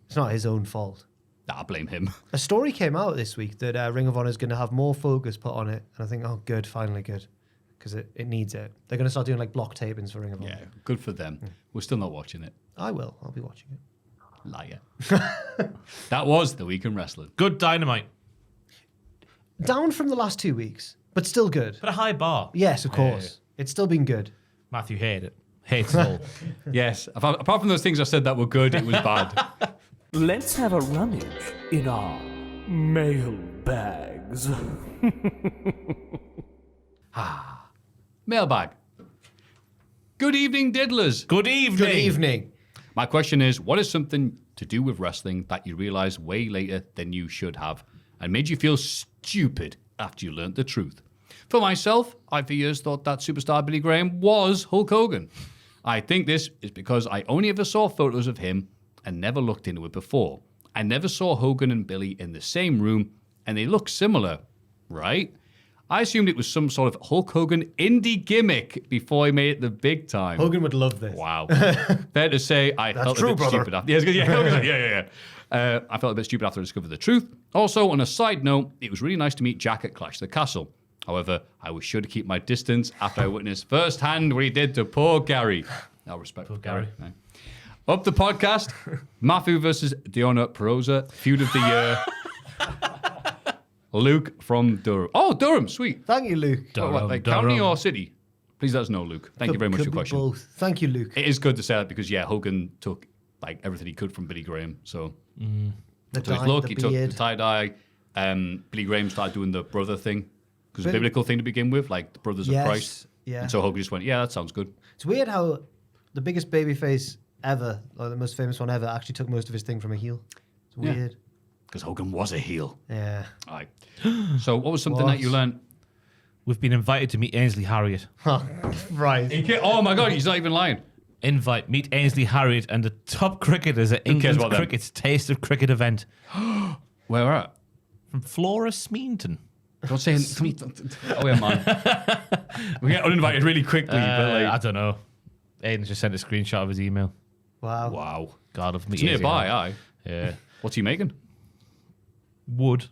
It's not his own fault. Nah, I blame him. A story came out this week that Ring of Honor is going to have more focus put on it, and I think, oh, good, finally good, because it needs it. They're going to start doing like block tapings for Ring of Honor. Yeah, good for them. We're still not watching it. I will. I'll be watching it. Liar. That was the week in wrestling. Good Dynamite. Down from the last 2 weeks, but still good. But a high bar. Yes, of course. It's still been good. Matthew hated it. Hates it all. Yes. Apart from those things I said that were good, it was bad. Let's have a rummage in our mail bags. Mailbag. Good evening, diddlers. Good evening. Good evening. My question is, what is something to do with wrestling that you realised way later than you should have and made you feel stupid after you learnt the truth? For myself, I for years thought that superstar Billy Graham was Hulk Hogan. I think this is because I only ever saw photos of him and never looked into it before. I never saw Hogan and Billy in the same room and they look similar, right? I assumed it was some sort of Hulk Hogan indie gimmick before he made it the big time. Hogan would love this. Wow. Fair to say, I felt true, a bit brother. stupid after. I felt a bit stupid after I discovered the truth. Also, on a side note, it was really nice to meet Jack at Clash the Castle. However, I was sure to keep my distance after I witnessed firsthand what he did to poor Gary. No respect for Gary. No. Up the podcast, Maffew versus Deonna Purrazzo, feud of the year. Luke from Durham. Oh, Durham, sweet. Thank you, Luke. Like county or city? Please let us know, Luke. Thank you very much for your question. Both. Thank you, Luke. It is good to say that because, Hogan took like everything he could from Billy Graham. So, The took his dye, look, the he took beard. the tie-dye. Billy Graham started doing the brother thing because a biblical thing to begin with, like the brothers of Christ. Yeah. And so Hogan just went, yeah, that sounds good. It's weird how the biggest babyface ever, or the most famous one ever, actually took most of his thing from a heel. It's weird. Because Hogan was a heel. Yeah. All right. So what was something that you learned? We've been invited to meet Ainsley Harriott. Right. Oh my God, he's not even lying. Meet Ainsley Harriott and the top cricketers at England about them? Cricket's Taste of Cricket event. Where at? From Flora Smeaton. Don't say oh yeah, man. We get uninvited really quickly. But like, I don't know. Aidan just sent a screenshot of his email. Wow. wow. God of me. It's nearby, aye. Yeah. What's he making? Wood.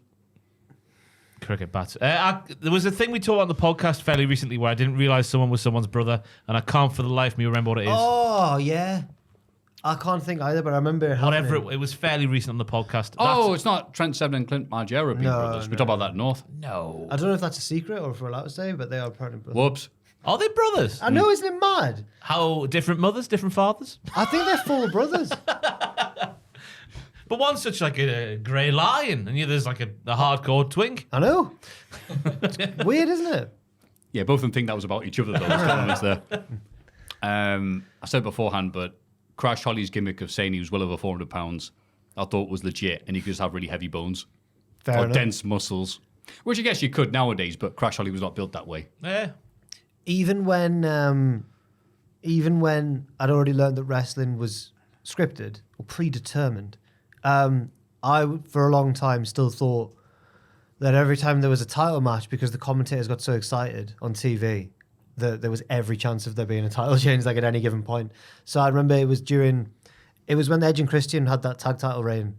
Cricket bats. There was a thing we talked about on the podcast fairly recently where I didn't realise someone was someone's brother, and I can't for the life of me remember what it is. Oh, yeah. I can't think either, but I remember it Whatever, happening. it was fairly recent on the podcast. Oh, it's not Trent Seven and Clint Margera being brothers. We talk about that north. no. I don't know if that's a secret or if we're allowed to say, but they are apparently brothers. Whoops. Are they brothers? I know, isn't it mad? How different mothers, different fathers? I think they're full brothers. But one's such like a grey lion, and the other's like a hardcore twink. I know. It's weird, isn't it? Yeah, both of them think that was about each other, though. Let's be honest there. I said beforehand, but Crash Holly's gimmick of saying he was well over 400 pounds, I thought was legit, and he could just have really heavy bones Fair or enough. dense muscles, which I guess you could nowadays, but Crash Holly was not built that way. Yeah. Even when I'd already learned that wrestling was scripted or predetermined, I, for a long time, still thought that every time there was a title match, because the commentators got so excited on TV, that there was every chance of there being a title change, like at any given point. So I remember it was when Edge and Christian had that tag title reign,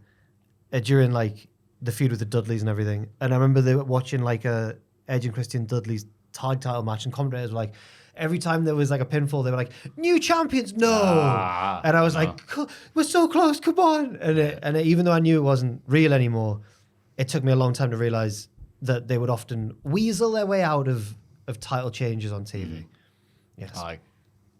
during like the feud with the Dudleys and everything. And I remember they were watching like a Edge and Christian Dudley's tag title match, and commentators were like, every time there was like a pinfall, they were like, "New champions, no!" And I was like, "We're so close, come on!" And even though I knew it wasn't real anymore, it took me a long time to realize that they would often weasel their way out of title changes on TV. Yes. Aye.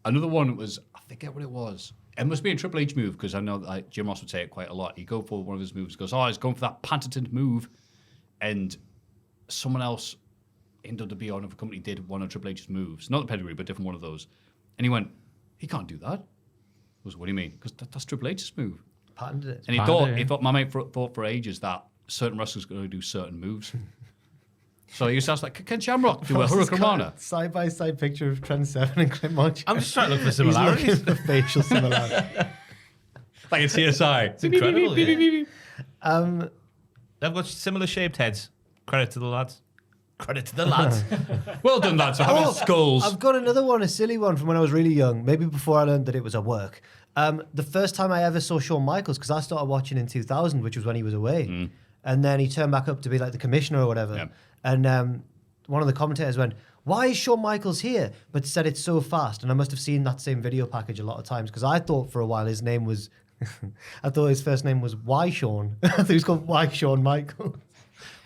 Another one was, I forget what it was. It must be a Triple H move, because I know that Jim Ross would say it quite a lot. He'd go for one of his moves, goes, he's going for that patented move. And someone else in WWE or another company did one of Triple H's moves. Not the pedigree, but a different one of those. And he went, he can't do that. I was, what do you mean? Because that's Triple H's move. Patented it. And he thought, my mate thought for ages that certain wrestlers are going to do certain moves. So he used to ask, like, can Shamrock do a Hurricane Rana? Side by side picture of Trent Seven and Clint March. I'm just trying to look for He's similarities. looking for facial similarity. Like a CSI. It's incredible. Yeah. They've got similar shaped heads. Credit to the lads. Credit to the lads. Well done, lads, for having skulls. I've got another one, a silly one from when I was really young, maybe before I learned that it was a work. The first time I ever saw Shawn Michaels, because I started watching in 2000, which was when he was away. And then he turned back up to be like the commissioner or whatever. Yeah. And one of the commentators went, "Why is Shawn Michaels here?" But said it so fast. And I must have seen that same video package a lot of times, because I thought for a while his name was, I thought his first name was Why Shawn. I thought he was called Why Shawn Michaels.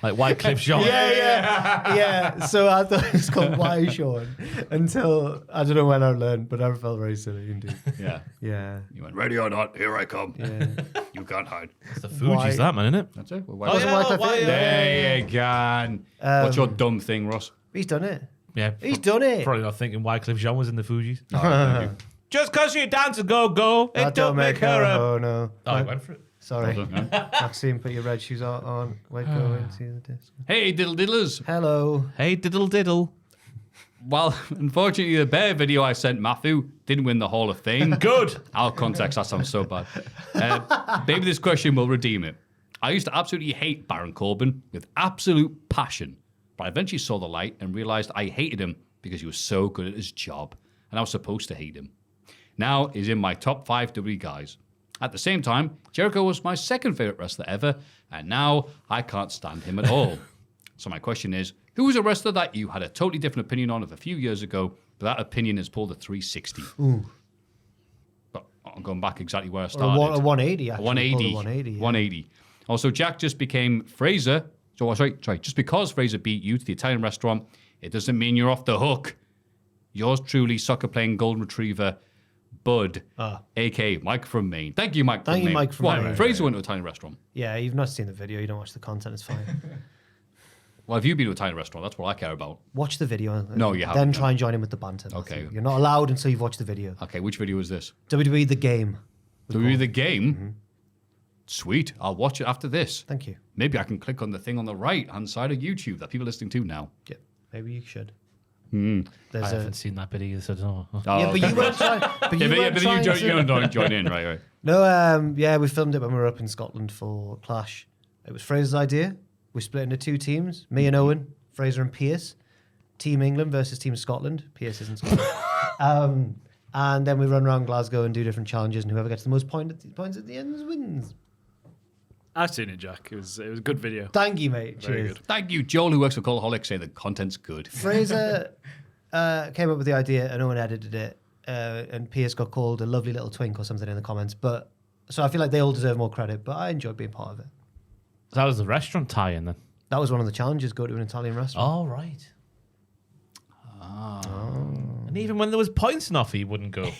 Like Wycliffe Jean. Yeah. So I thought it was called Why Shawn until, I don't know when I learned, but I felt very silly indeed. Yeah. Yeah. You went, ready or not, here I come. Yeah. You can't hide. It's the Fuji's, that man, isn't it? That's it. Well, Oh, Wasn't yeah, Wycliffe why- it? there you go. What's your dumb thing, Ross? He's done it. Yeah. He's done it. Probably not thinking Wycliffe Jean was in the Fuji's. Just because you dance a go-go, it don't make her a... Oh, no. Oh, he went for it. Sorry. Well done, man. Maxine, put your red shoes on. We're going to the disco. Hey, diddle diddlers. Hello. Hey, diddle diddle. Well, unfortunately, the bear video I sent Maffew didn't win the Hall of Fame. Good. Out of context, that sounds so bad. Maybe this question will redeem it. I used to absolutely hate Baron Corbin with absolute passion. But I eventually saw the light and realized I hated him because he was so good at his job, and I was supposed to hate him. Now he's in my top 5 WWE guys. At the same time, Jericho was my second favorite wrestler ever, and now I can't stand him at all. So my question is, who was a wrestler that you had a totally different opinion on of a few years ago, but that opinion has pulled a 360? Ooh. But I'm going back exactly where I started. Or a 180, actually. 180. 180, yeah. 180. Also, Jack just became Fraser. So, sorry, just because Fraser beat you to the Italian restaurant, it doesn't mean you're off the hook. Yours truly, soccer-playing golden retriever, Bud, a.k.a. Mike from Maine. Thank you, Mike Thank you, Mike from Maine. Fraser went to an Italian restaurant. Yeah, you've not seen the video. You don't watch the content. It's fine. Well, have you been to an Italian restaurant? That's what I care about. Watch the video. No, you haven't. Then try and join in with the banter. Okay. You're not allowed until you've watched the video. Okay, which video is this? WWE The Game. WWE The Game? Sweet. I'll watch it after this. Thank you. Maybe I can click on the thing on the right-hand side of YouTube that people are listening to now. Yeah, maybe you should. I haven't seen that bit either, so I don't know. Oh, Yeah, but you weren't trying. But you weren't trying to. you don't join in, right? No, yeah, we filmed it when we were up in Scotland for Clash. It was Fraser's idea. We split into 2 teams, me and Owen, Fraser and Pierce. Team England versus Team Scotland. Pierce is in Scotland. And then we run around Glasgow and do different challenges, and whoever gets the most points at the end wins. I've seen it, Jack. It was a good video. Thank you, mate. Very Cheers. good. Thank you, Joel, who works for Cultaholic, say the content's good. Fraser came up with the idea, and Owen edited it, and Pierce got called a lovely little twink or something in the comments. But so I feel like they all deserve more credit, but I enjoyed being part of it. So that was the restaurant tie-in then? That was one of the challenges, go to an Italian restaurant. Oh, right. And even when there was points enough, he wouldn't go.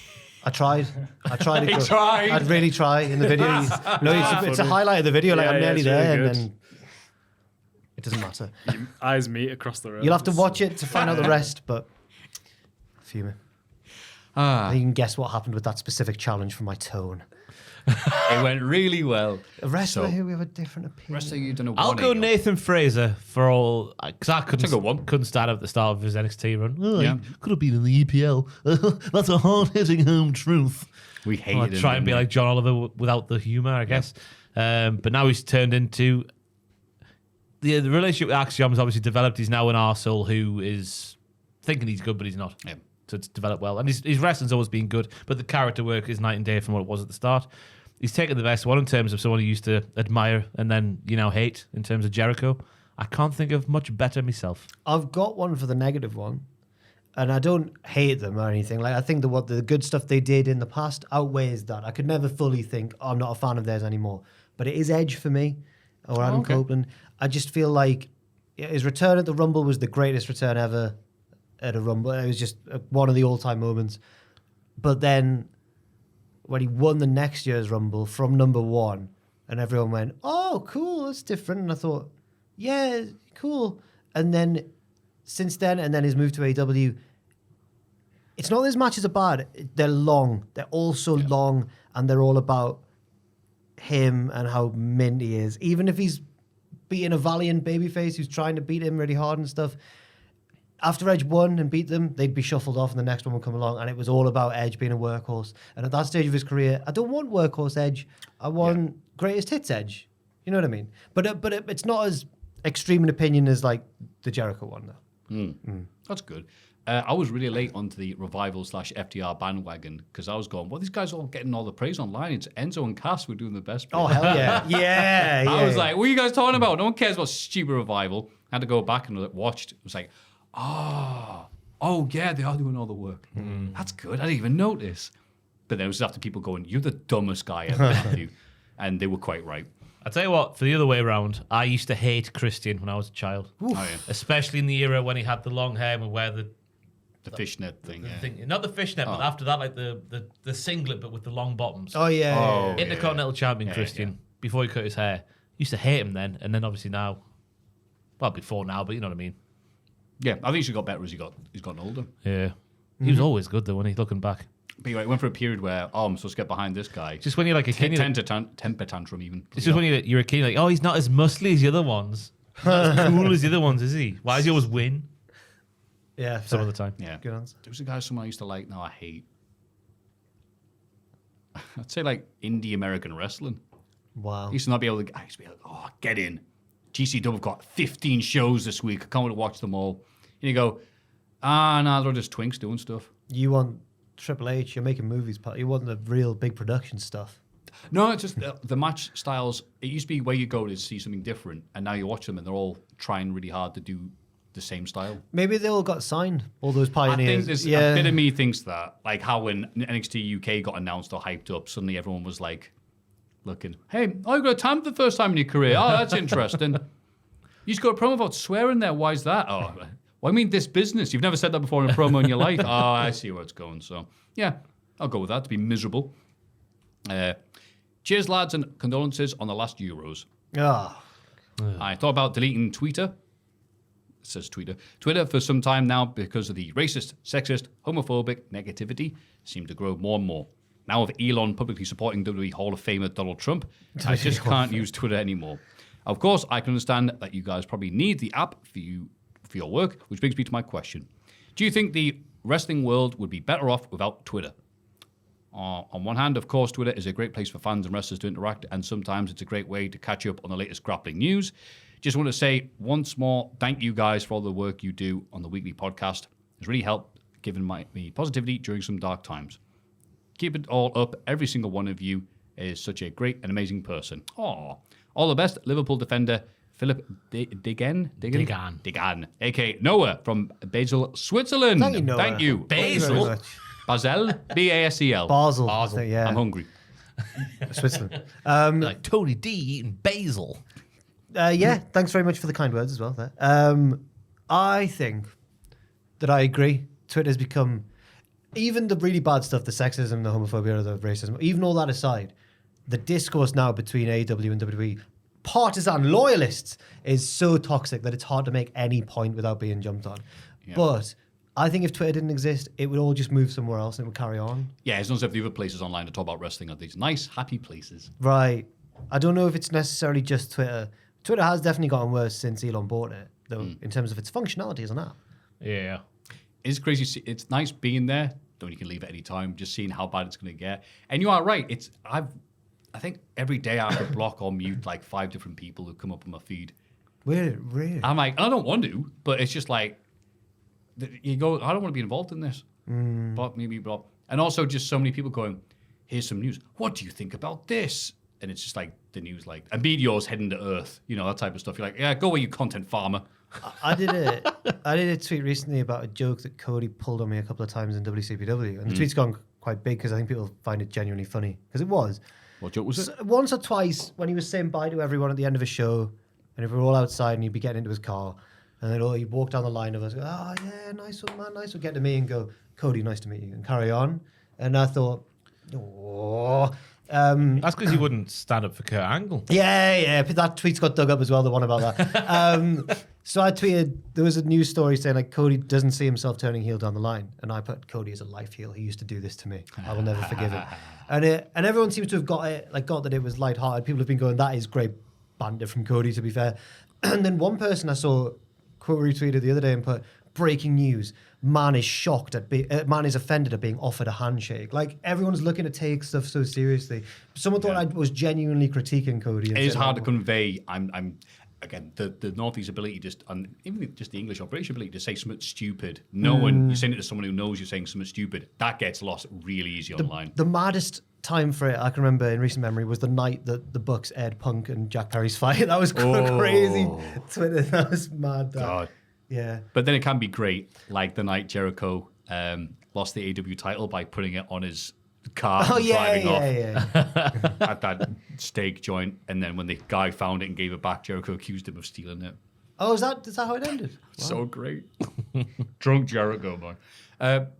I tried. To He go. tried. I'd really try in the video. It's a highlight of the video. Like Yeah, I'm yeah, nearly it's really there, good. and then it doesn't matter. Eyes meet across the road. You'll have to watch it to find out the rest. But fuming. You can guess what happened with that specific challenge from my tone. It went really well. A wrestler So- who we have a different opinion. Rest of you don't know. I'll go Nathan Fraser for all, because I That's a good one. couldn't stand up at the start of his NXT run. Oh, Yeah. he could have been in the EPL. That's a hard-hitting home truth. We I'll hated him. try and be didn't we? like John Oliver without the humour, I guess. But now he's turned into... The relationship with Axiom's obviously developed. He's now an arsehole who is thinking he's good, but he's not. Yeah. So it's developed well. And his wrestling's always been good, but the character work is night and day from what it was at the start. He's taken the best one in terms of someone who used to admire and then, hate in terms of Jericho. I can't think of much better myself. I've got one for the negative one, and I don't hate them or anything. Like I think the good stuff they did in the past outweighs that. I could never fully think, I'm not a fan of theirs anymore. But it is Edge for me, or Adam Copeland. I just feel like his return at the Rumble was the greatest return ever at a Rumble. It was just one of the all-time moments. But then when he won the next year's Rumble from number 1, and everyone went, oh, cool, that's different. And I thought, yeah, cool. And then since then, and then his move to AEW, it's not that his matches are bad. They're long. They're all so long, and they're all about him and how mint he is. Even if he's beating a valiant babyface who's trying to beat him really hard and stuff, after Edge won and beat them, they'd be shuffled off and the next one would come along, and it was all about Edge being a workhorse. And at that stage of his career, I don't want workhorse Edge. I want greatest hits Edge. You know what I mean? But it's not as extreme an opinion as like the Jericho one, though. That's good. I was really late onto the Revival / FTR bandwagon because I was going, well, these guys are all getting all the praise online. It's Enzo and Cass who are doing the best. Oh, hell yeah. yeah. I was like, what are you guys talking about? No one cares about stupid Revival. I had to go back and watched. It was like, oh yeah, they are doing all the work. That's good. I didn't even notice. But then it was after people going, you're the dumbest guy ever, Maffew. And they were quite right. I'll tell you what, for the other way around, I used to hate Christian when I was a child. Oh, yeah. Especially in the era when he had the long hair and would wear the fishnet thing, yeah. thing. Not the fishnet, but after that, like the singlet, but with the long bottoms. Oh, yeah. Oh, Intercontinental champion Christian, before he cut his hair. Used to hate him then, and then obviously now, well, before now, but you know what I mean. Yeah, I think he's got better as he's gotten older. Yeah. He was always good, though, when he's looking back. But he went for a period where, I'm supposed to get behind this guy. Just when you're like a kid. Temper tantrum, even. It's just when you're a kid, like, oh, he's not as muscly as the other ones. Not as cool as the other ones, is he? Why does he always win? Yeah. Some of the time. Yeah. Good answer. There was a guy someone I used to like, now I hate. I'd say like indie American wrestling. Wow. I used to not be able to, I used to be like, oh, get in. GCW have got 15 shows this week. I can't wait to watch them all. And you go, nah, they're just twinks doing stuff. You want Triple H, you're making movies, but you want the real big production stuff. No, it's just the match styles. It used to be where you go to see something different, and now you watch them and they're all trying really hard to do the same style. Maybe they all got signed, all those pioneers. I think there's a bit of me thinks that. Like how when NXT UK got announced or hyped up, suddenly everyone was like, looking, hey, you got a time for the first time in your career. Oh, that's interesting. You just got a promo about swearing there. Why is that? Oh, well, I mean, this business. You've never said that before in a promo in your life. Oh, I see where it's going. So, yeah, I'll go with that to be miserable. Cheers, lads, and condolences on the last Euros. I thought about deleting Twitter. It says Twitter for some time now because of the racist, sexist, homophobic negativity seemed to grow more and more. Now with Elon publicly supporting WWE Hall of Famer Donald Trump, I just can't use Twitter anymore. Of course, I can understand that you guys probably need the app for your work, which brings me to my question. Do you think the wrestling world would be better off without Twitter? On one hand, of course, Twitter is a great place for fans and wrestlers to interact, and sometimes it's a great way to catch up on the latest grappling news. Just want to say once more, thank you guys for all the work you do on the weekly podcast. It's really helped giving me positivity during some dark times. Keep it all up. Every single one of you is such a great and amazing person. Aw. All the best, Liverpool defender Philip Digan, a.k.a. Noah from Basel, Switzerland. Thank you, Noah. Thank you. Basil. Basel, B-A-S-E-L. Basel. Yeah. I'm hungry. Switzerland. Like Tony D eating basil. Yeah, thanks very much for the kind words as well. There. I think that I agree. Twitter's become, even the really bad stuff, the sexism, the homophobia, the racism, even all that aside, the discourse now between AEW and WWE, partisan loyalists, is so toxic that it's hard to make any point without being jumped on. Yeah. But I think if Twitter didn't exist, it would all just move somewhere else and it would carry on. Yeah, as long as the other places online to talk about wrestling are these nice, happy places. Right. I don't know if it's necessarily just Twitter. Twitter has definitely gotten worse since Elon bought it, though, in terms of its functionality as an app. Yeah. It's crazy. It's nice being there. Don't you can leave at any time. Just seeing how bad it's going to get. And you are right. I think every day I have to block or mute like 5 different people who come up on my feed. Really? I'm like, I don't want to, but it's just like, you go, I don't want to be involved in this. Block me, block. And also just so many people going, here's some news. What do you think about this? And it's just like the news, like a meteor's heading to Earth, that type of stuff. You're like, yeah, go away, you content farmer. I did a tweet recently about a joke that Cody pulled on me a couple of times in WCPW, and the tweet's gone quite big because I think people find it genuinely funny, because it was. What joke was it? So, once or twice when he was saying bye to everyone at the end of a show, and if we were all outside and he'd be getting into his car, and then he'd walk down the line of us, go, oh yeah, nice one, man, nice one, get to me and go, Cody, nice to meet you, and carry on. And I thought, oh. That's because you wouldn't stand up for Kurt Angle. Yeah. That tweet's got dug up as well, the one about that. So I tweeted, there was a news story saying like Cody doesn't see himself turning heel down the line. And I put, Cody is a life heel. He used to do this to me. I will never forgive him. And everyone seems to have got that it was lighthearted. People have been going, that is great banter from Cody, to be fair. And then one person I saw quote retweeted the other day and put, breaking news. Man is shocked man is offended at being offered a handshake. Like everyone's looking to take stuff so seriously. Someone thought I was genuinely critiquing Cody. It is hard to convey. I'm again the Northeast ability and even just the English or British ability to say something stupid. You're saying it to someone who knows you're saying something stupid. That gets lost really easy online. The maddest time for it I can remember in recent memory was the night that the Bucks aired Punk and Jack Perry's fight. That was crazy. Twitter, that was mad. God. Yeah. But then it can be great, like the night Jericho lost the AEW title by putting it on his car and driving off at that steak joint. And then when the guy found it and gave it back, Jericho accused him of stealing it. Oh, is that how it ended? Wow. So great. Drunk Jericho, boy.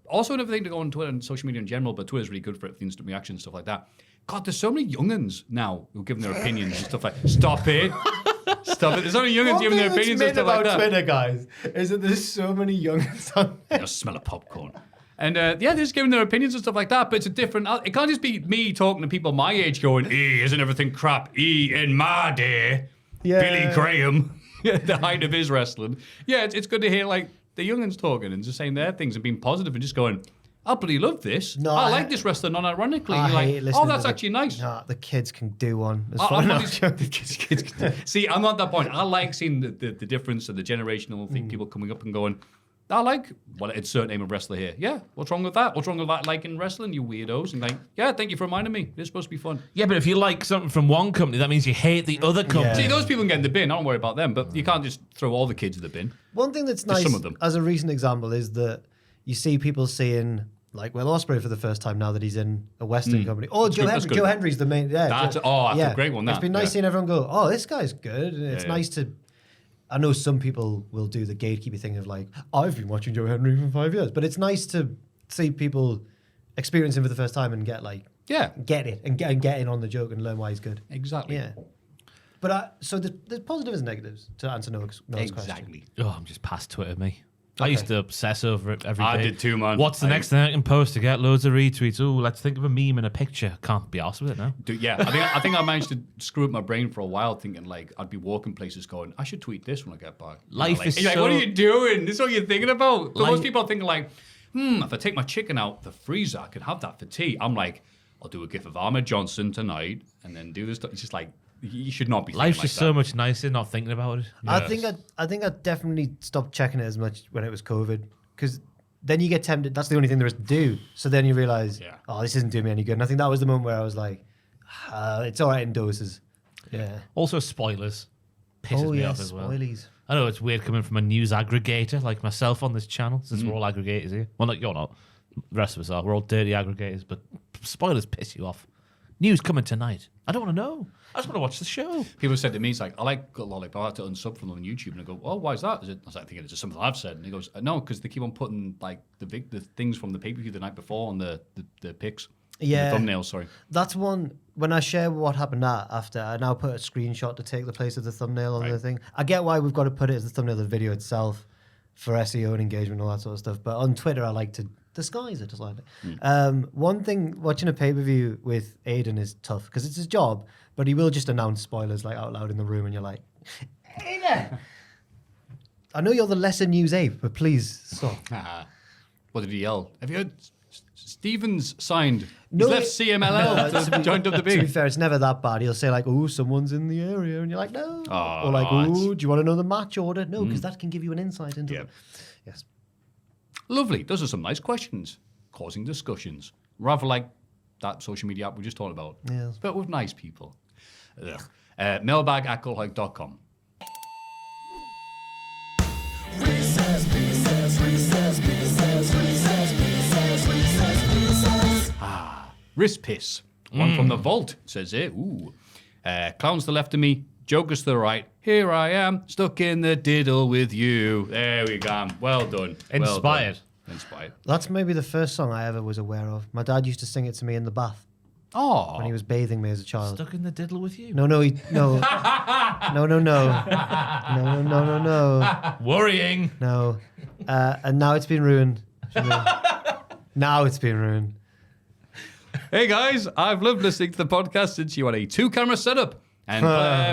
Also, another thing to go on Twitter and social media in general, but Twitter's really good for it, for instant reaction and stuff like that. God, there's so many young'uns now who give their opinions and stuff like that. Stop it. Stop it. There's only young'uns giving their opinions and stuff like that. Twitter, guys, is that there's so many young'uns on there. I smell of popcorn. And they're just giving their opinions and stuff like that, but it's a different... It can't just be me talking to people my age going, isn't everything crap? In my day, Billy Graham, the height of his wrestling. Yeah, it's good to hear like the young'uns talking and just saying their things and being positive and just going, I bloody love this. No, I like this wrestler non-ironically. I You're hate like, listening oh, that's to actually nice. Nah, the kids can do one. It's I'm fine. not See, I'm not at that point. I like seeing the difference and the generational thing, people coming up and going, I like, well, insert name of wrestler here. Yeah, what's wrong with that? What's wrong with that liking wrestling, you weirdos? And like, yeah, thank you for reminding me. It's supposed to be fun. Yeah, but if you like something from one company, that means you hate the other company. See, those people can get in the bin. I don't worry about them, but you can't just throw all the kids in the bin. One thing that's Just nice, some of them. as a recent example, is that you see people seeing, like, Will Ospreay for the first time now that he's in a Western company. Oh, Joe good, that's good. Henry's the main. Yeah, That's a great one, It's that, been nice yeah. seeing everyone go, oh, this guy's good. And it's yeah. nice to. I know some people will do the gatekeeper thing of like, I've been watching Joe Henry for 5 years, but it's nice to see people experience him for the first time and get it and get in on the joke and learn why he's good. Exactly. Yeah. But so there's positives and negatives to answer Noah's question. Exactly. Oh, I'm just past Twitter, me. I used to obsess over it every day. I did too, man. What's the next thing I can post to get loads of retweets? Oh, let's think of a meme and a picture. Can't be arsed with it now. Yeah, I think I managed to screw up my brain for a while, thinking like I'd be walking places going, I should tweet this when I get back. Life is you're so... like, what are you doing? This is what you're thinking about. But most people are thinking like, if I take my chicken out the freezer, I could have that for tea. I'm like, I'll do a gif of Ahmed Johnson tonight and then do this stuff. It's just like, you should not be. Life's like just that. so much nicer not thinking about it. I think I definitely stopped checking it as much when it was COVID, because then you get tempted. That's the only thing there is to do. So then you realize, oh, this isn't doing me any good. And I think that was the moment where I was like, it's all right in doses. Yeah. Also, spoilers pisses me off as well. Spoilies. I know it's weird coming from a news aggregator like myself on this channel, since we're all aggregators here. Well, you're not. The rest of us are. We're all dirty aggregators, but spoilers piss you off. News coming tonight. I don't want to know. I just want to watch the show. People said to me, it's like, I like Cultaholic, but I have to unsub from them on YouTube. And I go, oh, why is that? I was like, thinking it's just something I've said. And he goes, no, because they keep on putting like the things from the pay-per-view the night before on the pics. Yeah. The thumbnails, sorry. That's one, when I share what happened after, I now put a screenshot to take the place of the thumbnail on the thing. I get why we've got to put it as the thumbnail of the video itself for SEO and engagement and all that sort of stuff. But on Twitter, I like to disguise it slightly. One thing, watching a pay-per-view with Aiden is tough because it's his job, but he will just announce spoilers like out loud in the room and you're like, Aiden! I know you're the lesser news ape, but please stop. What did he yell? Have you heard Stevens signed? No, He's left CMLL to join To be WWE. fair, it's never that bad. He'll say like, "Oh, someone's in the area," and you're like, "No," Oh, or like, no, "Oh, do you want to know the match order?" No, because that can give you an insight into it. Yes. Lovely. Those are some nice questions, causing discussions. Rather like that social media app we just talked about. Yes. But with nice people. Mailbag@cultaholic.com. Wrist piss. One from the vault, says it. Ooh. Clowns to the left of me, jokers to the right. Here I am, stuck in the diddle with you. There we go. Well done. Inspired. Well done. Inspired. That's maybe the first song I ever was aware of. My dad used to sing it to me in the bath Oh. when he was bathing me as a child. Stuck in the diddle with you. No, no. Worrying. No. And now it's been ruined. Now it's been ruined. Hey guys, I've loved listening to the podcast since you had a 2-camera setup and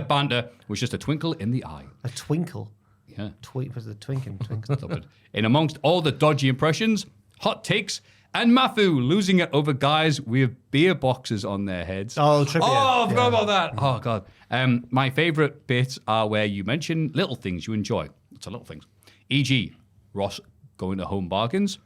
banter was just a twinkle in the eye. A twinkle. Yeah. Was the twinkle? Stop it. In amongst all the dodgy impressions, hot takes, and Maffew losing it over guys with beer boxes on their heads. Oh, Trippier. Oh, I forgot about that. Oh, God. My favourite bits are where you mention little things you enjoy. It's a little things. E.g., Ross going to Home Bargains,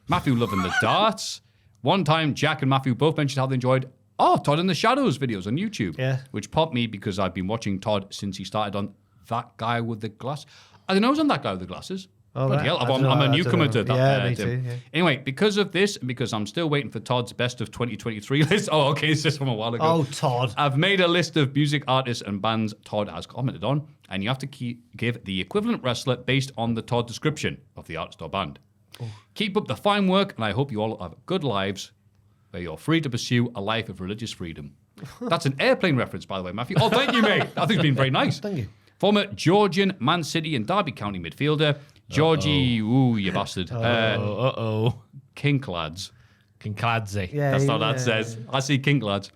Maffew loving the darts. One time, Jack and Maffew both mentioned how they enjoyed Todd in the Shadows videos on YouTube. Yeah. Which popped me because I've been watching Todd since he started on That Guy with the Glass. I didn't know it was on That Guy with the Glasses. Oh, Bloody right. hell, I'm a newcomer to that. Yeah, me Tim. too, yeah. Anyway, because of this, and because I'm still waiting for Todd's best of 2023 list. Oh, okay, it's just from a while ago. Oh, Todd. I've made a list of music artists and bands Todd has commented on, and you have to give the equivalent wrestler based on the Todd description of the artist or band. Oh. Keep up the fine work, and I hope you all have good lives where you're free to pursue a life of religious freedom. That's an airplane reference, by the way, Maffew. Oh, thank you, mate. I think it's been very nice. Thank you. Former Georgian Man City and Derby County midfielder, Georgie, ooh, you bastard. Kinklads. Kinkladze. Yeah, That's not what that says. I see Kinklads.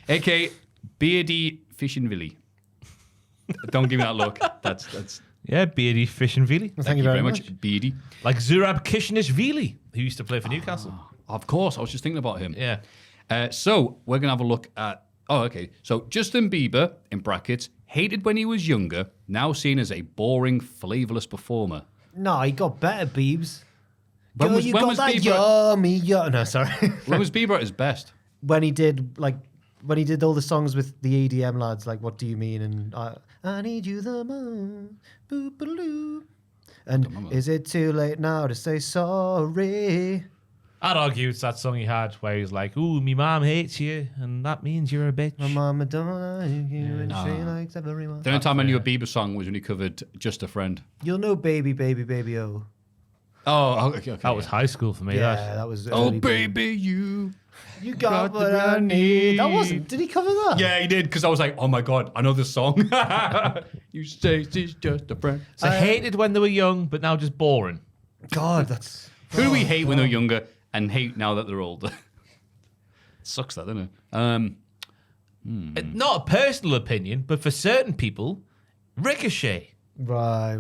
A.K. Beardy Fishing-Villy. Don't give me that look. That's. Yeah, Beardy Fish and Vili. Thank you very much. Beardy. Like Zurab Kishnishvili, who used to play for Newcastle. Of course, I was just thinking about him. Yeah. So we're going to have a look at... Oh, okay. So Justin Bieber, in brackets, hated when he was younger, now seen as a boring, flavourless performer. No, he got better, Biebs. When was that Bieber... yummy, No, sorry. When was Bieber at his best? when he did all the songs with the EDM lads, like What Do You Mean? And I Need You the Most. Boop-a-doo. And is it too late now to say sorry? I'd argue it's that song he had where he's like, ooh, me mom hates you, and that means you're a bitch. My mama don't like you, and she likes everyone. The only time I knew a Bieber song was when he covered Just a Friend. You'll know Baby, Baby, Baby, Oh. Oh, okay. That was high school for me. Yeah, that. that was Oh, early baby, you got what I need. That wasn't... Did he cover that? Yeah, he did, because I was like, oh my God, I know this song. You say she's just a friend. So hated when they were young, but now just boring. God, that's... Who do we hate when they're younger and hate now that they're older? Sucks that, doesn't it? Not a personal opinion, but for certain people, Ricochet. Right.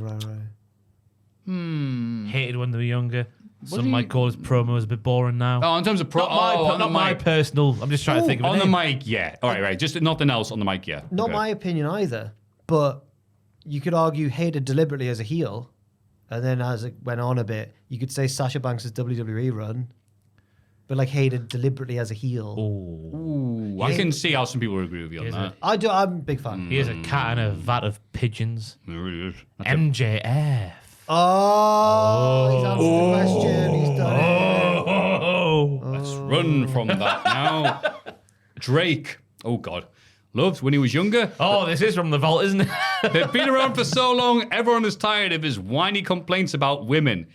Hated when they were younger. Some might call his promos a bit boring now. Oh, in terms of Not my personal. I'm just trying to think of on a the name. mic, yeah. All right. Just nothing else on the mic, yeah. Not Okay. my opinion either, but you could argue hated deliberately as a heel, and then as it went on a bit, you could say Sasha Banks' WWE run, but like hated deliberately as a heel. Ooh, I can see how some people would agree with you on that. I'm a big fan. He has a cat and a vat of pigeons. It really is. MJF. Oh, he's answered the question. He's done it. Let's run from that now. Drake. Oh, God. Loved when he was younger. Oh, this is from the vault, isn't it? They've been around for so long, everyone is tired of his whiny complaints about women.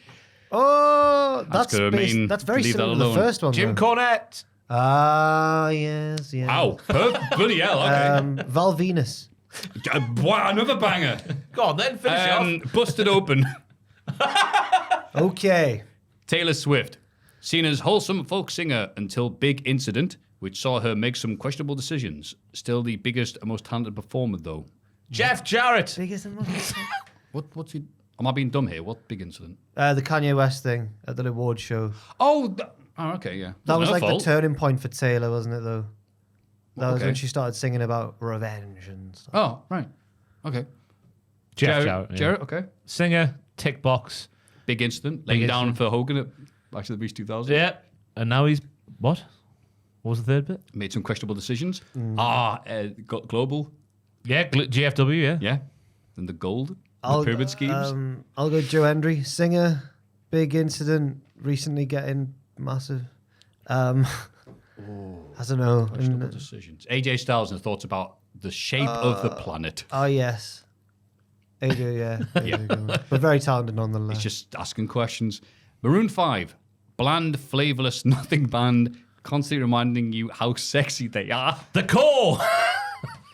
Oh, that's good. I mean, that's very leave that similar to the alone. first one. Jim though. Cornette. Ah, yes. Wow. Bloody hell. Okay. Val Venus. Wow, another banger. Go on then, finish it off. Busted open. Okay. Taylor Swift. Seen as wholesome folk singer until big incident, which saw her make some questionable decisions. Still the biggest and most talented performer, though. Jeff Jarrett. Biggest and most... What's he... Am I being dumb here? What big incident? The Kanye West thing at the awards show. Oh, okay, yeah. That was her like fault. the turning point for Taylor, wasn't it, though? That was Okay. when she started singing about revenge and stuff. Oh, right. Okay. Jeff Jarrett. yeah. Jarrett, okay. Singer, tick box. Big incident. Laying down for Hogan at Back to the Beach 2000. Yeah. And now he's... What? What was the third bit? Made some questionable decisions. Global. Yeah, GFW, yeah. Yeah. And the gold. The pyramid schemes. I'll go Joe Hendry, singer, big incident, recently getting massive. I don't know. Questionable decisions. AJ Styles and thoughts about the shape of the planet. Oh, yes. AJ, yeah. AJ, but very talented nonetheless. He's just asking questions. Maroon 5. Bland, flavourless, nothing band. Constantly reminding you how sexy they are. The Core.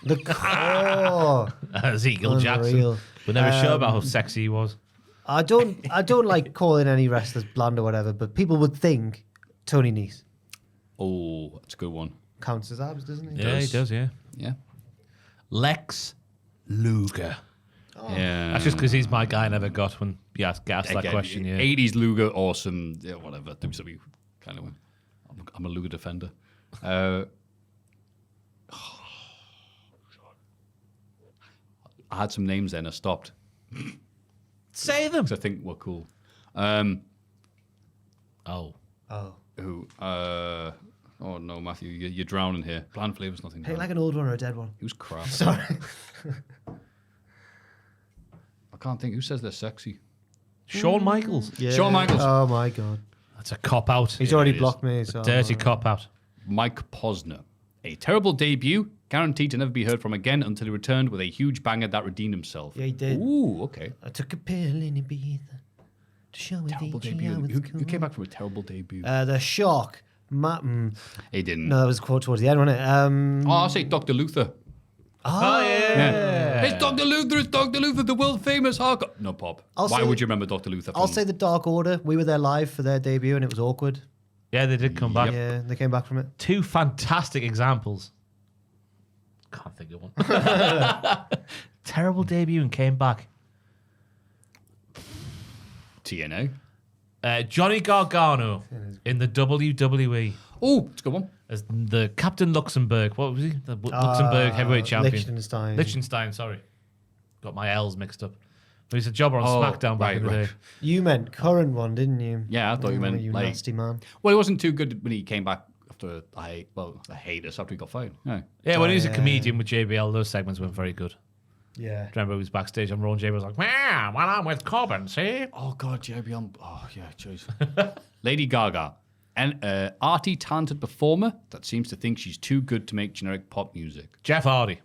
The core. Ezekiel Unreal. Jackson. We're never sure about how sexy he was. I don't like calling any wrestlers bland or whatever, but people would think Tony Nese Oh, that's a good one. counts as abs, doesn't he? Yeah, he does, yeah. Yeah. Lex Luger. Yeah. That's just because he's my guy I never got when you asked that Again, question, yeah. 80s Luger or some, yeah, whatever, WWE kind of one. I'm a Luger defender. I had some names then, I stopped. Say them. Because I think we're cool. Oh. Who? Oh no, Maffew, you're drowning here. Bland flavors, nothing. Hey, down. like an old one or a dead one? Who's crap? Sorry. I can't think. Who says they're sexy? Shawn Michaels. Yeah. Shawn Michaels. Oh my god. That's a cop-out. He's already it is. blocked me. So Dirty cop-out. Mike Posner. A terrible debut, guaranteed to never be heard from again until he returned with a huge banger that redeemed himself. Yeah, he did. Ooh, okay. I took a pill in Ibiza to show Terrible debut. Who came back from a terrible debut? The Shock. He didn't. No, that was a quote towards the end, wasn't it? I'll say Dr. Luther. Oh, yeah. It's Dr. Luther, it's Dr. Luther, the world famous hardcore. No, Bob. I'll Why say- would you remember Dr. Luther? I'll from- say the Dark Order. We were there live for their debut, and it was awkward. Yeah, they did come back. Yeah, they came back from it. Two fantastic examples. Can't think of one. Terrible debut and came back. TNA. Johnny Gargano in the WWE Oh, it's a good one. as the Captain Luxembourg. What was he? The Luxembourg heavyweight champion. Liechtenstein. Sorry. Got my L's mixed up. But he's a jobber on SmackDown back in the day. You meant current one, didn't you? Yeah, I thought you meant you like nasty man. Well, he wasn't too good when he came back after the hiatus after he got fired. Yeah. Yeah, when he was a comedian with JBL, those segments weren't very good. Yeah. Remember, he was backstage on Raw and JBL was like, "Man, well, I'm with Corbin, see?" Oh God, JBL. Oh yeah, jeez. Lady Gaga, an arty, talented performer that seems to think she's too good to make generic pop music. Jeff Hardy.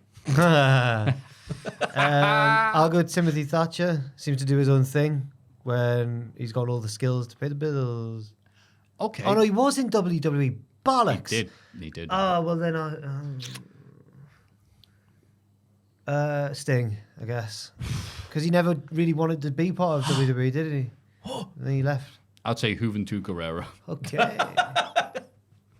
I'll go Timothy Thatcher. Seems to do his own thing when he's got all the skills to pay the bills. Okay. Oh no, he was in WWE. Bollocks. He did. Oh well, then Sting, I guess, because he never really wanted to be part of WWE, did he? And then he left. I'd say Juventud Guerrero. Okay.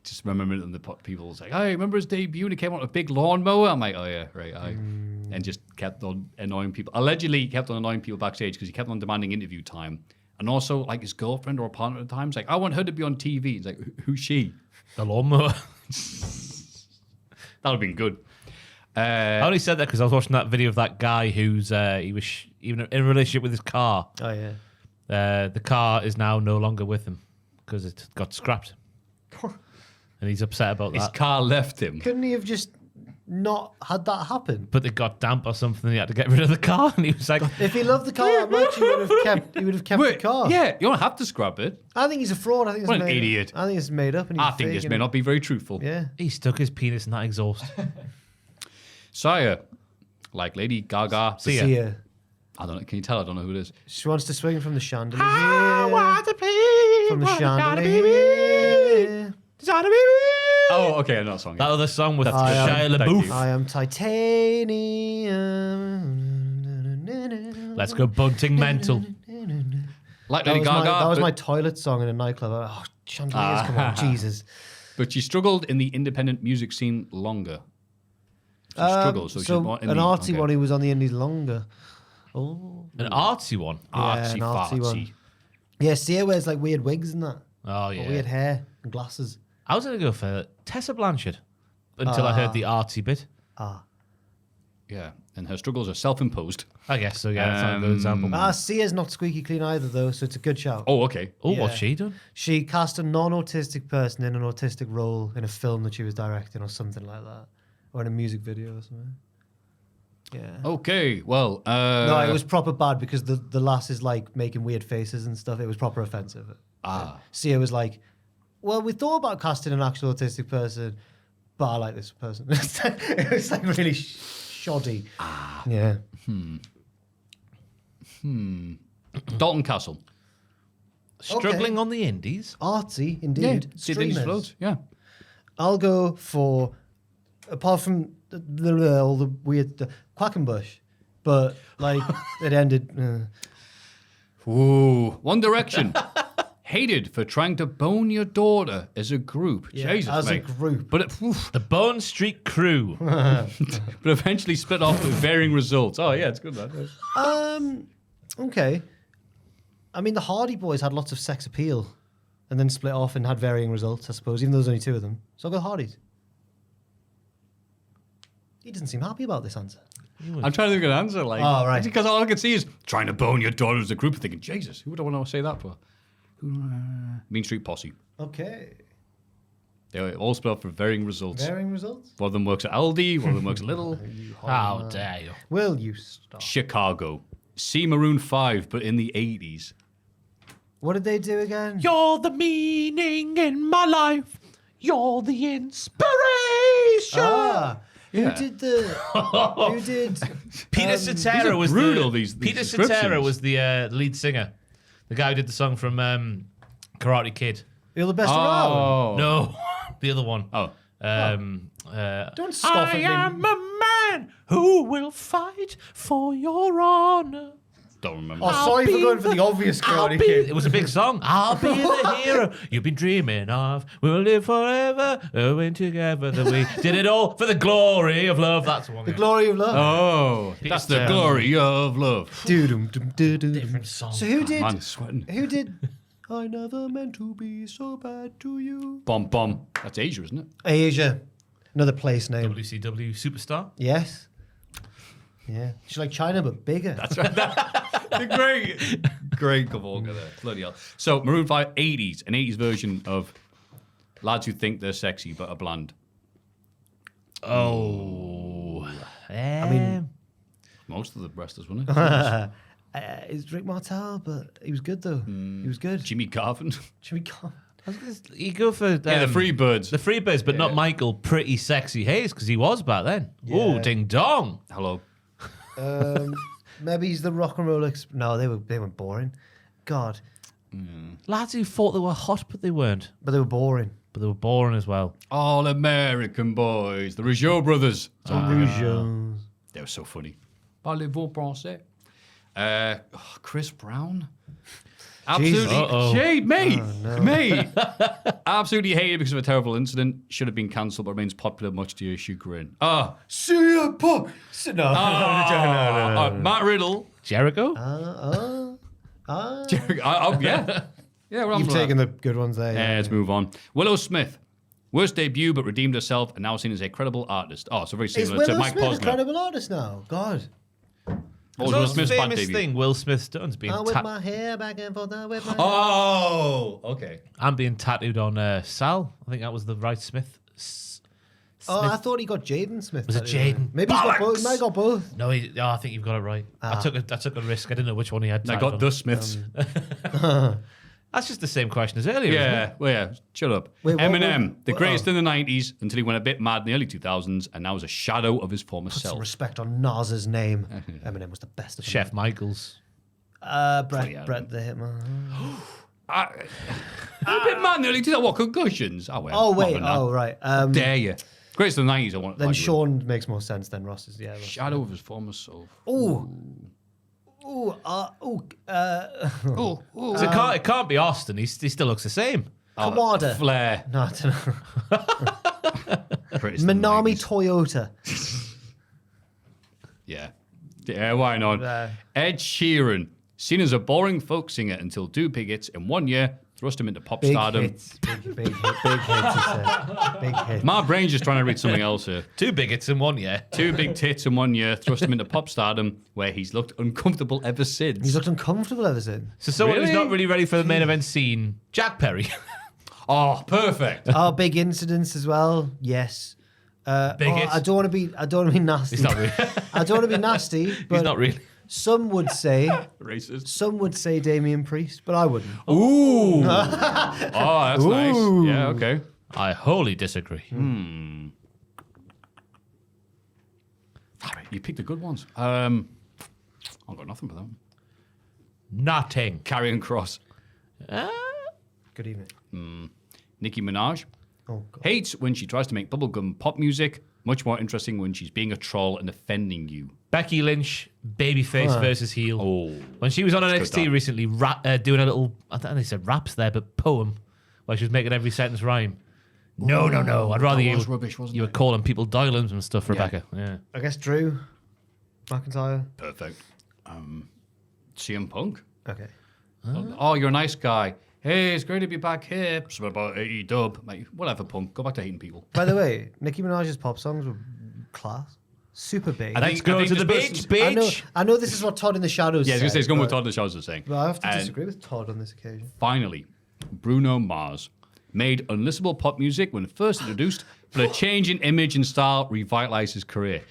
Just remember the people was like, "Hey, remember his debut and he came out with a big lawnmower?" I'm like, "Oh yeah, right." And just kept on annoying people. Allegedly, he kept on annoying people backstage because he kept on demanding interview time. And also, like his girlfriend or partner at the time was like, "I want her to be on TV." He's like, "Who's she?" The lawnmower. That would have been good. I only said that because I was watching that video of that guy who's he was even in a relationship with his car. Oh yeah. The car is now no longer with him because it got scrapped, and he's upset about His that. car left him. Couldn't he have just not had that happen? But it got damp or something. He had to get rid of the car, and he was like, If he loved the car that much, he would have kept the car. Yeah, you don't have to scrap it. I think he's a fraud. I think it's What an made idiot. I think it's made up. And I he's think this faking may it. not be very truthful. Yeah. he stuck his penis in that exhaust. Sire, like Lady Gaga. See ya. See ya. I don't know. Can you tell? I don't know who it is. She wants to swing from the chandelier. From the chandelier. Oh, okay, I know that song. That other song with That's good. Shia Thank LaBeouf. you. I am titanium. Let's go bunting mental. Like That Lady was, Gaga. that was but, my toilet song in a nightclub. Oh, chandeliers, come on, Jesus. but she struggled in the independent music scene longer. She struggled, so she's more in an the, arty okay. one, he was on the indies longer. Oh. An artsy one. Artsy, an artsy fartsy. one. Yeah, Sia wears like weird wigs and that. Oh Or yeah. weird hair and glasses. I was gonna go for Tessa Blanchard until I heard the artsy bit. Yeah, and her struggles are self-imposed. I guess so. Yeah, that's not a good example. Sia's not squeaky clean either, though, so it's a good shout. Oh, okay. Oh, yeah. what's she done? She cast a non-autistic person in an autistic role in a film that she was directing or something like that. Or in a music video or something. Yeah. Okay, well... No, it was proper bad because the lass is like making weird faces and stuff. It was proper offensive. Sia was like, well, we thought about casting an actual autistic person, but I like this person. It was like really shoddy. Yeah. Dalton Castle. Struggling on the indies. Artsy, indeed. Sydney's Streamers. float, yeah. I'll go for, apart from all the weird Quackenbush, but like it ended. Ooh, One Direction. Hated for trying to bone your daughter as a group. Yeah, Jesus, as a mate. group. But The Bone Street Crew. but eventually split off with varying results. Oh yeah, it's good that. Okay. I mean, the Hardy Boys had lots of sex appeal, and then split off and had varying results. I suppose, even though there's only two of them. So I'll go Hardys. He doesn't seem happy about this answer. I'm trying to think of an answer, like, Oh, right. because all I can see is trying to bone your daughter as a group. Thinking, Jesus, who would I want to say that for? Mean Street Posse. Okay. They all split off for varying results. Varying results. One of them works at Aldi, one of them works at Little. How dare you? Will you stop? Chicago. See Maroon 5, but in the 80s. What did they do again? You're the meaning in my life. You're the inspiration. Who did the? Who did? Peter Cetera was brutal, the these Peter descriptions. Cetera was the lead singer, the guy who did the song from Karate Kid. You're the best around. No, the other one. Oh. Don't scoff I at me. am a man who will fight for your honor. Don't remember. Oh, sorry for be going for the obvious Karate Kid. It was a big song. I'll be the hero you've been dreaming of. We'll live forever, going together. That we did it all for the glory of love. That's the one. The Glory of Love. Oh, that's the glory of love. Different song. So who did? Man, sweating. Who did I never meant to be so bad to you. Bom Bom. That's Asia, isn't it? Asia. Another place name. WCW superstar. Yes. Yeah. She's like China, but bigger. That's right. The great cavalga there. Bloody hell. So, Maroon 5, 80s. An 80s version of lads who think they're sexy but are bland. Oh. I mean, Most of the wrestlers, wasn't it? it's Rick Martel, but he was good, though. He was good. Jimmy Garvin. Jimmy Garvin. You go for Yeah, the Freebirds. The Freebirds, but not Michael Pretty Sexy Hayes, because he was back then. Oh, ding dong. Hello. Maybe he's the rock and roll. No, they were boring. God. Lads who thought they were hot, but they weren't. But they were boring. But they were boring as well. All American boys. The Rougeau brothers. Rougeaus. They were so funny. Parlez-vous français? Chris Brown? Absolutely. Mate. Absolutely hated because of a terrible incident. Should have been cancelled, but remains popular much to your chagrin. CM Punk. No. Matt Riddle. Jericho? Jericho. Yeah. Yeah, well, You've taken the good ones there. Yeah, let's move on. Willow Smith. Worst debut, but redeemed herself and now seen as a credible artist. Oh, so very Is similar to Willow Mike Smith a Posner. credible artist now? God. What was The Will most Smith's bad famous debut? thing Will Smith's done is being I whip my hair back and forth. I whip my hair. Oh, okay. and being tattooed on Sal. I think that was the right Smith. I thought he got Jaden Smith. Was it tattooed. Jaden? Maybe he's got both. He might have got both. No, I think you've got it right. I took a risk. I didn't know which one he had. I tattooed got on. the Smiths. That's just the same question as earlier. Isn't Yeah, it? well, yeah. Shut up. Wait, Eminem, the what- greatest in the 90s until he went a bit mad in the early 2000s and now is a shadow of his former Put some self. respect on Nas's name. Eminem was the best of them. Chef Michaels. Brett Oh, the Hitman. A bit mad in the early 2000s. What, concussions? Oh, well. Oh, wait. not for Oh, now. right. Dare you. Greatest in the 90s, I want Then like, Sean makes more sense than Ross's. Yeah. Shadow of his former self. Ooh. It can't be Austin. He still looks the same. Kamada. Flair. No, I don't know. Greatest in the Minami 90s. Toyota. Yeah. Yeah, why not? Ed Sheeran, seen as a boring folk singer until two big hits in 1 year, thrust him into pop Big stardom. hits. Big hits, he said. Big hits. My brain's just trying to read something else here. 2 bigots in 1 year. Two big tits in 1 year, thrust him into pop stardom, where he's looked uncomfortable ever since. He's looked uncomfortable ever since. So someone who's Really? not really ready for the main event scene, Jack Perry. Oh, perfect. Oh, big incidents as well. Yes. Bigot. I don't want to be nasty. He's not really. I don't want to be nasty, but He's not really. some would say Racist. Damien Priest, but I wouldn't. Ooh. Oh, that's nice. Yeah, okay. I wholly disagree. You picked the good ones. I've got nothing for them. Nothing. Karrion Kross. Good evening. Nicki Minaj. Oh, God. Hates when she tries to make bubblegum pop music. Much more interesting when she's being a troll and offending you. Becky Lynch, babyface versus heel. Oh. When she was on That's good, NXT that. recently, doing a little, I don't know, they said raps there, but poem, where she was making every sentence rhyme. No. I'd rather That you, was rubbish, wasn't you were it? calling people dial-ins and stuff, Rebecca. Yeah. I guess Drew McIntyre. Perfect. CM Punk. Okay. Oh, you're a nice guy. Hey, it's great to be back here. Something about AEW. Mate, whatever, Punk. Go back to hating people. By the way, Nicki Minaj's pop songs were class. Super big. Let's go to the beach, bitch. I know this is what Todd in the Shadows Yeah, I was going to say, said, it's going with but- Todd in the Shadows is saying. But I have to And disagree with Todd on this occasion. Finally, Bruno Mars made unlistenable pop music when first introduced, but a change in image and style revitalized his career.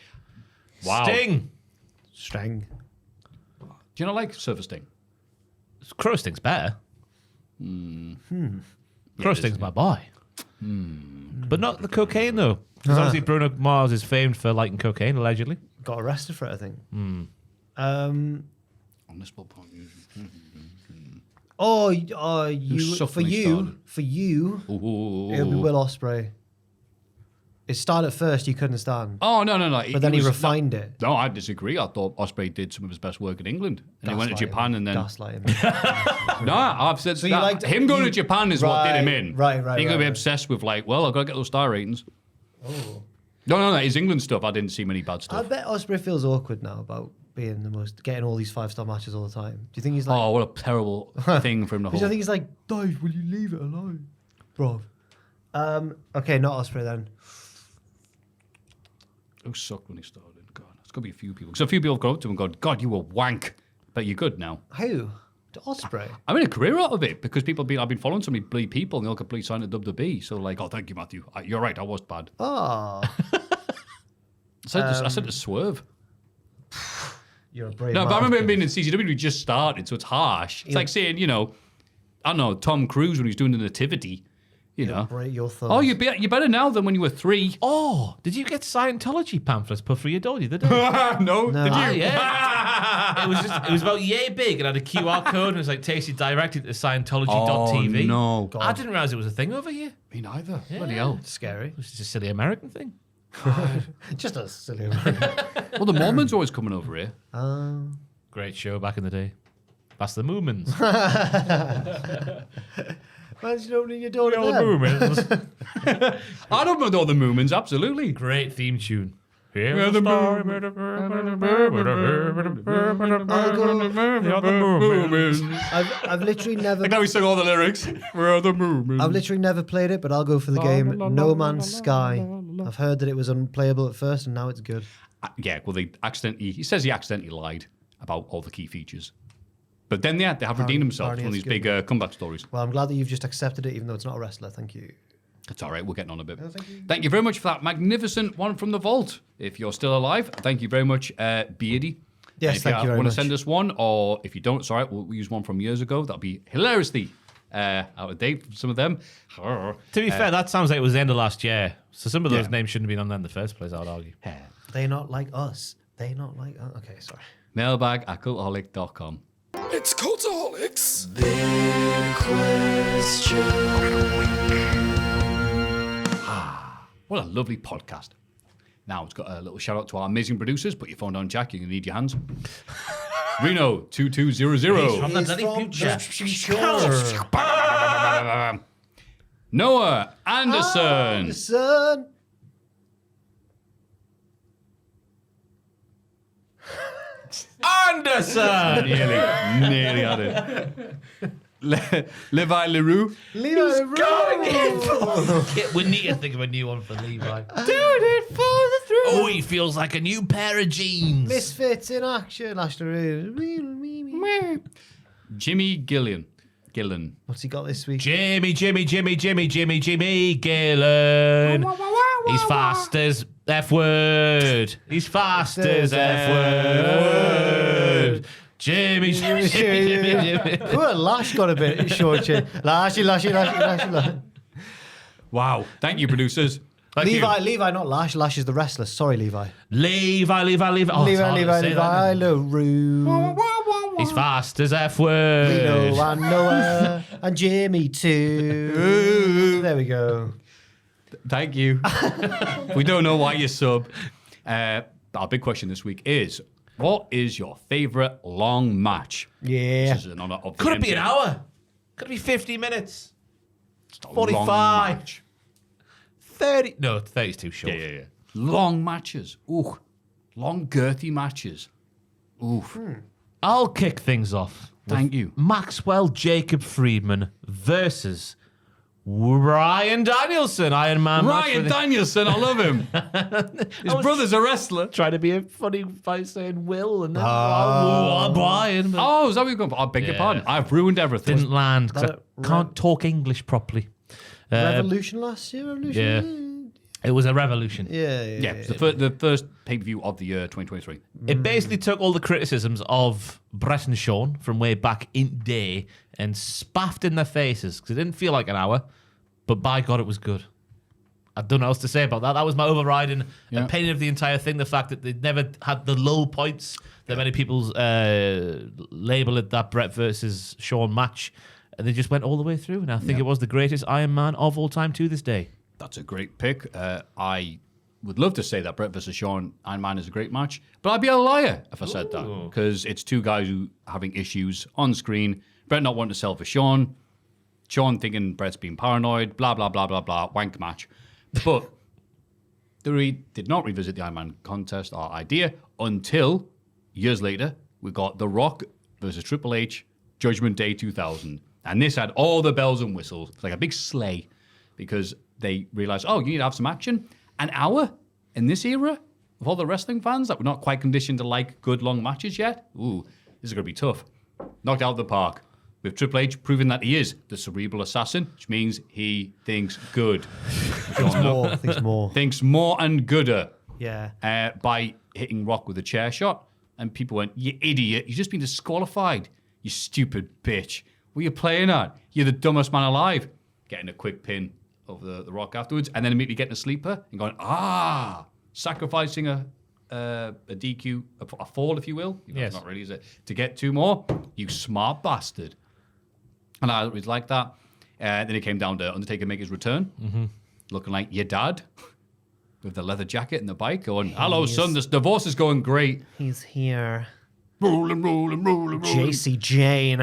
Wow. Sting. Strang. Do you not like Surfer Sting? Crow Sting's better. Crow Sting's my boy. But not the cocaine, though. Because obviously Bruno Mars is famed for liking cocaine, allegedly. Got arrested for it, I think. Unlistenable pop music. For you, Ooh. it'll be Will Ospreay. It started first, you couldn't stand. Oh, no. But then he was- refined it. No, I disagree. I thought Ospreay did some of his best work in England. And he went to Gaslighting Japan him. and then... Gaslighting him. No, I've said So you that. liked- him going you- to Japan is what did him in. Right. You're going to be right. obsessed with like, well, I've got to get those star ratings. Oh. No, his England stuff. I didn't see many bad I stuff. bet Ospreay feels awkward now about being getting all these 5-star matches all the time? Do you think he's like? Oh, what a terrible thing for him to Because I hold. think he's like, Dave, will you leave it alone, bro? Okay, not Ospreay then. Who sucked when he started? God, it's got to be a few people. Because a few people have gone up to him and gone, God, you were wank. But you're good now. Who? To Ospreay? I made a career out of it because I've been following so many bleed people and they all completely signed at WWE. So like, oh, thank you, Maffew. You're right, I was bad. Oh, I said to Swerve. you're a brave No, man. but I remember him being in CCW, he just started, so it's harsh. It's like saying, I don't know, Tom Cruise when he was doing the Nativity, Break your thumb. Oh, you're better now than when you were 3. Oh, did you get Scientology pamphlets put through your door the other day? No, did Ah, you? yeah. it was about yay big and had a QR code and it was like takes you directly to Scientology.tv. Oh, no. I didn't realize it was a thing over here. Me neither. Bloody hell. Scary. It was just a silly American thing. Just a silly. Well, the Mormons are always coming over here. Great show back in the day. That's the Moomins. Imagine opening your door to All the them. Moomins. I don't know the Moomins, absolutely. Great theme tune. We're the I've literally never. Like how we sing all the lyrics. We're the Moomins. I've literally never played it, but I'll go for the game No Man's Sky. I've heard that it was unplayable at first, and now it's good. Yeah, well, he says he accidentally lied about all the key features. But then they have redeemed themselves apparently from these it's big good. comeback stories. Well, I'm glad that you've just accepted it, even though it's not a wrestler. Thank you. It's all right, we're getting on a bit. Thank you very much for that magnificent one from the vault. If you're still alive, thank you very much, Beardy. Yes, thank you very Want much. to send us one, or if you don't, it's all right, we'll use one from years ago. That'll be hilariously out of date from some of them. To be fair, that sounds like it was the end of last year. So some of those names shouldn't have been on there in the first place, I would argue. They're not like us. They're not like us. Okay, sorry. Mailbag@cultaholic.com. It's Cultaholics. What a lovely podcast. Now, it's got a little shout out to our amazing producers. Put your phone down, Jack. You're going to need your hands. Reno 2200. From the He's bloody from future. Noah Anderson. Son. Anderson! Nearly had it. Levi LaRue. Levi We need to think of a new one for Levi. Do it for the thrill. Oh, he feels like a new pair of jeans. Misfits in action. Jimmy Gillen. What's he got this week? Jimmy Gillen. He's fast as F word. He's fast as F word. Jimmy. Poor Lash got a bit short. Lashy. Wow. Thank you, producers. Levi, not Lash. Lash is the wrestler. Sorry, Levi. Levi. Oh, it's hard to say that. LaRue. He's fast as F word. Reno and Noah and Jimmy too. There we go. Thank you. We don't know why you sub. Our big question this week is, what is your favourite long match? Yeah. This is in honor of the Could it be an NJ. hour? Could it be 50 minutes? It's a 45. long match. 30. No, 30 is too short. Yeah. Long matches. Ooh. Long, girthy matches. Oof. I'll kick things off. Thank you. Maxwell Jacob Friedman versus Ryan Danielson, Iron Man. Ryan Danielson, I love him. His brother's a wrestler. Trying to be a funny by saying Will and then Brian. But Oh, is that what you're going for? I beg your pardon. I've ruined everything. didn't land 'cause That- I can't talk English properly. Revolution last year? Revolution? It was a revolution. Yeah. Yeah, the first pay-per-view of the year 2023. It basically took all the criticisms of Brett and Sean from way back in day and spaffed in their faces because it didn't feel like an hour, but by God, it was good. I don't know what else to say about that. That was my overriding opinion of the entire thing. The fact that they never had the lull points that many people label it that Brett versus Sean match. And they just went all the way through. And I think it was the greatest Iron Man of all time to this day. That's a great pick. I would love to say that Brett versus Sean Iron Man is a great match, but I'd be a liar if I said that because it's two guys who are having issues on screen. Brett not wanting to sell for Sean thinking Brett's being paranoid, blah, blah, blah, blah, blah, wank match. But they did not revisit the Iron Man contest or idea until years later, we got The Rock versus Triple H, Judgment Day 2000. And this had all the bells and whistles. It's like a big sleigh because they realized, you need to have some action. An hour in this era of all the wrestling fans that were not quite conditioned to like good long matches yet. Ooh, this is going to be tough. Knocked out of the park. With Triple H proving that he is the cerebral assassin, which means he thinks good. Thinks more and gooder. Yeah. By hitting Rock with a chair shot. And people went, you idiot, you've just been disqualified. You stupid bitch. What are you playing at? You're the dumbest man alive. Getting a quick pin over the Rock afterwards, and then immediately getting a sleeper and going, sacrificing a DQ, a fall, if you will. Yes. Not really, is it? To get 2 more, you smart bastard. And I was like that. Then it came down to Undertaker make his return, looking like your dad, with the leather jacket and the bike, going, hello, son, this divorce is going great. He's here. Rolling. JC Jane.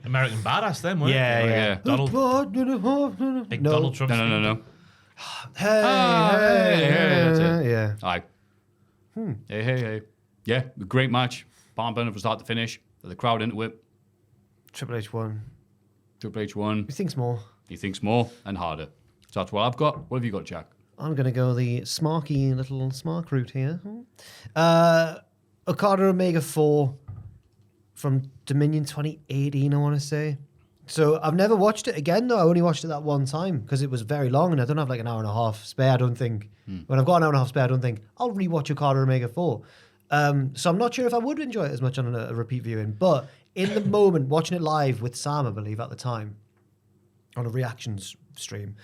American Badass then, wasn't it? Yeah. Big Donald Trump. No. Hey. That's it. Yeah. Aye. Hey. Yeah, great match. Barn burner from start to finish. The crowd into it. Triple H won. Triple H won. He thinks more. He thinks more and harder. So that's what I've got. What have you got, Jack? I'm going to go the smarky little smark route here. Okada Omega 4 from Dominion 2018, I want to say. So I've never watched it again, though. I only watched it that one time because it was very long and I don't have like an hour and a half spare, I don't think. When I've got an hour and a half spare, I don't think I'll rewatch Okada Omega 4. So I'm not sure if I would enjoy it as much on a repeat viewing. But in the moment, watching it live with Sam, I believe, at the time, on a reactions stream,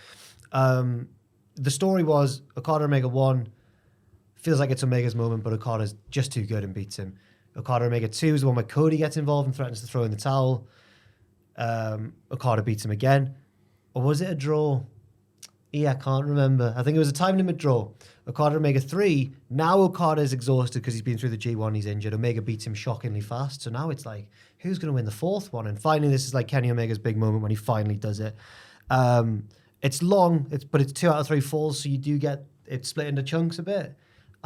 the story was Okada Omega 1 feels like it's Omega's moment, but Okada's just too good and beats him. Okada Omega 2 is the one where Cody gets involved and threatens to throw in the towel. Okada beats him again. Or was it a draw? Yeah, I can't remember. I think it was a time limit draw. Okada Omega 3, now Okada is exhausted because he's been through the G1, he's injured. Omega beats him shockingly fast. So now it's like, who's going to win the 4th one? And finally, this is like Kenny Omega's big moment when he finally does it. It's long, but it's 2 out of 3 falls, so you do get it split into chunks a bit.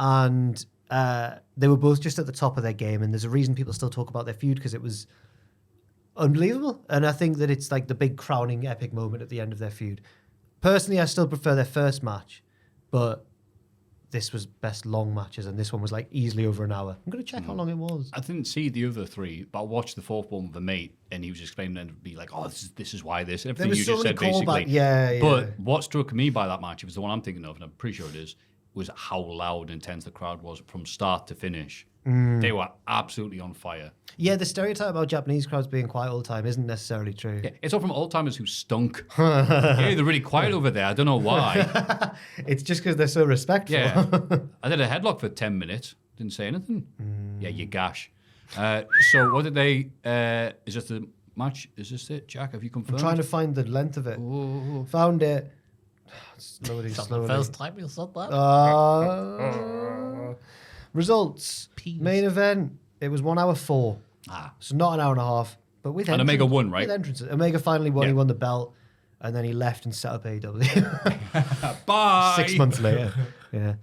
And they were both just at the top of their game, and there's a reason people still talk about their feud because it was unbelievable. And I think that it's like the big crowning epic moment at the end of their feud. Personally, I still prefer their first match, but this was best long matches, and this one was like easily over an hour. I'm going to check how long it was. I didn't see the other 3, but I watched the 4th one with a mate, and he was explaining and it'd be like, this is why this, and everything you just said, basically. Yeah. But what struck me by that match, it was the one I'm thinking of, and I'm pretty sure it is, was how loud and intense the crowd was from start to finish. They were absolutely on fire. Yeah, the stereotype about Japanese crowds being quiet all the time isn't necessarily true. Yeah, it's all from old timers who stunk. Yeah, they're really quiet over there. I don't know why. It's just because they're so respectful. Yeah. I did a headlock for 10 minutes. Didn't say anything. Yeah, you gash. So what did they... is this the match? Is this it, Jack? Have you confirmed? I'm trying to find the length of it. Ooh. Found it. Slowly. The first time you said that? Results. Main event. It was 1 hour 4. So not an hour and a half. But with and Omega won, right? With entrances. Omega finally won. Yeah. He won the belt. And then he left and set up AEW. Bye. 6 months later. Yeah.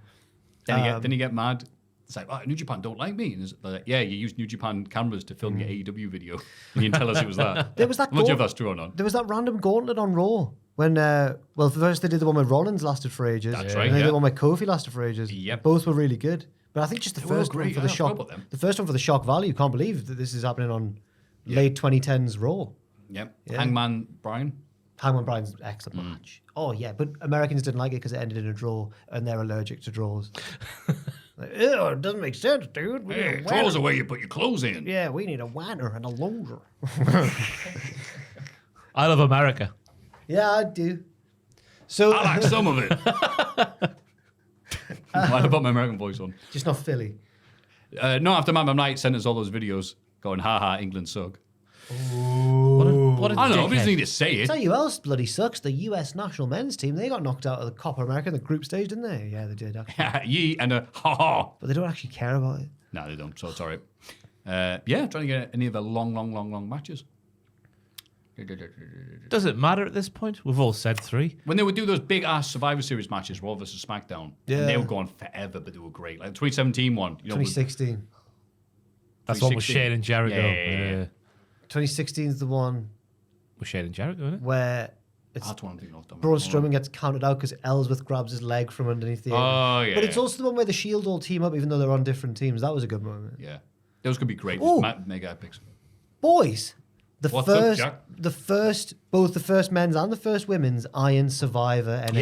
Then you get mad. It's like, New Japan don't like me. And it's like, yeah, you used New Japan cameras to film your AEW video. And you didn't tell us it was that. There was that I'm not sure if that's true or not. There was that random gauntlet on Raw. When, first they did the one where Rollins lasted for ages. That's right, And then yeah. the one where Kofi lasted for ages. Yep. Both were really good. But I think just the They were first one great, for yeah, the I forgot shock. about them. The first one for the shock value. Can't believe that this is happening on late 2010s Raw. Yep. Yeah. Hangman Bryan. Hangman Bryan's an excellent match. Oh yeah, but Americans didn't like it because it ended in a draw, and they're allergic to draws. Like, ew, it doesn't make sense, dude. We need a Draws wanner. are where you put your clothes in. Yeah, we need a wanner and a longer. I love America. Yeah, I do. So I like some of it. Why I put my American voice on? just not Philly. No, after Man Night sent us all those videos going, haha, England suck. What a I don't know, we just dickhead. need to say it. Tell you who else bloody sucks. The US national men's team. They got knocked out of the Copa America in the group stage, didn't they? Yeah, they did. Actually. Yee and a ha ha. But they don't actually care about it. No, they don't, so it's all right. Yeah, trying to get any of the long matches. Does it matter at this point? We've all said 3. When they would do those big ass Survivor Series matches, Raw versus SmackDown, Yeah. and they were going forever, but they were great. Like the 2017 one, you know, 2016. That's one with 316. Shane and Jericho. Yeah. 2016 is the one With Shane and Jericho, isn't it? where it's That's one I'm thinking of. Braun Strowman gets counted out because Ellsworth grabs his leg from underneath the apron. Oh, yeah. But it's also the one where the Shield all team up even though they're on different teams. That was a good moment. Yeah. Those could be great. Ooh. Mega epics. Boys, What's up, both the first men's and the first women's Iron Survivor NXT.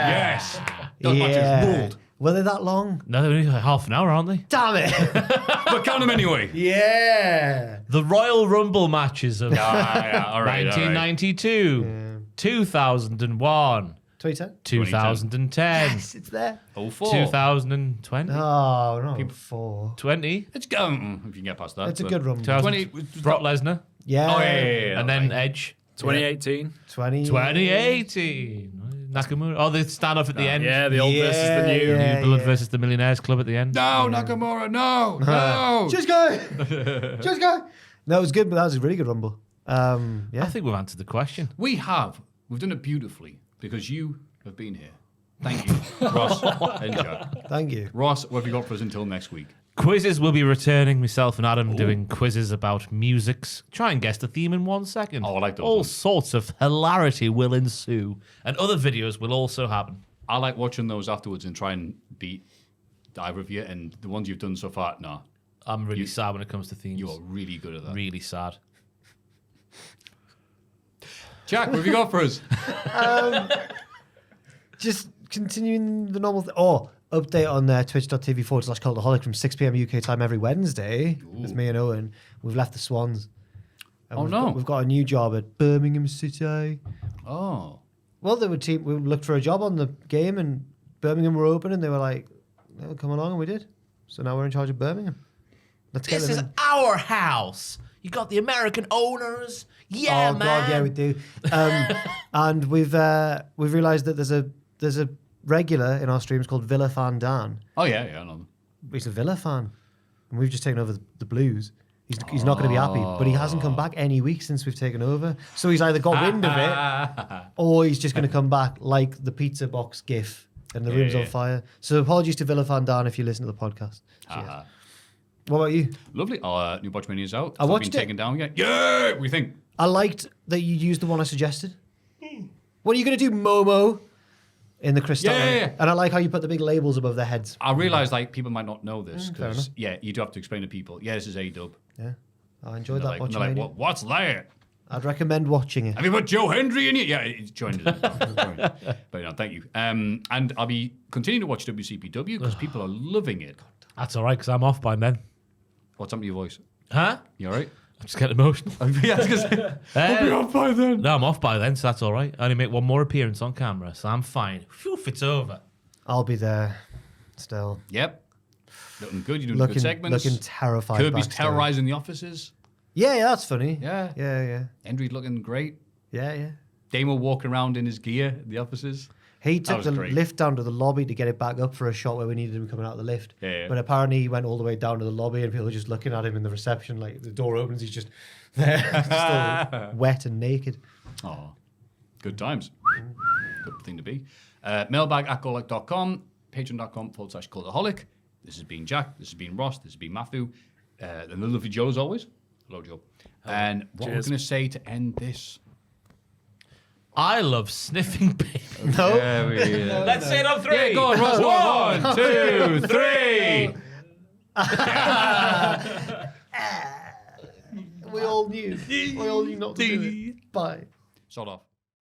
Yes. Those matches ruled. Were they that long? No, they're only like half an hour, aren't they? Damn it! But count them anyway. Yeah. The Royal Rumble matches of All right. 1992, 2001, 2010. 2010, Yes, it's there. 04. 2020, Oh no, 4. 20, It's if you can get past that. It's a but- good run. 2000, 20. Brock Lesnar, Yeah. Oh, yeah. and then Edge. 2018. 2018. Nakamura. Oh, they stand off at the end. Yeah, the old versus the new. New Blood versus the Millionaires Club at the end. No, Nakamura, no. Just go. Just go. No, it was good, but that was a really good rumble. I Yeah. think we've answered the question. We've done it beautifully because you have been here. Thank you, Ross and Jack. Thank you. Ross, what have you got for us until next week? Quizzes will be returning. Myself and Adam doing quizzes about musics. Try and guess the theme in 1 second. Oh, I like those All ones. sorts of hilarity will ensue, and other videos will also happen. I like watching those afterwards and try and beat either of you. And the ones you've done so far, no. I'm really sad when it comes to themes. You are really good at that. really sad. Jack, what have you got for us? Just continuing the normal update on twitch.tv/Cultaholic from 6 p.m. UK time every Wednesday. With me and Owen. We've left the Swans. And we've got a new job at Birmingham City. Oh. Well, we looked for a job on the game and Birmingham were open and they were like, come along, and we did. So now we're in charge of Birmingham. Let's get This them is in. our house. You got the American owners. Yeah, Oh man. God, yeah, we do. And we've realised that there's a regular in our streams called Villa Fan Dan. Oh, yeah, I know. He's a Villa fan, and we've just taken over the Blues. He's not going to be happy, but he hasn't come back any week since we've taken over. So he's either got wind of it, or he's just going to come back like the pizza box gif, and the room's on fire. So apologies to Villa Fan Dan if you listen to the podcast. Cheers. What about you? Lovely. New Botchmania's out. I It's not watched been it. taken down yet. Yeah, what do you think? I liked that you used the one I suggested. What are you going to do, Momo? In the crystal. Yeah. And I like how you put the big labels above their heads. I realise people might not know this fair because you do have to explain to people. Yeah, this is A-Dub. Yeah. I enjoyed that They're like, watching. what's that? I'd recommend watching it. Have you put Joe Hendry in it? Yeah, it's joined us. But no, thank you. And I'll be continuing to watch WCPW because people are loving it. That's all right, because I'm off by then. What's up with your voice? Huh? You all right? I'm just getting emotional. Yeah, I was gonna say, I'll be off by then. No, I'm off by then, so that's all right. I only make one more appearance on camera, so I'm fine. Phew, it's over. I'll be there still. Yep. Looking good. You're doing good segments. Looking terrified. Kirby's backstage. terrorising the offices. Yeah, that's funny. Yeah. Yeah. Hendry looking great. Yeah. Damo walking around in his gear in the offices. He took was the great. lift down to the lobby to get it back up for a shot where we needed him coming out of the lift. Yeah. But apparently he went all the way down to the lobby and people were just looking at him in the reception. Like the door opens, he's just there, still wet and naked. Oh, good times. Good thing to be. Mailbag@cultaholic.com, patreon.com/cultaholic. This has been Jack. This has been Ross. This has been Maffew. And the lovely Joe as always. Hello, Joe. And what we're going to say to end this. I love sniffing paper. No. Let's say it on 3. Yeah, go on, Ross. 1, 2, 3. We all knew. We all knew not to do it. Bye. Sort off.